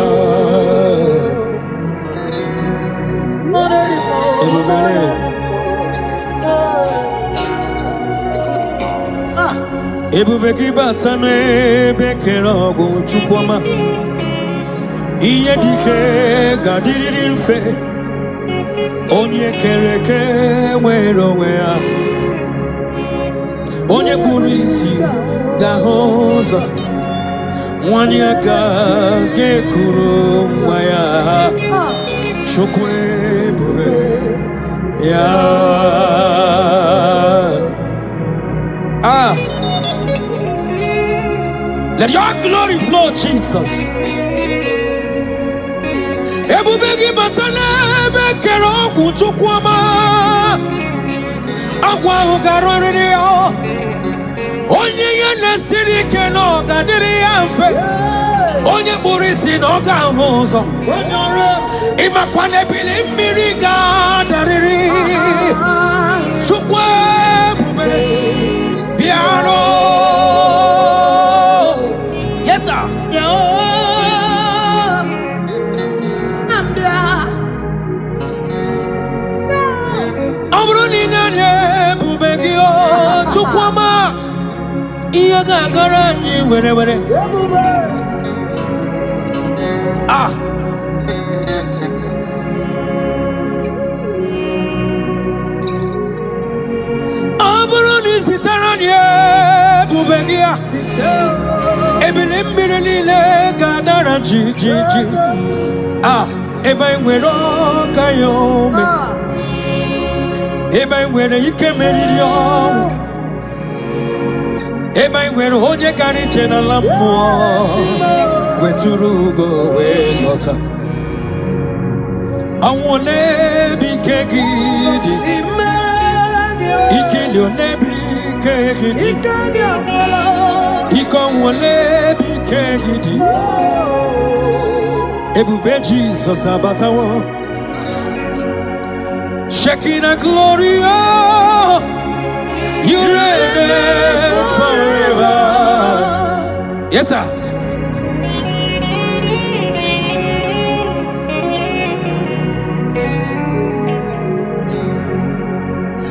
ebube gị bata n'ebe kere ọgwụ Chukwuma ihe dị ike ga-adịrịrị mfe onye kere eke nwere onwe ya onye kpụrụ isi ga-ahụ ụzọ nwanyị aka ga-ekuru nwa ya Chukwu ebube ya Let your glory flow, Jesus. Ebubegi batana bekero kuchukwama. Agwa ugarori yo. Onye yene siri keno gadiri yanfe. Onye burisi no gahozo. Ima kwane bili mmiri gadariri. Chukwe bube piano. Yeta. Amruni nanye bube gyo chukwama. Iya gagara ni were. Ah. Amruni sitaranye bube gya. Ebile mbile gadara ji. Ah. Eba nwere kayome. Eba nwere ikemeri yo. Eba nwere onye kari chena lammo. Weturugo we lota. Awone bikegidi. Ikeli one bikegidi. Ikawone bikegidi. Ebube Jesus abatawo. Shekinah glory, oh, you reign forever. Yes, sir.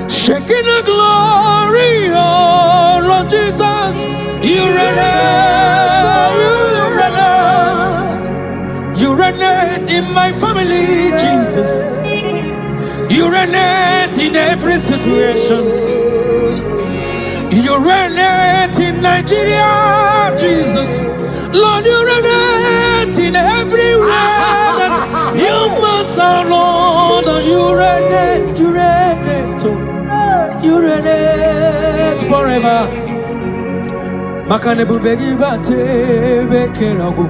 Shekinah glory, oh, Lord Jesus, you reign in my family, Jesus. You reign in every situation. You reign in Nigeria, Jesus. Lord, you reign in everywhere that humans are, Lord. You reign forever. Makane bubegi bate bekerago.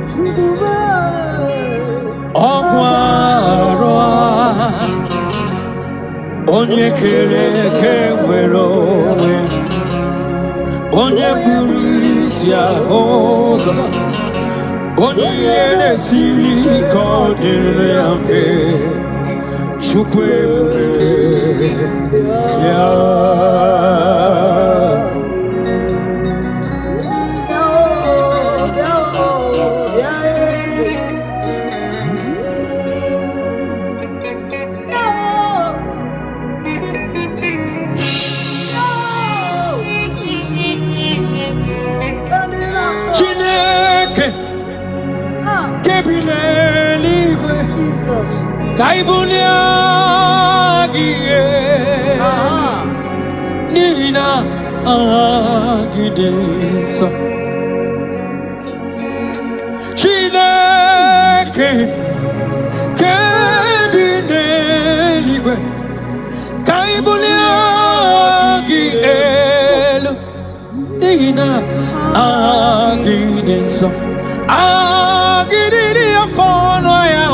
Ogwaro. Onye kere kewero. Onye burisia oza. Onye yene siri kodire amfe. Chukwe Kaibulia gie Nina agidesa Chineke Kebineliwe Kaibulia gielu Nina agidesa Agidili akono ya o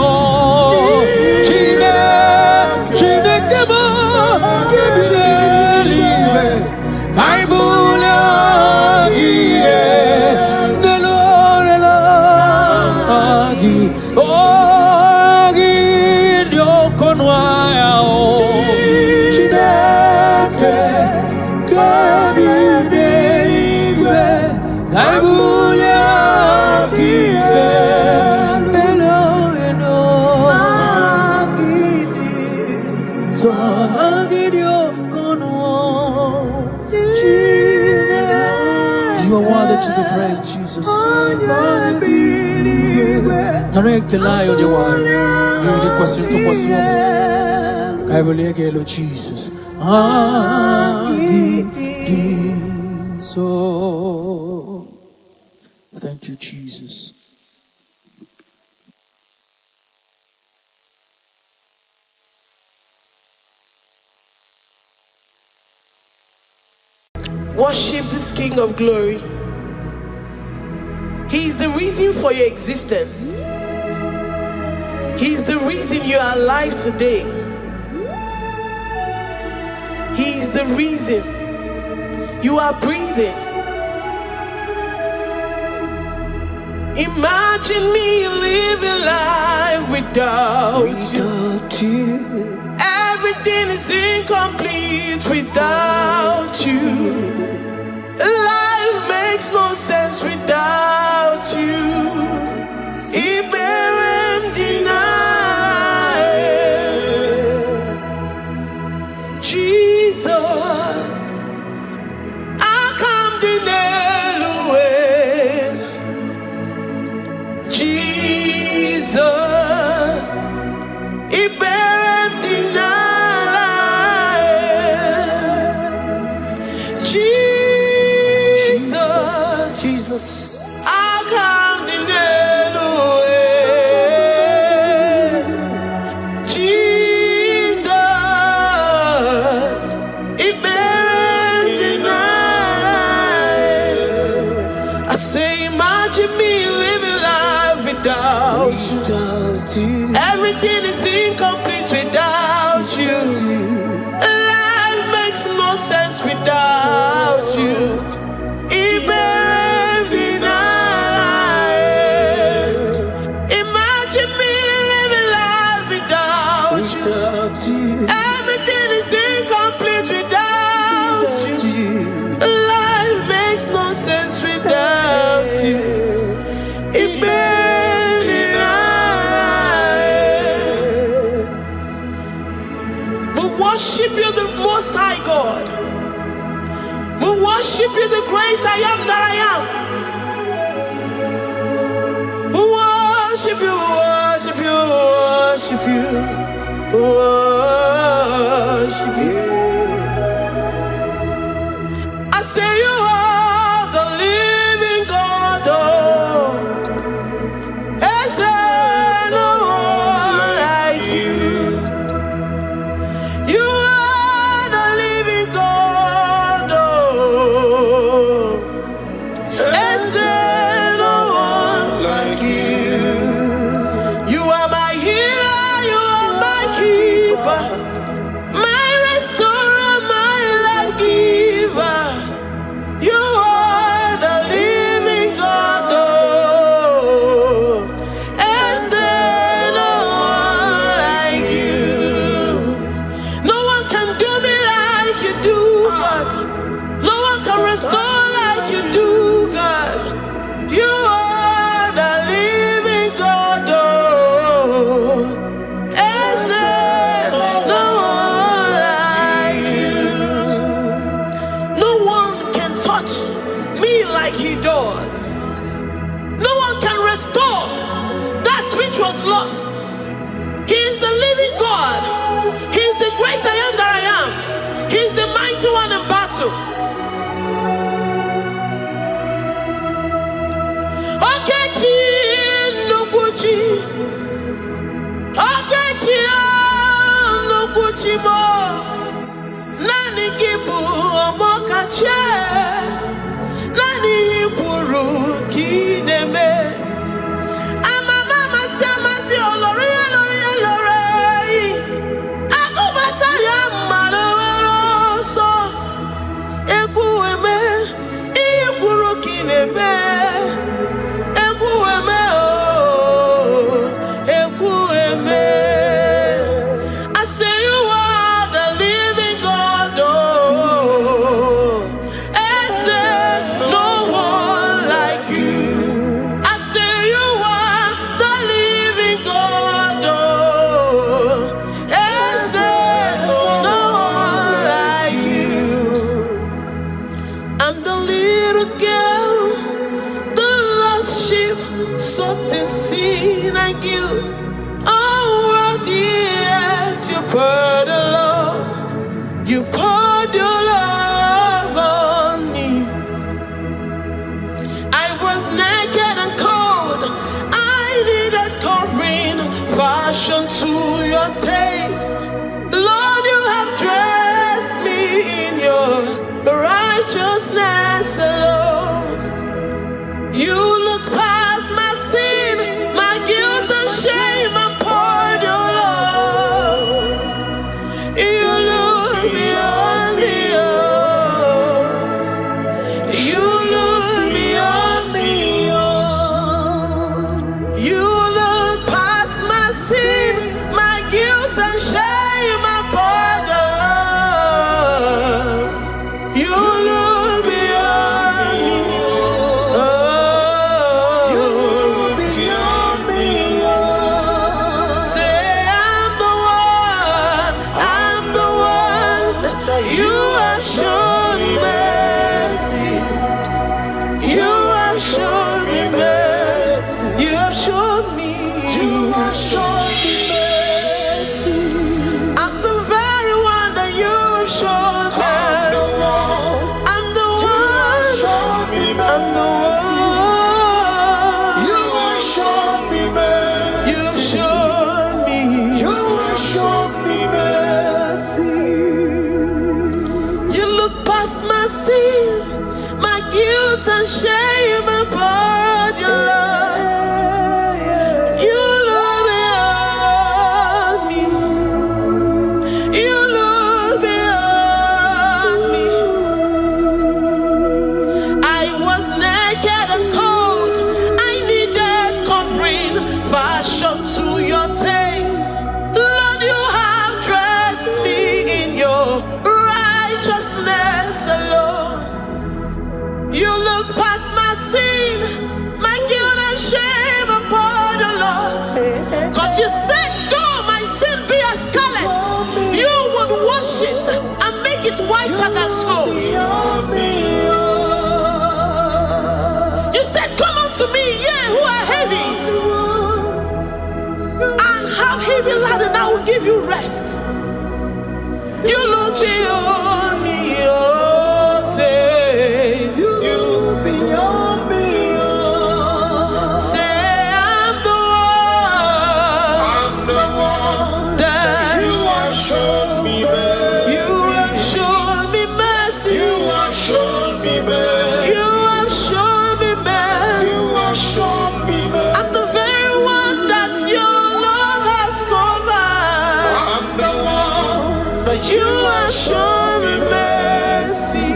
to the praise, Jesus. Narekelayo de wine. You the question to pursue. I will get Jesus. So thank you, Jesus. Worship this King of Glory. He is the reason for your existence. He is the reason you are alive today. He is the reason you are breathing. Imagine me living life without you. Everything is incomplete without you. Life makes no sense without you. Iberem deny. Jesus, I come deny. Jesus, Iberem deny. Jesus, I come deny. Jesus, Iberem deny. I say, imagine me living life without you. Everything is incomplete without you. Life makes no sense without you. Iberem deny. Imagine me living life without you. Everything is incomplete without you. Life makes no sense without you. Iberem deny. We worship you, the Most High God. We worship you, the great I am that I am. We worship you, worship you, worship you, worship you. I say you are the living God. Oh, is there no one like you? You are the living God. Oh, is there no one like you? You are my healer, you are my keeper, my restorer, my life giver. You are the living God. Oh, is there no one like you? No one can do me like you do, God. No one can restore like you do, God. You are the living God. Oh, is there no one like you? No one can touch me like he does. No one can restore that which was lost. He is the living God. He is the great I am that I am. He is the mighty one in battle. Okechi Nukuchi. Okechi Nukuchi mo. Nani kibu omokache. Nani iburu kineme. Amama si olori olori olori. Akubata ya maloro so. Ekueme iburu kineme. Ekueme oh, ekueme. I say you are the living God. Oh, is there no one like you? I say you are the living God. Oh, is there no one like you? I'm the little girl, the lost sheep, soaked in sin and guilt. Oh, worthy yet you poured a love, you poured your love on me. I was naked and cold, I needed covering, fashioned to your taste. Lord, you have dressed me in your righteousness alone. You looked past You look beyond me. Oh, you look beyond me. Say, I'm the one. I'm the one. You have shown mercy. You have shown me mercy. You have shown me. You have shown me mercy. I'm the very one that you have shown mercy. I'm the one. I'm the one. You have shown me mercy. You have shown me. You have shown me mercy. You look past my sin, my guilt and shame, and poured your love. You look beyond me. You look beyond me. I was naked and cold. I needed covering, fashioned to your taste. Lord, you have dressed me in your righteousness alone. You look past my sin, my guilt and shame upon the Lord. Cause you said, though my sin be as scarlet, you would wash it and make it whiter than snow. You said, come unto me, ye who are heavy, and have heavy laden, I will give you rest. You look beyond me, oh, say, you beyond me, oh. Say, I'm the one that you have shown me mercy. You have shown me mercy. You have shown me mercy. You have shown me mercy. You have shown me mercy. I'm the very one that your love has covered. I'm the one that you have shown me mercy.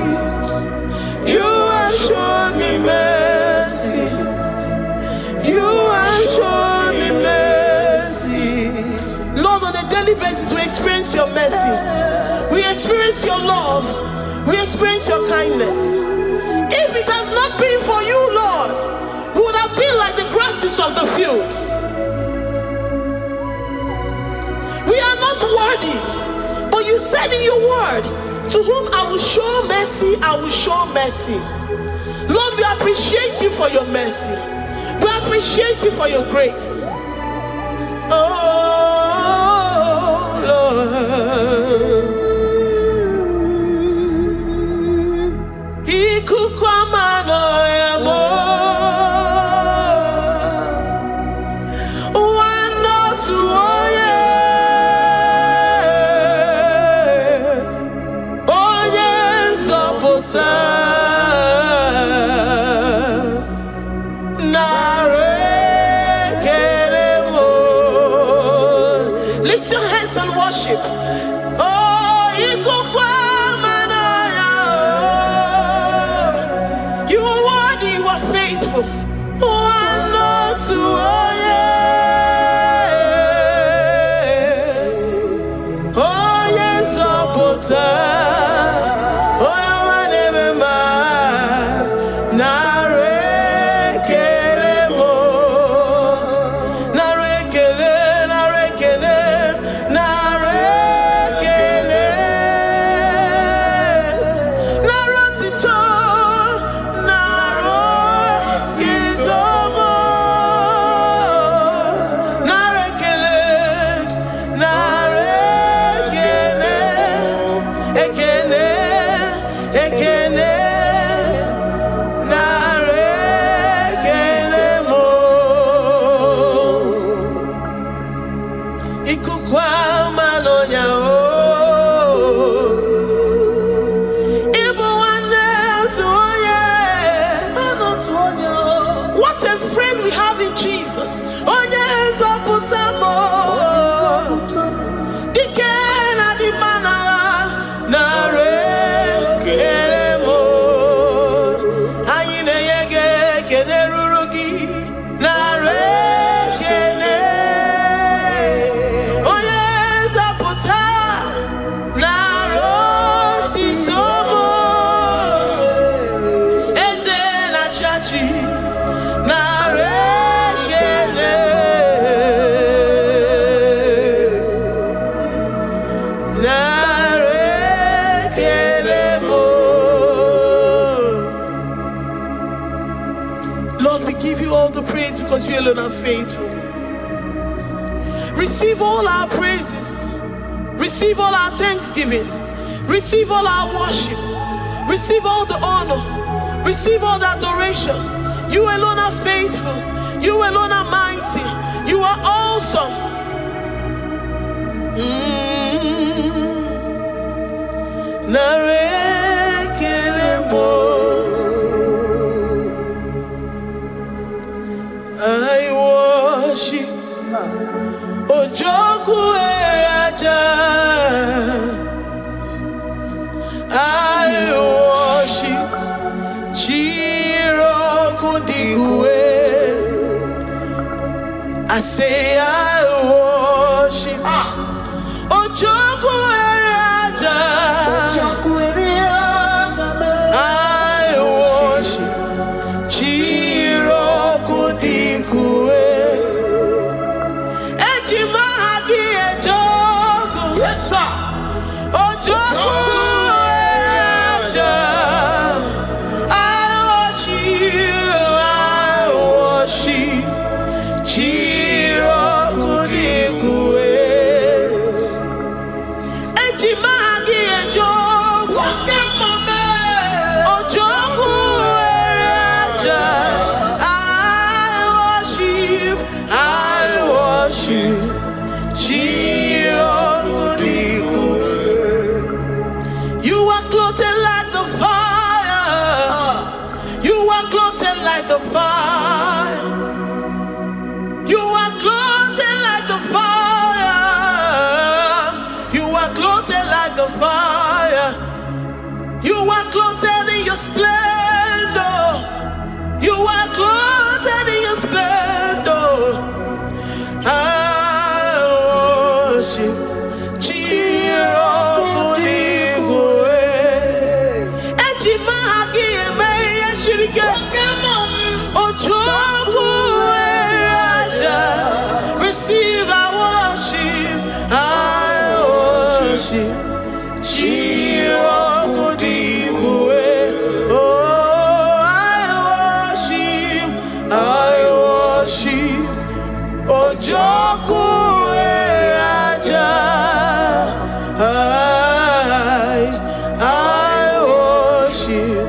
You have shown me mercy. You have shown me mercy. Lord, on a daily basis, we experience your mercy. We experience your love. We experience your kindness. If it has not been for you, Lord, we would have been like the grasses of the field. We are not worthy, but you said in your word, to whom I will show mercy, I will show mercy. Lord, we appreciate you for your mercy. We appreciate you for your grace. Oh, Lord. Ikukwamano yamo. Wano tuoye. Onye nzọpụta. Lift your hands and worship. Oh, you are worthy, you are faithful. One, two, oh yeah. Oh yes, oh my name Dike na di mana na re kelemo. you all the praise because you alone are faithful. Receive all our praises. Receive all our thanksgiving. Receive all our worship. Receive all the honor. Receive all the adoration. You alone are faithful. You alone are mighty. You are awesome. I worship Ojoku Eraja. I worship Chiroku Digwe. I say I worship Ojoku Eraja. I worship Chiroku Digwe. Ejima hadi ejoku. Yes, sir. Ojoku Eraja. I worship Chiroku Digwe. Ejima hadi ejoku. Ojoku Eraja. I worship Chiroku Digwe. You are clothed like the fire. You are clothed like the fire. You are clothed like the fire. You are clothed like the fire. You are clothed in your splendor. You are clothed in your splendor. I worship Chiroku Digwe. Ejima hagi eme yeshirike. Ojoku Eraja. Receive our worship. I worship Chiroku Digwe. Oh, I worship Ojoku Eraja. I worship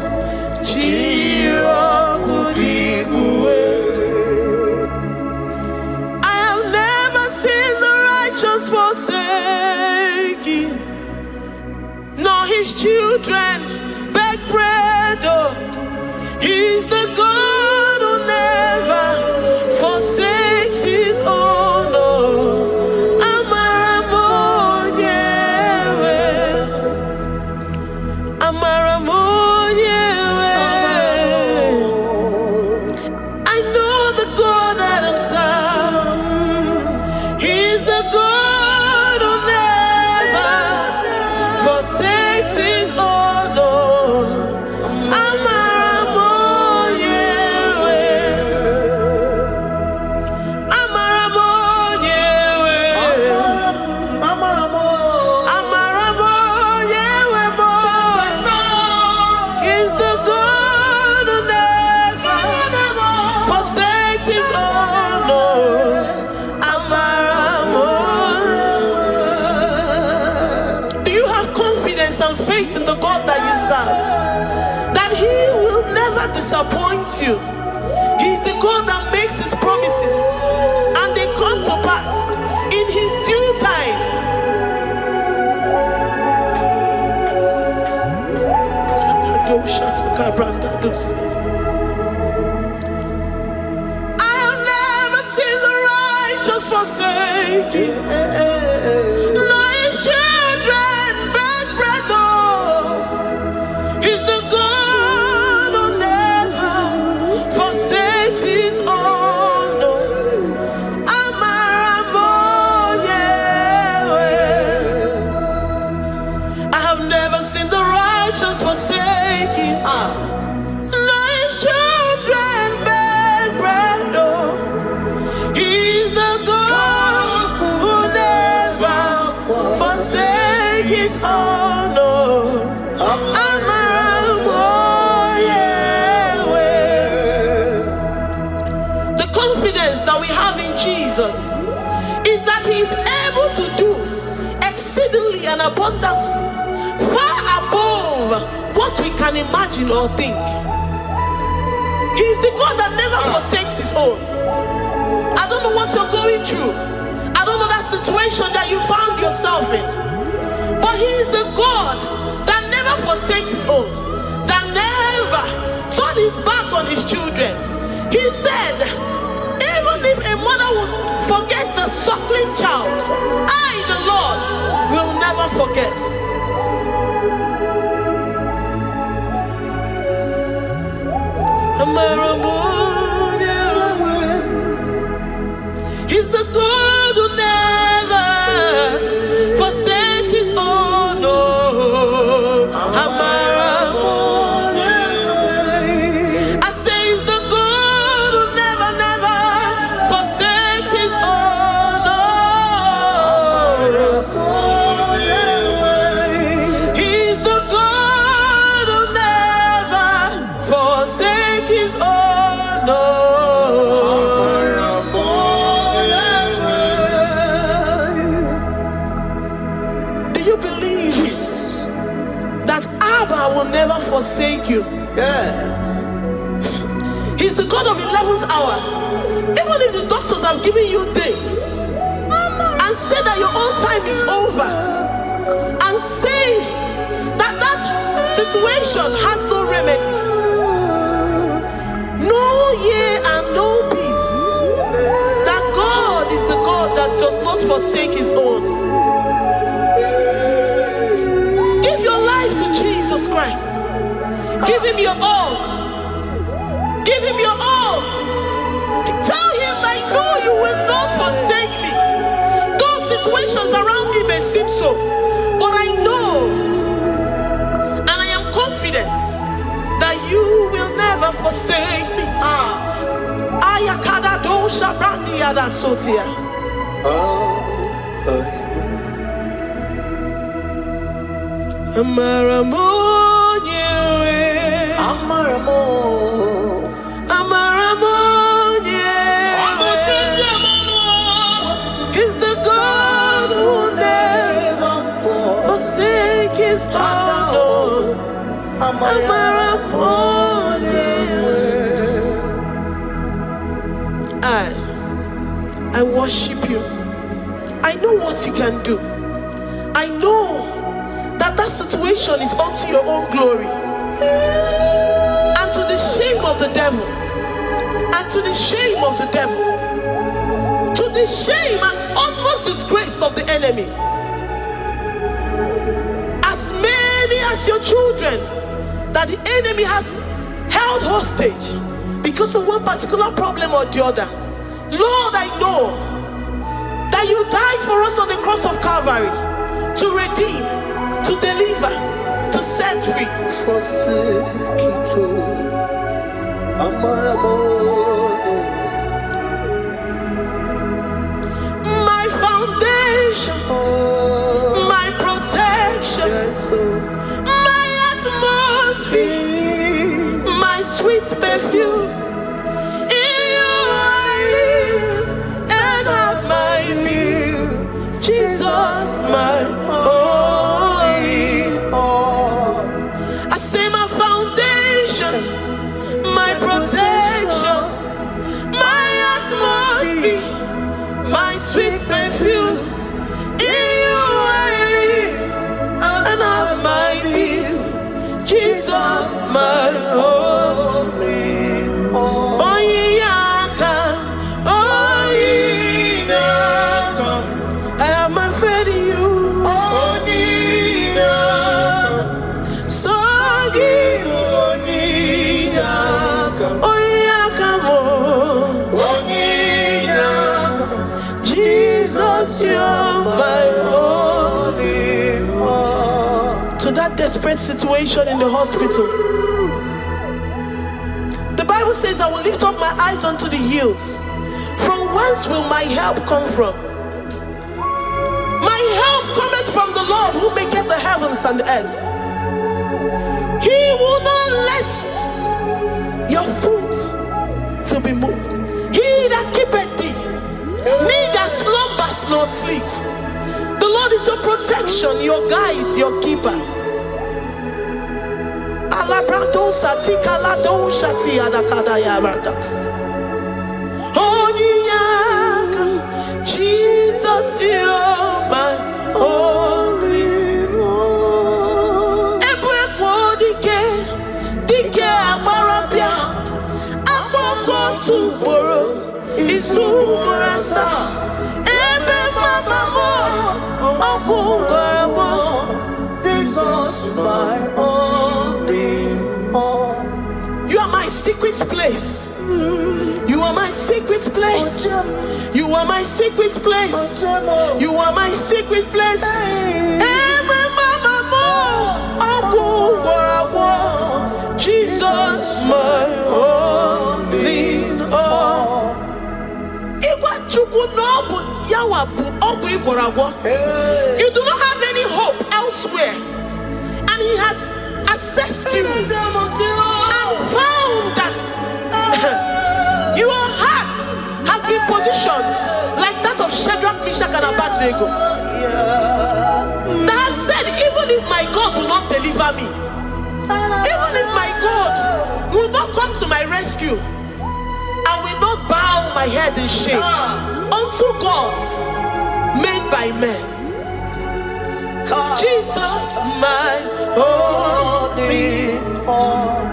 Chiroku Digwe. I have never seen the righteous forsaken, nor his children beg bread. Oh, he's the God who never forsakes his own. Oh, Amaramonyewe, Amaramonyewe. I know the God that I'm serving. He's the God who never forsakes his own. Oh, Amaramonyewe, Amaramonyewe, Amaramonyewe boy. He's the God who never forsakes his own. Oh, Amaramonyewe. Do you have confidence and faith in the God that you serve? That he will never disappoint you. He's the God that makes his promises and they come to pass in his due time. I have never seen the righteous forsaken, nor his children beg bread. Oh, he's the God who never forsakes his own. Oh, Amaramonyewe. I have never seen the righteous forsaken, nor his children beg bread. Oh, he's the God who never Jesus is that he is able to do exceedingly and abundantly, far above what we can imagine or think. He is the God that never forsakes his own. I don't know what you're going through. I don't know that situation that you found yourself in. But he is the God that never forsakes his own, that never turned his back on his children. He said, even if a mother would forget the suckling child, I, the Lord, will never forget. He's the God who never forsakes his own. No. I say he's the God who never forsakes his own. No. He's the God who never forsakes his own. No. Will never forsake you. He's the God of 11th hour. Even if the doctors have given you dates and say that your own time is over, and say that that situation has no remedy, know ye and know peace that God is the God that does not forsake his own. Jesus Christ. Give him your all. Give him your all. Tell him, I know you will not forsake me. Those situations around me may seem so, but I know and I am confident that you will never forsake me. Ayakada dosha brandi yada sotia. He's the God who never forsakes his own. I worship you. I know what you can do. I know that situation is unto your own glory and to the shame of the devil, and to the shame of the devil, to the shame and utmost disgrace of the enemy. As many as your children that the enemy has held hostage because of one particular problem or the other, Lord, I know that you died for us on the cross of Calvary to redeem, to deliver, to set free. My foundation, my protection, my atmosphere, my sweet perfume. In you I live and have my being. Jesus, my my sweet perfume. In you I live and have my being. Jesus, my holy. Oh yaka, oh yaka. I have my faith in you. Oh yaka, so give. Oh yaka, oh yaka. Jesus, you're my only one. To that desperate situation in the hospital, the Bible says, I will lift up my eyes unto the hills. From whence will my help come from? My help cometh from the Lord who maketh the heavens and the earth. He will not let your foot to be moved. He that keepeth thee nor sleep. The Lord is your protection, your guide, your keeper. Jesus, you're my only one. Dike abarabia, akoko tuboro, isumurasa. Ebe mama mo, okungorabo. Jesus, my only one. You are my secret place. You are my secret place. You are my secret place. You are my secret place. Jesus, my only all. You do not have any hope elsewhere, and He has assessed you and found that your heart has been positioned like that of Shadrach, Meshach, and Abednego. That have said, even if my God will not deliver me, even if my God will not come to my rescue, I will not bow my head in shame unto gods made by men. Jesus, my only one.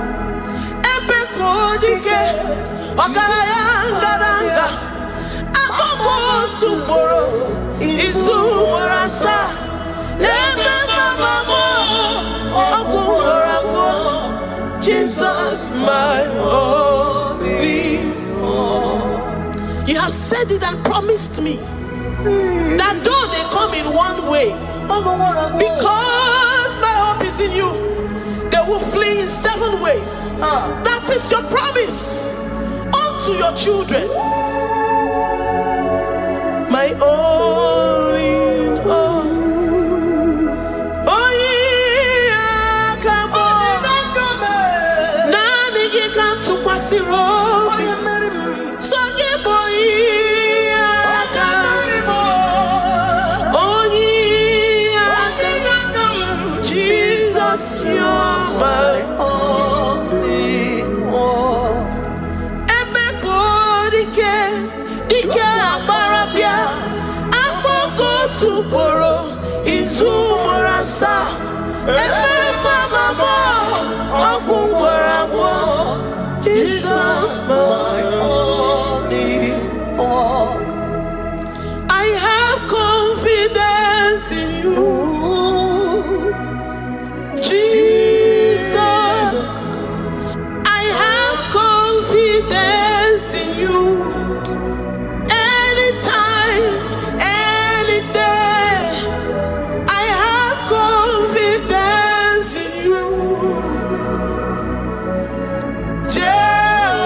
Ogarayanga, Amogo tomorrow, Isumorasa, Ebe Mama, Ogungorago, Jesus, my only one. You have said it and promised me that though they come in one way, because my hope is in you, they will flee in 7 ways. That is your promise unto your children. My only all. Oh yeah, come on. Nani ye come to Kwasiro. So ye boy. Jesus, you're my only one. Dike abarabia, akoko tuboro, izumorasa. Ebe mama mo, okungorabo. Jesus, my only one. I have confidence in you. Jesus, I have confidence in you. Anytime, any day, I have confidence in you. Jehovah,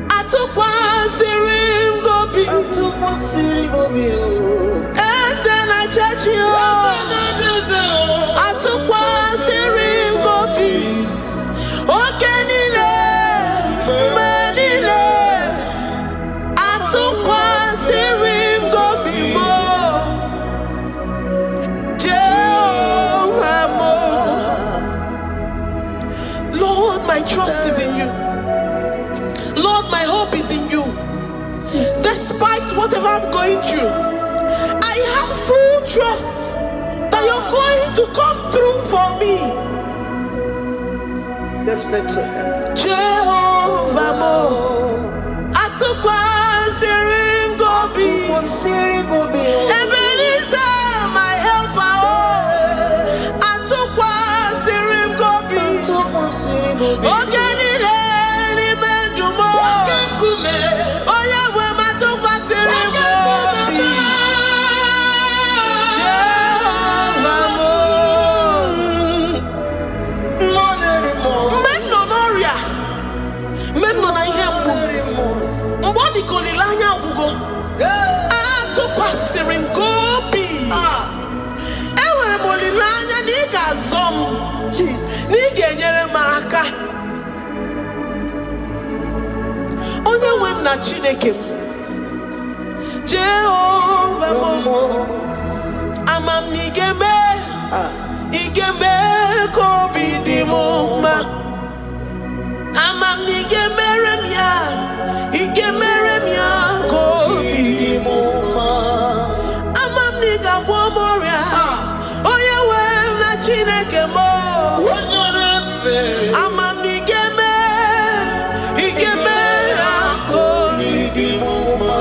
I took one serim gobi. And then I judge you. My trust is in you. Lord, my hope is in you. Despite whatever I'm going through, I have full trust that you're going to come through for me. Let's make to him. Jehovah Mo, Atukwa Sirim Gobi, Ebenezer, my helper. Atukwa Sirim Gobi. Ogenile ni mendumo. Oya we matukwa sirim gobi. Jehovah Mo. Memno noria. Memno na ihe mbu. Mbodi kolilanya ugo. Atukwa sirim gobi. Ewere molilanya ni gazom. Nige nyere maka. Onye nwe m na Chineke m. Jehovah mo. Amam nigeme. Igeme ko bidimuma. Amam nigeme remya. Igeme remya ko bidimuma. Amam niga womoria. Oye we na chineke mo. Amam nigeme. Igeme ko bidimuma.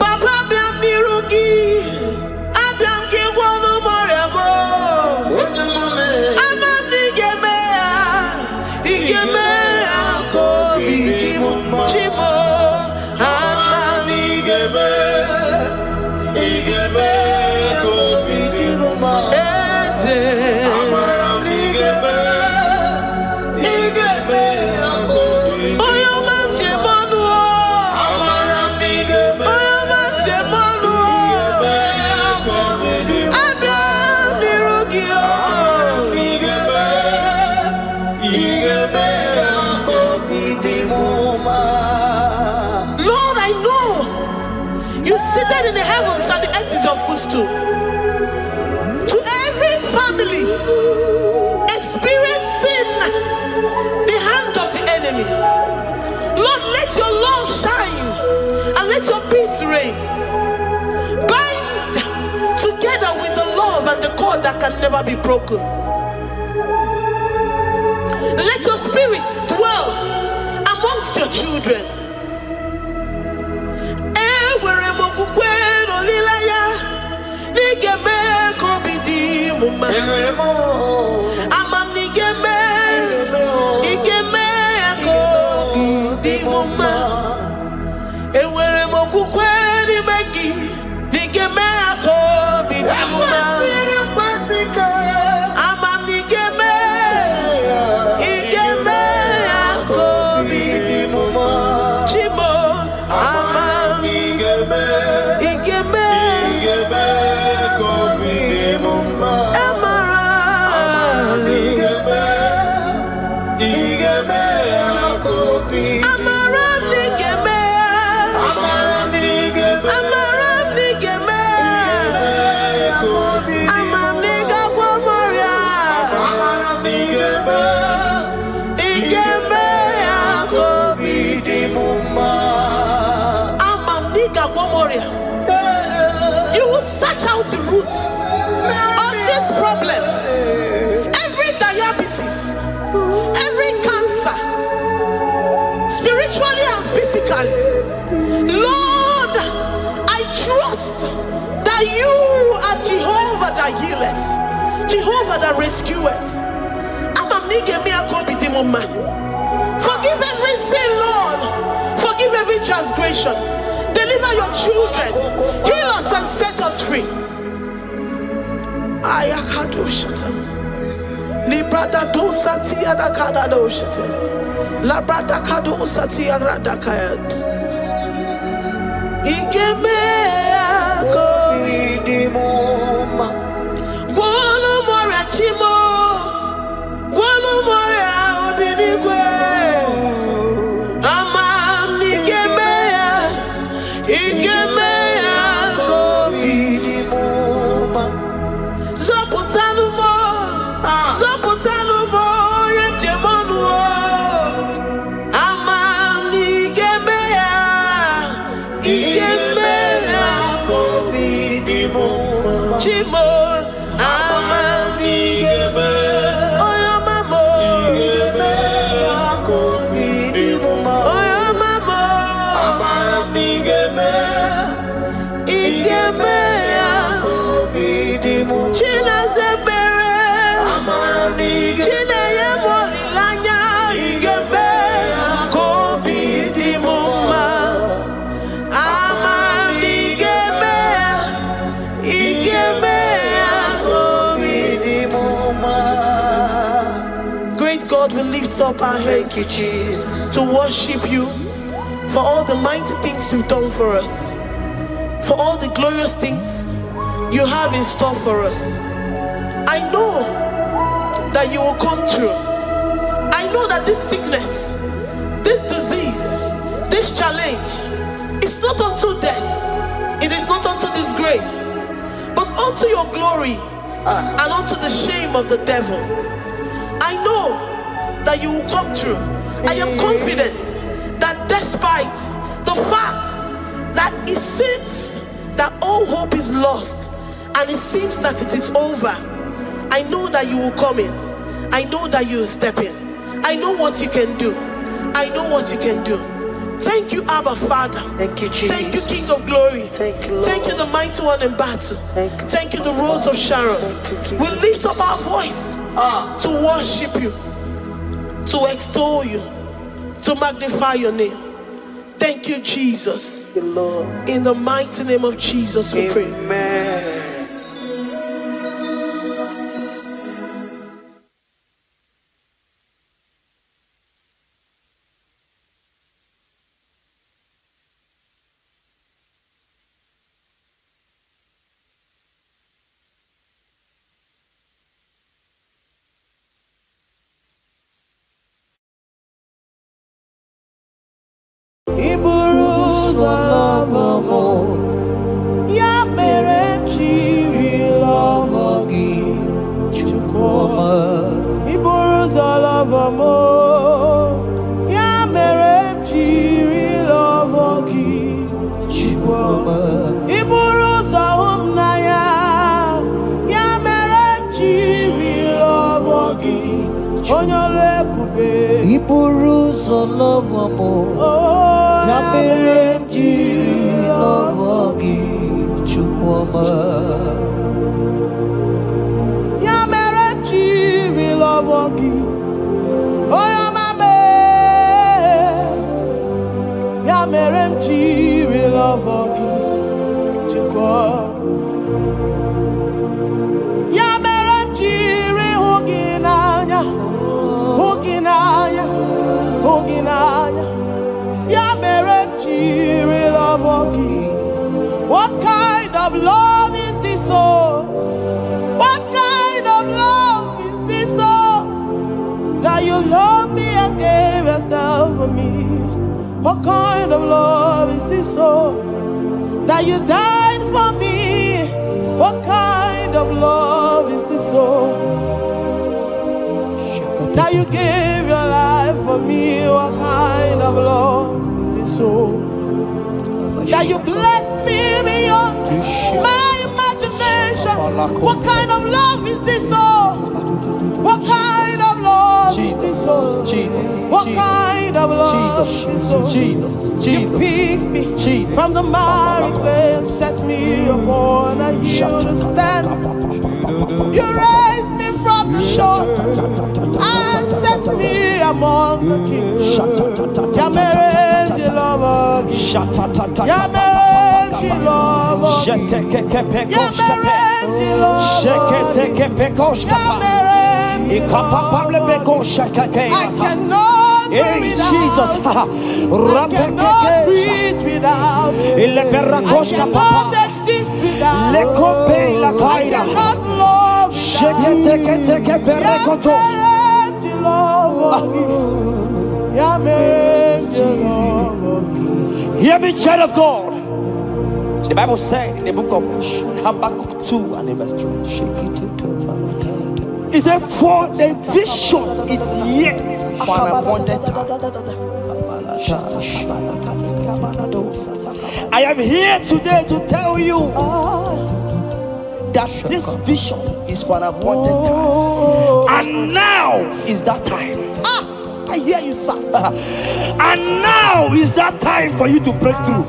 Papa biam nirugi. Abiam ki wono moria mo. Amam nigeme. Igeme ko bidimuma. Chimo. Amam nigeme. Igeme ko bidimuma. Eze. Oyo mam jemonu o. Oyo mam jemonu o. Abraham nirugi o. Lord, I know you seated in the heavens and the earth is your footstool. To every family experiencing the hand of the enemy, Lord, let your love shine and let your peace reign. Bind together with the love and the cord that can never be broken. Let your spirit dwell amongst your children. Ewere m okwukwe n'olileanya n'igeme ka obi dị m mma. Amam n'igeme igeme ka obi dị m mma. Ewere m okwukwe n'ime gị n'igeme ka obi dị m mma. Amam n'igeme igeme ka obi dị m mma. Chimo amam igeme amara amara n'igeme amara n'igeme amam n'igagwa moria igeme akobi dị m mma. Amam n'igagwa moria. You will search out the roots of this problem. Every diabetes, every cancer, spiritually and physically. Lord, I trust that you are Jehovah that healeth, Jehovah that rescueth. Forgive every sin, Lord. Forgive every transgression. Deliver your children. Heal us and set us free. Ayakado shatam. Librada do sati adakada do shatam. Labrada kado sati agrada kayad. Igeme akoridimoma. Guano mora chimo. Guano mora obinigwe. Amam nigeme. Igeme akoridimoma. Zoputanumo. Zoputanumo. Yemjemonu. Amam nigeme. Igeme akoridimoma. Chimo. Amam nigeme. Oyo mamo. Igeme akoridimoma. Oyo mamo. Amam nigeme. Igeme akoridimoma. Chinazebere. Amam nigeme. Chineye molilanya. Igeme akoridimoma. Amam nigeme. Igeme akoridimoma. Great God, we lift up our hands to worship you for all the mighty things you've done for us, for all the glorious things you have in store for us. I know that you will come through. I know that this sickness, this disease, this challenge It's not unto death, it is not unto disgrace, but unto your glory and unto the shame of the devil. I know that you will come through. I am confident that despite the fact that it seems that all hope is lost and it seems that it is over, I know that you will come in. I know that you will step in. I know what you can do. I know what you can do. Thank you, Abba Father. Thank you, Jesus. Thank you, King of Glory. Thank you, Lord. Thank you, the mighty one in battle. Thank you, the Rose of Sharon. We lift up our voice to worship you, to extol you, to magnify your name. Thank you, Jesus. Thank you, Lord. In the mighty name of Jesus, we pray. Amen. Ya mere m jiri lọvọ gị, Chukwuma. I buru ụzọ lọvọ m, ya mere m jiri lọvọ gị, Chukwuma. I buru ụzọ hụ m n'anya, ya mere m jiri lọvọ gị, onye ọrụ ebube. I buru ụzọ lọvọ m, ya mere m jiri lọvọ gị, Chukwuma. Ya mere m jiri lọvọ gị, onye ọma me. Ya mere m jiri lọvọ gị, Chukwuma. Ya mere m jiri hụ gị n'anya, hụ gị n'anya, hụ gị n'anya. Ya mere m jiri lọvọ gị. What kind of love is this, oh? What kind of love is this, oh? That you love me and gave yourself for me. What kind of love is this, oh? That you died for me. What kind of love is this, oh? That you gave your life for me. What kind of love is this, oh? That you blessed me beyond my imagination. What kind of love is this, oh? What kind of love is this, oh? What kind of love is this, oh? You picked me from the miry clay and set me upon a hill to stand. You raised me from the shore and set me among the kings. Ya mere ji lọvọ gị, ya mere ji lọvọ gị, ya mere ji lọvọ gị, ya mere ji lọvọ gị. I cannot do without, I cannot breathe without, I cannot exist without, I cannot love without. Ya mere ji lọvọ gị, ya mere ji lọvọ gị. Hear me, child of God. The Bible said in the book of Habakkuk 2 and verse 3. It said, for the vision is yet for an appointed time. I am here today to tell you that this vision is for an appointed time. And now is that time. I hear you, sir. And now is that time for you to break through.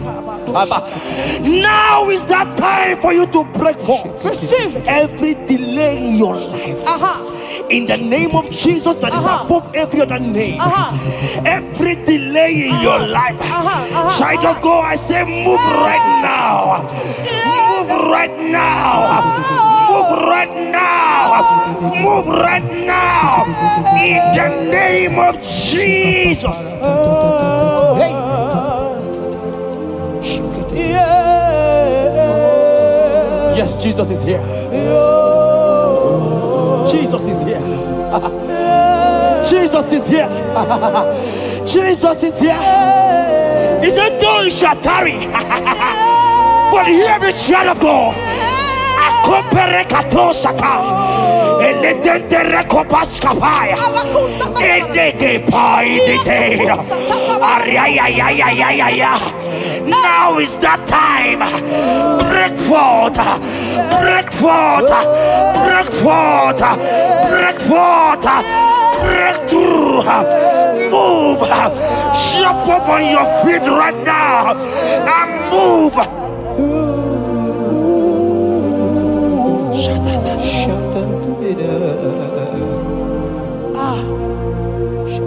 Now is that time for you to break forth. Receive every delay in your life. In the name of Jesus that is above every other name. Every delay in your life. Child of God, I say move right now. Move right now. Move right now. Move right now. In the name of Jesus. Yes, Jesus is here. Jesus is here. Jesus is here. Jesus is here. He said, don't it shall tarry. But hear the child of God. Akopere katosaka. Eledende rekopaskapaya. Edege paidite. Ariayayayayaya. Now is that time. Break forth. Break forth. Break forth. Break forth. Breakthrough. Move. Jump up on your feet right now and move.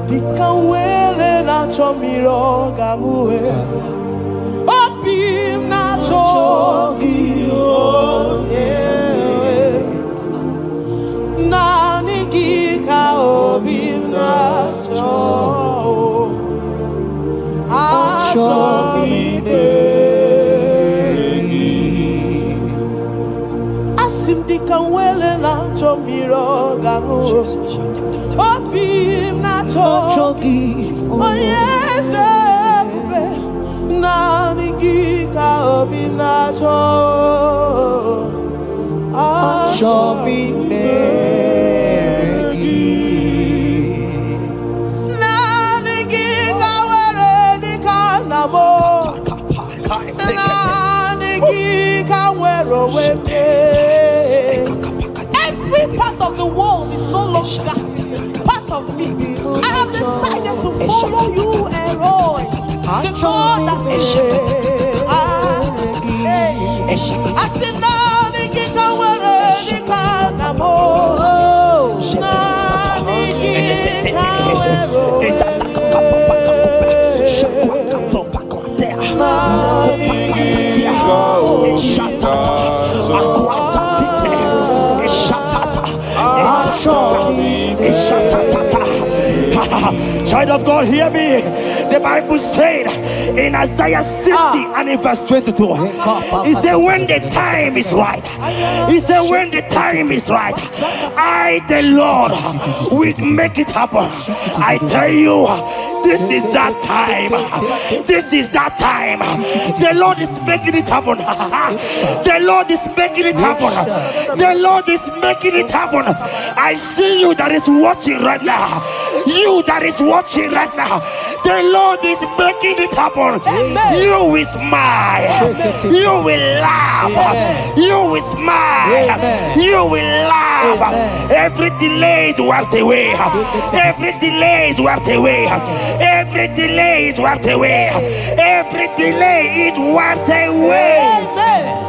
Dikawele na chomiro gamuwe. Opim na chogi o yeah. Nani gika opim na cho. Achomi begi. Asim dikawele na chomiro gamuwe. Opim na chogi o yes. Nani gika opim na cho. Achomi begi. Nani gika were di kanamo. Nani gika were wete. Every part of the world is no longer part of me. I have decided to follow you and Roy, the God that says, I said, Nani gika were di kanamo. Nani gika were Child of God, hear me. The Bible said in Isaiah 60 and in verse 22, he said, when the time is right, he said, when the time is right, I, the Lord, will make it happen. I tell you, this is that time. This is that time. The Lord is making it happen. The Lord is making it happen. The Lord is making it happen. I see you that is watching right now. You that is watching right now. The Lord is making it happen. Amen. You will smile. Amen. You will laugh. Amen. You will smile. Amen. You will laugh. Amen. Every delay is wiped away. Every delay is wiped away. Every delay is wiped away. Every delay is wiped away. Amen.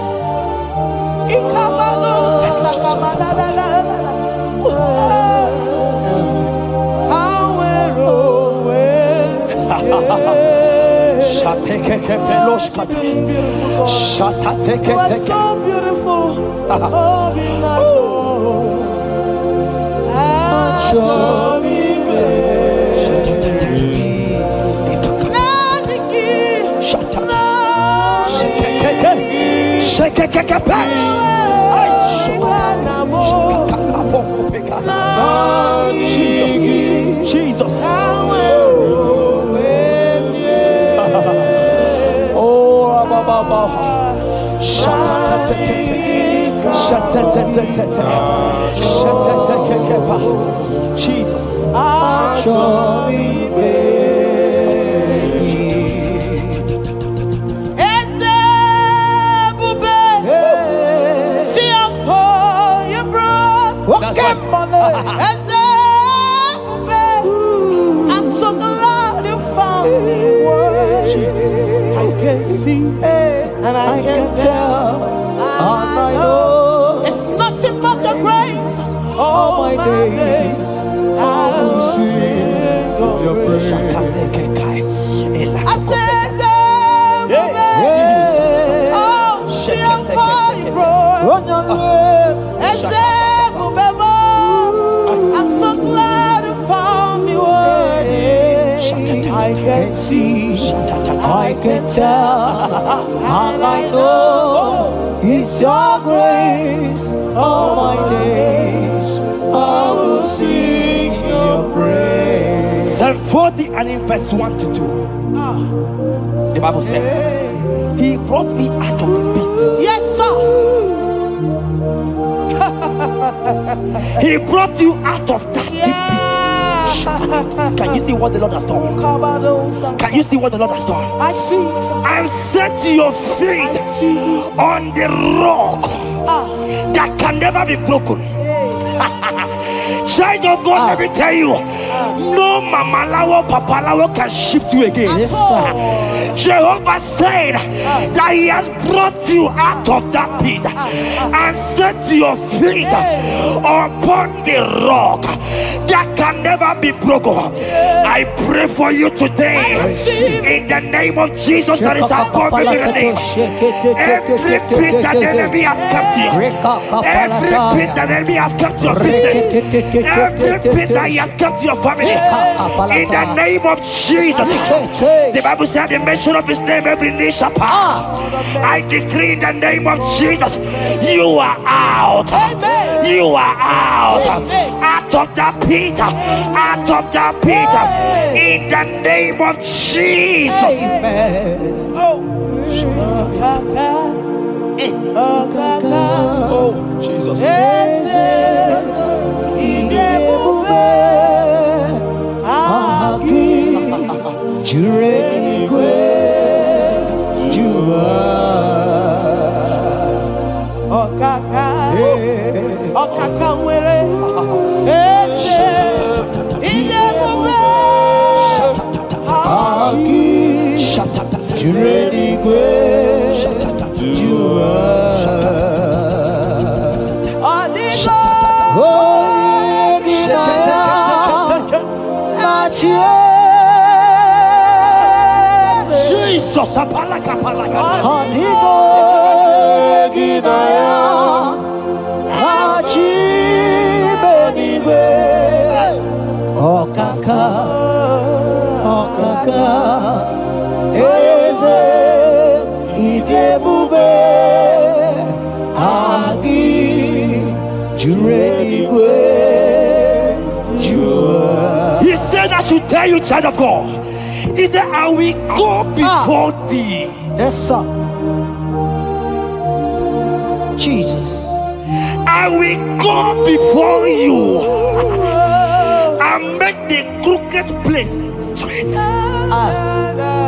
You are so beautiful. Oh, be Jesus. Jesus. I'm so glad you found me worthy. I can see and I can tell, and I know it's nothing but your grace. All my days I will sing your praise. I said, oh, see how far you brought. I'm so glad you found me worthy. I can see, I can tell, and I know it's your grace. All my days I will sing your praise. Psalm 40 and in verse 1 to 2. The Bible said, He brought me out of the pit. Yes, sir. He brought you out of that Yeah. pit. Can you see what the Lord has done? Can you see what the Lord has done? I see it. And set your feet on the rock that can never be broken. Child of God, let me tell you, no mamalawo papalawo can shift you again. Yes, sir. Jehovah said that He has brought you out of that pit and set your feet upon the rock that can never be broken. I pray for you today in the name of Jesus. That is our God in the name. Every pit that the enemy has kept you, every pit that the enemy has kept your business, every pit that he has kept your family, in the name of Jesus. The Bible said the mention of His name every knee shall bow. I decree in the name of Jesus, you are out. You are out. Out of that pit. Out of that pit. In the name of Jesus. Oh Jesus. Jesus, apalaka. He said, I should tell you, child of God. He said, I will go before thee. Yes, sir. Jesus. I will go before you and make the crooked place straight.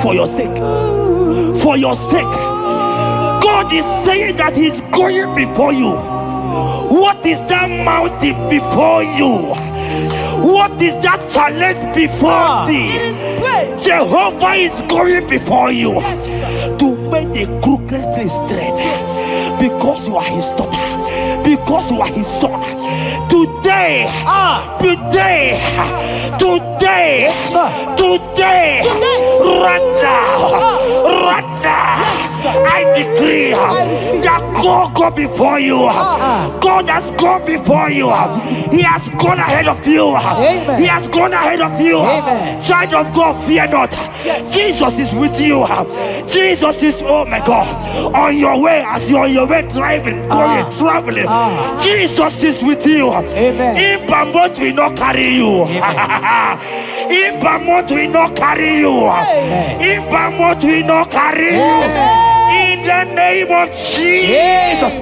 For your sake. For your sake. God is saying that He's going before you. What is that mountain before you? What is that challenge before thee? Jehovah is going before you to make the crooked place straight. Because you are His daughter. Because you are His son. Today, right now, I decree that God go before you. God has gone before you. He has gone ahead of you. He has gone ahead of you. Child of God, fear not. Jesus is with you. Jesus is, oh my God, on your way, as you're on your way driving, going, traveling. Jesus is with you. Impamot will not carry you. Impamot will not carry you. Impamot will not carry you. In the name of Jesus.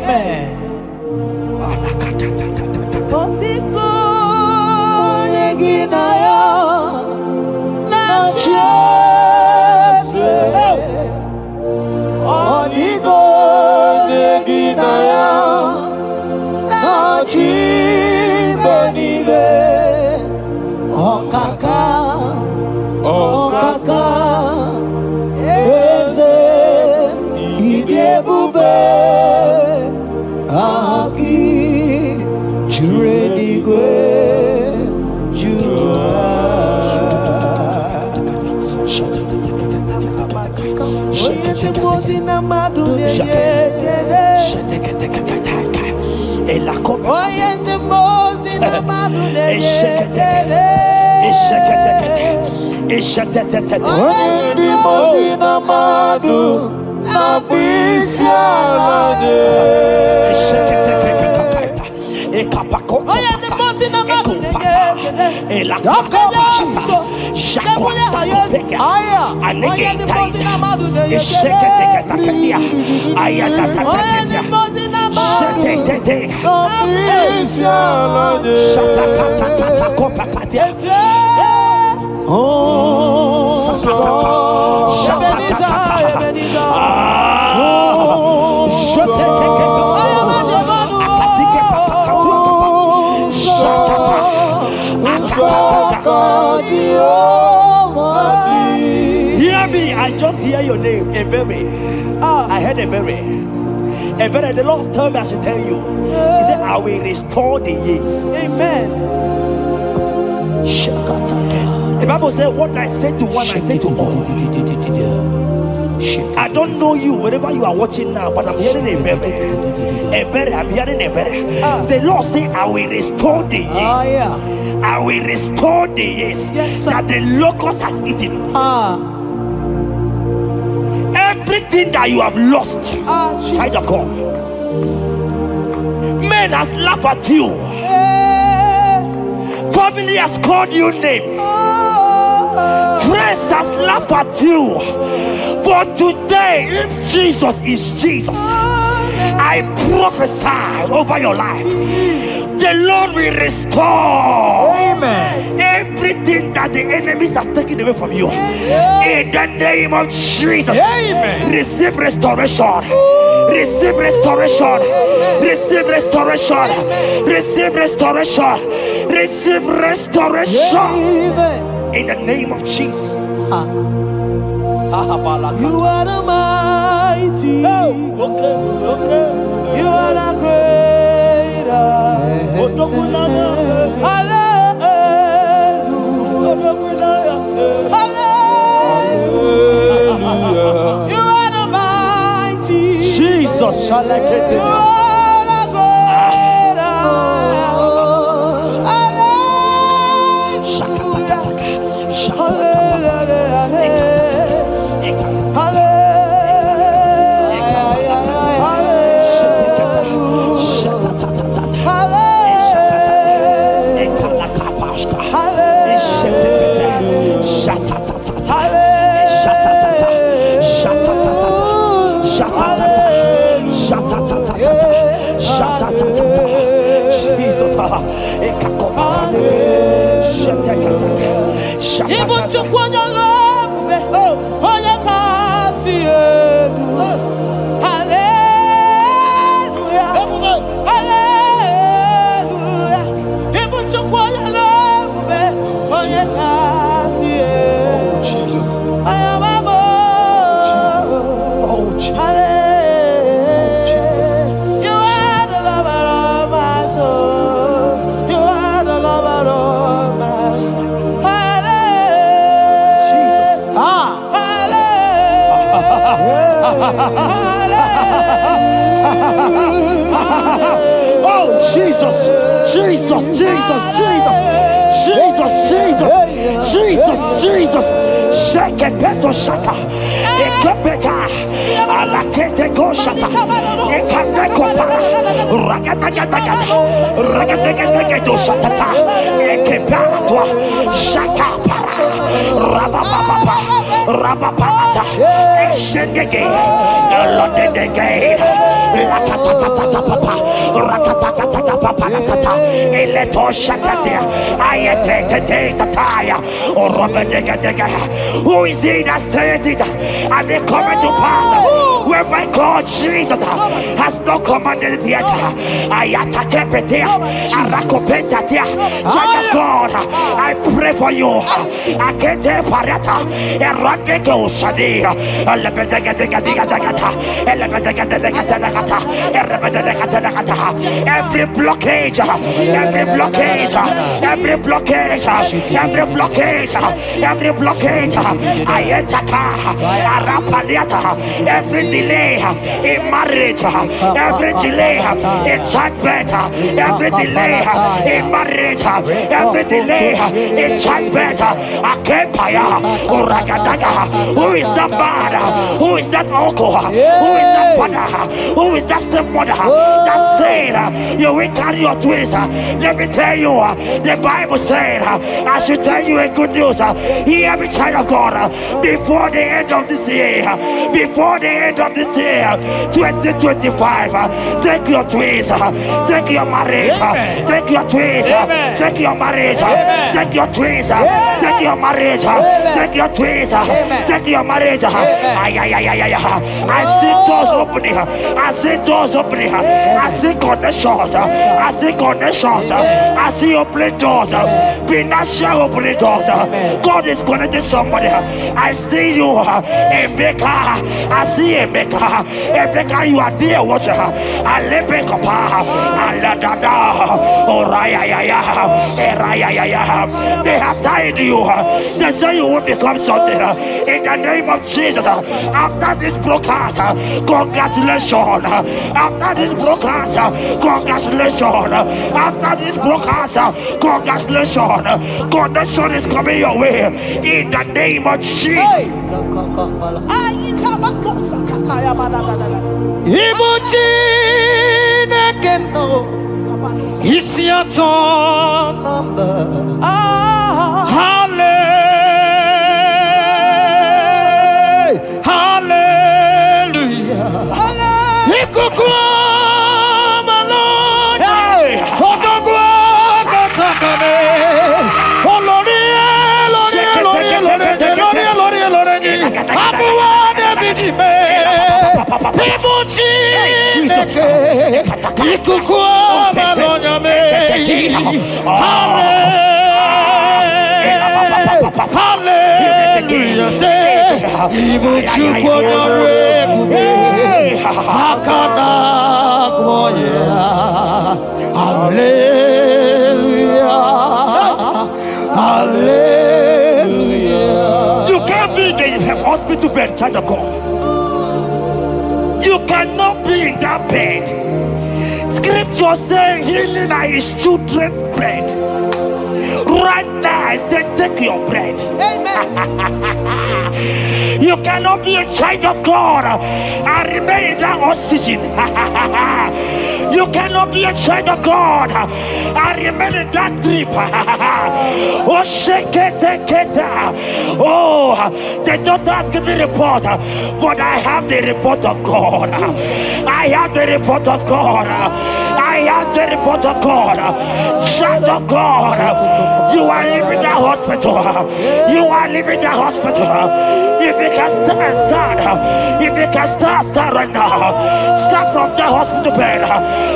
Hear me, I just hear your name, Ebere. I heard Ebere. Ebere, the Lord told me I should tell you. He said, I will restore the years. Amen. The Bible said, what I said to one, I said to all. I don't know you, wherever you are watching now, but I'm hearing Ebere. Ebere, I'm hearing Ebere. The Lord said, I will restore the years. I will restore the years that the locust has eaten. Everything that you have lost, child of God. Men has laughed at you. Family has called you names. Friends has laughed at you. But today, if Jesus is Jesus, I prophesy over your life. The Lord will restore. Amen. Everything that the enemies has taken away from you. In the name of Jesus. Amen. Receive restoration. Receive restoration. Receive restoration. Receive restoration. Receive restoration. In the name of Jesus. You are the mighty. You are the greater. Hallelujah. Hallelujah. You are the mighty. Jesus shall I get You are the greater. Oh Jesus, Jesus, Jesus, Jesus, Jesus, Jesus, Jesus, Jesus. Shake it, beto shaka. Ekepeka, alakete ko shaka. Ekateko para. Ragadagadaga, ragadagadaga shaka. Ekepara toi, shaka para. Rabababa, rabababa. Exendege, lodege. Rakatata papa, rakatata papa, rakata. Eleto shaka there. Ayete tataya. Or robedega. Who is he that said it? And they come to pass. Where my God Jesus has not commanded it yet. Ayatakepetea, arakopetea. Child of God, I pray for you. Akete parata, eradeko shadi, every blockage, every blockage, every blockage, every blockage, every blockage, ayetaka, arapaliata, every delay in marriage, every delay in childbirth, every delay in marriage, every delay in childbirth, akempaya, uragadaga. Who is that man? Who is that uncle? Who is that father? Who is that stepmother that said you will carry your twins. Let me tell you, the Bible said, I should tell you a good news. Hear me, child of God, before the end of this year, 2025, take your twins, take your marriage, take your twins, take your marriage, take your twins, take your marriage, take your twins, take your marriage. I see doors opening, I see doors opening, I see connections, I see connections, I see opening doors, financial opening doors. God is connecting somebody. I see you, Emeka. I see Emeka. Emeka, you are there, watcher. I let me come. They have tied you. They say you will become something. In the name of Jesus, after this broadcast, congratulations. After this broadcast, congratulations. After this broadcast, congratulations. Connection is coming your way. In the name of Jesus. It's your turn. You can't be in the hospital bed, child of God. You cannot be in that bed. Scripture saying healing is children's bread. Right now, I say take your bread. Amen. You cannot be a child of God and remain in that oxygen. You cannot be a child of God and remain in that drip. Oh, shake it, take it. Oh, the doctors give me a report, but I have the report of God. I have the report of God. I have the report of God. Child of God, you are leaving the hospital. You are leaving the hospital. If you can stand, if you can stand right now, start from the hospital bed.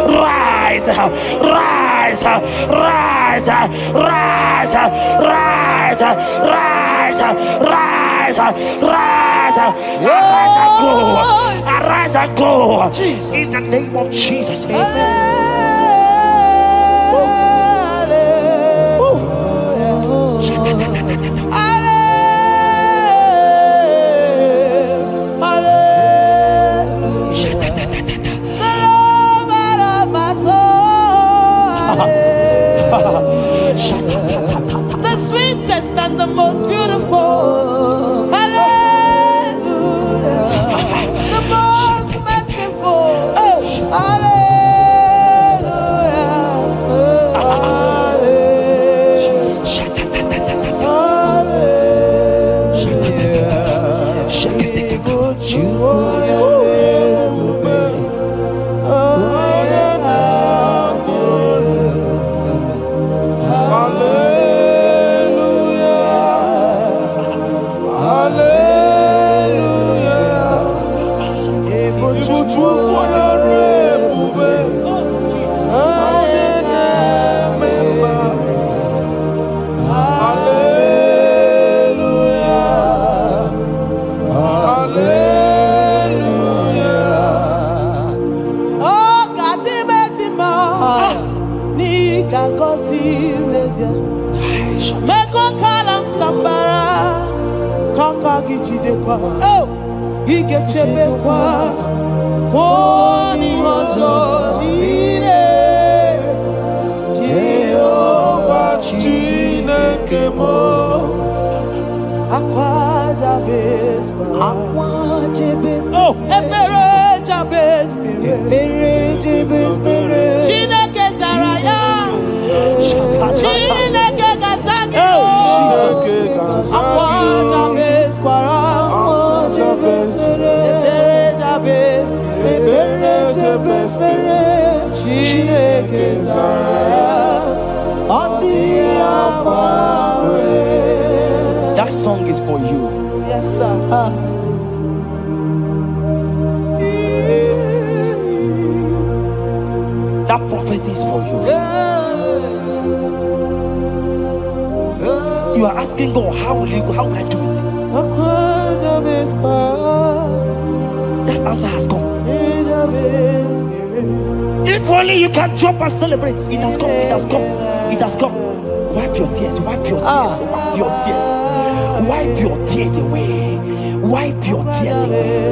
Rise, rise, rise, rise, rise, rise, rise, rise, arise and go, arise and go. In the name of Jesus. Amen. The sweetest and the most beautiful. Hallelujah. The most merciful. Hallelujah. Chineke zara ya. Chineke gazagi. Akwa Jabez kwara. Ebere Jabez. Chineke zara ya. That song is for you. Yes, sir. That prophecy is for you. You are asking God, how will you go? How will I do it? That answer has come. If only you can jump and celebrate. It has come. It has come. It has come. Wipe your tears. Wipe your tears. Wipe your tears. Wipe your tears away. Wipe your tears away.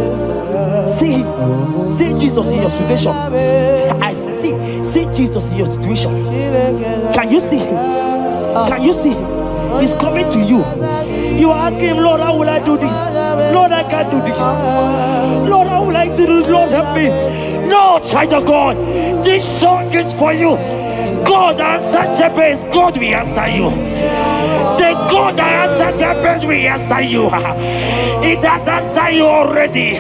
See Jesus in your situation. I see Jesus in your situation. Can you see him? Can you see him? He's coming to you. You are asking him, Lord, how will I do this? Lord, I can't do this. Lord, how will I do this? Lord, help me. No, child of God, this song is for you. God answer Jabez, God will answer you. The God that answer Jabez will answer you. It has answered you already.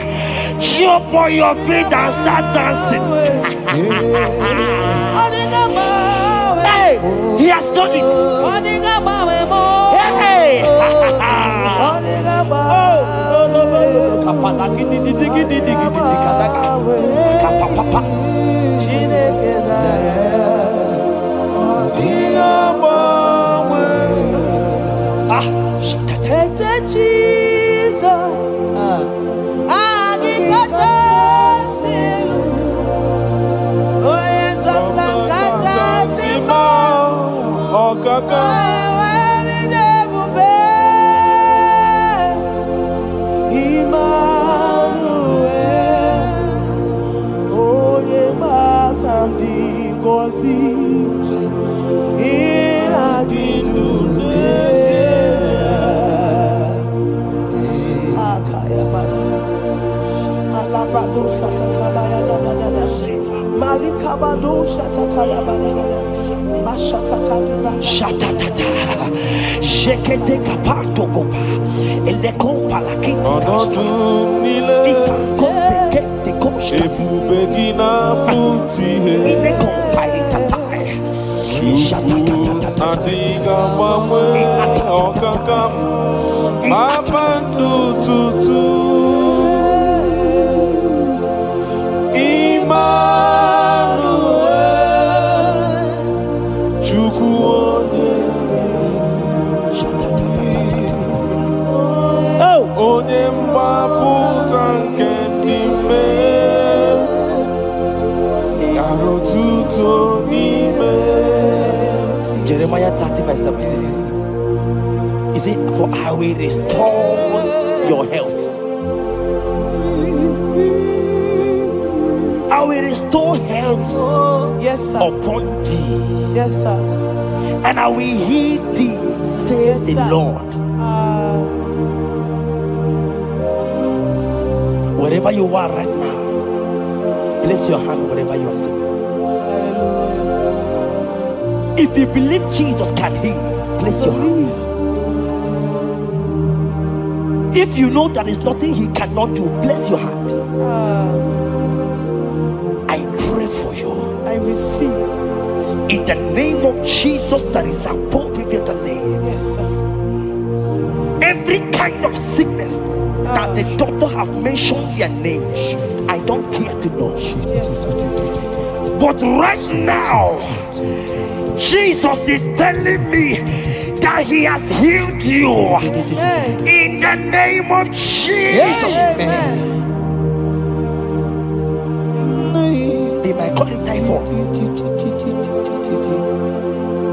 Jump on your feet and start dancing. Hey, he has done it. Hey. Jekete kapato kopa ele kompa la kiti kashka ika kompe kete koshka ebubegina puti ele kompa itatai shatakata adiga mwe okakam abandu tutu Immanuel chukwuone onye mgbapụta nke ndị mmehie gara otuto n'ime. Jeremiah 30:17. He said, for I will restore your health. I will restore health, yes, sir, upon thee. Yes, sir. And I will heal thee, says the Lord. Wherever you are right now, place your hand wherever you are sick. If you believe Jesus can heal, place your hand. If you know there is nothing he cannot do, place your hand. I pray for you. I receive. In the name of Jesus that is above every other name. Yes, sir. Every kind of sickness that the doctor have mentioned their name, I don't care to know. Yes, but right now, Jesus is telling me that he has healed you. Amen. In the name of Jesus. Amen. They might call it typhoid.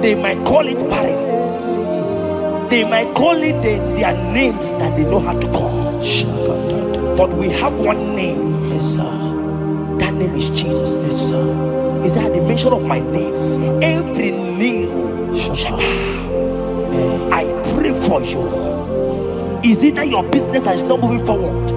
They might call it barren. They might call it their names that they know how to call. But we have one name. Yes, sir. That name is Jesus. Yes, sir. Is that at the mention of my name, every knee shall bow. I pray for you. Is it that your business that is not moving forward?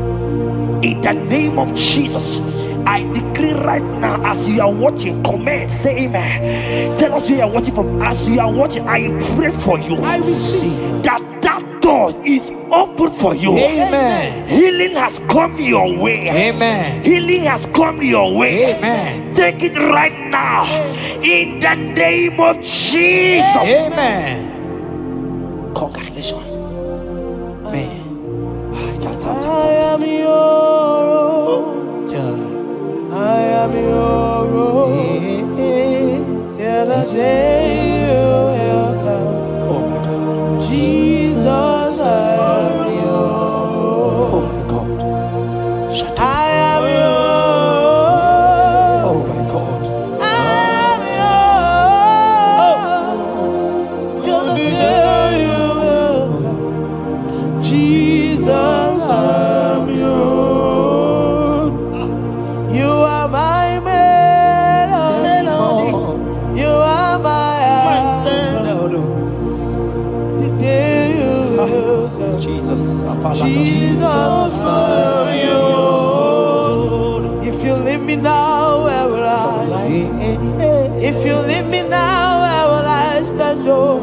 In the name of Jesus, I decree right now, as you are watching, comment, say amen. Tell us where you are watching from. As you are watching, I pray for you. I receive that door is open for you. Amen. Healing has come your way. Amen. Healing has come your way. Amen. Take it right now. In the name of Jesus. Amen. Congratulations. Amen. I am your own. I am your own. Till the day you will come. Oh my God. Jesus, I am your Oh own. my God. Shut up. I am your own. Oh my God. I am your own. Till the day you will come. Jesus, I am your own. You are my melody. You are my anthem. The day you will come. Jesus. Jesus, I am your own. If you leave me now, where will I? If you leave me now, where will I stand? Oh,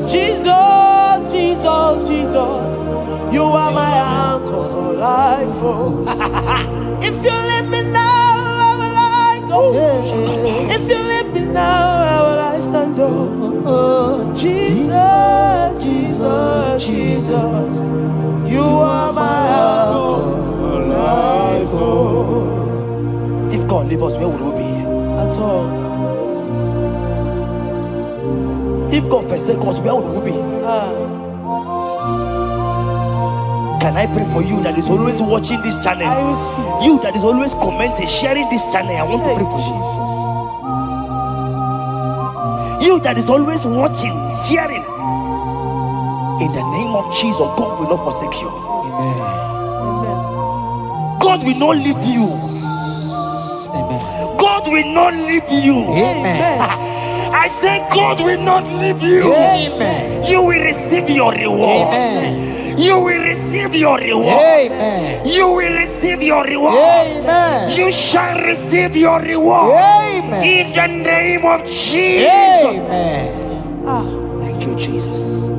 Jesus, Jesus, Jesus, you are my anchor for life. Oh, if you leave me now, where will I go? If you leave me now, where will I stand? Oh, Jesus, Jesus, Jesus, you are my anchor for life. Oh, If God leave us, where would we be? at all. If God forsake us, where would we be? Can I pray for you that is always watching this channel? I receive. You that is always commenting, sharing this channel, I want to pray for you. You that is always watching, sharing. In the name of Jesus, God will not forsake you. Amen. God will not leave you. Amen. God will not leave you. Amen. I say God will not leave you. Amen. You will receive your reward. Amen. You will receive your reward. Amen. You will receive your reward. Amen. You shall receive your reward. Amen. In the name of Jesus. Amen. Thank you, Jesus. If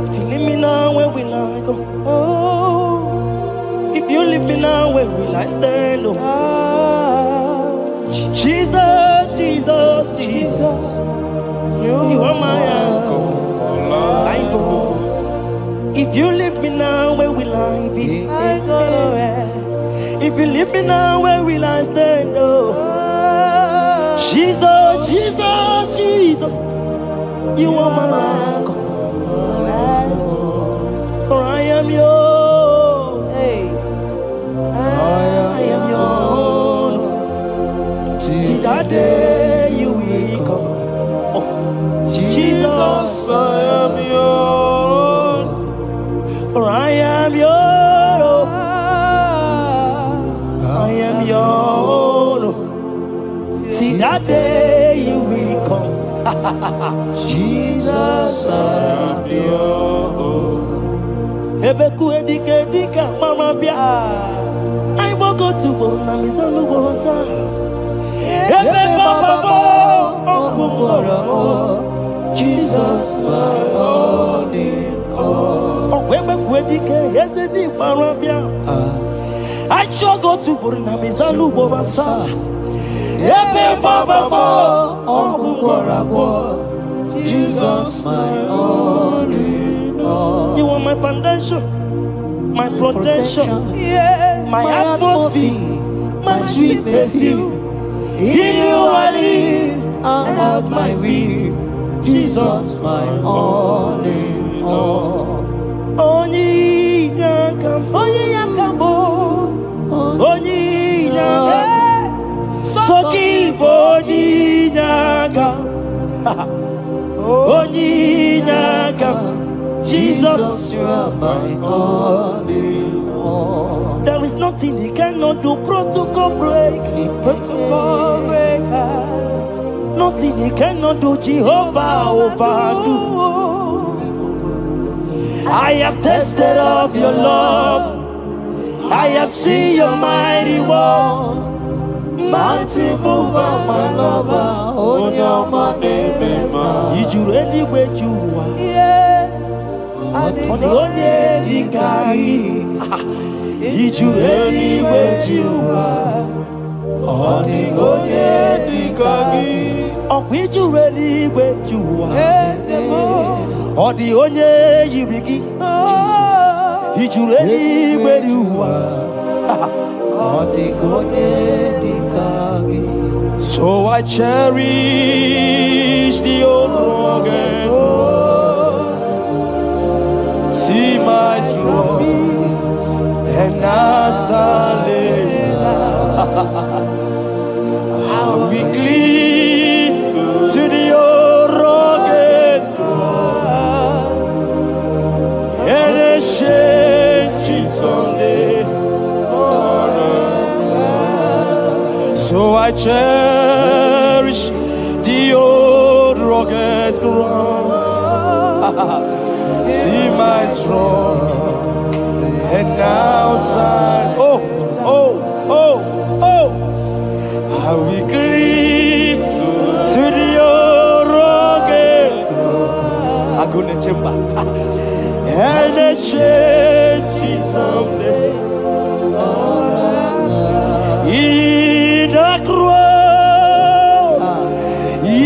If you leave me now, where will I go? oh, If you leave me now, where will I stand? Oh, Jesus, Jesus, Jesus. You are my anchor. Life, oh. If you leave me now, where will I be? I go nowhere. If you leave me now, where will I stand? Oh, Jesus, Jesus, Jesus. You are my anchor. For I am yours. Hey, I am yours. See that day you will come. Oh, Jesus, I am yours. for I am yours. I am yours. See that day you will come. Jesus, I am yours. Ebeku edike dika mama bia. I won't go to Borna Misanu Borosa. Ebe Baba Bo. Jesus, my all in all. Oh, Ebeku edike Yezeni Marabia. I shall go to Borna Misanu Borosa. Ebe Baba Bo. Jesus, my all in all. You are my foundation, my protection, Yeah, my atmosphere, my sweet perfume. In you I live and have my will. Jesus, my all in all. Only Yakam, only Yakam, so keep only Yakam, only Yakam. Jesus, you are my all in all. there is nothing he cannot do. Protocol break, Protocol breaker. nothing he cannot do. Jehovah overdo. I have tasted of your love. I have seen your mighty work, mighty mover, my lover. On your money, you really where you are. On the only carry, you really where you are. On the only carry, on which you really where you are. On the only you begin, you really where you are. So I cherish the old rugged cross. See my trophy and as I lay I'll be clean to the old rugged cross and exchange it someday. So I cherish the old rugged cross. See my throne and now I will cleave to the old rugged cross. I couldn't remember. And I change it someday. In the cross, be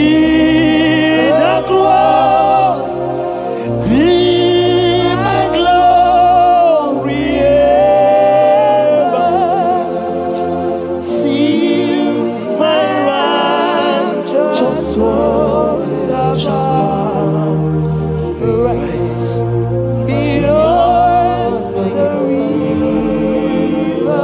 my glory ever. See my righteous soul rest beyond the river.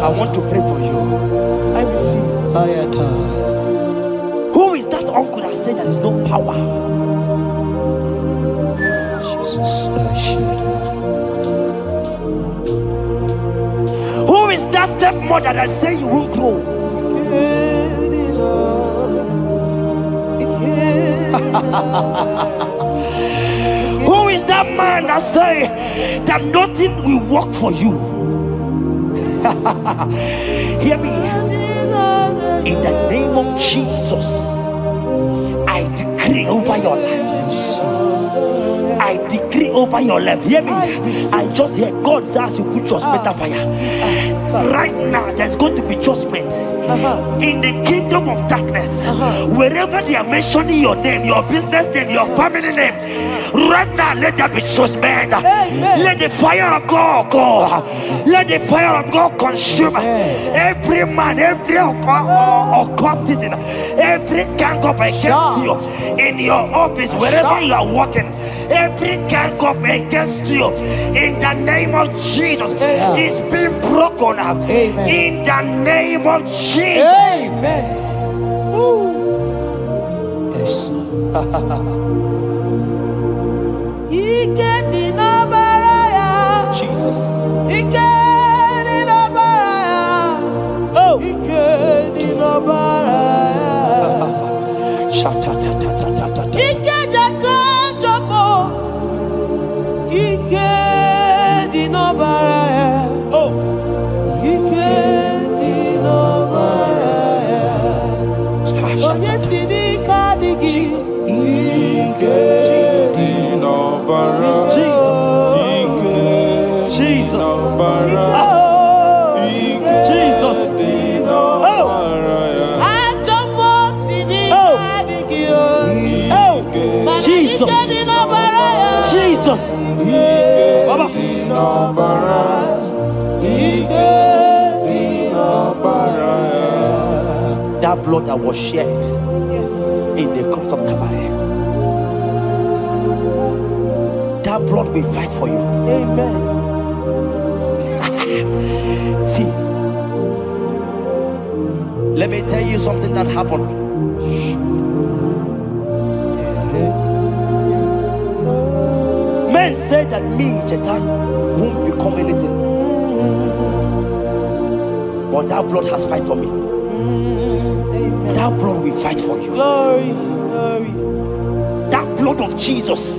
I want to pray for you. I receive. Who is that uncle that said there is no power? Jesus, who is that stepmother that said you won't grow? Who is that man that say that nothing will work for you? Hear me. In the name of Jesus, I decree over your lives. I decree over your life. Hear me. I just hear God says you put your better fire. Right now, there's going to be judgment in the kingdom of darkness. Wherever they are mentioning your name, your business name, your family name, right now, let there be judgment. Let the fire of God go. Let the fire of God consume every man, every occultism, every gang up against you in your office, wherever you are working. Every gang up against you in the name of Jesus is being broken up. In the name of Jesus. Amen. Yes. Jesus. Baba. That blood that was shed in the cross of Calvary, that blood will fight for you. Amen. See, let me tell you something that happened. Men said that me, Jeta, won't become anything. But that blood has fight for me. Amen. That blood will fight for you. Glory, glory. That blood of Jesus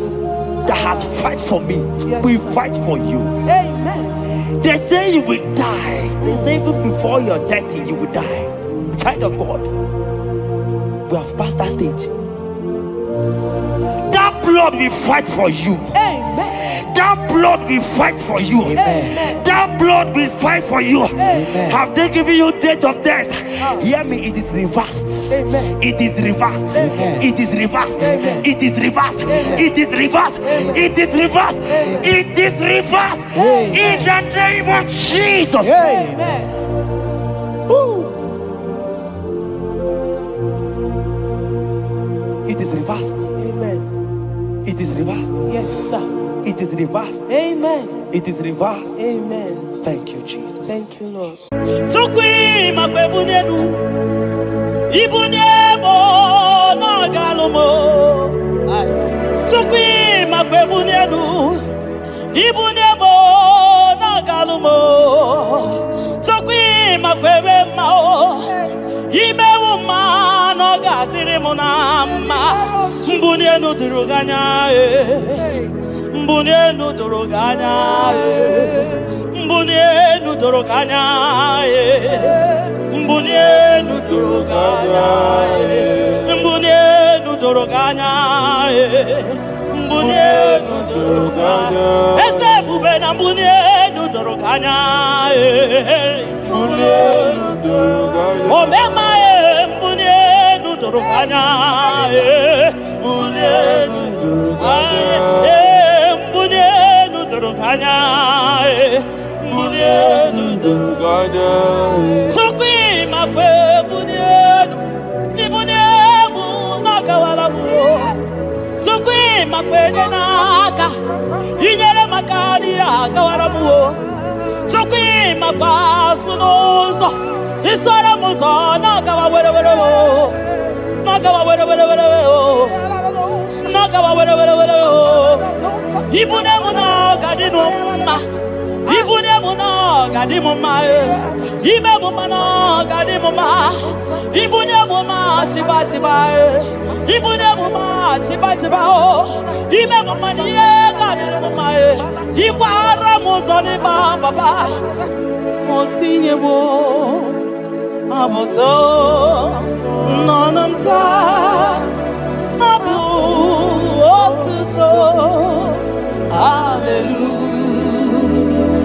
that has fight for me Yes, will sir. fight for you. Amen. They say you will die. They say even before you're 30, you will die. Child of God, we have passed that stage. That blood will fight for you. Amen. That blood will fight for you. Amen. That blood will fight for you. Amen. Have they given you date of death? Hear me, it is reversed. Amen. It is reversed. Amen. It is reversed. Amen. It is reversed. Amen. It is reversed. Amen. It is reversed. Amen. It is reversed. Amen. In the name of Jesus. Amen. Woo. It is reversed. Amen. It is reversed. Yes, sir. It is reversed. Amen. It is reversed. Amen. Thank you, Jesus. Thank you, Lord. Tukwi makwebunenu Ibunemo na galumo Ay. Tukwi makwebunenu Ibunemo na galumo Tukwi makwebe mao Imewu ma no gadiri munama Mbunenu diruganya Mbunenu diruganya Mbunenu doroganya, mbunenu doroganya, mbunenu doroganya, mbunenu doroganya. Ese bube na mbunenu doroganya, mbunenu doroganya. Omema mbunenu doroganya, mbunenu doroganya, mbunenu doroganya. Tukwi makwe bunenu Ibunemu nakawalamu Tukwi makwe denaka Inyere makani akawalamu Tukwi makwa sunuzo Isora muzo nakawa were Nakawa were Nakawa were Ibunemu nakadinu ma Ibunemu na gadimu ma Ibemu na gadimu ma Ibunemu ma chiba Ibunemu ma chiba Ibemu ma niye gadimu ma Ibara muzoni ba baba Motinye wo Amoto Nonamta Abu Otuto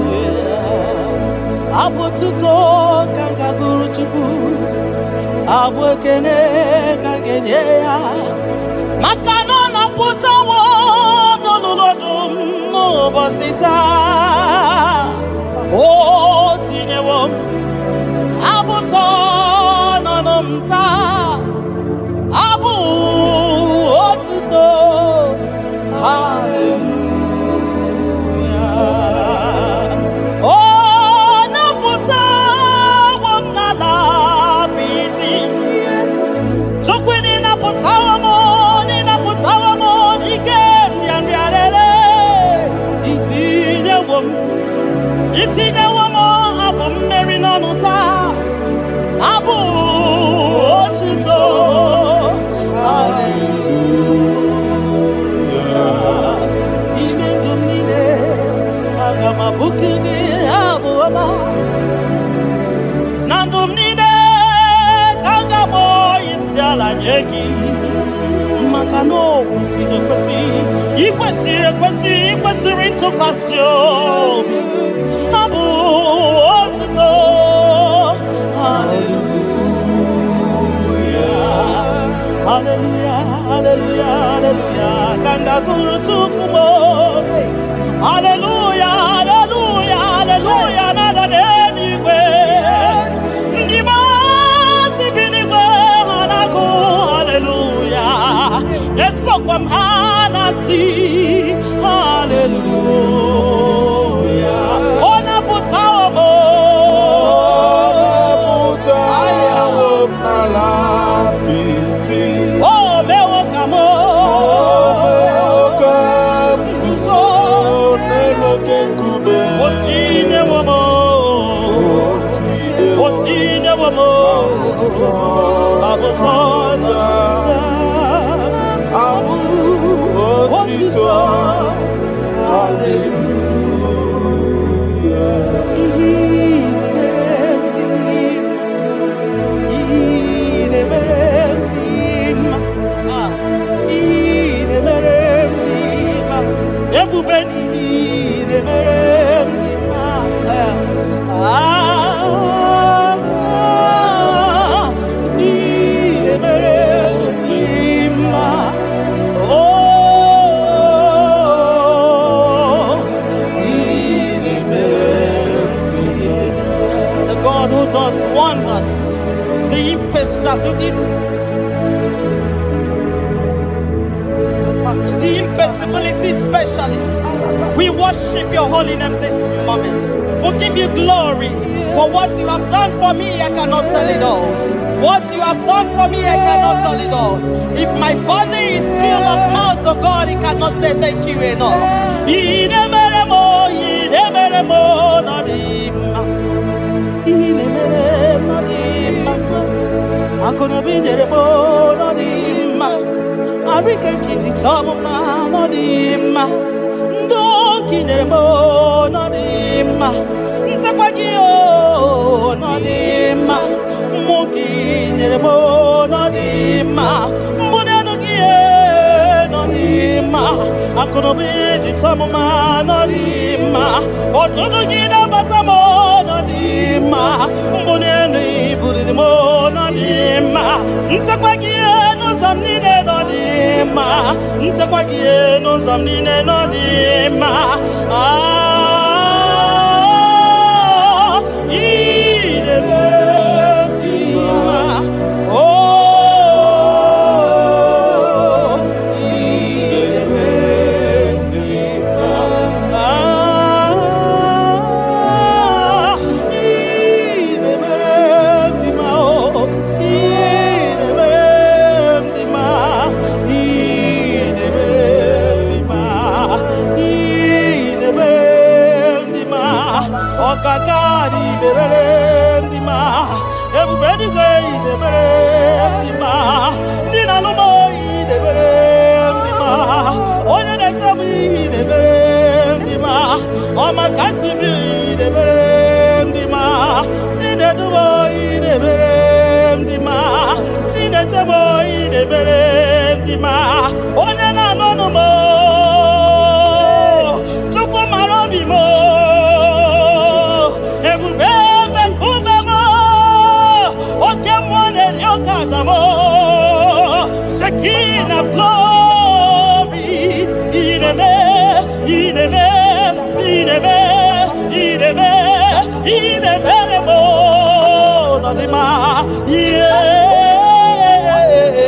Hallelujah Apotuto kanga guru chuku Abwekene kangenye ya Makano na putawo Nolulodum Nobosita O tinyewo Abuto Nonomta Abu Otuto Hallelujah Oh Itinye womo abu mmeri n'ọnụta Abu otito Hallelujah Ime ndụ m niile Aga m abụku gị abụ ọma Na ndụ m niile Ka m ga-akpọ isi ala nye gị Maka na o kwesịrị ekwesị Ikwesịrị ntụkwasị obi Abu otito Hallelujah Hallelujah Hallelujah Hallelujah Kanga guru tukumo Hallelujah, hallelujah, hallelujah, nada denigwe. Ndimasi binigwe halaku, hallelujah. Yeso kwa mhanasi, hallelujah. Ona putawa mo, Malapiti. oh mewo kamo, Otine womo, Otine womo, Abotoja, Abu, Otito, the God who does wonders, the impossibility specialist. We worship your holy name this moment. We give you glory for what you have done for me. I cannot tell it all. What you have done for me, I cannot tell it all. If my body is filled of mouth, oh God, it cannot say thank you enough. Arika kiti tamama nodima, ndoki neremo nodima, ntakwagio nodima, muki neremo nodima, mbunenugie nodima, akonobiji tamama nodima, otudugina batamo nodima, mbunenu buridimo nodima, ntakwagio zamnine nodima, ntakwagie no zamnine nodima. Idema, oh, Kakari berendima, everybody gay berendima, Dina no boy berendima, Oya de tabi berendima, Oma Kasibi berendima, Tina do boy berendima, Tina boy berendima, Oya na no mo, Choko marobi mo. Shekina glory, ideme, ideme, ideme, ideme, ideme, mo, nodima, yeah, yeah, yeah.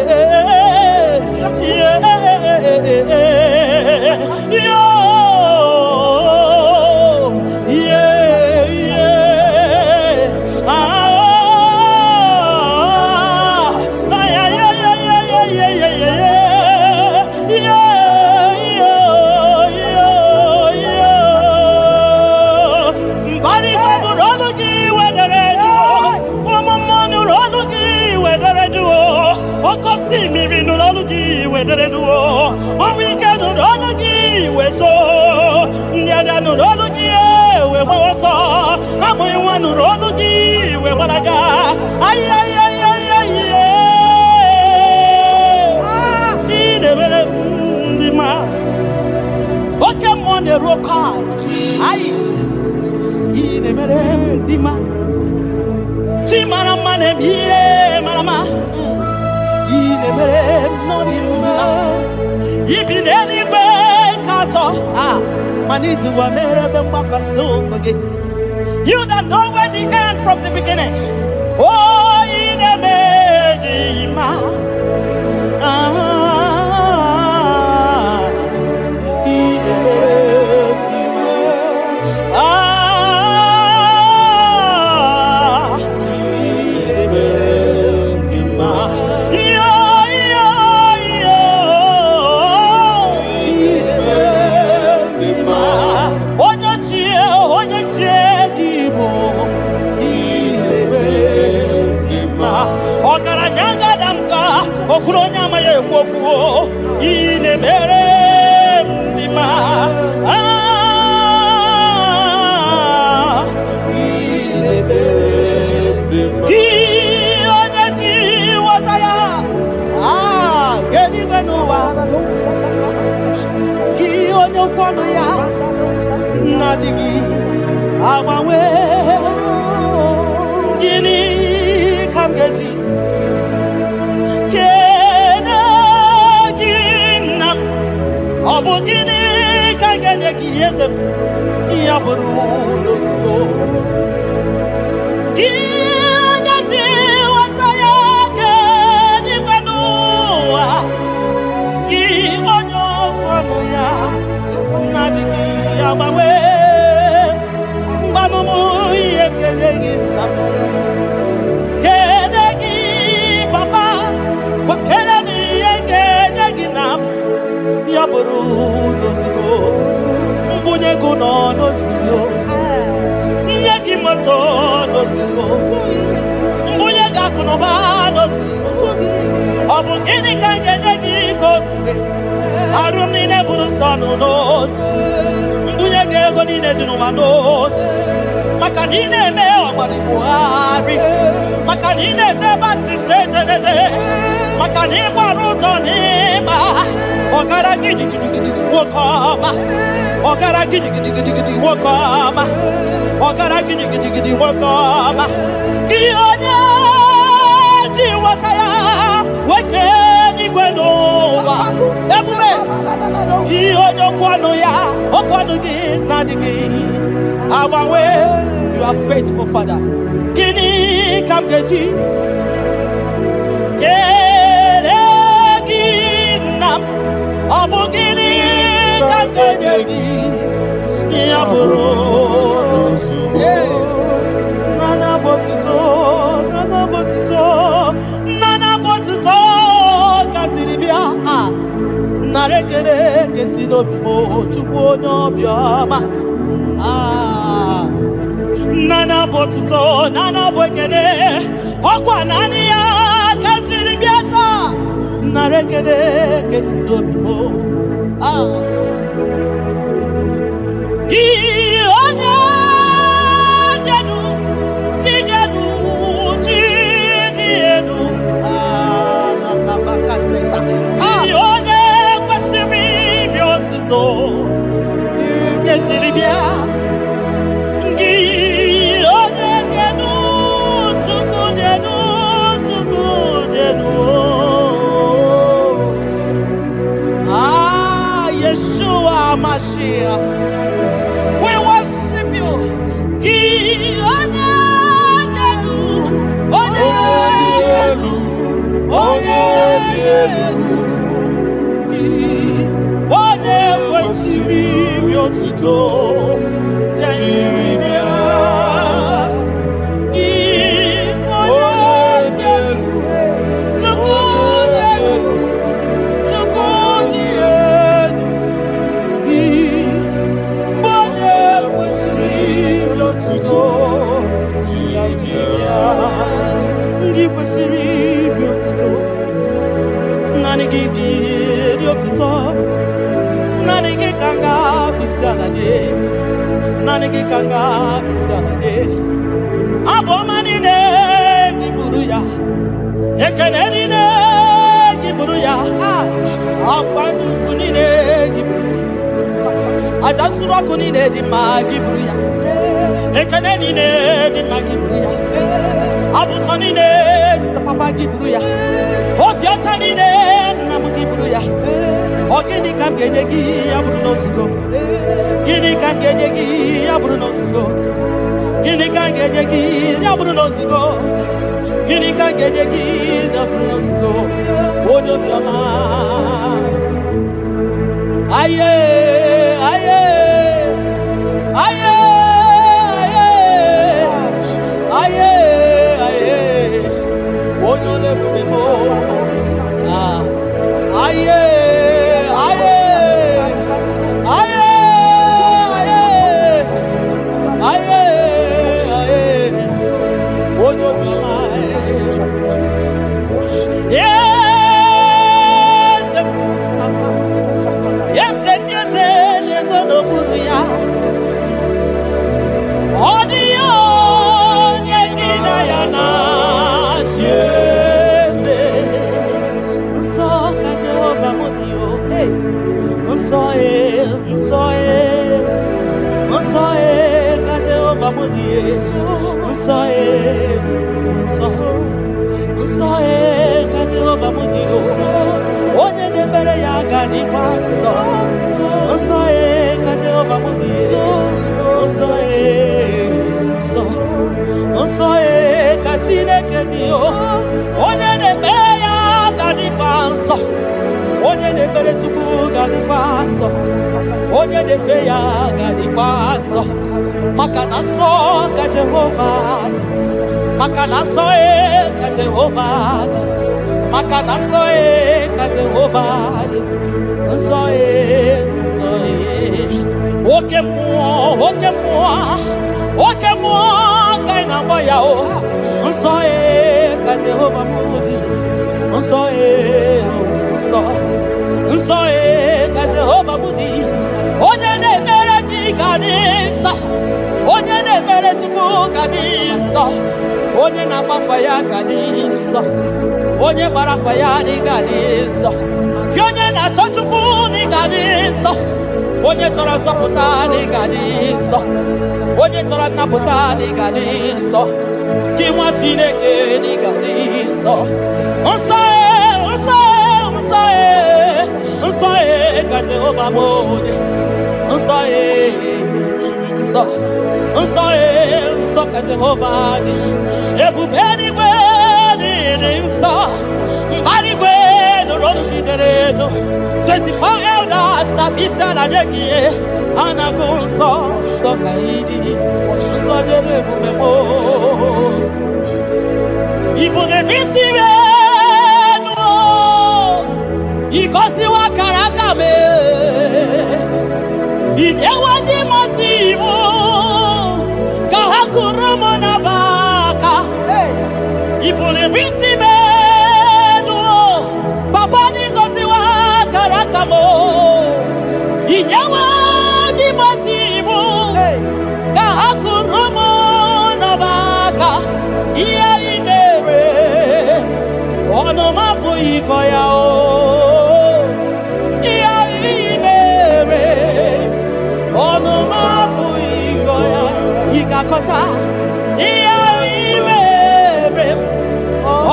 You that know where the end from the beginning. Oh, in a medima. Okuronya maye kwokuo ine mere ndima ine mere ndima ki onye ti wataya gedi benuwa ki onye kwano ya nadigi amawe gini kamgeji Obogini kaganye kiyesem yaburu losgo Kianya ti wataya ke ni banua Ki onyo kwanu ya Nadisi yabawe Mamumu yebgelegi Kenegi papa Wakelemi yengenegi nam Yaburu nosigo mbunye guno nosigo nyegi moto nosigo mbunye gakuno ba nosigo obungini kangenegi kosube arumni ne buru sonu nosigo mbunye gego ni ne dinuma nosigo makanine me obari buhari makanine tebasi sejenete makani kwaruzo nima Ogara gidi gidi gidi wokama Ogara gidi gidi gidi gidi wokama Ogara gidi gidi gidi wokama Kionya jiwataya Wekeni gwenowa Ebume Kionya kwano ya Okwano gi nadigi Awawe You are faithful Father Kini kamgeji Obogini kangenyegi Yaburu Nana botito Kantiribia Narekere kesino bimo Chukwo nyobioma Nana bwekene Okwa nani ya Kantiribia ta Narekede kesino bimo Ki onye jenu Chidienu Bakatesa Ki onye kwesiri biotuto Ketiribia Ki onye jenu Tukudenu Yeshua Mashiach, we worship you. Ajasura kunine di magibruya. Ekanene di magibruya. Abutanine di papa gibruya. Obiatanine namugibruya. gịnị ka m ga-enye gị ya bụrụ na ozugo? Gịnị ka m ga-enye gị ya bụrụ na ozugo? Gịnị ka m ga-enye gị ya bụrụ na ozugo? Gịnị ka m ga-enye gị ya bụrụ na ozugo? Onye obiọma. Aye, aye, aye, aye, aye, aye. Onye ole-ebube m. Aye, aye, aye, aye, aye, aye. Onye obiọma. Yes, yes, yes, yes, n'okpuru ya. Ọ dị onye gị na ya na-achị eze. Nsọ ka Jehova m dị o. Nsọ nsọ nsọ ka Jehova m dị e. Nsọ nsọ nsọ ka Jehova m dị o. Onye na-emere ya ga dịkwa nsọ. Nsọ ka Jehova m dị e. Nsọ nsọ nsọ ka Chineke dị o. Onye na-emere ya ga dịkwa nsọ. Onye na-ekpere Chukwu ga dịkwa nsọ. Onye na-efe ya ga dịkwa nsọ. Maka na nsọ ka Jehova dị. Maka na nsọ ka Jehova dị. Maka na nsọ ka Jehova dị. Nsọ nsọ oke mmụọ, oke mmụọ, oke mmụọ ka ị na-agba ya o. Nsọ ka Jehova m dị. Nsọ nsọ nsọ ka Jehova m dị. Onye na-ekpere gị ga dị nsọ. Onye na-ekpere Chukwu ga dị nsọ. Onye na-agbafa ya ga dị nsọ. Onye gbara afa ya ga dị nsọ. Gị onye na-achọ Chukwu ga dị nsọ. Onye chọrọ nzọpụta ga dị nsọ. Onye chọrọ nnapụta ga dị nsọ. Gị nwa Chineke ga dị nsọ. Nsọ nsọ nsọ nsọ ka Jehova m dị. Nsọ nsọ nsọ nsọ ka Jehova dị. Ebube eluigwe dị nsọ. Mbara igwe nụrụ olu gị dere edo. 24 elders na-akpọ isi ala nye gị. Ha na-agụ nsọ nsọ ka ị dị. Nsọ dịrị ebube m. Ibu na-esi enu. Igosiwa akara aka m. Inyewa ndị mmasị iwu ka ha kụrụ m n'abaka. Ibu na-esi enu. Papa dị gosiwa akara aka m. Inyewa ndị mmasị iwu ka ha kụrụ m n'abaka. Ihe ị mere ọnụ m apụghị ịkọ ya o. Ihe ị mere ọnụ m apụghị ịkọ ya. Ị ga-akọcha ihe ị mere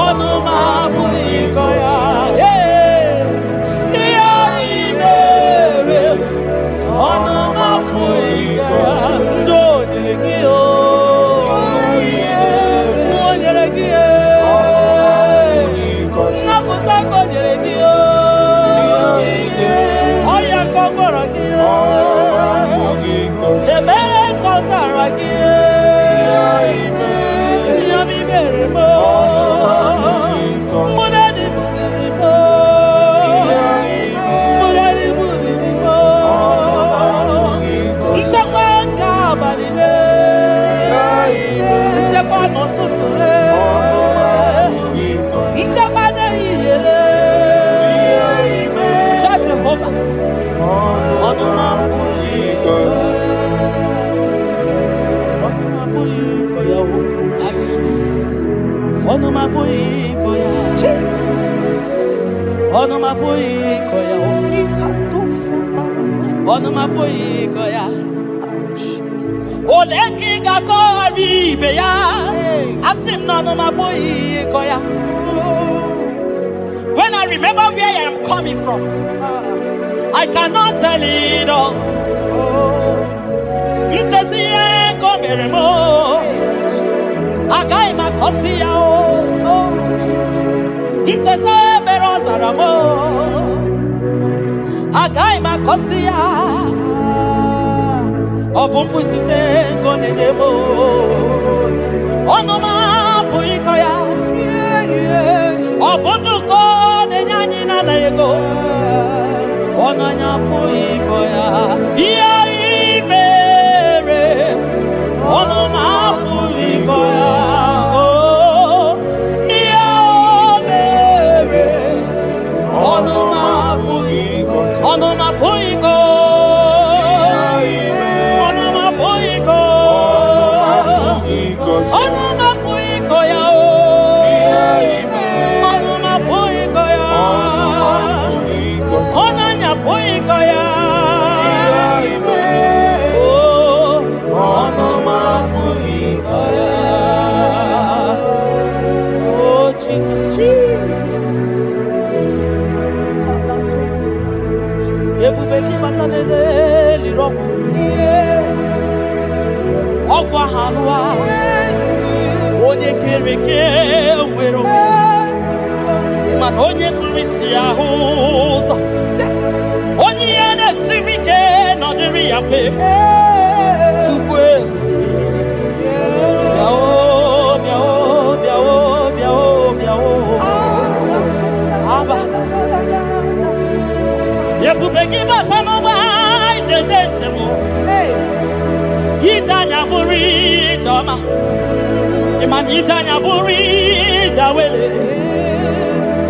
ọnụ m apụghị ịkọ ya. Ihe ị mere ọnụ m apụghị ịkọ ya. Ndị o nyere gị o. O nyere gị o. Nnapụta ka o nyere gị o. Ọya ka ọ gwọrọ gị o. Ebere ka ọ zara gị o. Ihe obi mere m o. Mụ na ndị m mere m o. Mụ na ndị m riri m o. Nchekwa nke abalị le. Nchekwa n'ụtụtụ le. Nchekwa n'ehihie le. Chọọ Jehova. Ọnụ m apụghị ịkọ ya. Ọnụ m apụghị ịkọ ya o. Ọnụ m apụghị ịkọ ya. Ọnụ m apụghị ịkọ ya o. Ọnụ m apụghị ịkọ ya. Ole ka ị ga-akọgharị ibe ya. Asị m na ọnụ m apụghị ịkọ ya. When I remember where I am coming from, I cannot tell it all. Mtetiye komeremo, agai makosia o. Mtete berozaramo, agai makosia. Obumbutite konedemo, onoma puikoya. Obunduko nenyanyi na naego, onanya puikoya. Onoma puikoya, oh, yeah, baby. Onoma puiko, onoma puiko, onoma puiko, onoma puiko ya, onoma puiko ya, onanya puiko ya. Oh, Jesus. Ebubeki batanele lirobo. Ogwa hanwa. Onye kereke wero. Man onye kurisi ahuzo. Onye ene sirike no diri afe. Tukwe. Yepubeki batano ba ijetentemo. Yitanya buri jama. Iman yitanya buri jawele.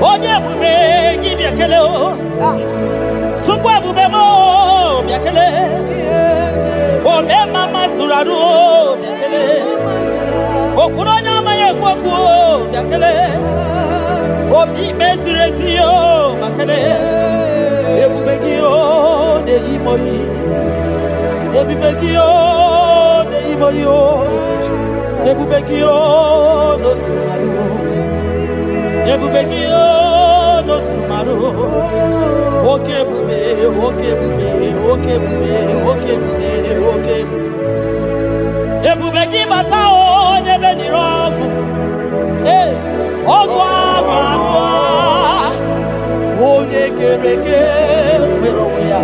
Onye bubeki biakele o. Tukwe bubemo biakele. Ome mama suradu biakele. Okuronya maye kwaku biakele. Obi mesiresiyo makele. Ebubekio de imoyi, ebubekio de imoyo, ebubekio no sumaru, ebubekio no sumaru. Oke bube, oke bube, oke bube, oke bube, oke bube. Ebubeki batao nebe nirogu, ogwa magwa. Onye kereke weroya,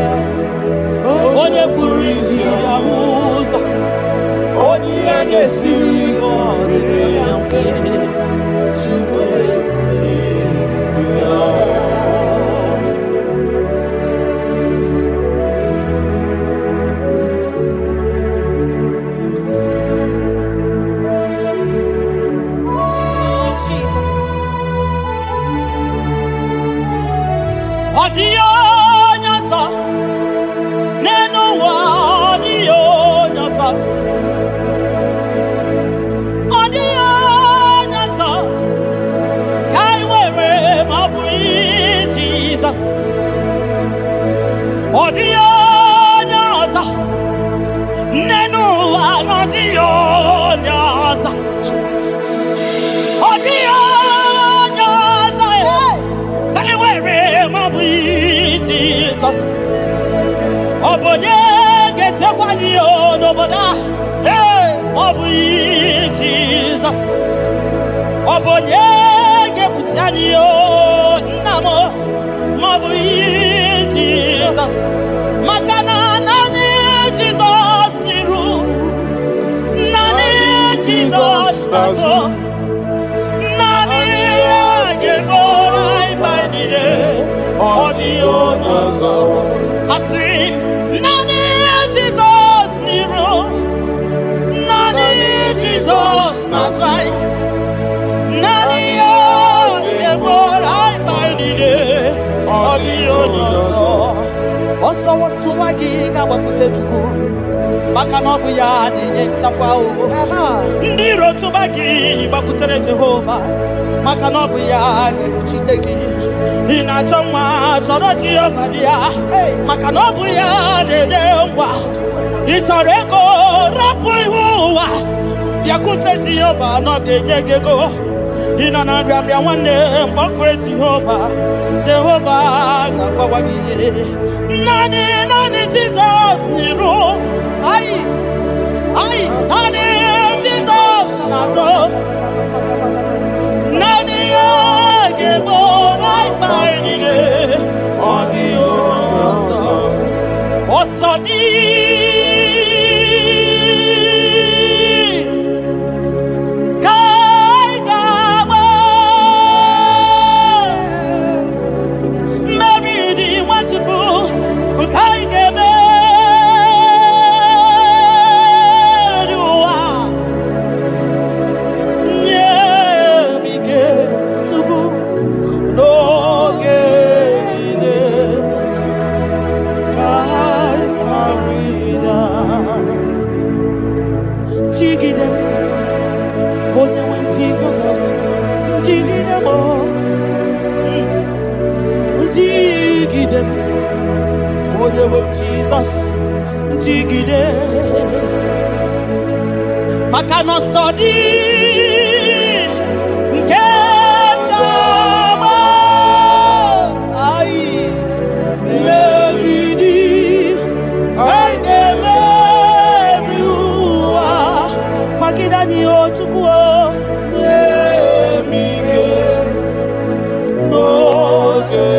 onye kurisi ya uza, onye ane siri odere ya fe, chukwe ya. Odio nyasa, neno wa odio nyasa, odio nyasa, kai wewe mabui Jesus, odio nyasa, neno wa odio nyasa, odio nyasa, kai wewe mabui Jesus. Obonye gete kwani onoboda, mabui Jesus. Obonye gekutiani o namo, mabui Jesus. Makana nani Jesus niru, nani Jesus nazo, nani agebora ibaidide, odio nazo. I sing, nani Jesus niru, nani Jesus nazai, nani agebora ibaidide, odio nazo. Oso watu wagiga wakute chuku, maka nobu ya nenye nchakwa o. Ndiro tubagi wakutere Jehova, maka nobu ya gekuchiteki. Inachomwa choro Jehova bia, maka nobu ya nenengwa. Itoreko rapu ihuwa, yakute Jehova no genyegego. Ina na bia nwanne mgbakwe Jehova ga-agbawa gị naanị Jizọs n'iru naanị Jizọs n'azụ naanị ya ga-egbo mkpa anyị niile ọ dịghị ọsọ dị Jesus, jigide, maka no sodi, nke kama, meridi, meriwa, makida ni ochukuo, mike, noge.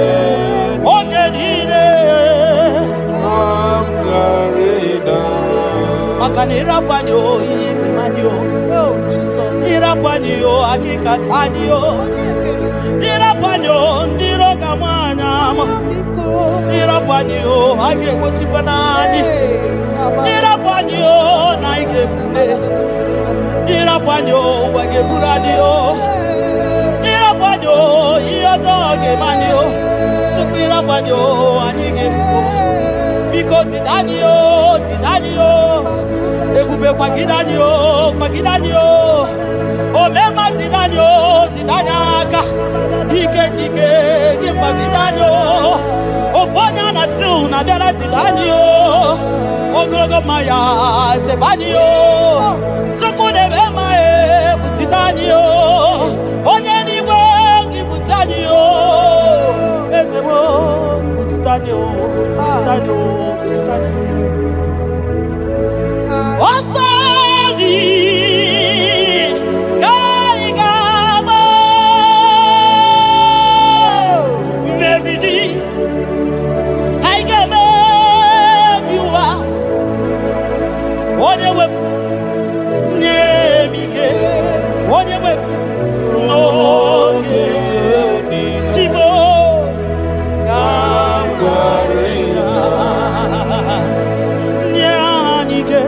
Makanira panyo ikimanyo oh Jesus ira panyo akikatanyo ira panyo ndiro kamanya ira panyo agekuchikwa nani ira panyo na igefune ira panyo wageburaniyo ira panyo iyotoge manyo tukira panyo anigefu biko tidanyo ebube kwagidanyo omema tidanyo tidanyaka dike kwagidanyo ofonya na su na biara tidanyo ogologo maya tebanyo sukune bema tidanyo onye niwe gibutanyo ezebo tidanyo Osadi Kaigaba Meridi Haigame Viwa Odewe Nemike Odewe Noye Chibo Kamgarina Nyanike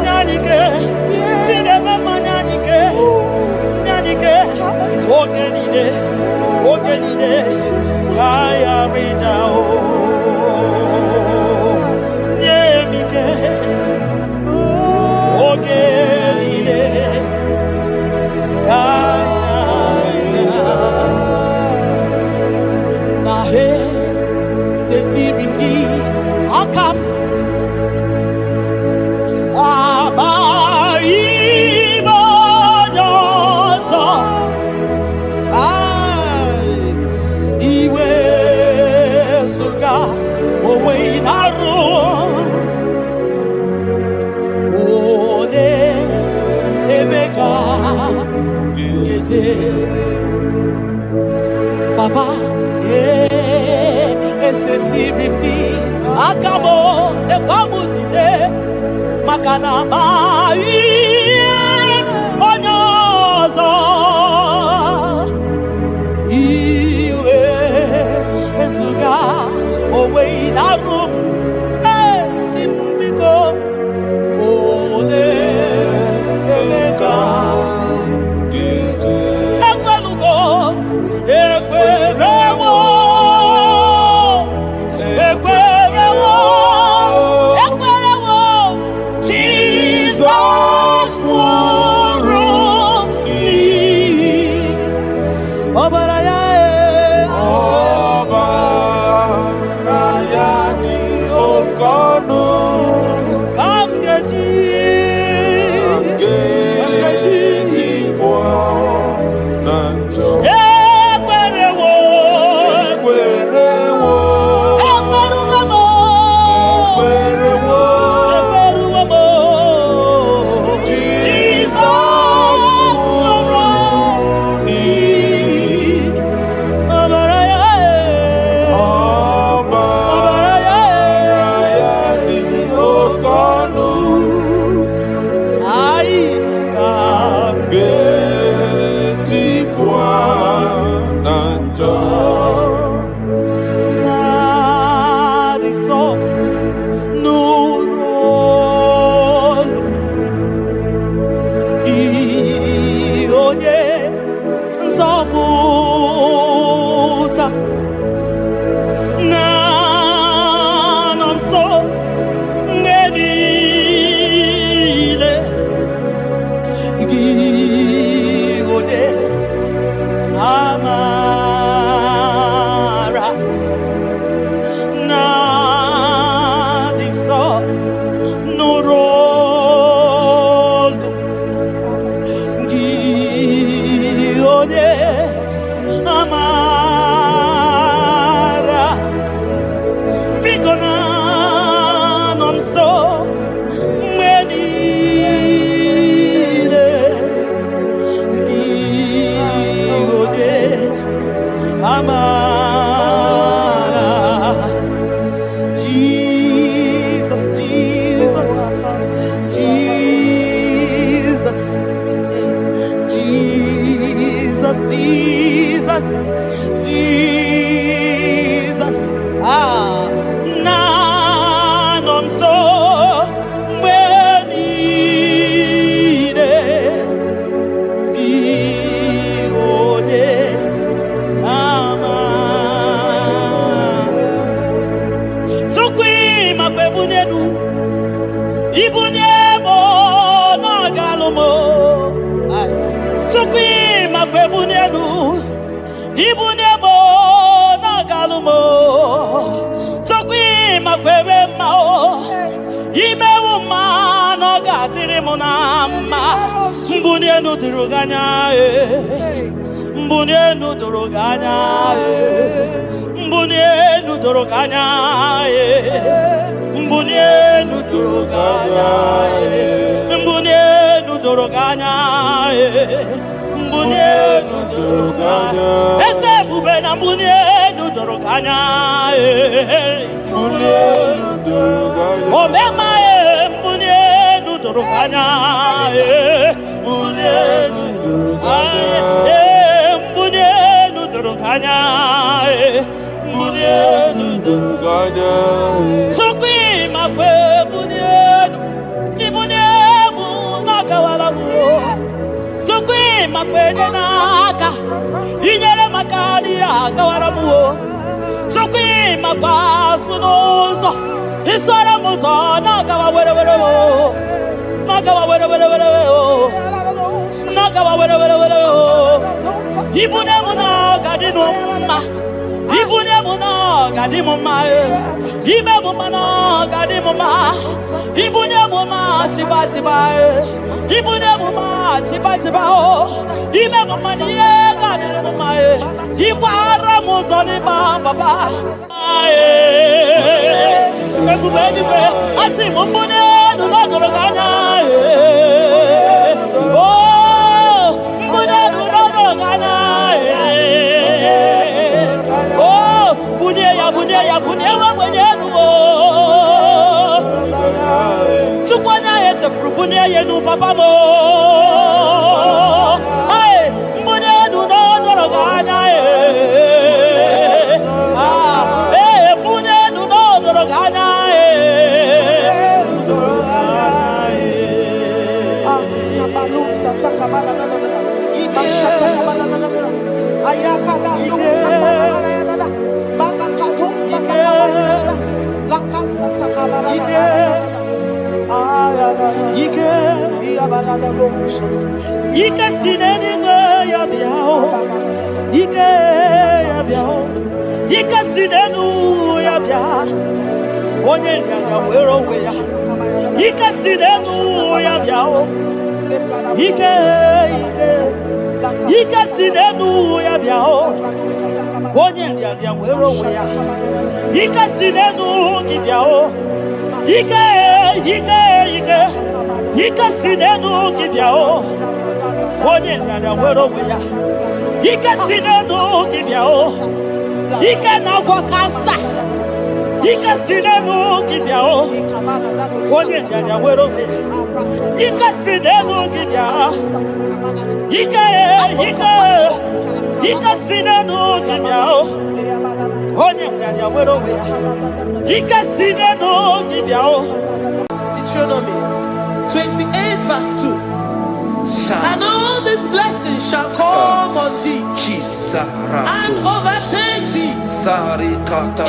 Nyanike, Chidema Nyanike, Ogenide, Kaya Rida, Nyemike, Ogenide, Nahe, Setirindi, Akam. Baba, esetirindi akabo ekwamutide makana mai onyozo iwe esuga owe inarum timbiko ole emeka Jesus. munama mbunienu duruganya mbunienu duruganya mbunienu duruganya mbunienu duruganya mbunienu duruganya mbunienu duruganya ese bubena mbunienu duruganya mbunienu duruganya omema mbunienu duruganya mbunienu duruganya mbunienu duruganya mbunienu duruganya sokwi makwe mbunienu ibuniemu nakawala mu sokwi makwe naka inyere makali akawala mu sokwi makwa sunozo isara muzo nakawa were nakawa were nakawa were ibuniemu nakadinu ma ibuniemu nakadimu ma ibemu mana kadimu ma ibuniemu ma tiba ibuniemu ma tiba ibemu ma niye kadimu ma ibara muzoni baba ekubeni be asimu mbunienu nakadoganya mbunienu nakadoganya bunia wa mwenyenu chukwanya yeche frubunia yenu papa mo ai mbunienu no doroganya mbunienu no doroganya Ike sineni ya biao Ike ya biao Ike sinenu ya biao Onye nyanga wero weya Ike sinenu ya biao Ike sinenu ya biao Onye nyanga wero weya Ike sinenu ya biao Ike sinenu kibyao onye nyanya wero weya Ike sinenu kibyao Ike na gwakasa Ike sinenu kibyao onye nyanya wero weya Ike sinenu kibyao Ike sinenu kibyao onye nyanya wero weya Ike sinenu kibyao Deuteronomy 28 verse 2. And all these blessings shall come on thee and overtake thee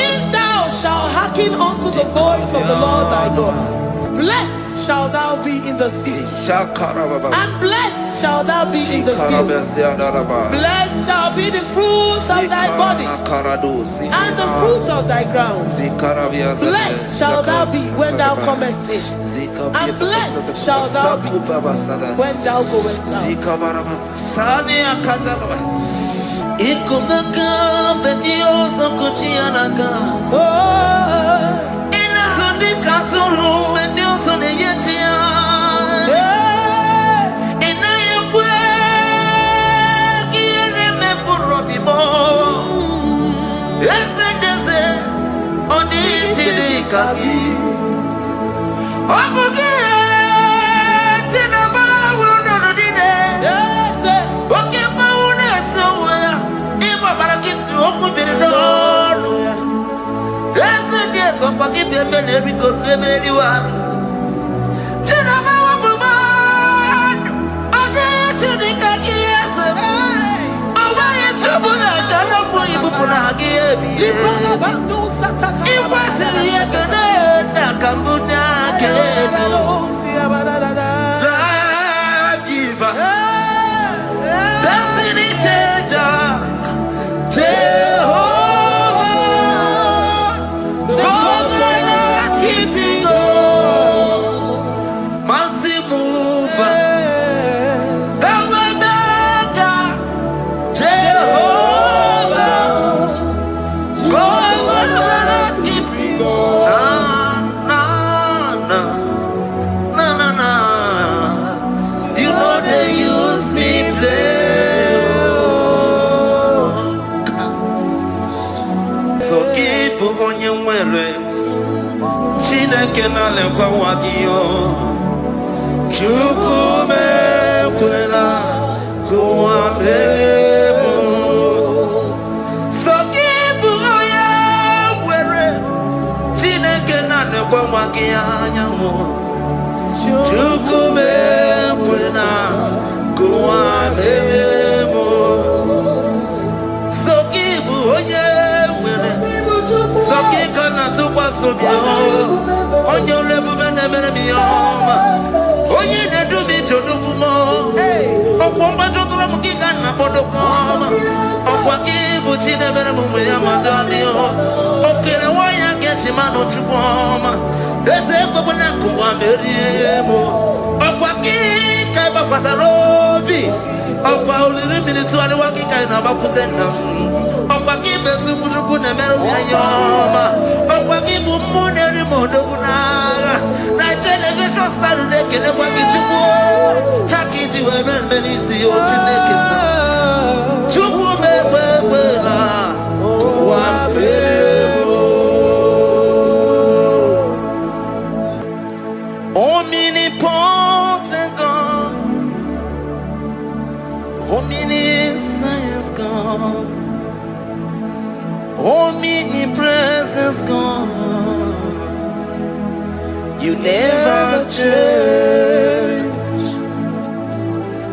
if thou shalt hearken unto the voice of the Lord thy God. Blessed shall thou be in the city, and blessed shall thou be in the field. Blessed shall be the fruit of thy body, and the fruit of thy ground. Blessed shall thou be when thou comest in, and blessed shall thou be when thou goest Keeping on, nekwa wakio chukume kwela kuambelemo sokibu oya were Chineke na nekwa wakia nyamu chukume kwela kuambelemo sokibu oya were sokika na tukwa sobio onye olebube na-emere m ihe ọma onye na-edu m ije odugumo ọkwa mgbajọtụrụ m gị ga na kpọdokwa ọma ọkwa gị bụ chi na-emere m ụmụ ya ma dọdị o kere nwanyị ga-echi manụ chukwu ọma eze ekwekwe na nkụwa merie m ọkwa gị ka ị gbakwasara obi ọkwa oliri mmiri tụgharịwa gị ka ị na-agbakwute nna m ọkwa gị bụ ezigbo chukwu na-emere m ihe ọma ọkwa gị bụ mmụ na-eri m odogwu n'agha na televishọn salụ na-ekelekwa gị chukwu ha ka iji wee mere mbe n'isi ya Chineke nna chukwu megbe ekwela ụwa mere omnipotent God, omniscience God, omnipresence God, you never change.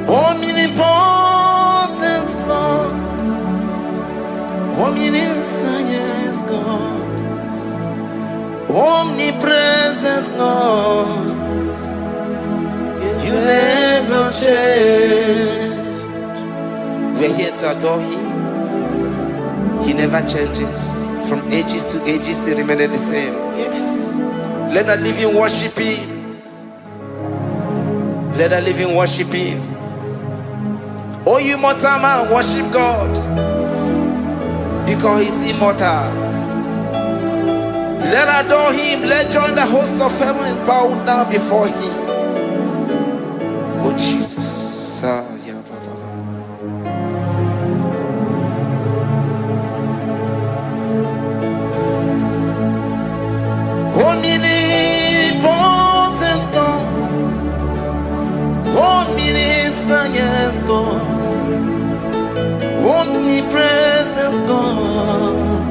Omnipotent God, omniscience God, omnipresence God, you never change. We're here to adore Him. He never changes. From ages to ages, He remains the same. Yes. Let the living worship Him. Let the living worship Him. Oh, you mortal man, worship God. Because He's immortal. Let adore Him. Let join the host of heaven and bow down before Him. Oh, Jesus. Omnipotent God, omniscience God, omnipresence God,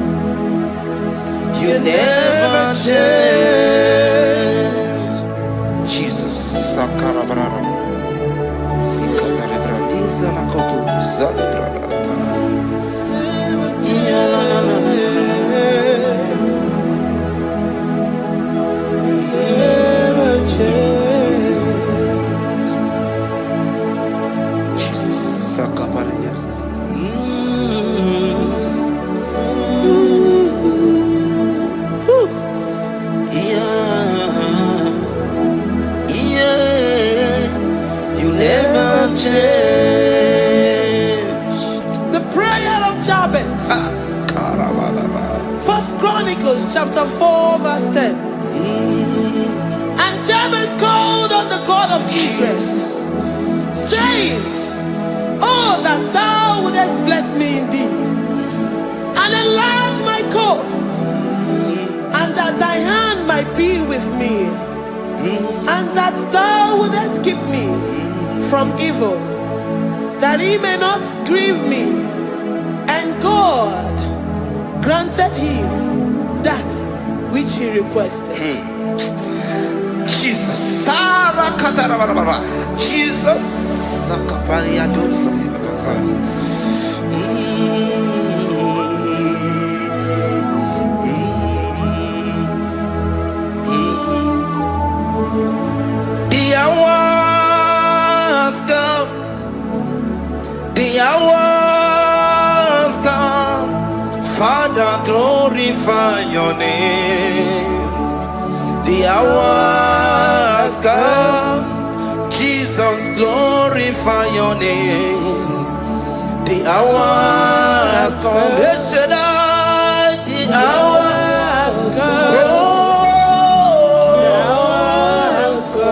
you never change. Jesus, Sakarabrara, Sikatarebradiza Nakoto, Zalibrada. Jesus, Sakaparadias. You never change. The prayer of Jabez. First Chronicles chapter 4 verse 10. And Jabez called on the God of Israel, saying, oh, that thou wouldest bless me indeed, and enlarge my coast, and that thy hand might be with me, and that thou wouldest keep me from evil, that he may not grieve me. And God granted him that which he requested. Jesus, Jesus, the hours come, the hours come, Father, glorify your name. The hours come, Jesus, glorify your name. The hours come, the hours come,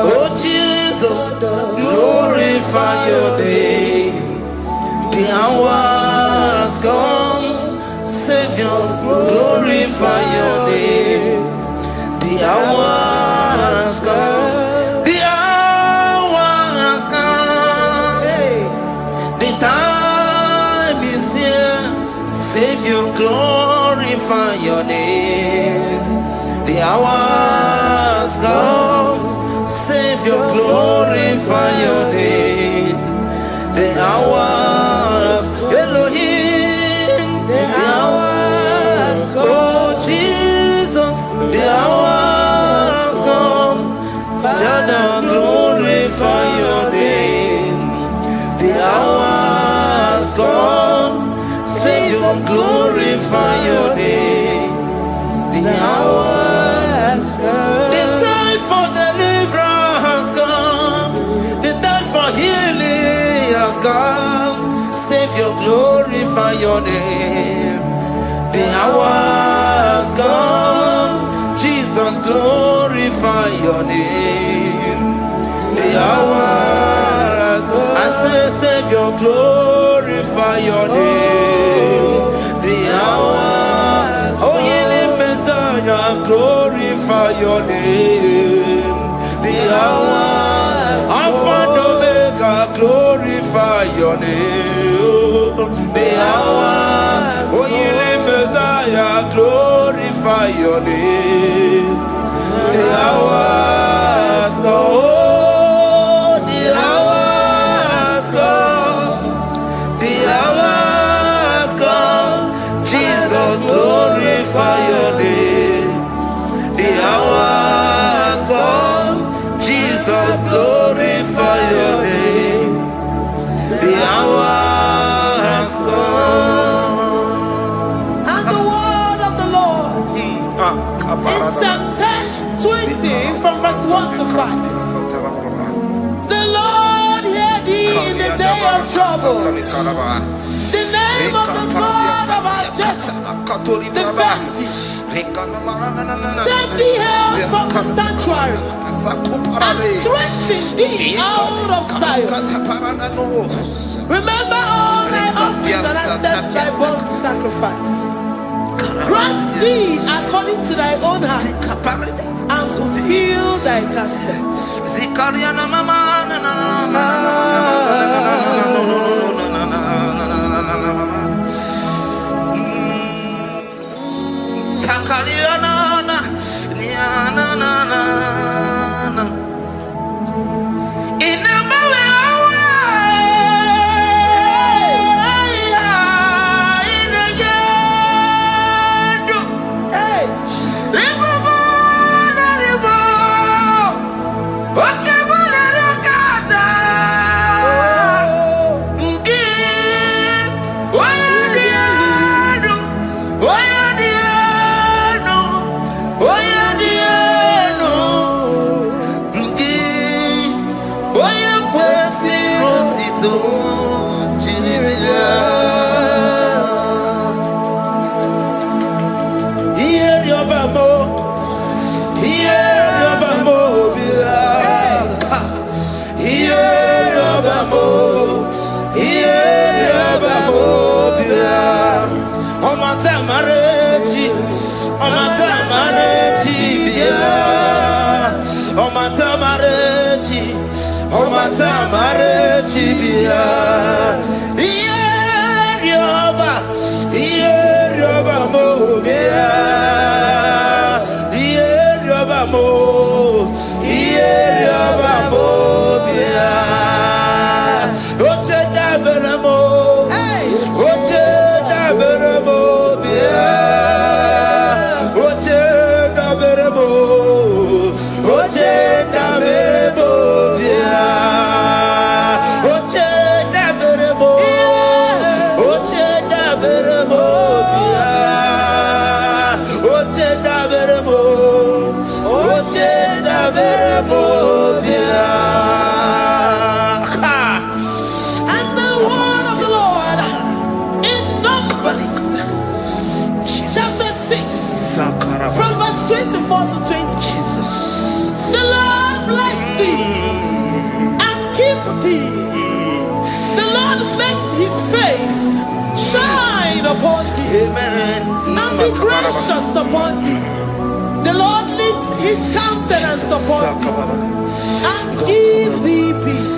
oh Jesus, glorify your name. The hours come, Savior, glorify your name. The hours Savior, glorify your name. The hour's come. Savior, glorify your name. The hours, Elohim, the hours, oh Jesus, the hours come. Father, glorify your name. The hours come. Savior, glorify your name. The hours come. The time for deliverance has come. The time for healing has come. Savior, glorify your name. The hours come. Jesus, glorify your name. The hours come. I say, Savior, glorify your name. The hours, oh, healing Messiah, glorify your name. The hours, Alpha and Omega, glorify your name. The hours, oh, healing Messiah, glorify your name. The hours, oh, the hours come. The hours come. Jesus, glorify your name. The hours come. Jesus, glorify your name. The hours come. And the word of the Lord in Psalm 20 from verse 1 to 5. The Lord hear thee in the day of trouble. The name of the God of our Jacob defend thee. Send thee help from the sanctuary and strengthen thee out of Zion. Remember all thy offerings and accept thy burnt sacrifice. Grant thee according to thy own heart and fulfill thy counsel. Upon thee, amen, and be gracious upon thee. The Lord lifts his countenance upon thee and give thee peace.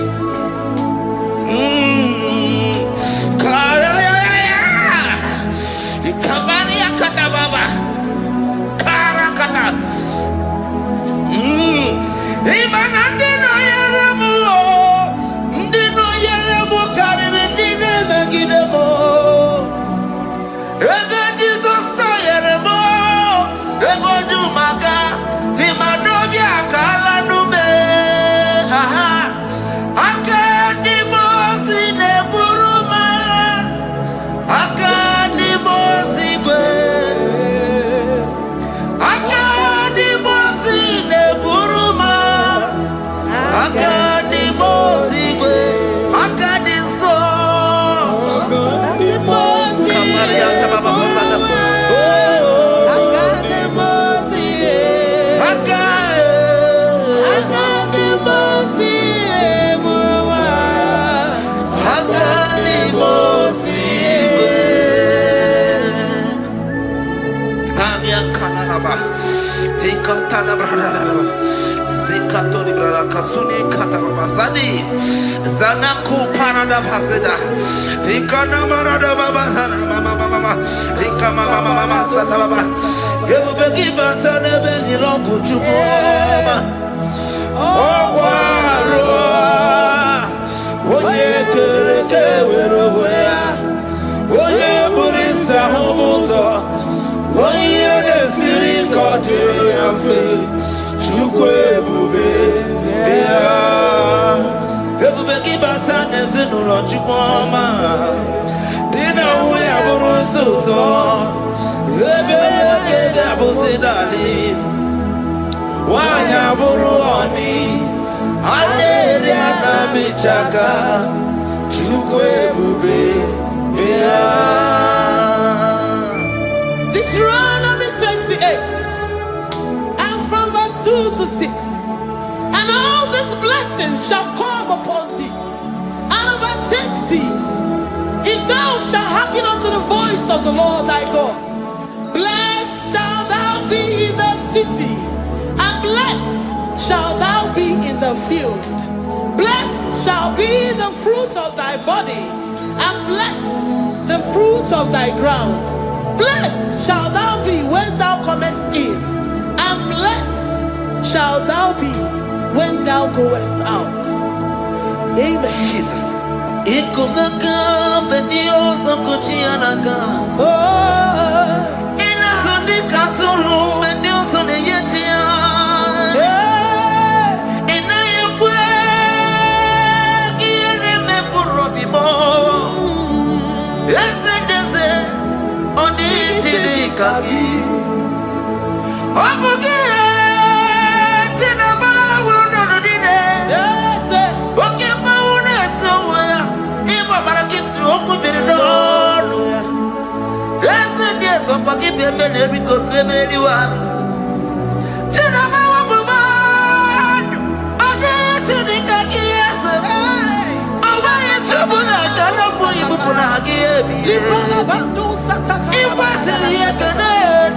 Rikatana brada. Zikato libra kasuni kata babasadi. Zanaku parada paseda. Rikana marada baba mama. Rikama mama sata baba. Gebeki batane beli longu chukoma. Oh waro. Oye kereke weroya. Oye burisa homoso. Oye desiri kote yafe. Chukwe bube ya. Ebubeki batane zinulo chukoma. Dina uwe aburusu so. Ebeke gabusi dali. Wanya buru oni. Aleri anamichaka. Chukwe bube ya. Deuteronomy 28 and from verse 2 to 6. And all these blessings shall come upon thee and overtake thee, if thou shalt hearken unto the voice of the Lord thy God. Blessed shalt thou be in the city, and blessed shalt thou be in the field. Blessed shall be the fruit of thy body, and blessed the fruit of thy ground. Blessed shalt thou be when thou comest in, and blessed shalt thou be when thou goest out. Amen. Jesus. Ikumaka bedioso kuchianaka. Oh, Inazundi katuru bedioso neyetia. Inayekwe kiyereme burobimo. Esedeze oni chilikaki. Omuge tinama wuno dine. Oke maune tsoya. Iba barakitu okubirino. Esedeze opakipe mele bikomele wa. Tinama wabumadu. Ode chilikaki yese. Owaye chobuna kana fuyi bukuna hagiyebi. Librana bandu sataka. Iwasiri yekene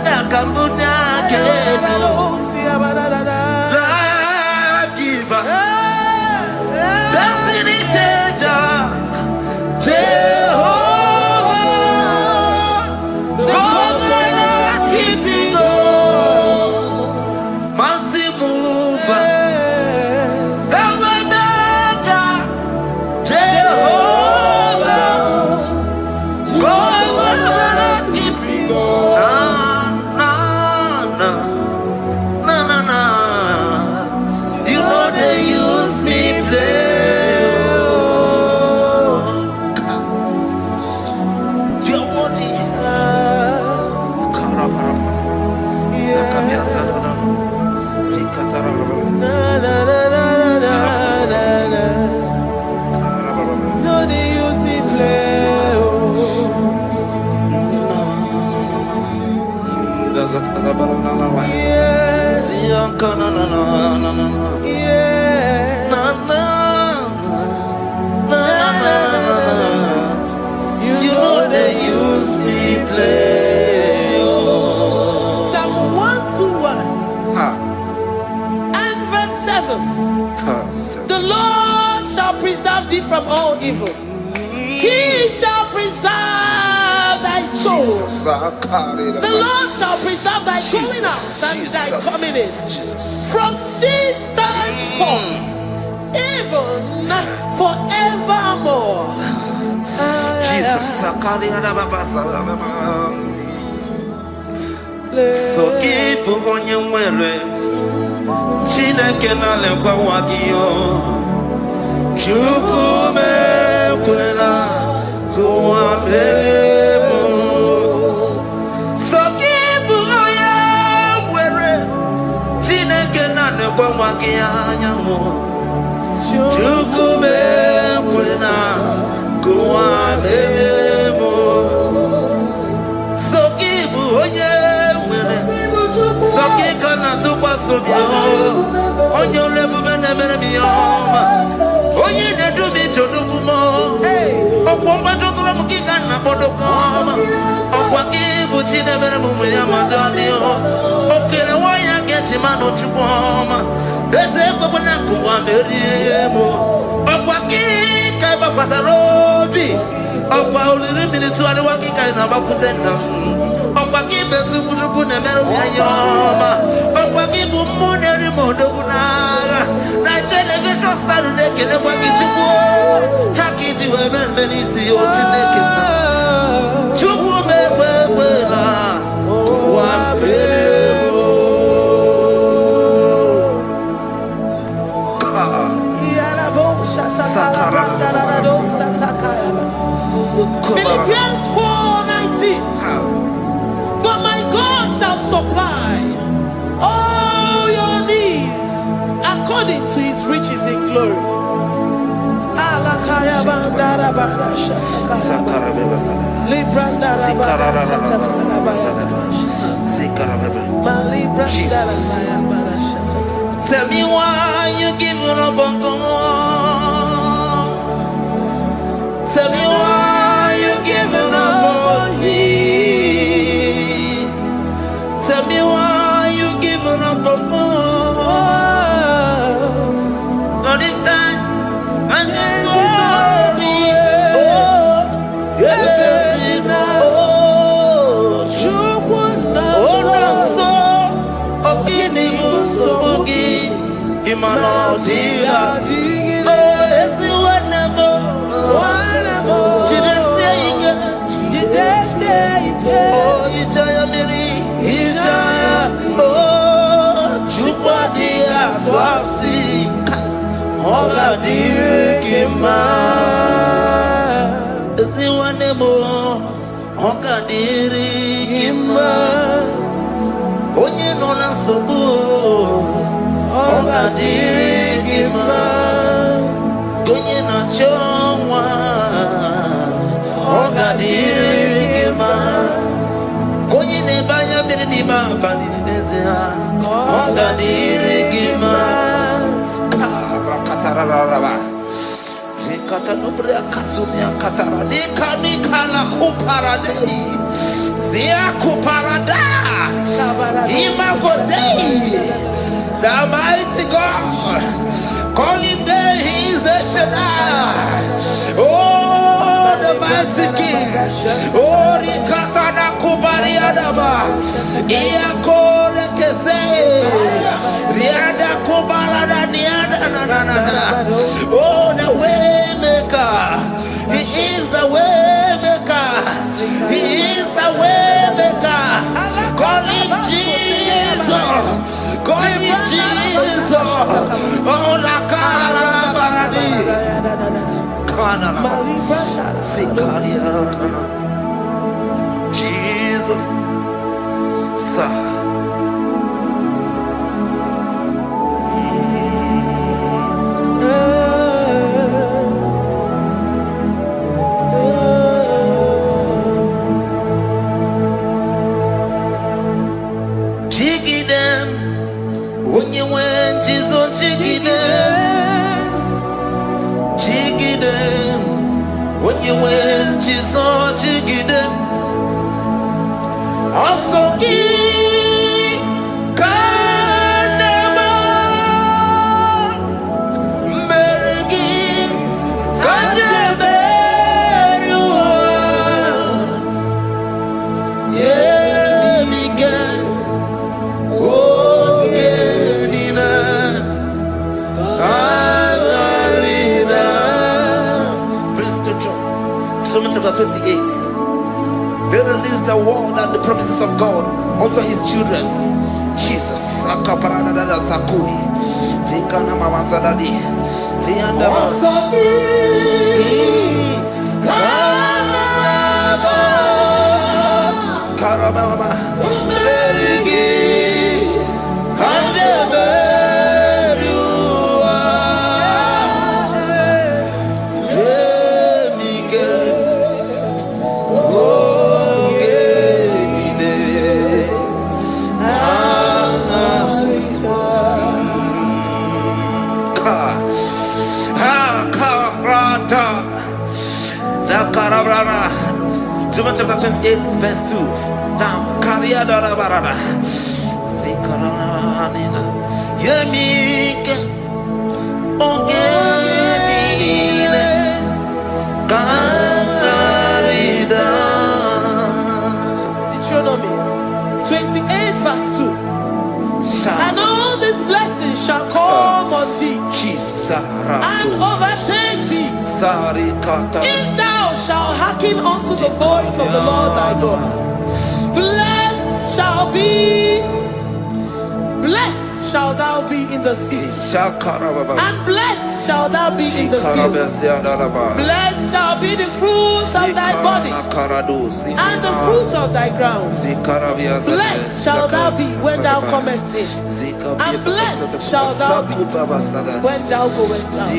na kambuna kedo. Life giver, destiny changer, Jehovah, covenant keeping God, mountain mover, the Waymaker, Jehovah, covenant keeping God. You know they use me play. You're worthy. No, they use me play. Yes, You know they use me play. Psalm 121 and verse 7. The Lord shall preserve thee from all evil. He shall preserve thy soul. The Lord shall preserve thy going out and thy coming in from this time forth, even forevermore. Jesus, so keep on your way. Chineke na lekwa wagiyo. Chukume kwela kuwa belemo. So keep on your way. Chineke na lekwa wagiyo. Chukume kwela kuwa belemo. So keep on your way. So keep on tukwa sobio. Onyo lebu bene bene miyoma. Oye ne du mi chodugu mo. Okwamba jotula mukika na bodo koma. Okwa kibu chine bene mumu ya madani o. Okere waya get mano chupoma. Ese babana kuwa meriemo. Okwaki kai bakwasarobi. Okwa uliri militu waki kai na bakutenda. Okwaki besu kutuku ne meru yayoma. Okwaki bumune rimodo kunaga. Na television Saturday kene waki chupu. Haki diwe ben benisi ochineke na. Chupu mewewela. Wabebo. Philippians 4:19. But my God shall supply all your needs according to his riches in glory. Tell me why you giving up on God. Tell me why you giving up on me. Tell me why you giving up on God. Not in time, and then sorry. Oh, yeah, oh, no, so, oh, Imano dia, oh, it's the wonderful. Oh, Ijaya Miri, Ijaya, oh, Chupa dia, Twasi, Hoga Dirikima, it's the wonderful. Hoga Dirikima, Onye Nona Sobu. Oga dirigima, gonye na chomwa. Oga dirigima, gonye ne banya mirinima bani nezea. Oga dirigima, karakatara. Nikata nubria kasunia katara. Nika la kuparadei, zia kuparada, imagodei. The mighty God, calling there, he is the Shaddai. Oh, the mighty King. Oh, Rikatana Kubariadaba. Iakore Kese. Riada Kubalada Niada. Oh, the way maker. He is the way maker. He is the way maker. Call him Jesus. God is Jesus. Oh, la cara baradi. Kana. Jesus. Sa. Chapter 28. They release the word and the promises of God unto his children. Jesus. Akaparadada sakudi. Likana mama sadadi. Lianda Karababa. Berigi. John chapter 28 verse 2. Down. Karia da barada. Zikarana. Sanina, Yemika, Ogenine, Kamarida. Deuteronomy 28 verse 2. And all these blessings shall come on thee and overtake thee if thou shalt hearken unto the voice of the Lord thy God. Blessed shall thou be in the city, and blessed shall thou be in the field. Blessed shall be the fruits of thy body, and the fruits of thy ground. Blessed shall thou be when thou comest in, and blessed shall thou be when thou goest out.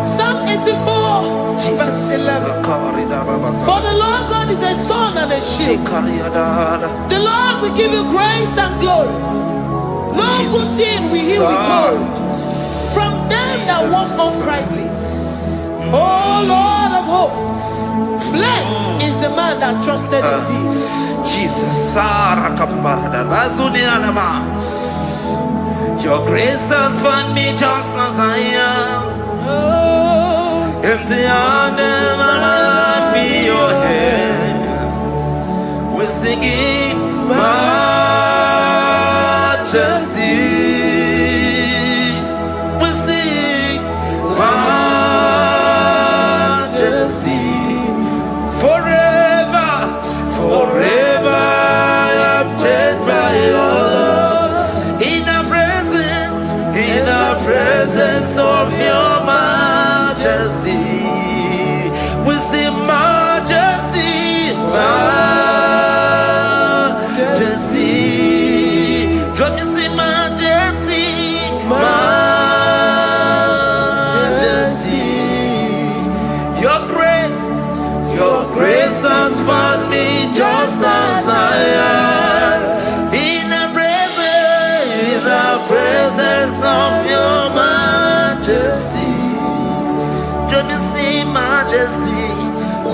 Psalm 84 verse 11. For the Lord God is a sun and a shield. The Lord will give you grace and glory. No good thing will he withhold from them that walk uprightly. O Lord of hosts, blessed is the man that trusted in thee. Jesus, your grace has found me just as I am. Empty handed, my life in your hand. We're singing majesty. We sing majesty. Forever, forever I'm changed by your love. In the presence of your majesty, we see majesty, majesty. Drop me, see majesty, majesty. Your grace has found me just as I am. In the presence of your majesty, let me see majesty,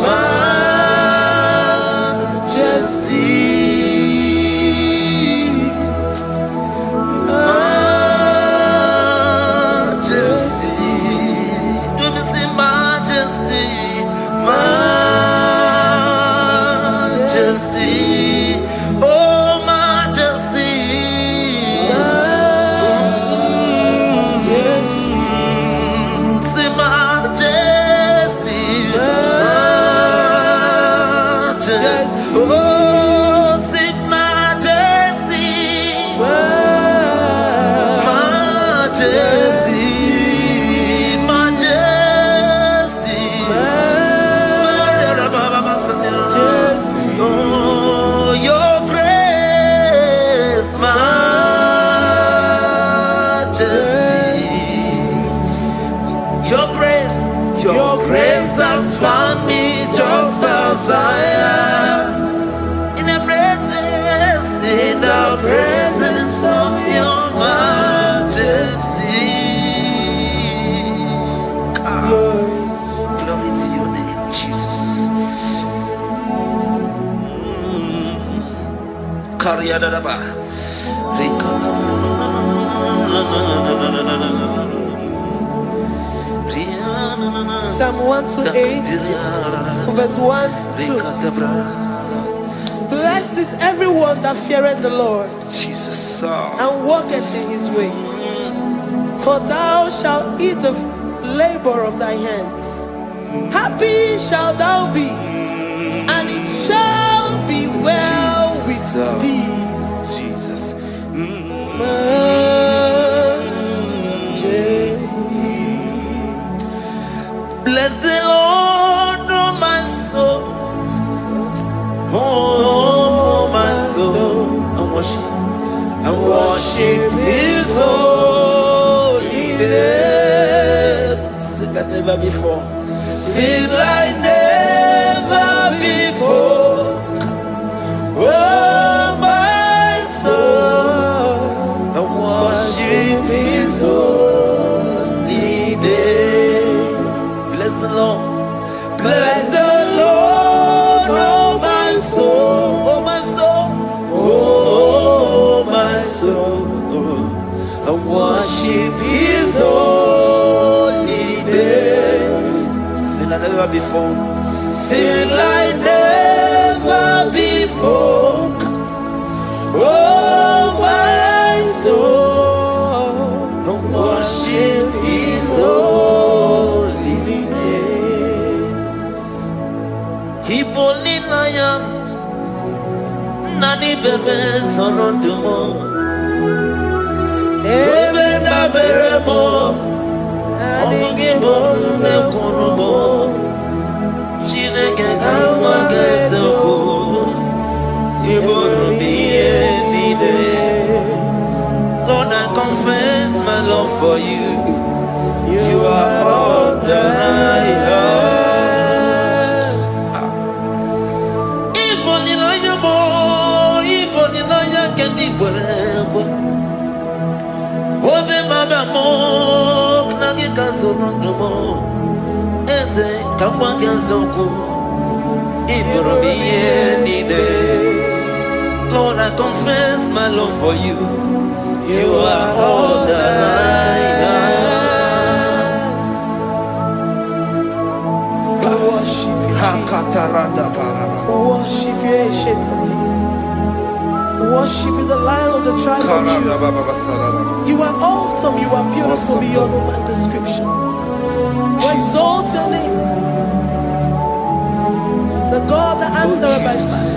majesty, majesty. Let me see majesty, majesty. Oh, majesty. Your grace has found me just as I am. In the presence Psalm 128, verse 1 to 2. Blessed is everyone that feareth the Lord, Jesus. and walketh in his ways. For thou shalt eat the labor of thy hands. Happy shalt thou be, and it shall be well with thee. Jesus. Majesty. Bless the Lord, oh my soul. Oh, my soul. And worship his holy name. Sing like never before. Sing like never before. Oh, my soul. And worship his holy name. Bless the Lord. Bless the Lord, oh my soul, oh my soul, oh my soul, and worship his holy name. Sing like never before. Sing like never before. Oh my soul, and worship his holy name. Hipolina nani bebe sorondumo ebe na beremo omugi bolu ne kunumo Chineke kanwa gesoko ibolu miye nide. Lord, I confess my love for you. You are all that I have. Obe mama mo knagi kazonomo eze kambanga zoko ibromiye nide. Lord, I confess my love for you. You are all that I have. Worship you, worship you, ancient of days. Worship you, the Lion of the tribe of Judah. You are awesome, you are beautiful beyond human description. We exalt your name, the God that answered by fire.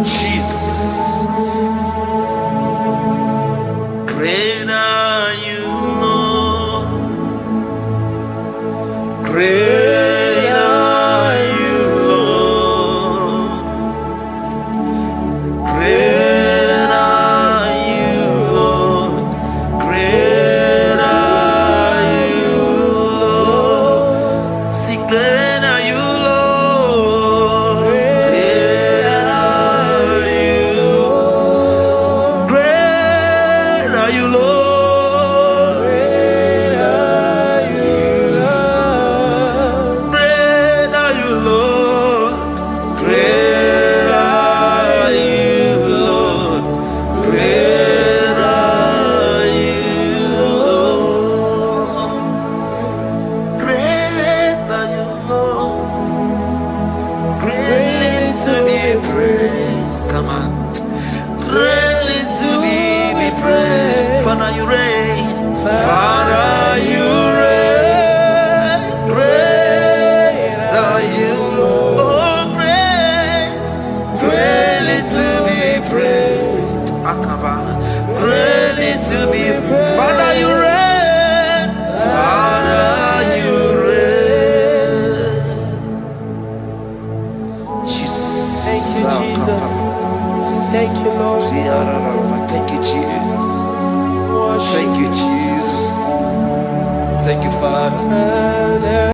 Jesus. Great are you, Lord. Great are you, Lord. Great are you, Lord. Great are you, Lord. See, great are you, Lord. Great are you, Lord. Great are you, Lord. Come on. Greatly to be praised. Father, you reign. Father, you reign. Great are you, Lord. Oh, great. Greatly to be praised. Akaba. Greatly to be praised. Father, you reign. Father, you reign. Jesus. Thank you, Jesus. Thank you, Lord. Thank you, Jesus. Worship. Thank you, Jesus. Thank you, Father.